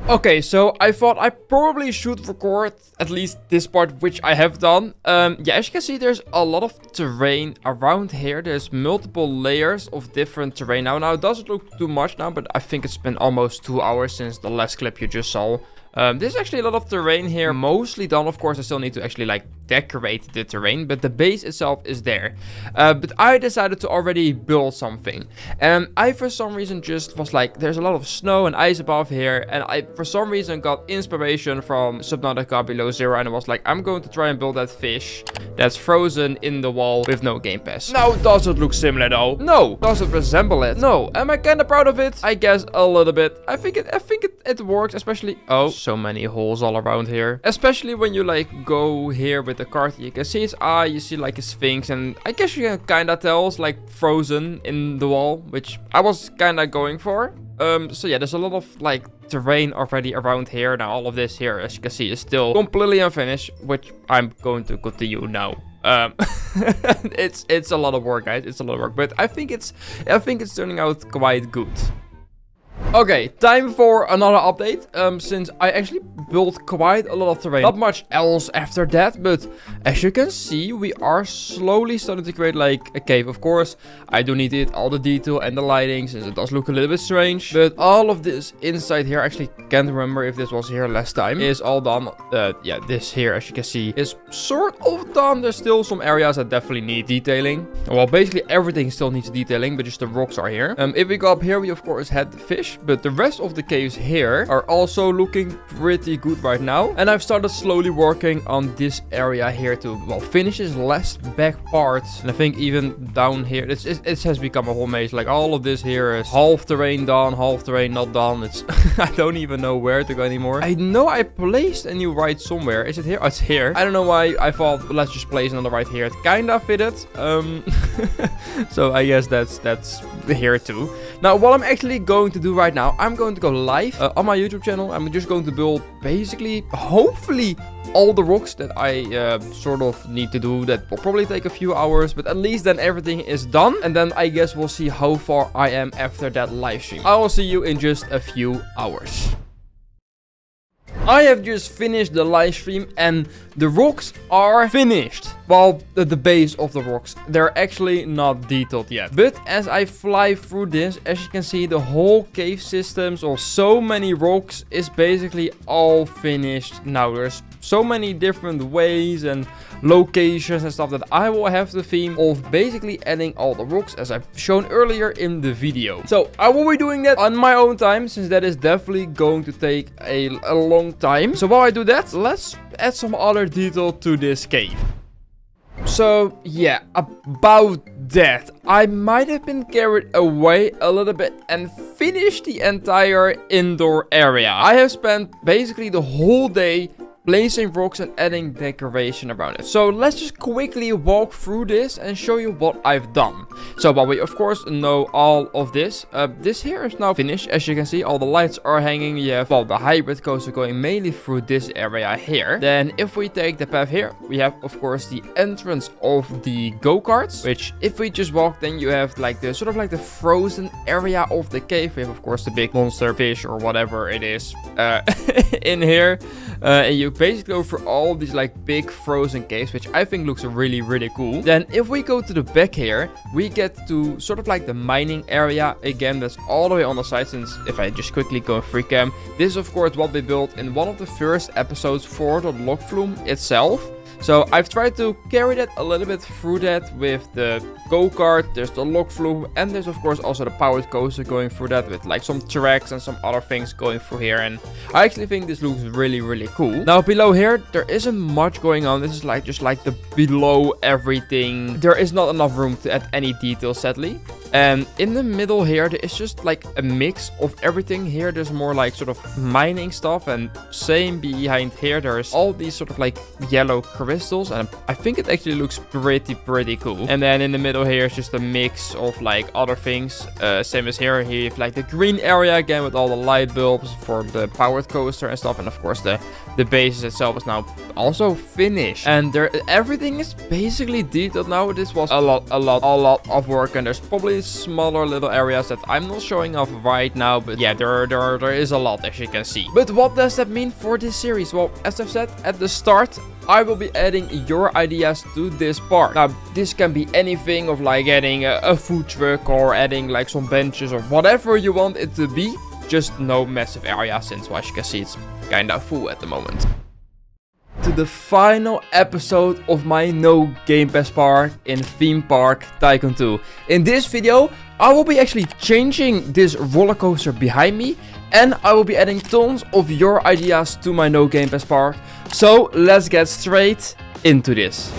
Okay, so I thought I probably should record at least this part, which I have done. Yeah, as you can see, there's a lot of terrain around here. There's multiple layers of different terrain. Now it doesn't look too much now, but I think it's been almost 2 hours since the last clip you just saw. There's actually a lot of terrain here, mostly done. Of course, I still need to actually like decorate the terrain, but the base itself is there. But I decided to already build something, and I for some reason just was like, there's a lot of snow and ice above here, and I for some reason got inspiration from Subnautica Below Zero, and I was like, I'm going to try and build that fish that's frozen in the wall with no game pass. Now, does it look similar though? No. Does it resemble it? No. Am I kind of proud of it? I guess a little bit. I think it works, especially. Oh, so many holes all around here. Especially when you like go here with the cart, you can see its eye, you see like a sphinx, and I guess you can kind of tell it's like frozen in the wall, which I was kind of going for. So yeah, there's a lot of like terrain already around here. Now all of this here, as you can see, is still completely unfinished, which I'm going to continue now. It's a lot of work, guys. It's a lot of work, but I think it's turning out quite good. Okay, time for another update, since I actually built quite a lot of terrain. Not much else after that, but as you can see, we are slowly starting to create like a cave. Of course, I do need it, all the detail and the lighting, since it does look a little bit strange. But all of this inside here, I actually can't remember if this was here last time, is all done. Yeah, this here, as you can see, is sort of done. There's still some areas that definitely need detailing. Well, basically everything still needs detailing, but just the rocks are here. If we go up here, we of course had the fish, but the rest of the caves here are also looking pretty good right now. And I've started slowly working on this area here to, well, finish this last back part. And I think even down here, it has become a whole maze. Like all of this here is half terrain done, half terrain not done. It's I don't even know where to go anymore. I know I placed a new ride somewhere. Is it here? Oh, it's here. I don't know why I thought, let's just place another ride here. It kind of fitted. So I guess that's here too. Now, what I'm actually going to do right now, I'm going to go live on my YouTube channel. I'm just going to build basically, hopefully, all the rocks that I sort of need to do. That will probably take a few hours, but at least then everything is done. And then I guess we'll see how far I am after that live stream. I will see you in just a few hours. I have just finished the live stream and the rocks are finished. Well, the base of the rocks, they're actually not detailed yet. But as I fly through this, as you can see, the whole cave systems of so many rocks is basically all finished. Now there's so many different ways and locations and stuff that I will have the theme of basically adding all the rocks as I've shown earlier in the video. So I will be doing that on my own time, since that is definitely going to take a long time. So while I do that, let's add some other detail to this cave. So yeah, about that, I might have been carried away a little bit and finished the entire indoor area. I have spent basically the whole day placing rocks and adding decoration around it. So let's just quickly walk through this and show you what I've done. So while we of course know all of this, this here is now finished. As you can see, all the lights are hanging. You have, well, the hybrid coaster going mainly through this area here. Then if we take the path here, we have of course the entrance of the go-karts, which if we just walk, then you have like the sort of like the frozen area of the cave. We have of course the big monster fish or whatever it is in here. And you basically go for all these like big frozen caves, which I think looks really, really cool. Then if we go to the back here, we get to sort of like the mining area. Again, that's all the way on the side, since if I just quickly go free cam, this is of course what we built in one of the first episodes for the log flume itself. So I've tried to carry that a little bit through that with the go-kart. There's the log flume, and there's of course also the powered coaster going through that with like some tracks and some other things going through here. And I actually think this looks really, really cool. Now below here, there isn't much going on. This is like just like the below everything. There is not enough room to add any detail, sadly. And in the middle here, there is just like a mix of everything. Here there's more like sort of mining stuff, and same behind here there's all these sort of like yellow crystals, and I think it actually looks pretty cool. And then in the middle here is just a mix of like other things. Same as here you have like the green area again with all the light bulbs for the powered coaster and stuff. And of course the base itself is now also finished, and everything is basically detailed now. This was a lot of work, and there's probably smaller little areas that I'm not showing off right now, but yeah, there is a lot, as you can see. But what does that mean for this series? Well, as I've said at the start, I will be adding your ideas to this park. Now, this can be anything of like adding a food truck or adding like some benches or whatever you want it to be. just no massive area since, well, as you can see, it's kind of full at the moment. To the final episode of my No Gamepass Park in Theme Park Tycoon 2. In this video, I will be actually changing this roller coaster behind me, and I will be adding tons of your ideas to my No Gamepass Park. So let's get straight into this.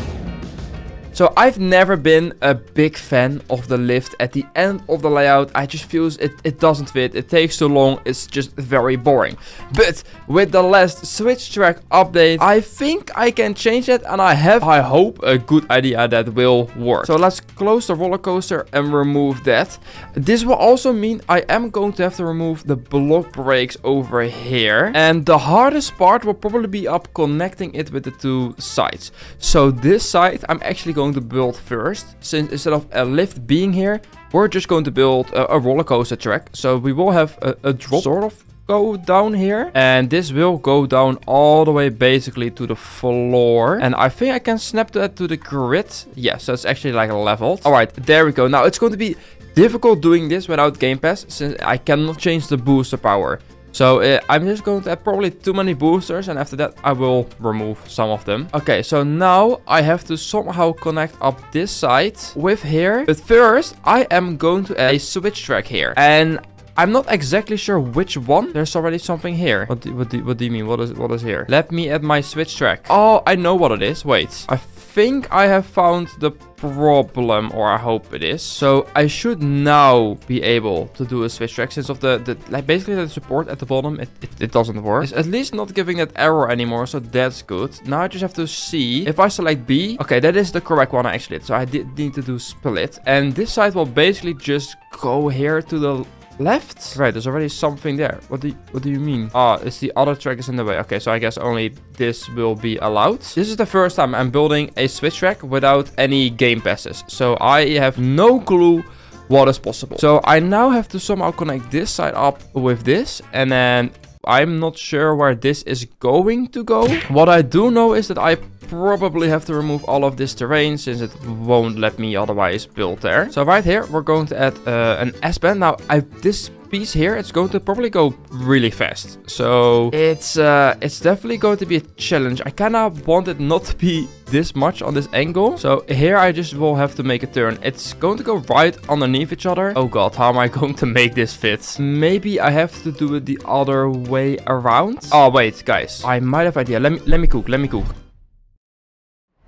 So I've never been a big fan of the lift at the end of the layout. I just feel it doesn't fit. It takes too long. It's just very boring. But with the last switch track update, I think I can change that. And I have, I hope, a good idea that will work. So let's close the roller coaster and remove that. This will also mean I am going to have to remove the block brakes over here. And the hardest part will probably be up connecting it with the two sides. So this side, I'm actually going to build first, since instead of a lift being here, we're just going to build a roller coaster track. So we will have a drop sort of go down here, and this will go down all the way basically to the floor, and I think I can snap that to the grid. Yes, so it's actually like leveled. All right, there we go. Now it's going to be difficult doing this without Game Pass, since I cannot change the booster power. So I'm just going to have probably too many boosters, and after that I will remove some of them. Okay, so now I have to somehow connect up this side with here. But first I am going to add a switch track here, and I'm not exactly sure which one. There's already something here. What do you mean? What is here? Let me add my switch track. Oh, I know what it is. Wait. I think I have found the problem, or I hope it is. So I should now be able to do a switch track, since of like basically the support at the bottom, it doesn't work. It's at least not giving that error anymore, so that's good. Now I just have to see if I select B. Okay, that is the correct one I actually did. So I did need to do split, and this side will basically just go here to the left. Right, there's already something there. What do you mean? Ah, it's the other track is in the way. Okay, so I guess only this will be allowed. This is the first time I'm building a switch track without any game passes, so I have no clue what is possible. So I now have to somehow connect this side up with this, and then I'm not sure where this is going to go. What I do know is that I probably have to remove all of this terrain, since it won't let me otherwise build there. So right here, we're going to add an S-band. Now, this piece here, it's going to probably go really fast. So it's definitely going to be a challenge. I kind of want it not to be this much on this angle. So here I just will have to make a turn. It's going to go right underneath each other. Oh god, how am I going to make this fit? Maybe I have to do it the other way around. Oh wait, guys, I might have an idea. Let me cook.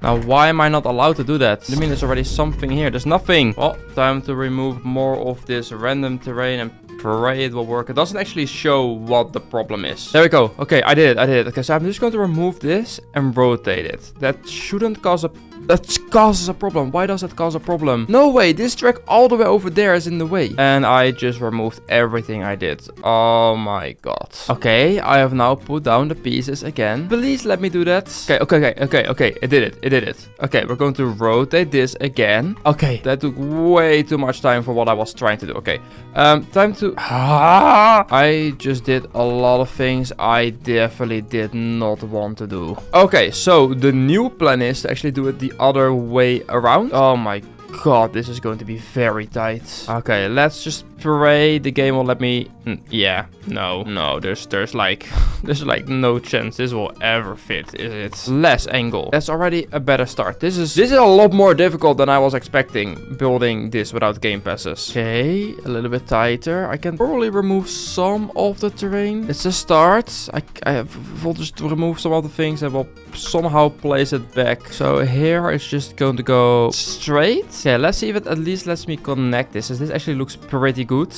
Now, why am I not allowed to do that? I mean, there's already something here. There's nothing. Well, time to remove more of this random terrain and pray it will work. It doesn't actually show what the problem is. There we go. Okay, I did it. Okay, so I'm just going to remove this and rotate it. That shouldn't cause a... That causes a problem. Why does that cause a problem? No way. This track all the way over there is in the way. And I just removed everything I did. Oh my god. Okay, I have now put down the pieces again. Please let me do that. Okay. It did it. Okay, we're going to rotate this again. Okay, that took way too much time for what I was trying to do. Okay, time to... I just did a lot of things I definitely did not want to do. Okay, so the new plan is to actually do it the other way around. Oh my god, this is going to be very tight. Okay, let's just pray the game will let me... Yeah, no, there's like no chance this will ever fit, is it? Less angle. That's already a better start. This is a lot more difficult than I was expecting, building this without game passes. Okay, a little bit tighter. I can probably remove some of the terrain. It's a start. I will just remove some of the things and will somehow place it back. So here it's just going to go straight. Yeah, let's see if it at least lets me connect this. This actually looks pretty good.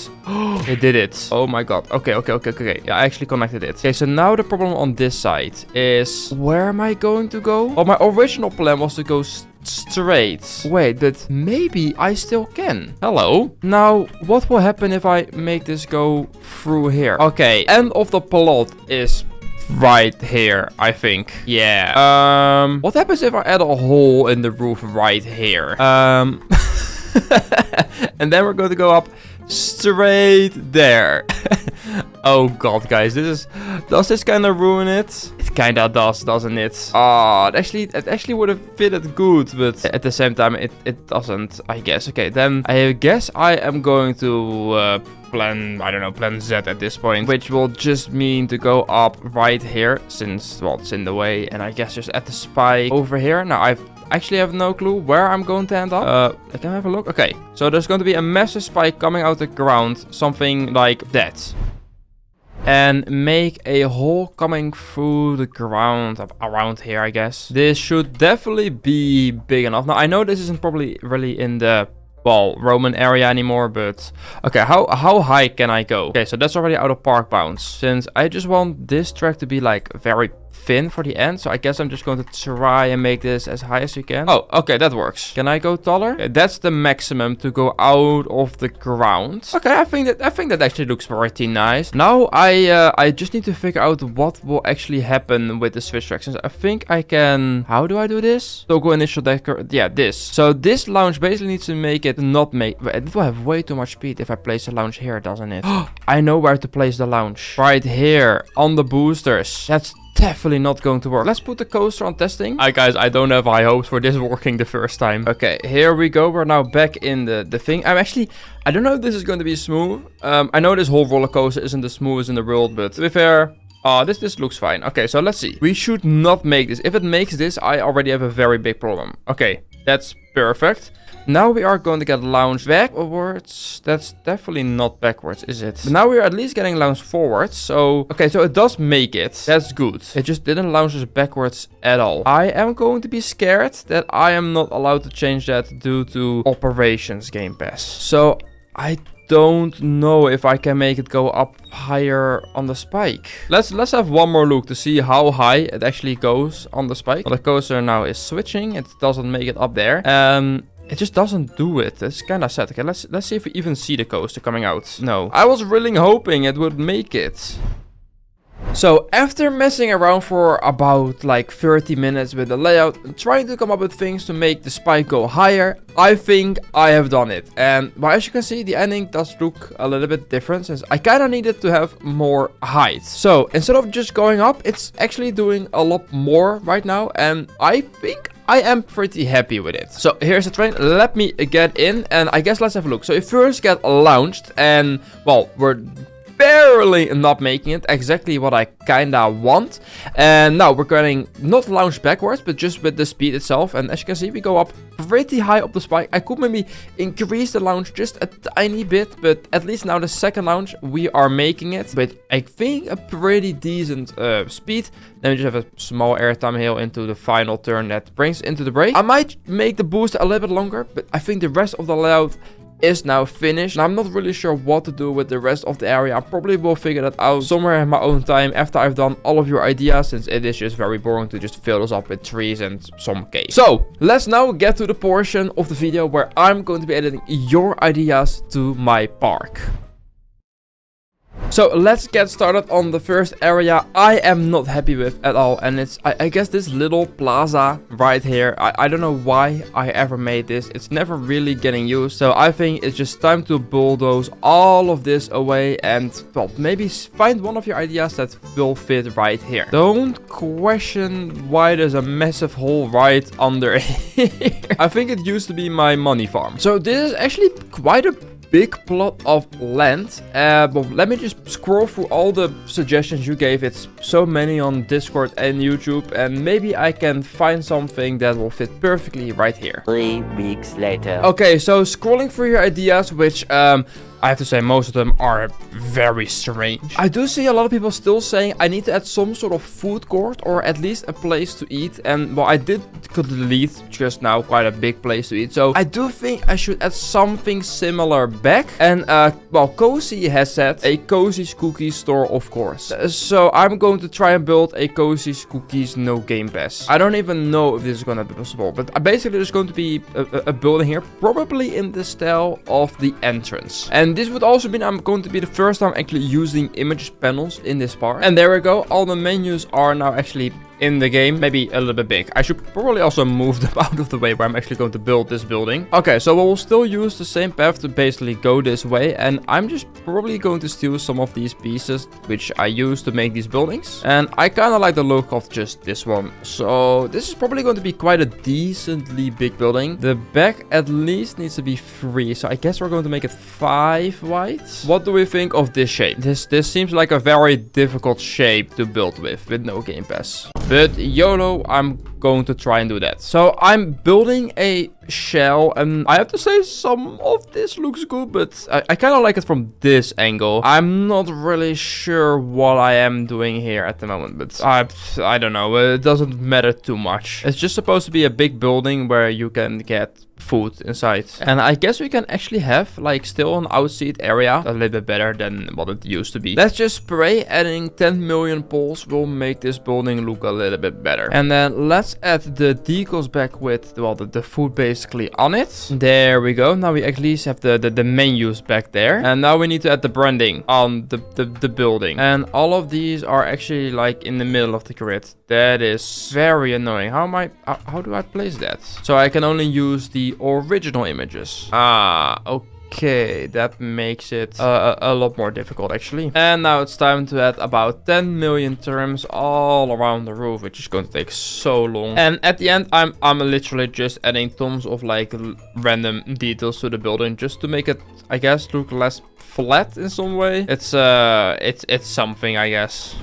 It did it. Oh my god. Okay. Yeah, I actually connected it. Okay, so now the problem on this side is, where am I going to go? Well, my original plan was to go straight. Wait, but maybe I still can. Hello. Now, what will happen if I make this go through here? Okay, end of the plot is right here, I think. Yeah. What happens if I add a hole in the roof right here? And then we're going to go up straight there. Oh god, guys, does this kind of ruin it? It kind of does, doesn't it? Oh, it actually would have fitted good, but at the same time, it doesn't, I guess. Okay, then I guess I am going to plan, I don't know, plan Z at this point, which will just mean to go up right here, since, well, it's in the way, and I guess just at the spike over here. Now, I actually have no clue where I'm going to end up. Can I have a look? Okay, so there's going to be a massive spike coming out the ground, something like that. And make a hole coming through the ground around here, I guess. This should definitely be big enough. Now, I know this isn't probably really in the, well, Roman area anymore, but okay, how high can I go? Okay, so that's already out of park bounds, since I just want this track to be like very thin for the end. So I guess I'm just going to try and make this as high as you can. Oh, okay, that works. Can I go taller? Okay, that's the maximum to go out of the ground. Okay, I think that actually looks pretty nice. Now I just need to figure out what will actually happen with the switch tracks. I think I can. How do I do this? Toggle initial decor. Yeah, this. So this launch basically needs to make it not make. It will have way too much speed if I place the launch here, doesn't it? I know where to place the launch. Right here on the boosters. That's definitely not going to work. Let's put the coaster on testing. Alright, guys, I don't have high hopes for this working the first time. Okay, here we go. We're now back in the thing. I don't know if this is going to be smooth. I know this whole roller coaster isn't the smoothest in the world, but to be fair, this looks fine. Okay, so let's see. We should not make this. If it makes this, I already have a very big problem. Okay, that's perfect. Now we are going to get launched backwards. That's definitely not backwards, is it? But now we're at least getting launched forwards. So, okay, so it does make it. That's good. It just didn't launch us backwards at all. I am going to be scared that I am not allowed to change that due to operations Game Pass. So, I don't know if I can make it go up higher on the spike. Let's have one more look to see how high it actually goes on the spike. Well, the coaster now is switching. It doesn't make it up there. It just doesn't do it. It's kind of sad. Okay, let's see if we even see the coaster coming out. No. I was really hoping it would make it. So after messing around for about like 30 minutes with the layout and trying to come up with things to make the spike go higher, I think I have done it. And well, as you can see, the ending does look a little bit different, since I kind of needed to have more height. So instead of just going up, it's actually doing a lot more right now, and I think I am pretty happy with it. So here's the train. Let me get in, and I guess let's have a look. So you first get launched, and well, we're barely not making it exactly what I kinda want. And now we're getting not launched backwards, but just with the speed itself. And as you can see, we go up pretty high up the spike. I could maybe increase the launch just a tiny bit, but at least now the second launch we are making it with, I think, a pretty decent speed. Then we just have a small airtime hill into the final turn that brings into the break. I might make the boost a little bit longer, but I think the rest of the layout is now finished. And I'm not really sure what to do with the rest of the area. I probably will figure that out somewhere in my own time after I've done all of your ideas, since it is just very boring to just fill this up with trees and some caves. So let's now get to the portion of the video where I'm going to be editing your ideas to my park. So let's get started on the first area I am not happy with at all, and it's I guess this little plaza right here. I don't know why I ever made this. It's never really getting used, so I think it's just time to bulldoze all of this away and, well, maybe find one of your ideas that will fit right here. Don't question why there's a massive hole right under here. I think it used to be my money farm. So this is actually quite a big plot of land. But let me just scroll through all the suggestions you gave. It's so many on Discord and YouTube, and maybe I can find something that will fit perfectly right here. 3 weeks later. Okay, so scrolling through your ideas, which I have to say most of them are very strange. I do see a lot of people still saying I need to add some sort of food court or at least a place to eat. And well, I could delete just now quite a big place to eat. So I do think I should add something similar back. And well, Cozy has said a Cozy's Cookies store, of course. So I'm going to try and build a Cozy's Cookies No Game Pass. I don't even know if this is going to be possible, but basically there's going to be a building here, probably in the style of the entrance. And this would also mean I'm going to be the first time actually using image panels in this part. And there we go. All the menus are now actually in the game, maybe a little bit big. I should probably also move them out of the way where I'm actually going to build this building. Okay, so we'll still use the same path to basically go this way. And I'm just probably going to steal some of these pieces, which I use to make these buildings. And I kind of like the look of just this one. So this is probably going to be quite a decently big building. The back at least needs to be 3. So I guess we're going to make it 5 wide. What do we think of this shape? This seems like a very difficult shape to build with No Game Pass. But YOLO, I'm going to try and do that. So I'm building a shell, and I have to say some of this looks good, but I kind of like it from this angle. I'm not really sure what I am doing here at the moment, but I don't know. It doesn't matter too much. It's just supposed to be a big building where you can get food inside. And I guess we can actually have like still an outside area a little bit better than what it used to be. Let's just spray. Adding 10 million poles will make this building look a little bit better. And then let's add the decals back with, well, the food basically on it. There we go. Now we at least have the menus back there. And now we need to add the branding on the building. And all of these are actually like in the middle of the grid. That is very annoying. How do I place that? So I can only use the original images. Okay, that makes it a lot more difficult actually. And now it's time to add about 10 million terms all around the roof, which is going to take so long. And at the end, I'm literally just adding tons of like random details to the building just to make it, I guess, look less flat in some way. It's something, I guess.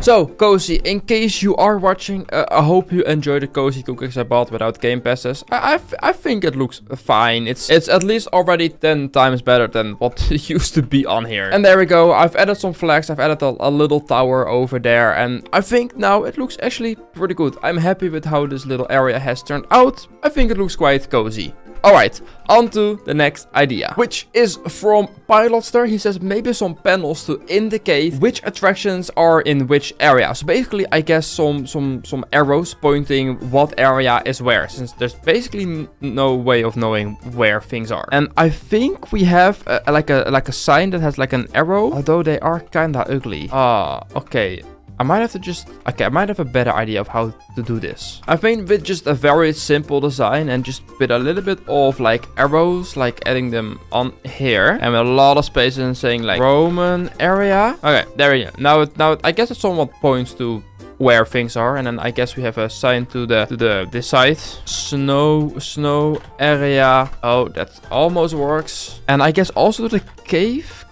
So, Cozy, in case you are watching, I hope you enjoy the cozy cookies I bought without game passes. I think it looks fine. It's at least already 10 times better than what it used to be on here. And there we go. I've added some flags. I've added a little tower over there. And I think now it looks actually pretty good. I'm happy with how this little area has turned out. I think it looks quite cozy. Alright, on to the next idea, which is from Pilotster. He says maybe some panels to indicate which attractions are in which area. So basically, I guess some arrows pointing what area is where, since there's basically no way of knowing where things are. And I think we have like a sign that has like an arrow, although they are kinda ugly. Okay. I might have to just... Okay, I might have a better idea of how to do this. I think with just a very simple design and just with a little bit of like arrows, like adding them on here. And with a lot of spaces and saying like Roman area. Okay, there we go. Now I guess it somewhat points to where things are, and then I guess we have a sign to this side. Snow area. Oh, that almost works. And I guess also the cave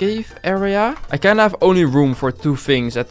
area. I can have only room for 2 things at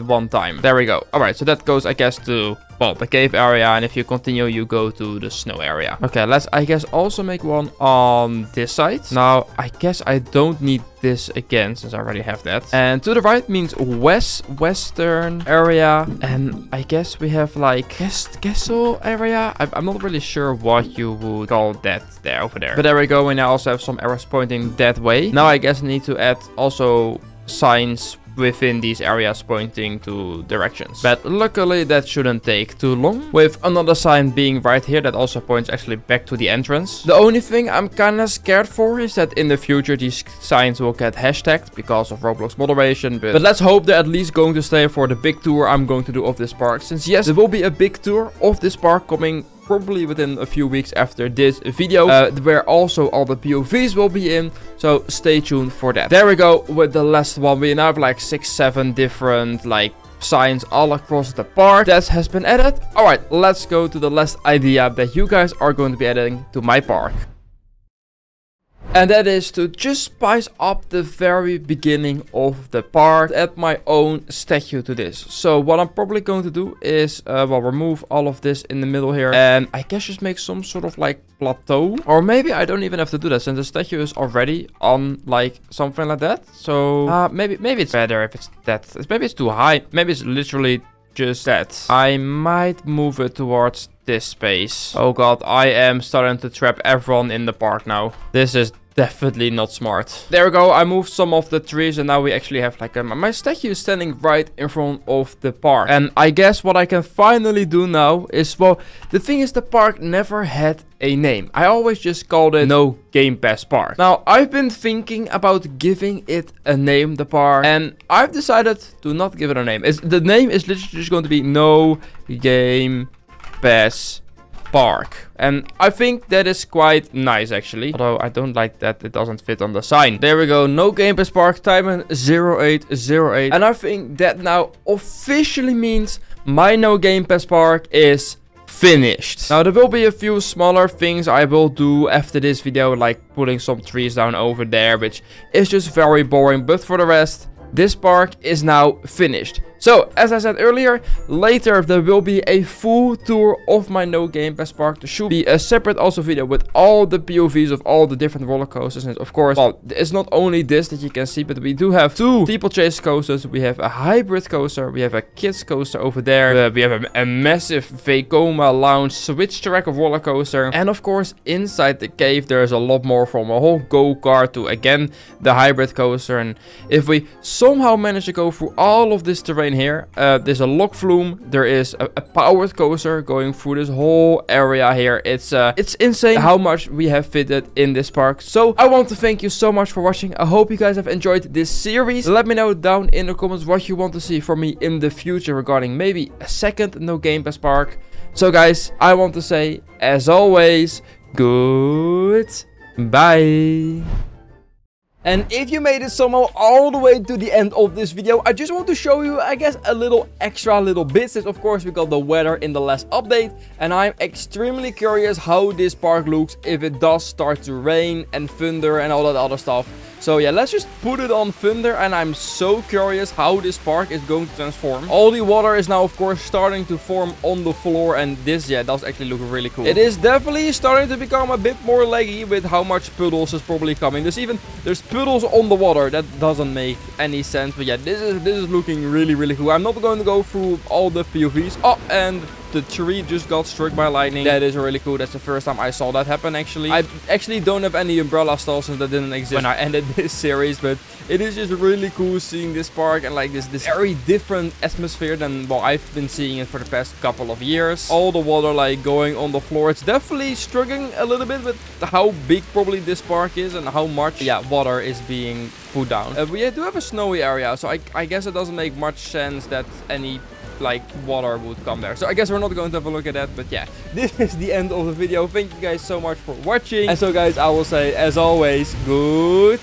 one time. There we go. All right, so that goes, I guess, to, well, the cave area, and if you continue, you go to the snow area. Okay, let's, I guess, also make one on this side. Now, I guess I don't need this again, since I already have that. And to the right means western area, and I guess we have like castle area. I'm not really sure what you would call that there over there. But there we go, and I also have some arrows pointing that way. Now I guess I need to add also signs within these areas pointing to directions. But luckily that shouldn't take too long, with another sign being right here that also points actually back to the entrance. The only thing I'm kinda scared for is that in the future these signs will get hashtagged because of Roblox moderation, but let's hope they're at least going to stay for the big tour I'm going to do of this park, since yes, there will be a big tour of this park coming probably within a few weeks after this video, where also all the POVs will be in, so stay tuned for that. There we go with the last one. We now have like 6-7 different like signs all across the park that has been added. Alright, let's go to the last idea that you guys are going to be adding to my park. And that is to just spice up the very beginning of the park, add my own statue to this. So what I'm probably going to do is, well, remove all of this in the middle here. And I guess just make some sort of like plateau. Or maybe I don't even have to do that, since the statue is already on like something like that. So maybe it's better if it's that. Maybe it's too high. Maybe it's literally just that. I might move it towards this space. Oh god, I am starting to trap everyone in the park now. This is definitely not smart. There we go. I moved some of the trees and now we actually have like my statue is standing right in front of the park. And I guess what I can finally do now is, well, the thing is the park never had a name. I always just called it No Gamepass Park. Now, I've been thinking about giving it a name, the park, and I've decided to not give it a name. The name is literally just going to be No Gamepass Park. And I think that is quite nice, actually. Although I don't like that it doesn't fit on the sign. There we go. No Gamepass Park, Tycoon 0808. And I think that now officially means my No Gamepass Park is finished. Now, there will be a few smaller things I will do after this video, like putting some trees down over there, which is just very boring. But for the rest, this park is now finished. So, as I said earlier, later there will be a full tour of my No Gamepass Park. There should be a separate also video with all the POVs of all the different roller coasters. And of course, well, it's not only this that you can see, but we do have 2 steeplechase coasters. We have a hybrid coaster. We have a kids coaster over there. We have a massive Vekoma Lounge switch track of roller coaster. And of course, inside the cave, there's a lot more, from a whole go-kart to, again, the hybrid coaster. And if we somehow manage to go through all of this terrain here, there's a log flume, there is a powered coaster going through this whole area here. It's insane how much we have fitted in this park. So I want to thank you so much for watching. I hope you guys have enjoyed this series. Let me know down in the comments what you want to see from me in the future regarding maybe a second No Gamepass Park. So guys, I want to say, as always, goodbye. And if you made it somehow all the way to the end of this video, I just want to show you, I guess, a little extra little bits. Of course, we got the weather in the last update, and I'm extremely curious how this park looks if it does start to rain and thunder and all that other stuff. So yeah, let's just put it on thunder, and I'm so curious how this park is going to transform. All the water is now, of course, starting to form on the floor, and this, yeah, does actually look really cool. It is definitely starting to become a bit more laggy with how much puddles is probably coming. There's puddles on the water. That doesn't make any sense, but yeah, this is looking really, really cool. I'm not going to go through all the POVs. Oh, and the tree just got struck by lightning. That is really cool. That's the first time I saw that happen, actually. I actually don't have any umbrella stalls since that didn't exist when I ended this series, but it is just really cool seeing this park and like this very different atmosphere than, well, I've been seeing it for the past couple of years. All the water like going on the floor. It's definitely struggling a little bit with how big probably this park is and how much, yeah, water is being put down. We do have a snowy area, so I guess it doesn't make much sense that any like water would come there. So I guess we're not going to have a look at that, but yeah, this is the end of the video. Thank you guys so much for watching. And so guys, I will say, as always, goodbye.